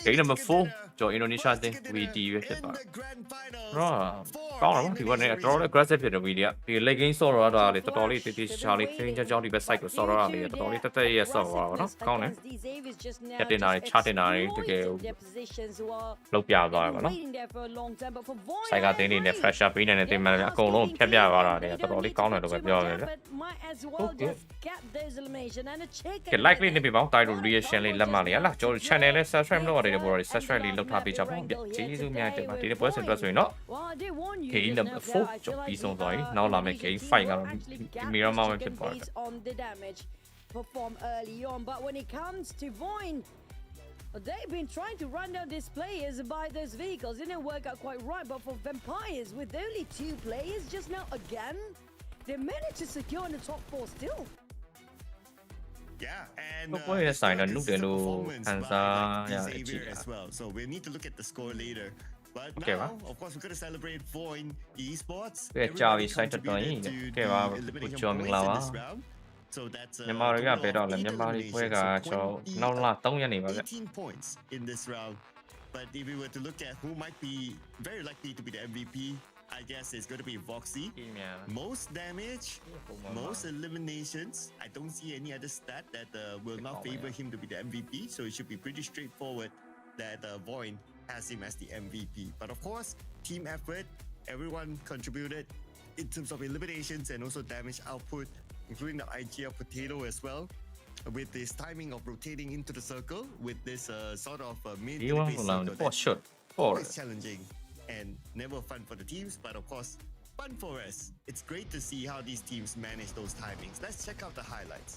game number 4ကျွန်တော် Indonesia အသင်း VD ပဲဖြစ်ပါတယ်ကောင်းတော့ဒီကနေတော်တော်လေး aggressive ဖြစ်တယ် VD ကဒီ late game ဆော့တော့တာလေတော်တော်လေးတေးတေးချာလေးချင်းချောင်းဒီဘက် side ကိုဆော့တော့တာလေတော်တော်လေးတက်တက်ရဲ့ဆော့သွားတာပေါ့နော်ကောင်းတယ်တက်တင်တာတွေချတင်တာတွေတကယ်လောက်ပြသွားတယ်ပေါ့နော်ဆိုင်ကတင်းနေနဲ့ pressure ပေးနေတဲ့တင်မှန်အကုန်လုံးဖြတ်ပြသွားတာလေတော်တော်လေးကောင်းတယ်လို့ပဲပြောရတယ်okay ကဲ like လေးနေပြပါဦး title reaction လေးလက်မလေးဟလားကျွန်တော် channel လေး subscribe လုပ်ရတယ်ပေါ်တော့ subscribe လေးလုပ်ထားပေးကြပါဦးကျေးဇူးများတင်ပါဒီနေ့ပွဲစဉ်အတွက်ဆိုရင်တော့ game number 4ကျွန်တော်ပြီးဆုံးသွားပြီနောက်လာမယ့် game 5ကတော့ Miramar ပဲဖြစ်ပါတယ် perform early on, but when it comes to Void, they've been trying to run down these players by those vehicles. It didn't work out quite right, but for Vampires, with only 2 players just now again, they managed to secure in the top 4 still. Yeah, and performance as well. So we need to look at the score later. But okay, now, of course, we're going to celebrate Void Esports. Everyone contributed to eliminating Void in this round. So that's မြန်မာတွေကဘယ်တော့လဲမြန်မာတွေပွဲကကျွန်တော်နောက်လ3ရက်နေပါဗျ 18 points in this round. But if we were to look at who might be very likely to be the MVP, I guess it's going to be Voxy. Most damage, most eliminations. I don't see any other stat that will not favor him to be the MVP. So it should be pretty straightforward that Void has him as the MVP. But of course, team effort, everyone contributed in terms of eliminations and also damage output, including the IGL potato as well. With this timing of rotating into the circle, with this sort of mid sure. Always challenging and never fun for the teams, but of course, fun for us. It's great to see how these teams manage those timings. Let's check out the highlights.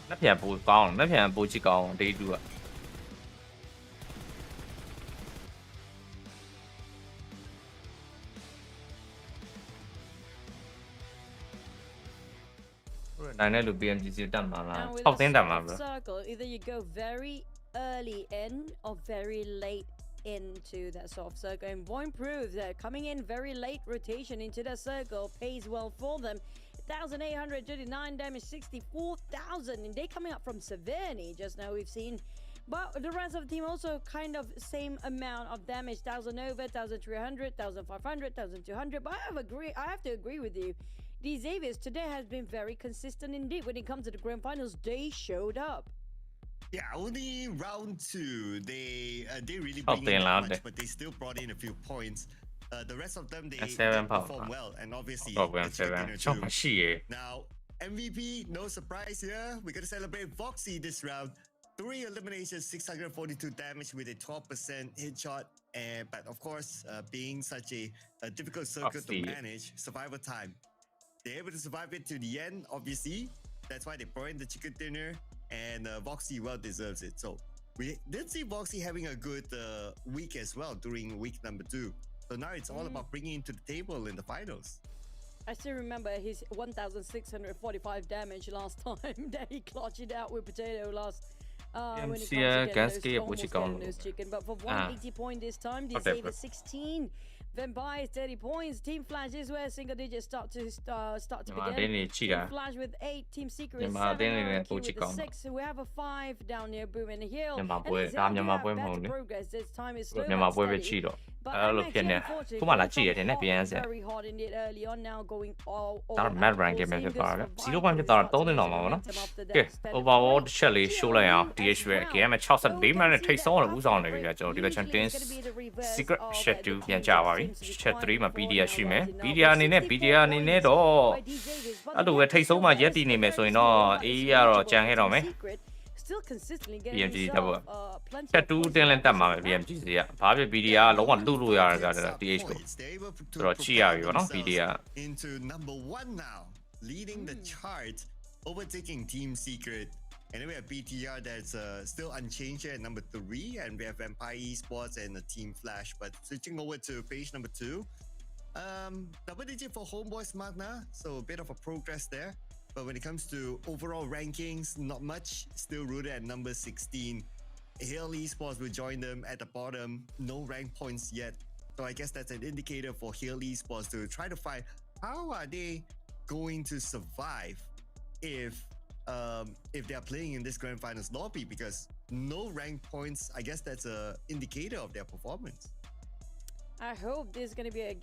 Nó phải bù con, nó phải bù chỉ con đi được. Này này được BMGC đâm mà là không tiếng đâm mà bro. Either you go very early in or very late into that sort of circle, and Void proves that coming in very late rotation into that circle pays well for them. 1,839 damage, 64,000, and they coming up from Severny just now we've seen. But the rest of the team also kind of same amount of damage, 1,000 over, 1,300, 1,500, 1,200. But I have to agree with you. The Xaviers today has been very consistent indeed. When it comes to the grand finals, they showed up. Yeah, only round 2, they really bring in much, but they still brought in a few points. The rest of them, they perform well, and obviously now MVP, no surprise here. We're gonna celebrate Voxy this round. 3 eliminations, 642 damage with a 12% hit shot, but of course, being such a difficult circuit to manage, survival time, they're able to survive it to the end. Obviously, that's why they brought in the chicken dinner, and Voxy well deserves it. So we did see Voxy having a good week as well during week number 2. So now it's all about bringing him to the table in the finals. I still remember his 1,645 damage last time that he clutched it out with Potato last. When it comes again, those chicken. But for 180 point this time, Disabled 16. Vampires 30 points. Team Flash is where single digits start to begin. Team Flash with 8. Team Secret is 7. With the 6. We have a 5 down near Boom and Hill. And Zelda have better progress. This time is slow but steady. But unfortunately, very hard indeed early on now going all over. 0 pointဖြစ်သွားတယ်0 point ဖြစ်သွားတော့3သိန်းတော့မှာပေါ့နော်ကဲ overall တစ်ချက်လေး show လိုက်အောင် DH ရဲ့ game မှာ64 minute ထိတ်ဆုံးတော့ဦးဆောင်နေပြီကြာကျွန်တော်ဒီဘက် champion secret shed 2ပြန်ကြပါပြီ shed 3မှာ PDR ရှိမယ် PDR အနေနဲ့တော့အဲ့လိုပဲထိတ်ဆုံးမှာရက်တည်နေမယ်ဆိုရင်တော့ AE ကတော့ကြံခဲ့တော့မယ် Still consistently getting PMG တက်ဖို့ချက်2တင်းလင်းတက်မှာပဲ PMG စီကဘာဖြစ် PDR လုံးဝလူလို့ရတာက DH ကိုဆိုတော့ကြည့်ရပြီပေါ့နော် PDR into number 1 now leading the chart overtaking Team Secret and then we have BTR that's still unchanged at number 3 and we have Vampire Esports and Team Flash but switching over to page number 2 double digit for Homeboys Magna so a bit of a progress there. But when it comes to overall rankings, not much. Still rooted at number 16. Hill Esports will join them at the bottom. No rank points yet. So I guess that's an indicator for Hill Esports to try to find how are they going to survive if they are playing in this grand finals lobby because no rank points. I guess that's an indicator of their performance. I hope this is going to be a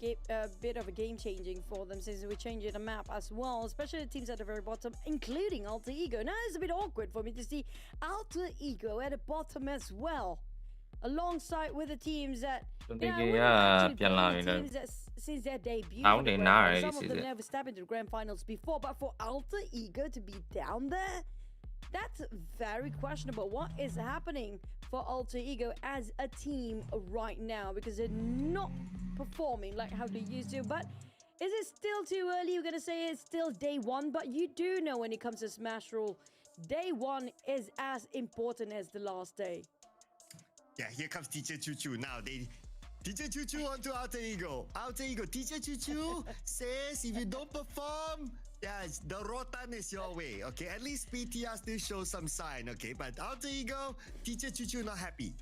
bit of a game changing for them since we're changing the map as well, especially the teams at the very bottom, including Alter Ego. Now it's a bit awkward for me to see Alter Ego at the bottom as well, alongside with the teams that, teams that since their debut, some of them never stepped into the grand finals before, but for Alter Ego to be down there, that's very questionable. What is happening for Alter Ego as a team right now? Because they're not performing like how they used to. But is it still too early? You're going to say it's still day 1. But you do know when it comes to Smash Roll, day 1 is as important as the last day. Yeah, here comes Teacher Choo Choo now. Teacher Choo Choo onto Alter Ego. Alter Ego, Teacher Choo Choo says if you don't perform, yeah, the rotan is your way, okay? At least PTR still shows some sign, okay? But Alter Ego, Teacher Choo Choo not happy.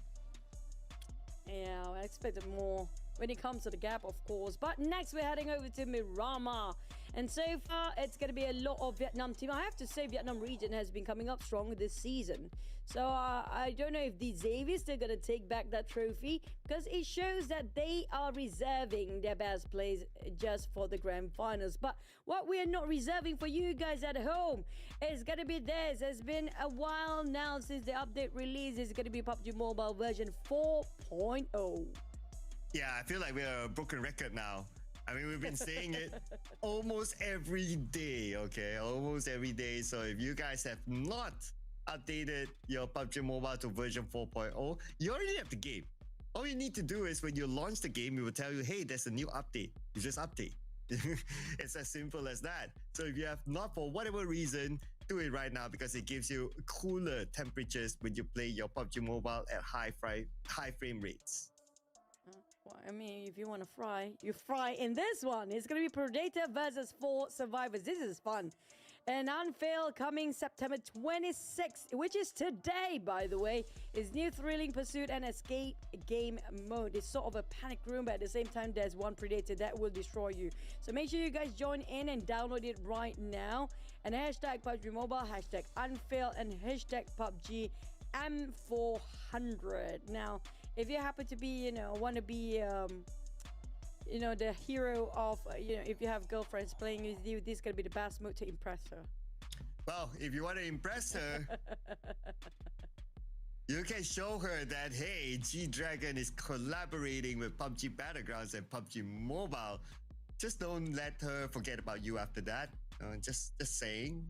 Yeah, I expected more when it comes to the gap, of course. But next, we're heading over to Mirama. And so far, it's going to be a lot of Vietnam team. I have to say, Vietnam region has been coming up strong this season. So I don't know if the Xaviers are going to take back that trophy because it shows that they are reserving their best plays just for the grand finals. But what we are not reserving for you guys at home is going to be this. It's been a while now since the update release. It's going to be PUBG Mobile version 4.0. Yeah, I feel like we're a broken record now. I mean, we've been saying it almost every day, okay? Almost every day. So if you guys have not updated your PUBG Mobile to version 4.0, you already have the game. All you need to do is when you launch the game, it will tell you, hey, there's a new update. You just update. It's as simple as that. So if you have not, for whatever reason, do it right now because it gives you cooler temperatures when you play your PUBG Mobile at high frame rates. Well, I mean, if you want to fry, you fry in this one. It's going to be Predator versus 4 Survivors. This is fun. And Unfail coming September 26th, which is today, by the way, is new thrilling pursuit and escape game mode. It's sort of a panic room, but at the same time, there's one Predator that will destroy you. So make sure you guys join in and download it right now. And hashtag PUBG Mobile, hashtag Unfail, and hashtag PUBG M400. Now, if you happen to be, want to be, the hero of, if you have girlfriends playing with you, this is going to be the best mode to impress her. Well, if you want to impress her, you can show her that, hey, G-Dragon is collaborating with PUBG Battlegrounds and PUBG Mobile. Just don't let her forget about you after that. Just saying.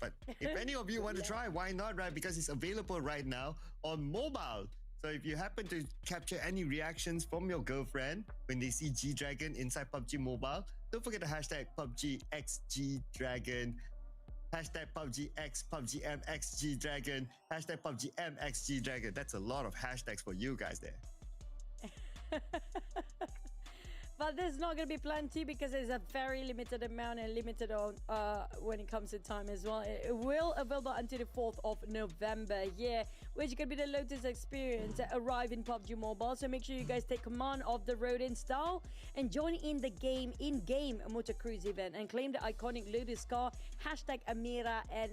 But if any of you want to try, why not, right? Because it's available right now on mobile. So if you happen to capture any reactions from your girlfriend when they see G-Dragon inside PUBG Mobile, don't forget the hashtag PUBGXGDragon, hashtag PUBGX, PUBGMXGDragon, hashtag PUBGMXGDragon. That's a lot of hashtags for you guys there. But there's not going to be plenty because there's a very limited amount and limited on when it comes to time as well. It will available until the 4th of November here, which is going to be the Lotus experience that arrive in PUBG Mobile. So make sure you guys take command of the road in style and join in the in-game motor cruise event and claim the iconic Lotus car, #Amira and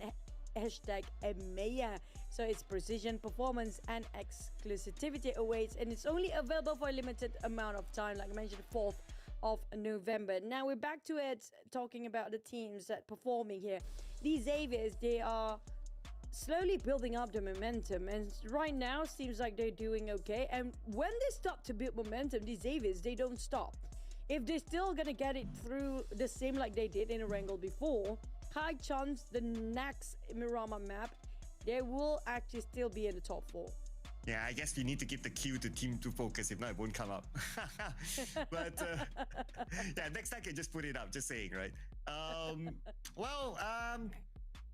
#Emeya. So it's precision, performance, and exclusivity awaits, and it's only available for a limited amount of time, like I mentioned, 4th of November. Now we're back to it, talking about the teams that performing here. These Xaviers, they are slowly building up the momentum, and right now seems like they're doing okay. And when they start to build momentum, these Xaviers, they don't stop. If they're still gonna get it through the same like they did in Erangel before, high chance the next Miramar map they will actually still be in the top 4. Yeah, I guess we need to give the cue to Team 2 Focus, if not it won't come up. But yeah, next time I can just put it up, just saying, right?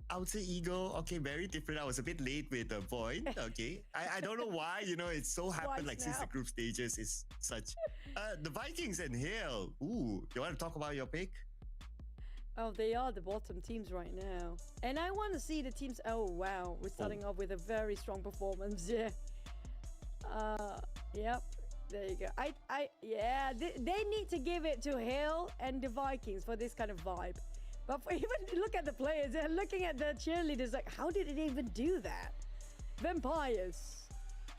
I would say Eagle, okay, very different. I was a bit late with the point, okay. I don't know why, it so happened like since the group stages is such. The Vikings and Hale, ooh, you want to talk about your pick? Oh, they are the bottom teams right now. And I want to see the teams. Oh, wow. We're starting off with a very strong performance. Yeah. Yep. There you go. Yeah, they need to give it to Hale and the Vikings for this kind of vibe. But even look at the players. They're looking at the cheerleaders like, how did it even do that? Vampires.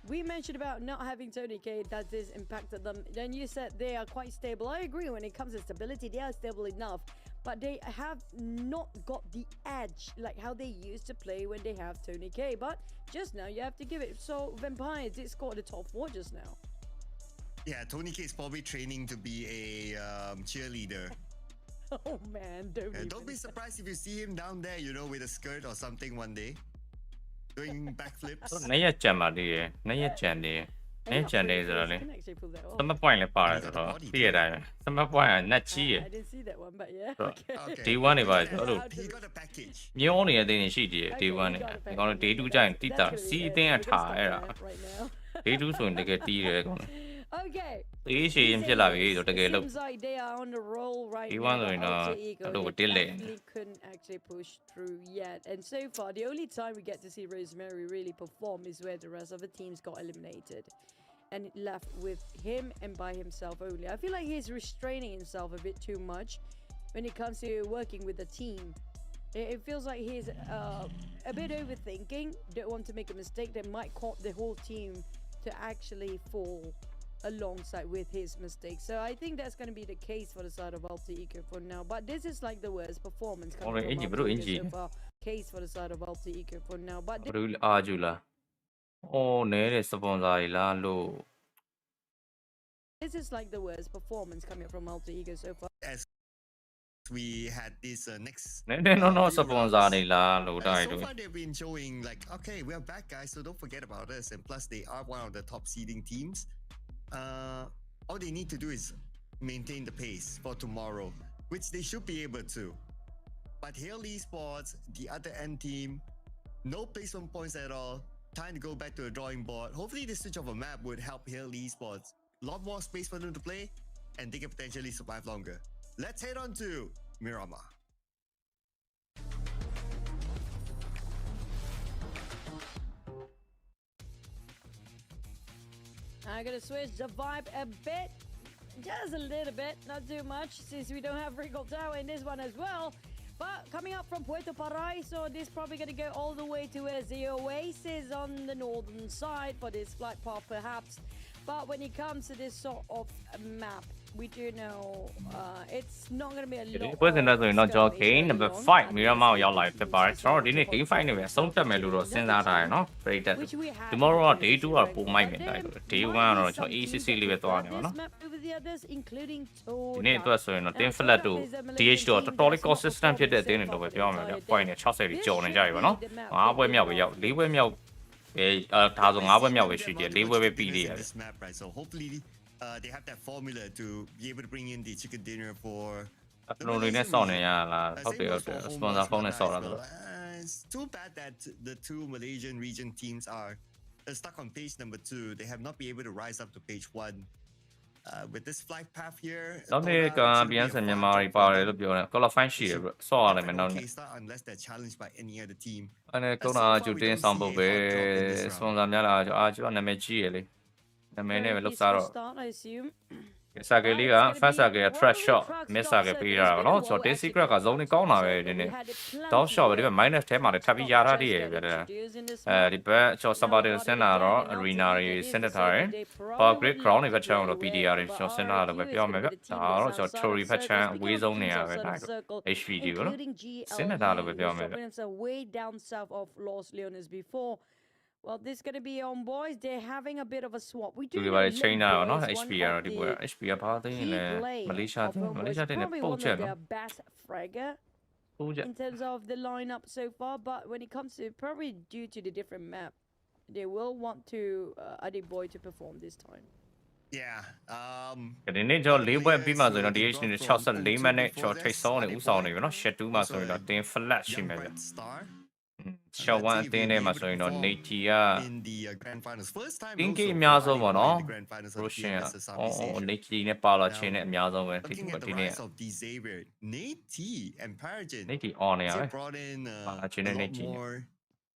We mentioned about not having Tony K, that this impacted them. Then you said they are quite stable. I agree when it comes to stability, they are stable enough. But they have not got the edge like how they used to play when they have Tony K. But just now, you have to give it. So Vampires did score the top 4 just now. Yeah, Tony K is probably training to be a cheerleader. Oh man, don't be surprised if you see him down there, with a skirt or something one day. Doing backflips. 2ရက်ကြံပါသေးတယ်2ရက်ကြံသေးတယ်2ကြံသေးဆိုတော့လေ Summer point လည်းပါတယ်ဆိုတော့သိရတိုင်း Summer point ကနတ်ကြီးရယ် I didn't see that one, but yeah. Okay. Day1 တွေပါဆိုတော့ He got a package. မျောနေတဲ့အသင်းတွေရှိကြတယ် Day1 တွေဒီကောင်တို့ Day2 ကျရင်တိတာစီးအသင်းကထားအဲ့ဒါ Day2 ဆိုရင်တကယ်တီးတယ်ကောင် Okay. အေးရှည်ရင်ဖြစ်လာပြီဆိုတကယ်လို့ Seems like they are on the roll right Day1 now. ဆိုရင်တော့အဲ့လိုတစ်လေ couldn't actually push through yet, and so far the only time we get to see Rosemary really perform is where the rest of the teams got eliminated and left with him and by himself only. I feel like he's restraining himself a bit too much when it comes to working with the team. It feels like he's a bit overthinking, don't want to make a mistake that might cause the whole team to actually fall alongside with his mistakes. So I think that's going to be the case for the side of Alter Ego for now. But this is like the worst performance coming from Alter Ego so far. Case for the side of Alter Ego for now. But this is like the worst performance coming from Alter Ego so far. As we had this next. No, sponsor နေလားလို့ So far they've been showing like, okay, we are back, guys, so don't forget about us. And plus, they are one of the top seeding teams. All they need to do is maintain the pace for tomorrow, which they should be able to. But Hale Esports, the other end team, no placement points at all. Time to go back to the drawing board. Hopefully, the switch of a map would help Hale Esports. A lot more space for them to play, and they can potentially survive longer. Let's head on to Miramar. I'm gonna switch the vibe a bit, just a little bit, not too much, since we don't have Regal Tower in this one as well. But coming up from Puerto Paraiso, this is probably gonna go all the way to the Oasis on the northern side for this flight path, perhaps. But when it comes to this sort of map, we do know it's not going to be a lot. ပွဲစဉ်တော့ဆိုရင်တော့ကျွန်တော် game number 5 Miramar ကိုရောက်လာဖြစ်ပါတယ်ကျွန်တော်ဒီနေ့ game 5နေပဲအဆုံးတက်မယ်လို့တော့စဉ်းစားထားတယ်เนาะ Predator tomorrow က day 2ကပိုမိုက်မယ်တိုက်လို့ day 1ကတော့ကျွန်တော် ACC လေးပဲသွားနေပါเนาะဒီနေ့အတွက်ဆိုရင်တော့ Team Flat တို့ DH တို့တော်တော်လေး consistent ဖြစ်တဲ့အသင်းတွေတော့ပဲပြောရမှာဗျ point နဲ့60ပြီးကျော်နေကြပြီပါเนาะ5ပွဲမြောက်ပဲရောက်4ပွဲမြောက်ဒါဆို5ပွဲမြောက်ပဲရှိတယ်4ပွဲပဲပြီးသေးတယ် So hopefully they have that formula to be able to bring in the chicken dinner for ကျွန်တော်တွေနဲ့စောင့်နေရလားဟုတ်တယ် sponsor ဖုန်းနဲ့စောင့်တာဆို It's too bad that the two Malaysian region teams are stuck on page number 2. They have not been able to rise up to page 1. with this flight path here. နောက်နေ့ကပြန်စမြန်မာတွေပါတယ်လို့ပြောတယ် qualify ရှိတယ်ဘရောဆော့ရလိမ့်မယ်နောက်နေ့ unless they're challenged by any other team အဲ့ဒါကုန်းတာကျူတင်းဆောင်ဖို့ပဲစပွန်ဆာများလာကျွန်တော်နာမည်ကြီးရလေနာမည်နဲ့ပဲလောက်စားတော့ စာကေလေးက first စာကေ trash shot miss စာကေပေးရတာเนาะဆိုတော့ day secret က zone လေးကောင်းတာပဲဒီနေ့ down shot ပဲဒီဘက် minus ထဲမှာလည်းထပ်ပြီးရထားသေးရဲ့ဗျာဒီဘက်ကျွန်တော် supporter ဆင်းလာတော့ arena တွေဆင်းတက်ထားတယ် power grid ground တွေဘက်ချမ်းတော့ PDR တွေကျွန်တော်ဆင်းလာတော့ပဲပြောမယ်ဗျဒါတော့ကျွန်တော် theory ဘက်ချမ်းအဝေးဆုံးနေရပဲဒါ HVD ကိုနော်ဆင်းနေတာလို့ပဲပြောမယ်ဗျ Well, this is going to be on boys. They're having a bit of a swap. We do know China, no? HPR, HPR party in Malaysia. Malaysia didn't poach it. Best fragger in terms of the lineup so far, but when it comes to probably due to the different map, they will want to Adiboy to perform this time. Yeah. ဒီနေ့ကျွန်တော်၄ဘွဲပြီးမှဆိုရင် DH နဲ့64မိနစ်ကျွန်တော်ထိတ်ဆုံးနေဥဆောင်နေပြီနော် Shed 2မှာဆိုရင်တော့တင် flat ရှိမယ်ဗျ Show one thing နဲ့မှာဆိုရင်တော့ Nate က တင်းကြီးအများဆုံးပေါ့နော် Russian Nate နဲ့ပါလာချင်းနဲ့အများဆုံးပဲဒီနေ့ Nate on နေရတယ်ပါလာချင်းနဲ့ Nate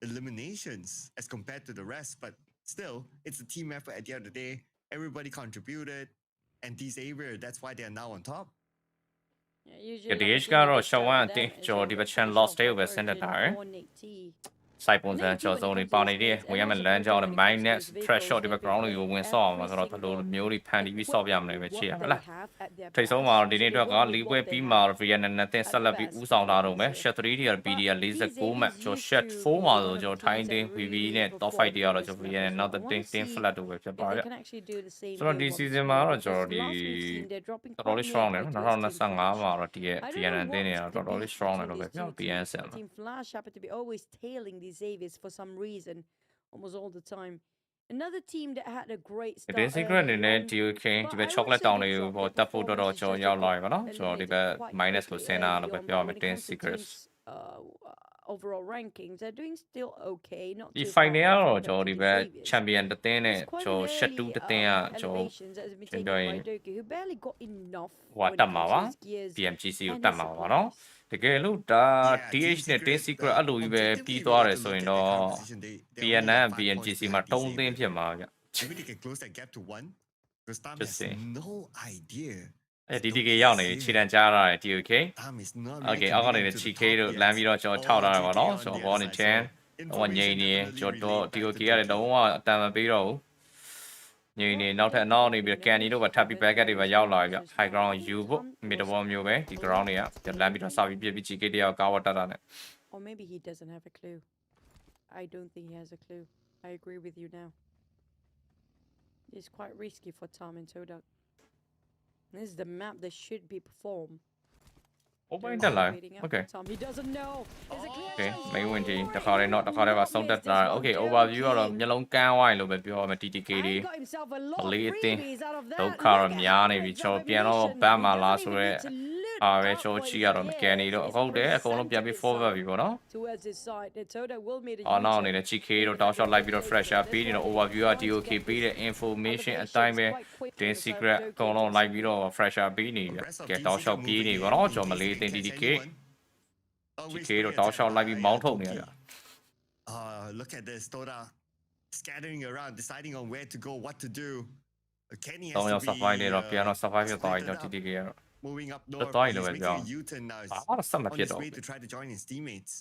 eliminations as compared to the rest but still it's a team effort at the end of the day everybody contributed and these Xavier that's why they are now on top DH ကတော့ show one တင်ကျွန်တော်ဒီဘက် channel lost တွေပဲဆင်းနေတာရယ် site ပုံစံကျွန်တော်စုံနေပေါနေတယ်ဝင်ရမယ်လမ်းကြောင်းနဲ့ minus trash shot ဒီဘက် ground တွေကိုဝင်ဆော့အောင်ဆိုတော့ဘယ်လိုမျိုးတွေဖန်တီးပြီးဆော့ပြရမလဲပဲချေရမလားထိတ်ဆုံးမှာဒီနေ့အတွက်ကလီပွဲပြီးမှာ Vienna နဲ့တင်ဆက်လက်ပြီးဦးဆောင်လာတော့မယ် Shed 3 တွေ PDR 49 match ကျွန်တော် Shed 4မှာဆိုကျွန်တော်ထိုင်းတင် PV နဲ့ top 5တွေကတော့ကျွန်တော် Vienna နောက်တင် flat တို့ပဲဖြစ်ပါရဲ့ဆိုတော့ဒီ season မှာတော့ကျွန်တော်ဒီတော်တော်လေး strong တယ်နော်2025မှာတော့ဒီရဲ့ Vienna တင်နေတာတော်တော်လေး strong တယ်လို့ပဲပြော PMSL Team Flash happen to be always tailing these Xaviers for some reason almost all the time. Another team that had a great start. The secret အနေနဲ့ DOK ဒီဘက် chocolate တောင်တွေကိုပေါ်တက်ဖို့တော်တော်ကျွန်တော်ရောက်လာပြီပေါ့နော်ကျွန်တော်ဒီဘက် minus ကိုဆင်းလာလို့ပဲပြောရမယ် 10 secrets overall rankings they're doing still okay not ဒီ final ကတော့ကျွန်တော်ဒီဘက် champion တသင်းနဲ့ကျွန်တော် Shed 2တသင်းကကျွန်တော်ပြောရင် who barely got enough ဟိုတက်မှာပါ PMGC ကိုတက်မှာပါနော်တကယ်လို့ဒါ DH နဲ့ 10 secret အဲ့လိုကြီးပဲပြီးသွားတယ်ဆိုရင်တော့ PNN PMGC မှာ3သင်းဖြစ်မှာဗျ maybe they can close that gap to 1 because Tam has no idea DDK ရောက်နေခြေတန်းကြားရတယ် TOK Okay အောက်ကနေ CK တို့လမ်းပြီးတော့ကျွန်တော်ထောက်ထားတာပါနော်ဆိုတော့ warning 10ဟိုငိမ့်နေကျွန်တော် TOK ရတယ်တော့အတန်မပေးတော့ဘူးငိမ့်နေနောက်ထပ်နောက်နေပြီး Canny တို့ကထပ်ပြီး backup တွေပဲရောက်လာပြီဗျ high ground ယူဖို့ mid wall မျိုးပဲဒီ ground တွေကလမ်းပြီးတော့စပြီးပြပြီး CK တယောက်ကာဝတ်တက်တာနဲ့ or maybe he doesn't have a clue I don't think he has a clue I agree with you now it's quite risky for Tom and Todak this is the map that should be performed Open the line. Okay. Tom, he doesn't know. Okay. မင်းဝင်ကြီးတခါလေးတော့တခါလေးပါဆုံးတက်တာ Okay. Overview ကတော့မျက်လုံးကန်းဝိုင်းလို့ပဲပြောရမယ် TTK တွေအလေးအတင်းဒုက္ခတော့များနေပြီကျွန်တော်ပြန်တော့ဘတ်မှာလာဆိုရဲပဲကျွန်တော်ကြည့်ရတော့ Canny တော့အခုတည်းအကုန်လုံးပြန်ပြီး forward ပြီပေါ့နော်နောက်အနေနဲ့ GK တော့ down shot လိုက်ပြီးတော့ fresher ပြီးနေတော့ overview က DOK ပြီးတဲ့ information အတိုင်းပဲ 10 secret အကုန်လုံးလိုက်ပြီးတော့ fresher ပြီးနေပြီကဲ down shot ပြီးနေပေါ့နော်ကျွန်တော်မလေးတင် TTK GK တော့ down shot လိုက်ပြီးမောင်းထုတ်နေရတာ look at this Toda scattering around deciding on where to go what to do Kenny has to be survive နေတော့ပြန်တော့ survive ဖြစ်သွားပြီတော့ TTK ကတော့ moving up north he's making a U-turn now on his way to try to join his teammates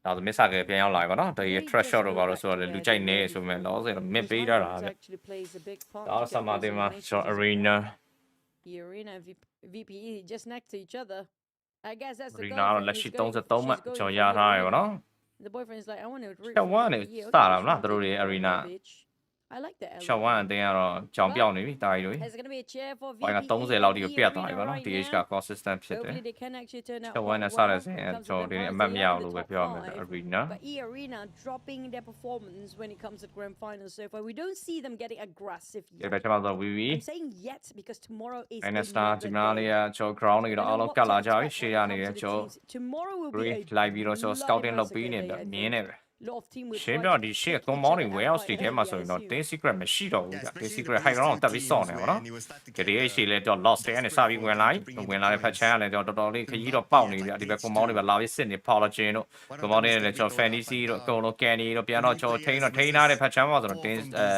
ဒါဆို miss ကပြန်ရောက်လာပြီပေါ့နော်ဒါရဲ့ trash shot တော့ပါလို့ဆိုတော့လူကြိုက်နေဆိုပေမဲ့တော့ဆိုတော့ mid ပေးတာဗျဒါဆမ်မာတင်မှာကျွန်တော် arena VPE just next to each other I guess that's the arena လက်ရှိ33မှတ်ကျွန်တော်ရထားရပေါ့နော် the boyfriend is like I want to shot 1နဲ့စတာမလားသူတို့တွေ arena I like the shot 1အတင်းကတော့ကြောင်ပြောင်းနေပြီတာကြီးတို့ There's going to be a chair for VP ဘာက30လောက်ဒီကိုပြတ်သွားပြီပေါ့နော် DH က consistent ဖြစ်တယ် Hopefully they can actually turn out shot 1နဲ့စတဲ့စဉ်ကျွန်တော်ဒီအမှတ်မရဘူးလို့ပဲပြောရမယ် arena But arena dropping their performance when it comes to grand finals so far we don't see them getting aggressive yet ဒီမှာတော့ VV I'm saying yet because tomorrow is Analyst ဒီမှာလေးကျွန်တော် ground တွေတော့အားလုံးကတ်လာကြပြီ share ရနေတယ်ကျွန်တော် tomorrow will be a live ပြီးတော့ကျွန်တော် scouting လုပ်ပြီးနေတယ်မြင်နေပဲ lot of team ရှင်းပြောဒီရှေ့ကွန်မောင်းတွေ warehouse တွေထဲမှာဆိုရင်တော့ tin secret မရှိတော့ဘူးဗျ tin secret high ground တက်ပြီးစောင့်နေပါတော့ KDA ရှိလဲတော့ lost တဲ့အနေစပြီးဝင်လာတဲ့ဖက်ချမ်းကလည်းတော်တော်လေးခကြီးတော့ပေါက်နေဗျဒီဘက်ကွန်မောင်းတွေပဲလာပြီးစစ်နေ Polygin တို့ကွန်မောင်းတွေလည်းကျွန်တော် Fantasy တို့အကုန်လုံး Candy တို့ပြန်တော့ကျွန်တော်ထိန်းထားတဲ့ဖက်ချမ်းမှာဆိုတော့ tin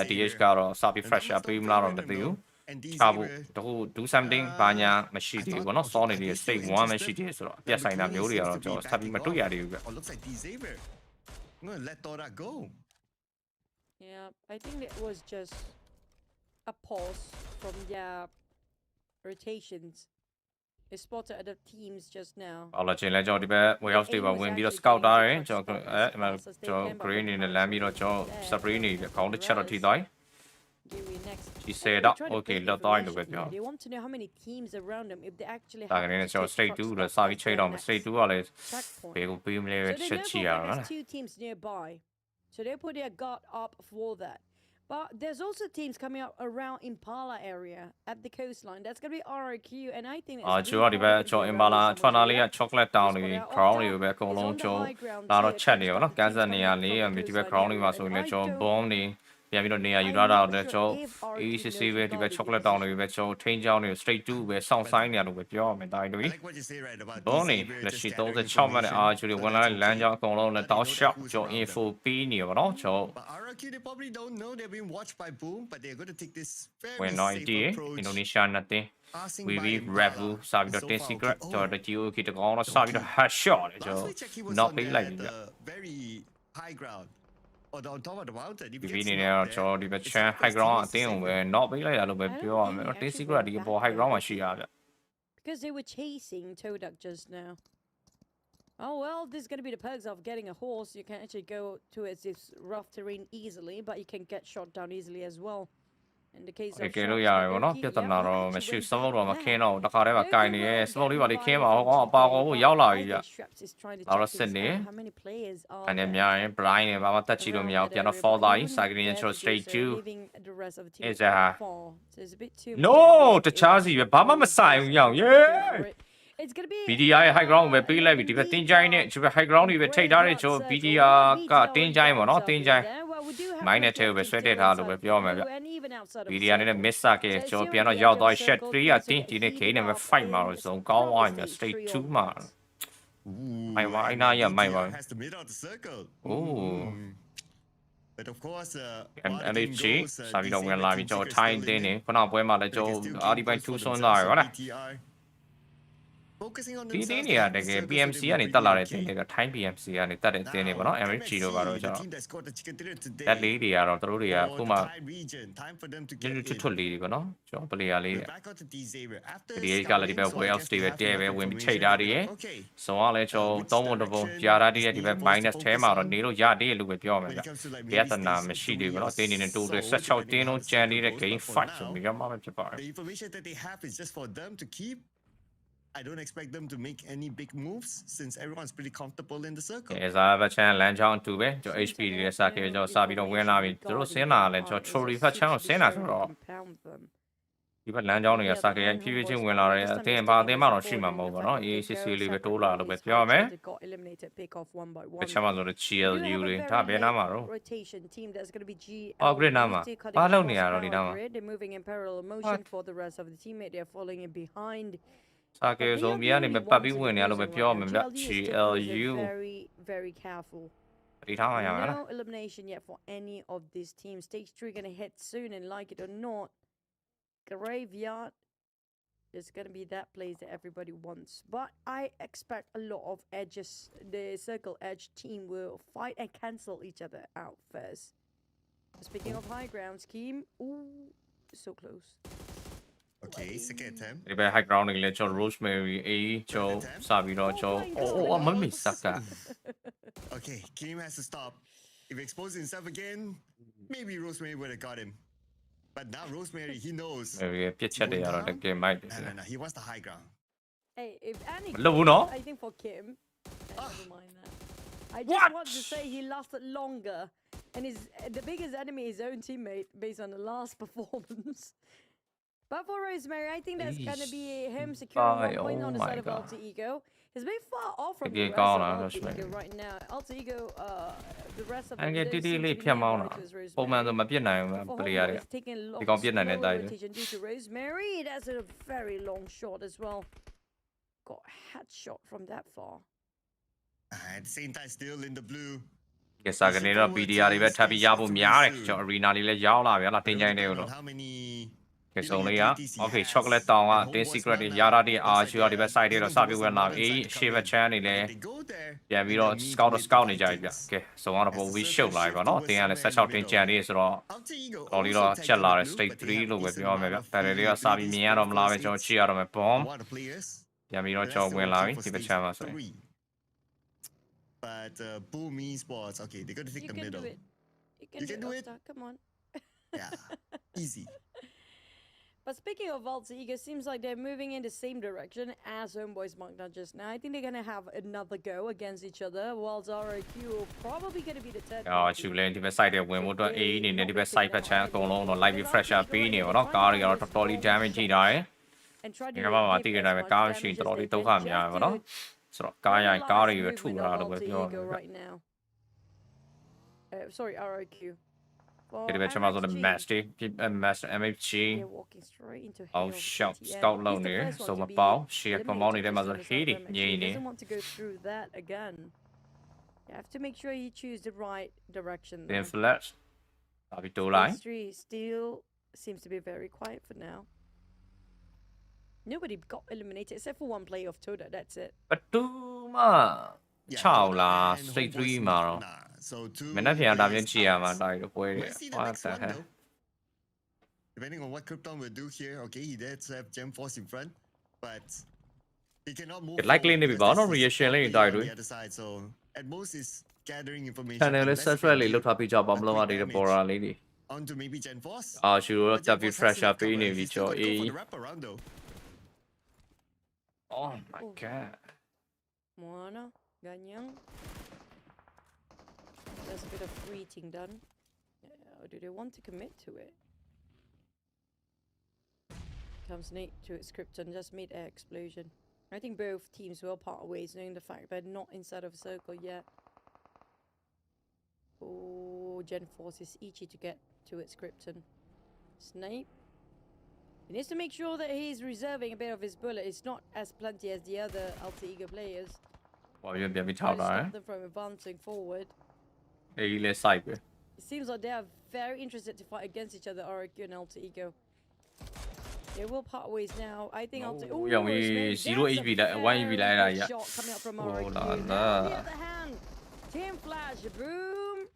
DH ကတော့စပြီး fresh up ပြီးမလားတော့မသိဘူးချဖို့တခု do something ဘာညာမရှိသေးဘူးเนาะစောနေသေး state 1မရှိသေးဆိုတော့အပြတ်ဆိုင်တာမျိုးတွေကတော့ကျွန်တော်ဆက်ပြီးမတွေ့ရသေးဘူးဗျ I'm gonna let all that go. Yeah, I think it was just a pause from their rotations. They spotted other teams just now. အော်လာချင်းလဲကျွန်တော်ဒီဘက် warehouse တွေပါဝင်ပြီးတော့ scout ထားတယ်ကျွန်တော် green နေနဲ့လမ်းပြီးတော့ကျွန်တော် spray နေပြီးခေါင်းတစ်ချက်တော့ထိသွား She said okay လောက်သွားလို့ပဲပြော They want to know how many teams around them if they actually ဒါကနေကျွန်တော် straight 2လို့စာပြီးချိန်တော့ straight 2ကလည်းဘယ်ကိုပေးမလဲချက်ချရအောင် There's two teams nearby. So they put their guard up for that. But there's also teams coming up around Impala area at the coastline. That's going to be RRQ and I think it's ကျွန်တော်ဒီဘက်ကျွန်တော် Impala ထွက်လာလေးက chocolate town တွေ crown တွေပဲအကုန်လုံးကျွန်တော်လာတော့ချက်နေပါတော့ကန်ဆယ်နေရလေးဒီဘက် crown တွေမှာဆိုရင်လည်းကျွန်တော် bomb တွေပြန်ပြီးတော့နေရာယူထားတာတော့ကျွန်တော် ACC ပဲဒီဘက် chocolate town တွေပဲကျွန်တော်ထိန်းချောင်းတွေ straight 2ပဲစောင့်ဆိုင်နေရလို့ပဲပြောရမယ်တိုင်းတွေဘောနေလက်ရှိ36မှတ်တဲ့အာချူတွေဝင်လာတဲ့လမ်းကြောင်းအကုန်လုံးနဲ့တောက်လျှောက်ကျွန်တော် info ပေးနေပါတော့ကျွန်တော် RRQ they probably don't know they've been watched by Boom but they're going to take this very when safe approach Indonesia nothing we Revu စာပြီးတော့ tin secret ကျွန်တော်တကြီးကိုတကောင်တော့စာပြီးတော့ headshot လေကျွန်တော် knock ပေးလိုက်ပြီဗျ very high ground or on top of the mountain ဒီနေနဲ့တော့ကျွန်တော်ဒီဘက် chan high ground အတင်းအောင်ပဲ knock ပေးလိုက်ရလို့ပဲပြောရမယ် tin secret ဒီပေါ် high ground မှာရှိရဗျ because they were chasing Todak just now. Oh well, this is going to be the perks of getting a horse. You can actually go towards this rough terrain easily, but you can get shot down easily as well. In the case of ကဲလို့ရတယ်ဗောနော်ပြဿနာတော့မရှိစမောက်တော့မခင်းတော့တခါတည်းမှာကင်နေရဲစမောက်လေးပါလေးခင်းပါဟောအပါကောဖို့ရောက်လာပြီဗျတော့စစ်နေအနေများရင် blind နဲ့ဘာမှတက်ချီလို့မရဘူးပြန်တော့ fall သွားပြီ cycling intro straight to is a no တခြားစီပဲဘာမှမဆိုင်ဘူးရောက် It's going to be BDR ရဲ့ high ground ပဲပေးလိုက်ပြီဒီဘက်တင်းချိုင်းနဲ့ဒီဘက် high ground တွေပဲထိတ်ထားတဲ့ချို BDR ကတင်းချိုင်းပေါ့နော်တင်းချိုင်းမိုင်းနဲ့ထဲကိုပဲဆွဲတက်ထားလို့ပဲပြောမှာဗျ BDR နဲ့ miss ကချိုပြန်တော့ရောက်သွား shot 3ကတင်းဒီနဲ့ K နဲ့ပဲ fight မှာတော့ဇုံကောင်းသွားပြီ straight 2မှာမိုင်းဝိုင်းနာရမိုင်းဝိုင်း But of course LG စာပြီးတော့ဝင်လာပြီကျွန်တော်ထိုင်းတင်းနေခုနပွဲမှာလည်းကျွန်တော်အာဒီပိုင်း2ဆွန်းသွားရပါလားဒီတင်းနေရတကယ် PMC ကနေတက်လာတဲ့တင်းတွေကထိုင်း PMC ကနေတက်တဲ့တင်းတွေပေါ့နော် MG တို့ပါတော့ကျွန်တော်တက်လေးတွေကတော့သူတို့တွေကခုမှထွတ်လေးတွေပေါ့နော်ကျွန်တော် player လေးဒီကလည်းဒီဘက် warehouse တွေပဲတဲပဲဝင်ပြီးချိန်ထားတယ်ရယ်ဇုံကလည်းကျွန်တော်3ပုံတစ်ပုံကြာထားတဲ့ဒီဘက် minus ထဲမှာတော့နေလို့ရသေးတယ်လို့ပဲပြောရမှာဗျပြဿနာမရှိသေးဘူးเนาะတင်းနေနဲ့တိုးတယ်16တင်းလုံးကြံနေတဲ့ game fight ဆိုပြီးတော့မှဖြစ်ပါတယ် The information that they have is just for them to keep I don't expect them to make any big moves since everyone's pretty comfortable in the circle. အဲစားဘက်ချန်လမ်းချောင်းတူပဲကျွန်တော် HP တွေစခဲ့ကျွန်တော်စပြီးတော့ဝင်လာပြီသူတို့ဆင်းလာလဲကျွန်တော် Trolley ဖက်ချန်ကိုဆင်းလာဆိုတော့ဒီဘက်လမ်းချောင်းတွေကစခဲ့ဖြည်းဖြည်းချင်းဝင်လာတယ်အတင်းဘာအတင်းမှတော့ရှိမှာမဟုတ်ပါတော့ ACC လေးပဲတိုးလာလို့ပဲပြောရမယ်ပချမ်းမှာဆိုတော့ GLU တွေဒါဘယ်နားမှာတော့ upgrade နားမှာဘာလုပ်နေရတော့ဒီနားမှာ they're moving in parallel motion for the rest of the teammate they're falling in behind စာကေဇုံမီကနေပတ်ပြီးဝင်နေရလို့ပဲပြောရမယ်ဗျ GLU very careful ဒီထားမှာရမှာလား no elimination yet for any of these teams stage 3 going to hit soon and like it or not graveyard is going to be that place that everybody wants but I expect a lot of edges the circle edge team will fight and cancel each other out first speaking of high ground scheme ooh so close Okay, second attempt. ဒီဘက် high ground တွေလည်းကျွန်တော် Rosemary A ကျွန်တော်စပြီးတော့ကျွန်တော်မမေ့စကား Okay, Kim has to stop. If he exposes himself again, maybe Rosemary would have got him. But now Rosemary, he knows. ပြစ်ချက်တွေရတော့တကယ်မိုက်တယ် No, he wants the high ground. Hey, if any I think for Kim never mind that I just want to say he lasted longer and the biggest enemy is his own teammate based on the last performance. But for Rosemary, I think that's going to be him securing 1 point on the side of Alter Ego. It's very far off from the Okay, rest go of on, Alter that's Ego right now. Alter Ego, the rest of anh them, cái they tí seem to li be phèm máu nearby nè to his hôm nay Rosemary. tôi mà biết này mà For player Homeboy, đấy he's taking a thì lot còn biết này slow tay đấy rotation due to Rosemary. That's a very long shot as well. Got a headshot from that far. At the same time, still in the blue. cái sao cái này là PDR đi về thay vì giao bộများđấy cho arena đi lấy giao là vậy là tiền nhanh đều rồi cái số này á ok chocolate tao á tiền secret đi giá ra đi à chưa đi về side đi rồi sao bị quên làm ý share chat này nè giờ bị rồi scout này chạy ok số nó bộ vi show lại và nó tiền là sẽ sau tiền chat đi rồi rồi đi rồi chết lại stage 3 luôn với nhau mà tại đây là sao bị miếng rồi làm cho chia rồi mà bom giờ bị rồi cho quên lại thì về chat mà rồi But Boom Esports, okay, they're gonna take the middle. You can do it. Come on. Yeah, easy. But speaking of Alter Ego, seems like they're moving in the same direction as Homeboys marked down just now. I think they're gonna have another go against each other. While Zara Q probably gonna be the third. chịu lên thì về side để win một đoạn A này nên đi về side phải chán còn luôn nó live refresh up này nó có đi nó totally damage gì đấy. Cái mà tí cái này mà cao xin totally tấu phạm nhà và nó. So cái đi về thủ ra được với nhau. Sorry, ROQ. Cái bên trong đó là master MFG. Oh shout scout lâu nữa, so mà báo share con máu này để mà rồi hí đi, nhỉ nè. You have to make sure you choose the right direction. Then flash. Đã bị tụ lại. Still seems to be very quiet for now. Nobody got eliminated except for one player of Toda. That's it. But two mà chào là straight 3 mà rồi. Mình nói chuyện đam nhân chia mà đại được quay đấy. What the hell? Depending on what Krypton will do here, okay, he does have Gem Force in front, but he cannot move. Cái likely này bị bỏ nó reaction lên đại rồi. At most is gathering information. Analyst sẽ really look up cho bom lâu đi được bora lên đi. Onto maybe Gen Force. À, sure, tập refresh up này vì cho E. Oh my god. Moana, Ganyang. There's a bit of greeting done. Or do they want to commit to it? Comes Nate to its script and just made an explosion. I think both teams will part ways, knowing the fact they're not inside of a circle yet. Oh, Gen Force is itchy to get to its Krypton. Snape. He needs to make sure that he's reserving a bit of his bullet. It's not as plenty as the other Alter Ego players. Well, you're gonna be told that. Stop them from advancing forward. Hey, let's side. It seems like they are very interested to fight against each other, RQ and Alter Ego. They will part ways now. I think Alter Ego. Oh, we 0 HP lại, 1 HP lại là vậy. Shot coming up from RQ. Now, on the other hand, Team Flash, boom.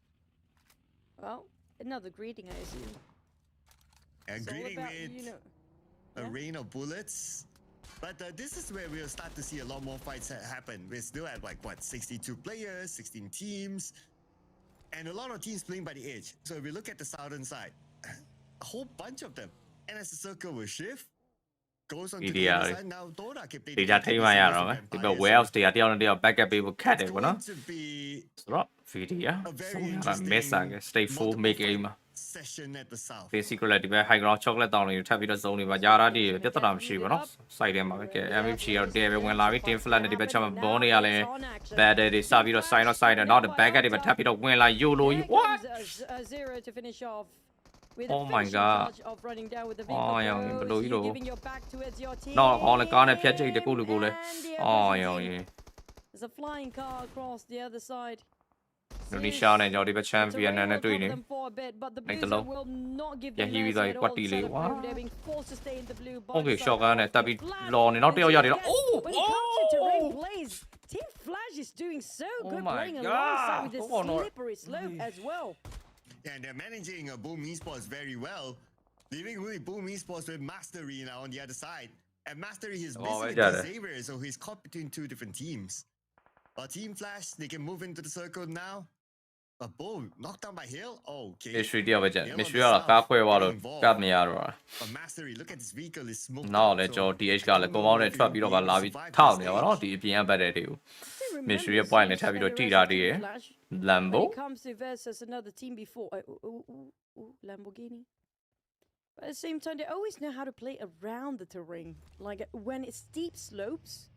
Well, another greeting, I assume. And greeting with a rain of bullets. But this is where we'll start to see a lot more fights happen. We're still at like what, 62 players, 16 teams, and a lot of teams playing by the edge. So if we look at the southern side, a whole bunch of them. And as the circle will shift, goes on to the other side. Now Dora kept thì ra thấy mà ya rồi. Thì bây giờ thì tiêu nó backup people cut it, nó. Rồi, video. Là miss cái stay full make aim. Basically thì bây high ground chocolate down này tháp video zone này và giá ra đi tiếp tục làm gì vậy nó. Sai điểm mà cái MVP ở đây when live team flan thì bây giờ mà bone này là bad thì sao video sign nó sign nó the backup thì bây tháp video when là you know what. Oh my god. Oh yeah, mình lỗi rồi. Nó họ là con này phía trên thì cô được cô lên. Oh yeah. There's a flying car across the other side. Indonesia này cho đi bắt champion này tụi này. Này từ lâu. Yeah, he was like what delay quá. Okay, shotgun này, tại vì lò này nó treo ra thì nó. Team Flash is doing so good playing alongside with the slippery slope as well. And they're managing Boom Esports very well. Leaving really Boom Esports with Mastery now on the other side. And Mastery is basically the saver, so he's caught between two different teams. Team Flash, they can move into the circle now. But boom, knocked down by Hill. Okay. Mystery deal với trận. Mystery là các quay vào được các nhà rồi. Mastery, look at this vehicle is smoked. Nó để cho DH cả là có máu này trap video và lá bị thao này nó thì biến bắt được. Mystery point này tháp video chỉ ra đi. Lambo. Comes to versus another team before. Lamborghini. But at the same time, they always know how to play around the terrain. Like when it's steep slopes,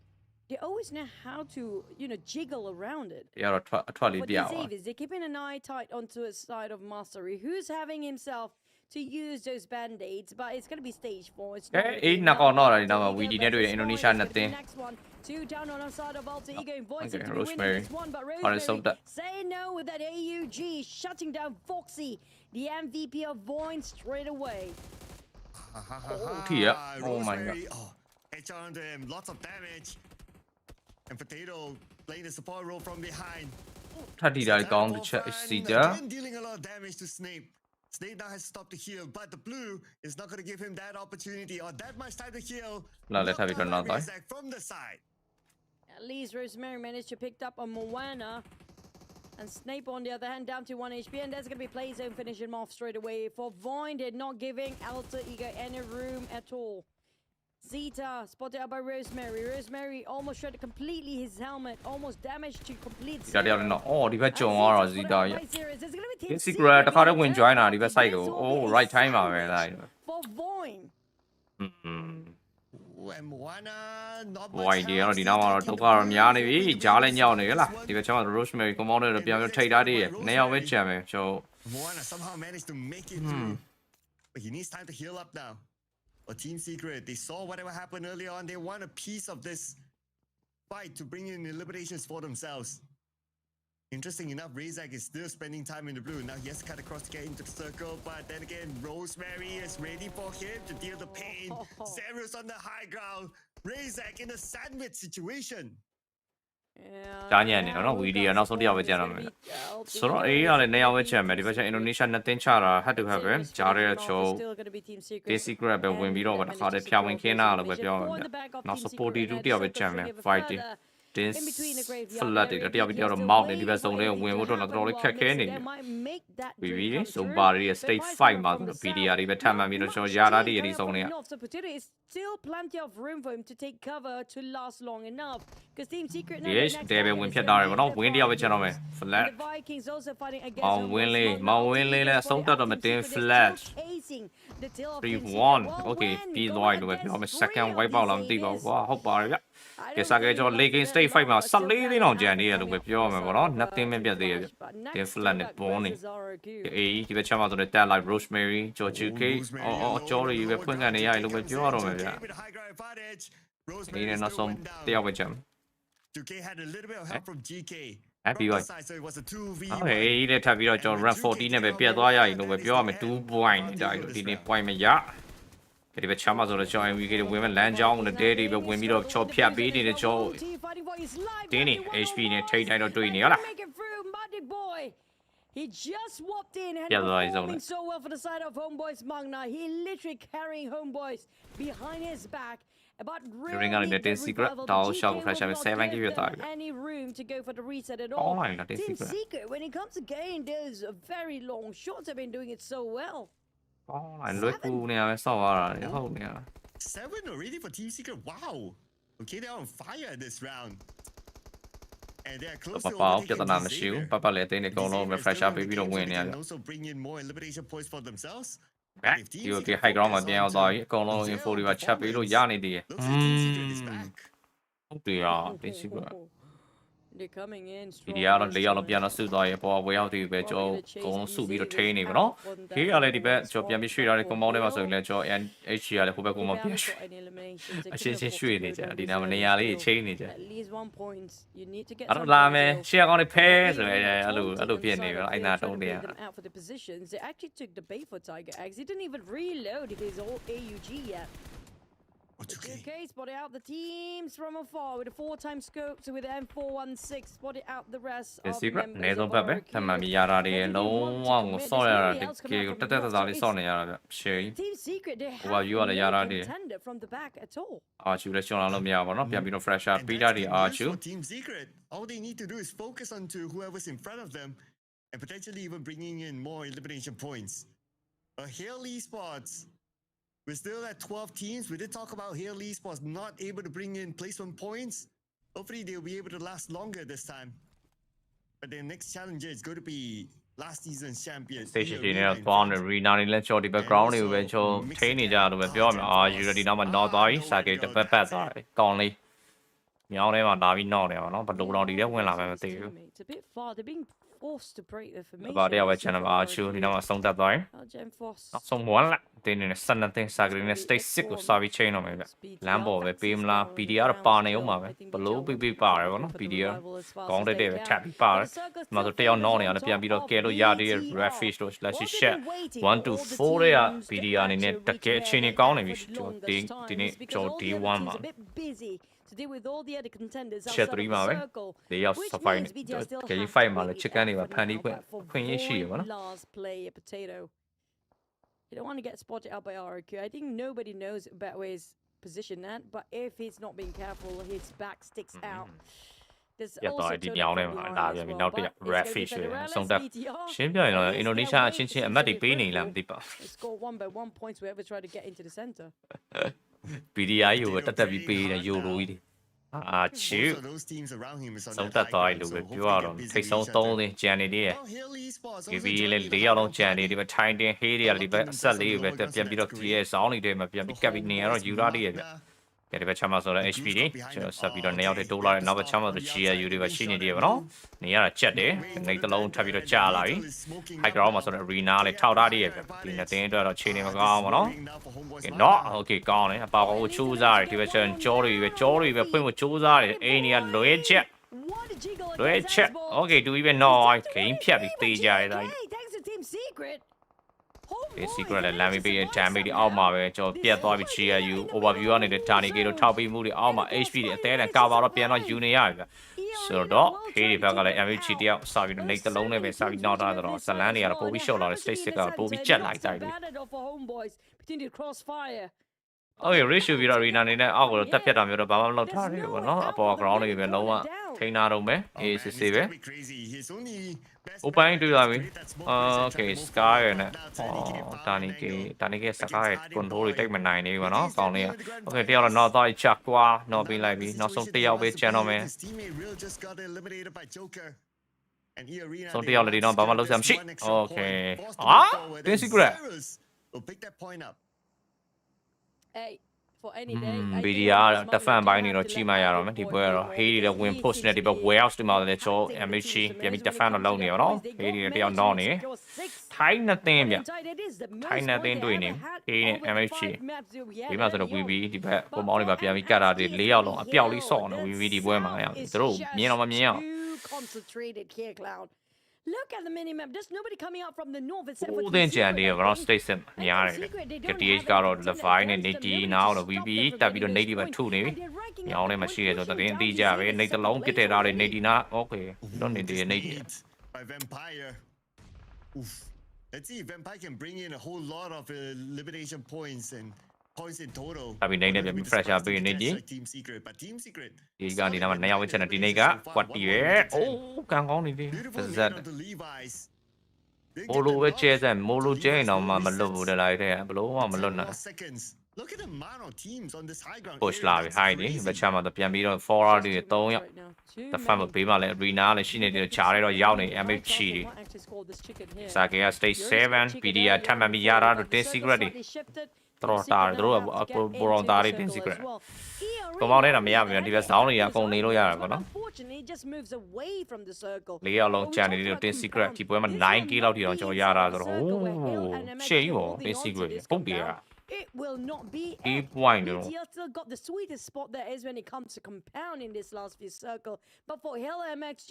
they always know how to, jiggle around it. Yeah, for these Avies, they're keeping an eye tight onto his side of Mastery, who's having himself to use those band-aids, but it's going to be stage 4. It's not we did Indonesia nothing. Next one, 2 down on the side of Alter Ego, voicing to be Rosemary. winning this one, but Rosemary say no with that AUG, shutting down Foxy, the MVP of Void straight away. Oh my god. HR onto him, lots of damage. And Potato playing the support role from behind. Dealing a lot of damage to Snape. Snape now has stopped to heal, but the blue is not going to give him that opportunity or that much time to heal. From the side. At least Rosemary managed to pick up on Moana. And Snape, on the other hand, down to 1 HP. And there's going to be play zone finishing him off straight away for Void, not giving Alter Ego any room at all. Zeta spotted out by Rosemary. Rosemary almost shredded completely his helmet, almost damaged to complete. Oh, the best one is Zeta. This secret, the card win join on the cycle. Oh, right time, for Void. Why, dear, the now to our Miani, Jalen Yana, the Chama Rosemary commanded the piano trade idea. Now with Jamie, so. Moana somehow managed to make it through. But he needs time to heal up now. Or Team Secret, they saw whatever happened earlier on. They want a piece of this fight to bring in eliminations for themselves. Interesting enough, Razak is still spending time in the blue. Now he has to cut across to get into the circle, but then again, Rosemary is ready for him to deal the pain. Zerus on the high ground. Razak in a sandwich situation. We did not so the other gentleman. So, I now with him, the Indonesia nothing chara had to have him. Jared show this secret, but when we over the hard piawing Kena with your not supported to the other gentleman fighting. This flooded at the other mountain, the best only when we don't know the we really so barrier state 5 months. PDR even time I mean, show Yara is only. Still plenty of room for him to take cover to last long enough. Because Team Secret yes, David win Piedar, not win the other gentleman. Flat. The Vikings also fighting against Mount Winley, let's sold out of the team flash. 3-1. Okay, be wide with me. Second wipe out on Divo. Wow, hope I guess I get your league state 5 months. Suddenly, no Jenny with your nothing maybe there. They're flat born. A, give a chama to the dad like Rosemary, George UK, or Jory, you were putting an AI with your own. Need not some the other gem. 2K had a little bit of help from GK. Happy boy. So it was a 2v1. Okay, let's have you John run 14 and be a doya, you know, with your 2 point. Didn't point me ya. If a chama to the show and we get women land on the day, but when we don't chop Pia beat in the show. Danny, HP and take I don't do any other. He just swapped in and performing so well for the side of Homeboys Magna. He literally carrying Homeboys behind his back. But really, the secret, shall flash have 7 give you time. Any room to go for the reset at all. Team Secret, when it comes to game, there's a very long shots. Have been doing it so well. And look who now saw 7 already for Team Secret. Wow. Okay, they're on fire this round. And they're close to shoe. Papa let in the go over fresh up if you don't win. And also bring in more elimination points for themselves. You get high ground again, like go on in 40 by Chappy, Yanni dear. Oh, dear, this is they're coming in strong. The piano suit like a way out to bet your own suit be retaining, no? Here, lady bet, your piano street, I come on as a lecture and HCR, the Hobacoma Pish. I should shoot it, I didn't have any alley chain it. At least 1 point. You need to get. I don't lie, she on the pair, I do piano, I not on there. Out for the positions. They actually took the bait for Tiger Eggs. He didn't even reload his old AUG yet. Okay, spotted out the teams from afar with a 4-time scope, so with the M416, spotted out the rest of the members of our Team Secret, they have no contender from the back at all. Team Secret, all they need to do is focus on to whoever's in front of them and potentially even bringing in more elimination points. Hale Esports, we're still at 12 teams. We did talk about Hale Esports not able to bring in placement points. Hopefully they'll be able to last longer this time. But their next challenger is going to be last season's champion. Station spawn re-9 let's show the background. You will show training down with your you already know not die. Sake the pepper die. Only မြောင်းထဲမှာလာပြီးနောက်နေပါနော်ဘယ်လိုတော့ဒီထဲဝင်လာမှမသိဘူး It's a bit far. They're being forced to break the formation. ဘာတယောက်ပဲ channel ပါချူဒီနောက်မှာဆုံးသက်သွားရင် Gen Force. ဆုံးမလာတင်းနေစနတဲ့စာကလေးနဲ့ state 6ကိုစာပြီးချိန်တော့မယ်ဗျလမ်းပေါ်ပဲပေးမလား PDR ပါနေအောင်ပါပဲဘလို့ပြပါတယ်ဗောနော် PDR ကောင်းတဲ့ပဲ tap ပြီးပါတယ်ဒီမှာဆိုတယောက်နောက်နေရတယ်ပြန်ပြီးတော့ကဲလို့ရသေး red fish တို့ slash shot 1 to 4ရဲ့ PDR အနေနဲ့တကယ်အချိန်ကြီးကောင်းနေပြီကျွန်တော်ဒီနေ့ကျွန်တော် D1 မှာ To deal with all the other contenders Shit, outside of three, the circle, they have which suffered. means BDR still Can you have fight to mal make chicken up ni panic for queen issue one no last player potato. You don't want to get spotted out by RQ. I think nobody knows about where he's positioned at, but if he's not being careful, his back sticks out. There's ရတော့ also ဒီ Tony ပြောင်းနေ from မှာ behind ဒါ as ပြန်ပြီး well, နောက် but တစ် it's red gonna be fish ပဲ Federales ဆုံးသက် BTR. ရှင်းပြရင်တော့အင်ဒိုနီးရှားအချင်းချင်းအမတ်တွေပေးနေလားမသိပါ They score 1-1 points whoever tried to get into the center. PDR ကိုတက်တက်ပြီးပေးတယ်ယူလိုကြီးအာချူ Most of those teams around him is on ဆုံး the သက် high သွား ground, လို့ so ပဲ hopefully ပြောရ they တော့ can visit ထိတ်ဆုံး each 3 other. သင်းကြံနေသေးရဲ့ Well, Hill Esports also PB လေ joined the 4ယောက်လုံး round ကြံနေ for ဒီမှာထိုင်းတင်ဟေးတွေကဒီဘက်အဆက်လေးပဲတက်ပြန်ပြီးတော့ဒီရဲ့ဇောင်းတွေထဲမှာပြန်ပြီးကပ်ပြီးနေရတော့ယူရသေးရဲ့ဗျကဲဒီဘက်ချမ်းမှာဆိုတော့ HP တွေကျွန်တော်ဆက်ပြီးတော့2ယောက်တည်းတိုးလာတယ်နောက်ဘက်ချမ်းမှာဆို GRU တွေပဲရှိနေသေးရဲ့ဗောနော်နေရတာချက်တယ်နေတလုံးထပ်ပြီးတော့ကြာလာပြီ high ground မှာဆိုတော့ arena လေးထောက်ထားသေးရဲ့ဗျဒီနှစ်တင်းအတွက်တော့ချိန်နေမကောင်းဗောနော်ကဲတော့ okay ကောင်းတယ်အပါကောကိုချိုးစားတယ်ဒီဘက်ချမ်းကြောတွေပဲဖွင့်ဖို့ချိုးစားတယ်အိမ်ကြီးကလွဲချက်okay တူပြီးပဲနော် game ဖြတ်ပြီးတေးကြရတယ်ဒါ Hey, thanks to Team Secret. ဒီ secret လည်းလမ်းပြီး damage တွေအောက်မှာပဲကျွန်တော်ပြတ်သွားပြီး GRU overview ကနေတဲ့ Tani ကေတို့ထောက်ပြီးမှုတွေအောက်မှာ HP တွေအသေးနဲ့ cover တော့ပြန်တော့ယူနေရတယ်ဗျဆိုတော့ K တွေဘက်ကလည်း MH တယောက်စပြီးတော့ နေတလုံးနဲ့ပဲစပြီးနောက်ထားတော့ဇလန်းတွေကတော့ပို့ပြီးရှော့လာတယ် state 6ကပို့ပြီးချက်လိုက်တိုက်တယ် Between the crossfire. Okay ratio ပြီးတော့ arena နေနဲ့အောက်ကိုတက်ပြတ်တာမျိုးတော့ဘာမှမလုပ်ထားရဘူးပေါ့နော်အပေါ် ground တွေပဲလုံးဝထိန်းထားတော့မယ်အေးစစ်စစ်ပဲ Open တွေ့လာပြီ Okay Sky နဲ့တာနီကေ Sky control တွေတိတ်မနိုင်နေဘူးပေါ့နော်ကောင်းလေး Okay တယောက်တော့နောက်သွားချက်ကွာနောက်ပြီးလိုက်ပြီနောက်ဆုံးတယောက်ပဲကျန်တော့မယ်ဆုံးတယောက်လည်းဒီတော့ဘာမှလုပ်စရာမရှိ Okay တင်း secret Hey, for any day. BDR တဖန်ပိုင်းနေတော့ကြီးမှရတော့မယ်ဒီပွဲကတော့ Hey တွေ win push နဲ့ဒီဘက် warehouse ဒီမှာလည်းချော MH ပြန်ပြီးတဖန်တော့လုံနေရတော့ Hey တွေတယောက်တော့နေထိုင်းနှစ်သင်းဗျထိုင်းနှစ်သင်းတွေ့နေ Hey နဲ့ MH ဒီမှာဆိုတော့ VB ဒီဘက်ပုံပေါင်းတွေမှာပြန်ပြီးကတ်တာတွေ၄ယောက်လုံးအပြောက်လေးဆော့နေ VB ဒီပွဲမှာရအောင်သူတို့မြင်တော့မမြင်အောင် Concentrated here, Cloud. Look at the minimap. There's nobody coming out from the north except for သင်ကြံနေရော state sim များတယ်က DH ကတော့ Levi နဲ့ Nitty နောက်တော့ VB တက်ပြီးတော့ Nitty ပဲထုနေပြီညောင်းထဲမှာရှိရဆိုတော့တင်းအသေးကြပဲ Nitty တစ်လုံးပြစ်တဲ့သားတွေ Nitty နာ Okay တော့ Nitty ရဲ့ Nitty by Vampire. Oof. Let's see if Vampire can bring in a whole lot of elimination points and points in total. အပြီးနိုင်နေပြန် pressure ပေးနေကြီး Team Secret, but Team Secret ဒီကနေတော့2ယောက်ဝင်းချက်နေဒီနေ့ကကွက်တီပဲအိုးကန်ကောင်းနေပြီ beautiful ဇက် hit onto Levi's. မိုလိုပဲကျဲစက်မိုလိုကျဲရင်တော့မလွတ်ဘူးတလားတဲ့ဘလို့မှမလွတ်နိုင် Seconds. Look at the amount of teams on this high ground. push လာပြီ high နေဘက်ချမှာတော့ပြန်ပြီးတော့ forward တွေ3ယောက်တဖန်မပေးမှလည်း arena လည်းရှိနေတယ်ခြားရဲတော့ရောက်နေ MH တွေစာကေက stage 7 PDR ထပ်မှပြီးရတာတော့ 10 secret တွေတော်တာတို့ဘောရောင်သားတွေ 10 secret ပုံပေါင်းနဲ့တော့မရဘူးဒီဘက်ဇောင်းတွေအကုန်နေလို့ရတာပေါ့နော် လေးယောက်လုံးကြံနေတယ်10 secret ဒီပွဲမှာ 9k လောက်ထိတော့ကျွန်တော်ရတာဆိုတော့ဟိုးရှေ့ရော10 secret ပုတ်တယ် It will not be 8 point တော့ BTL still got the sweetest spot there is when it comes to compounding this last few circle. But for Hill MXG,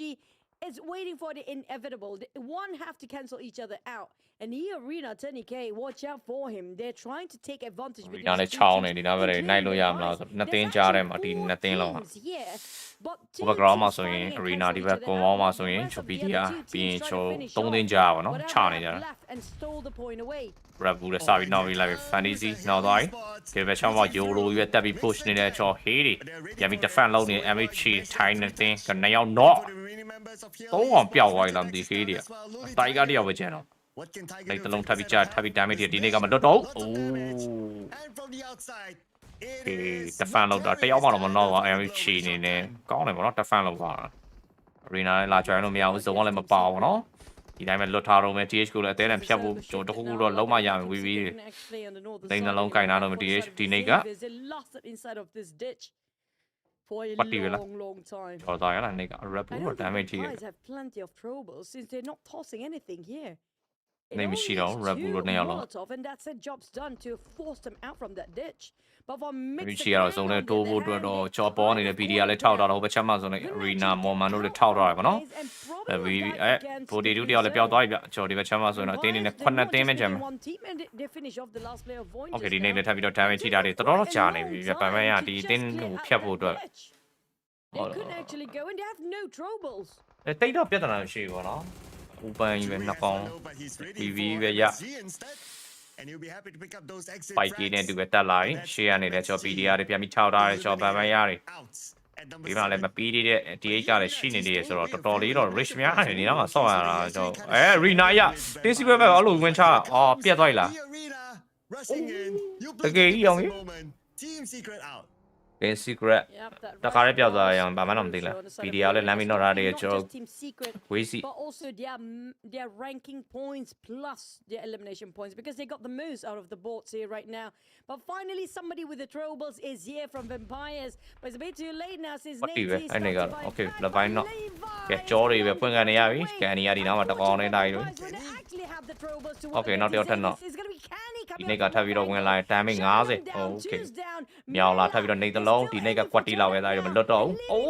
it's waiting for the inevitable. One have to cancel each other out. And here Arena 10k, watch out for him. They're trying to take advantage of ဒီနားလေးချောင်းနေဒီနားပဲနိုင်လို့ရမလားဆိုနှစ်သင်းကြားထဲမှာဒီနှစ်သင်းလုံးဟာ ဘက် ground မှာဆိုရင် arena ဒီဘက်ကွန်ပေါင်းမှာဆိုရင်ချို PDR ပြီးရင်ချို3သင်းကြားပါတော့ချနေကြတာ Red Bull လည်းစပြီးနောက်ပြီးလိုက်ပြီ Fantasy နောက်သွားပြီဒီဘက်ချောင်းမှာ YOLO ရွက်တက်ပြီး push နေတဲ့ချို Hey တွေပြန်ပြီး defend လုပ်နေ MH ထိုင်းတဲ့သင်းကနေရောက်တော့အောင်ပျောက်သွားပြီလားမသိ Hey တွေတိုင်ကတယောက်ပဲကျန်တော့လိုက်တလုံးထပ်ပြီးကြာထပ်ပြီး damage တွေဒီနေ့ကမလွတ်တော့အိုးdefend လုပ်တာတယောက်မှတော့မတော့ပါ MH နေနေကောင်းတယ်ပေါ့နော် defend လုပ်ပါ arena လည်းလာကြွလို့မရဘူးဇုံကလည်းမပါဘူးနော်ဒီတိုင်းပဲလွတ်ထားတော့မယ် TH ကိုလည်းအသေးနဲ့ဖြတ်ဖို့ကျွန်တော်တခုခုတော့လုံးမရမယ် VV တွေနှလုံးကင်ထားတော့မယ် TH ဒီနေ့က for a long time. damage Guys have plenty of troubles since they're not tossing anything here. Maybe she don't Molotov, and that's it. Job's done to force them out from that ditch. But for Maybe she also ne to bo do chop on in the PDR လေးထောက်တာတော့ဘယ်ချက်မှဆိုနေ arena မော်မန်တို့လည်းထောက်တော့ရပါနော်ဒီပိုဒီတူတယောက်လည်းပျောက်သွားပြီဗျကျော်ဒီဘက်ချက်မှဆိုတော့အတင်းနေနဲ့9တင်းပဲကျန်မယ် Okay ဒီနေ့လည်းထပ်ပြီးတော့ damage ထိတာတွေတော်တော်ကြာနေပြီဗျဗန်မန်ရဒီအတင်းကိုဖြတ်ဖို့အတွက် They couldn't actually go and they have no troubles. တိတ်တော့ပြဿနာမရှိဘူးပေါ့နော် open ပဲနှစ်ကောင် PV ပဲရ And you'll be happy to pick up those exit ပိုက်ကြီးနဲ့တူပဲတက်လာပြီရှေ့ကနေလည်းကျော် PDR တွေပြန်ပြီးထောက်ထားတယ်ကျော်ဗန်မန်ရတယ်ဒီမှာလည်းမပြီးသေးတဲ့ DH ကလည်းရှိနေသေးတယ်ဆိုတော့တော်တော်လေးတော့ rich များနေနေတော့ဆော့ရတာကျော်Rina ရတင်းစီပဲပဲအဲ့လိုဝင်ချအော်ပြတ်သွားပြီလားတကယ်ကြီးအောင်ကြီး Team Secret out in secret တခါလေးပြောက်သွားရအောင်ဘာမှတော့မသိလား PDR လည်းလမ်းပြီးတော့ရတယ်ကျော်ဝေးစီ But also their ranking points plus their elimination points because they got the most out of the boards here right now. But finally somebody with the troubles is here from Vampires. But it's a bit too late now since Nate is Okay လပိုင်းတော့ကဲကျော်တွေပဲဖွင့်ကနေရပြီကန်နီရဒီနောက်မှာတကောင်နေတိုင်းလို့ Okay နောက်တစ်ယောက်ထပ်တော့ဒီနေ့ကထပ်ပြီးတော့ဝင်လာတယ် damage 50 Okay မြောင်လာထပ်ပြီးတော့နေသလုံးဒီနေ့ကကွက်တီလောက်ပဲသားရမလွတ်တော့ဘူးအိုး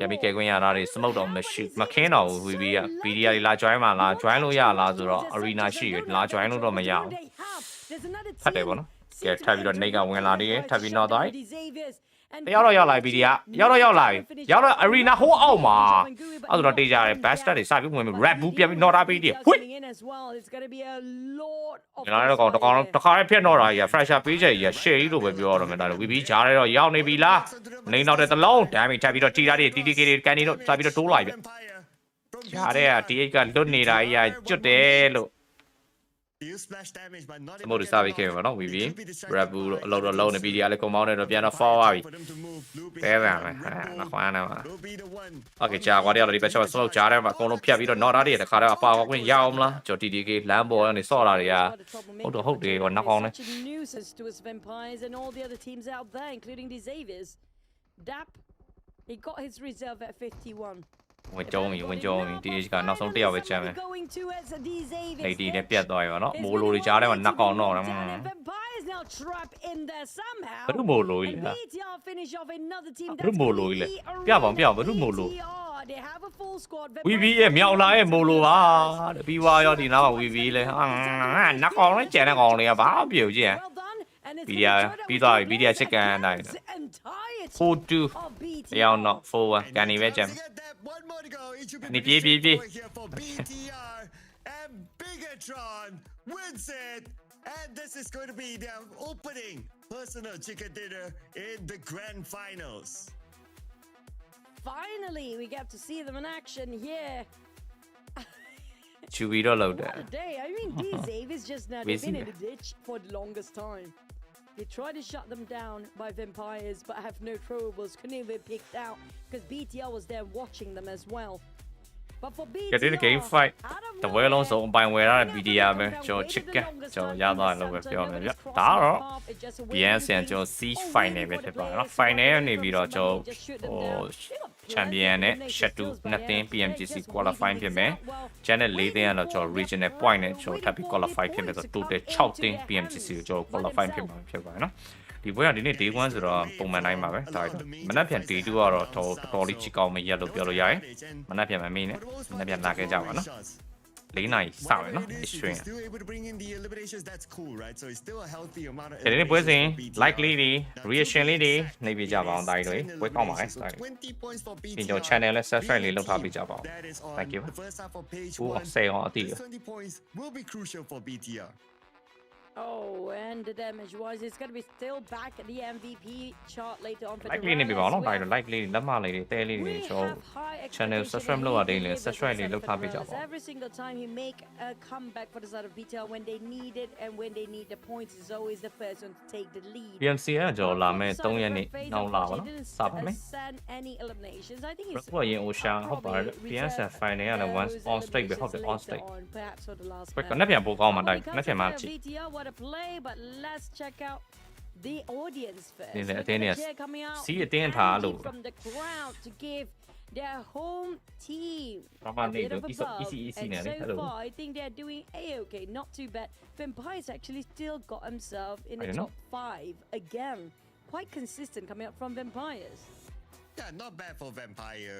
ရပြီကဲခွင့်ရတာတွေ smoke တော့မရှိမခင်းတော့ဘူး VB က PDR လာ join မှာလား join လို့ရလားဆိုတော့ arena ရှိရလာ join လို့တော့မရဘူးဖတ်တယ်ပေါ့နော်ကဲထပ်ပြီးတော့နေကဝင်လာတယ်ထပ်ပြီးတော့သွားရောက်တော့ရောက်လာပြီဒီကရောက်လာပြီရောက်တော့ arena ဟိုးအောက်မှာအဲ့ဆိုတော့တေးကြတယ် bastard တွေစပြီးဝင်ပြီး red bull ပြန်ပြီးတော့တာပြီးတယ်ဟွိကျွန်တော်တော့တခါလေးဖြစ်တော့တာကြီး fresher ပေးချက်ကြီးရှေ့ကြီးလို့ပဲပြောရတော့မယ်ဒါလည်း VB ကြားထဲတော့ရောက်နေပြီလားနေနောက်တဲ့တလုံး damage ထပ်ပြီးတော့တီတာတွေ TTK တွေကန်နေတော့စပြီးတော့တိုးလာပြီကြားထဲက DH ကလွတ်နေတာကြီးကျွတ်တယ်လို့စမိုးစားပြီးခဲ့ပါတော့ VB Red Bull အလောက်တော့လုံးနေ PDR လည်း compound နဲ့တော့ပြန်တော့ fall သွားပြီပဲပါမယ်မခွမ်းနေပါ Okay ကြာကွာတယ်ဒီဘက်ချက်စမိုးကြားထဲမှာအကုန်လုံးဖြတ်ပြီးတော့ not တာတွေတခါတော့အပါခွင့်ရအောင်မလားကျော် TTK လမ်းပေါ်ကနေဆော့တာတွေကဟုတ်တယ်ကောနောက်ကောင်းနေ and all the other teams out there including the Xaviers Dap he got his reserve at 51ဝင်ကြုံပြီ DH ကနောက်ဆုံးတစ်ယောက်ပဲချမ်းမယ်နေဒီနဲ့ပြတ်သွားပြီပေါ့နော်မိုးလိုတွေကြားထဲမှာနှက်ကောင်တော့တယ်ဘယ်လိုမိုးလိုလဲဘယ်လိုမိုးလိုလဲပြပါဘယ်လိုမိုးလို VB ရဲ့မြောက်လာရဲ့မိုးလိုပါပြီးွားရောဒီနားမှာ VB လဲနှက်ကောင်နဲ့ကျန်တဲ့ကောင်တွေကဘာပြုတ်ကြည့်ပြီးသွားပြီ BDR ချစ်ကန်တိုင်း 4-2 တရားတော့ 4-1 ကန်နေပဲကြမ်းနေပြေး BTR and Bigatron wins it and this is going to be their opening personal chicken dinner in the grand finals. Finally we get to see them in action here. Chubiro load that. I mean these Xaviers just now they've been in the ditch for the longest time. They tried to shut them down by Vampires but have no troubles, couldn't even be picked out because BTR was there watching them as well. But for BTR, get in the game fight. The well on so by where are BTR ပဲကျော်ချစ်ကကျော်ရသွားလို့ပဲပြောမယ်ဗျဒါတော့ BNC ကျော် siege final ပဲဖြစ်ပါတော့ final နေပြီးတော့ကျော်ဟို champion နဲ့ Shadow နှစ်သိန်း PMGC qualify ဖြစ်မယ်ကျန်တဲ့၄သိန်းကတော့ကျော် regional point နဲ့ကျော်ထပ်ပြီး qualify ဖြစ်မယ်ဆိုတော့ total 6သိန်း PMGC ကိုကျော် qualify ဖြစ်ပါနော်ဒီပွဲကဒီနေ့ day 1ဆိုတော့ပုံမှန်တိုင်းပါပဲဒါမနက်ဖြန် day 2ကတော့တော်တော်လေးချစ်ကောင်းမရက်လို့ပြောလို့ရတယ်မနက်ဖြန်မမေးနဲ့မနက်ဖြန်လာခဲ့ကြပါနော်4 နိုင်စမယ်နော် extreme ဒီနေ့ပွဲစဉ် likely တွေ reaction လေးတွေနေပြကြပါအောင်တိုင်းတွေပွဲကောင်းပါလေဒီကျွန်တော် channel နဲ့ subscribe လေးလုပ်ထားပေးကြပါအောင် thank you ဟိုsay on အတိ will be crucial for BTR Oh, and the damage wise, it's going to be still back at the MVP chart later on. Likely နေပြီပါတော့ဒါတော့ likely လက်မလေးတွေတဲလေးတွေဆို channel subscribe လုပ်ရတယ်လေ subscribe လေးလုပ်ထားပေးကြပါ Every single time you make a comeback for the side of BTR when they need it and when they need the points is always the first one to take the lead. PMC ကကြော်လာမယ်3ရက်နေ့နောက်လာပါနော်စပါမယ် any eliminations. I think it's ဘယ်ရင် Ocean ဟုတ်ပါတယ် PMS final ကလည်း once on stake ပဲဟုတ်တယ် on stake ဘယ်ကနေပြန်ပို့ကောင်းမှာတိုင်းနှစ်ပြန်မှာကြည့်What a play, but let's check out the audience first. နေတဲ့အတင်းနဲ့ coming out စီးအတင်းထားလို့ from the crowd to give their home team a Probably bit of a easy- buzz. easy- easy And now, so hello. far, I think they're doing a-okay, not too bad. Vampire's actually still got himself in the I don't top 5 again. Quite consistent coming up from Vampires. Yeah, not bad for Vampire.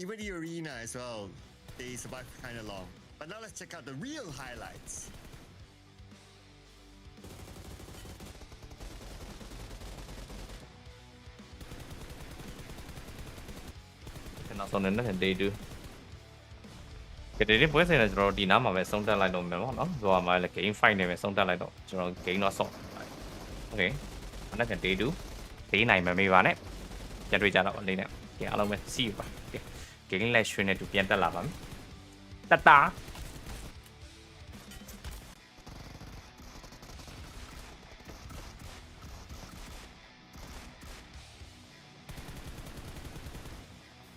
Even the arena as well, they survived kind of long. But now let's check out the real highlights. Now so nên day 2 cái đấy bữa giờ là rồi đi nắm mà về xong ra lại đồ mềm nó rồi mà là cái fight này về xong ra lại đồ rồi cái nó xong ok nó cần day 2 cái này mà mấy bạn ấy cho tôi trả lại lên nè cái alo mà see vào cái livestream này tụi em ta làm lắm ta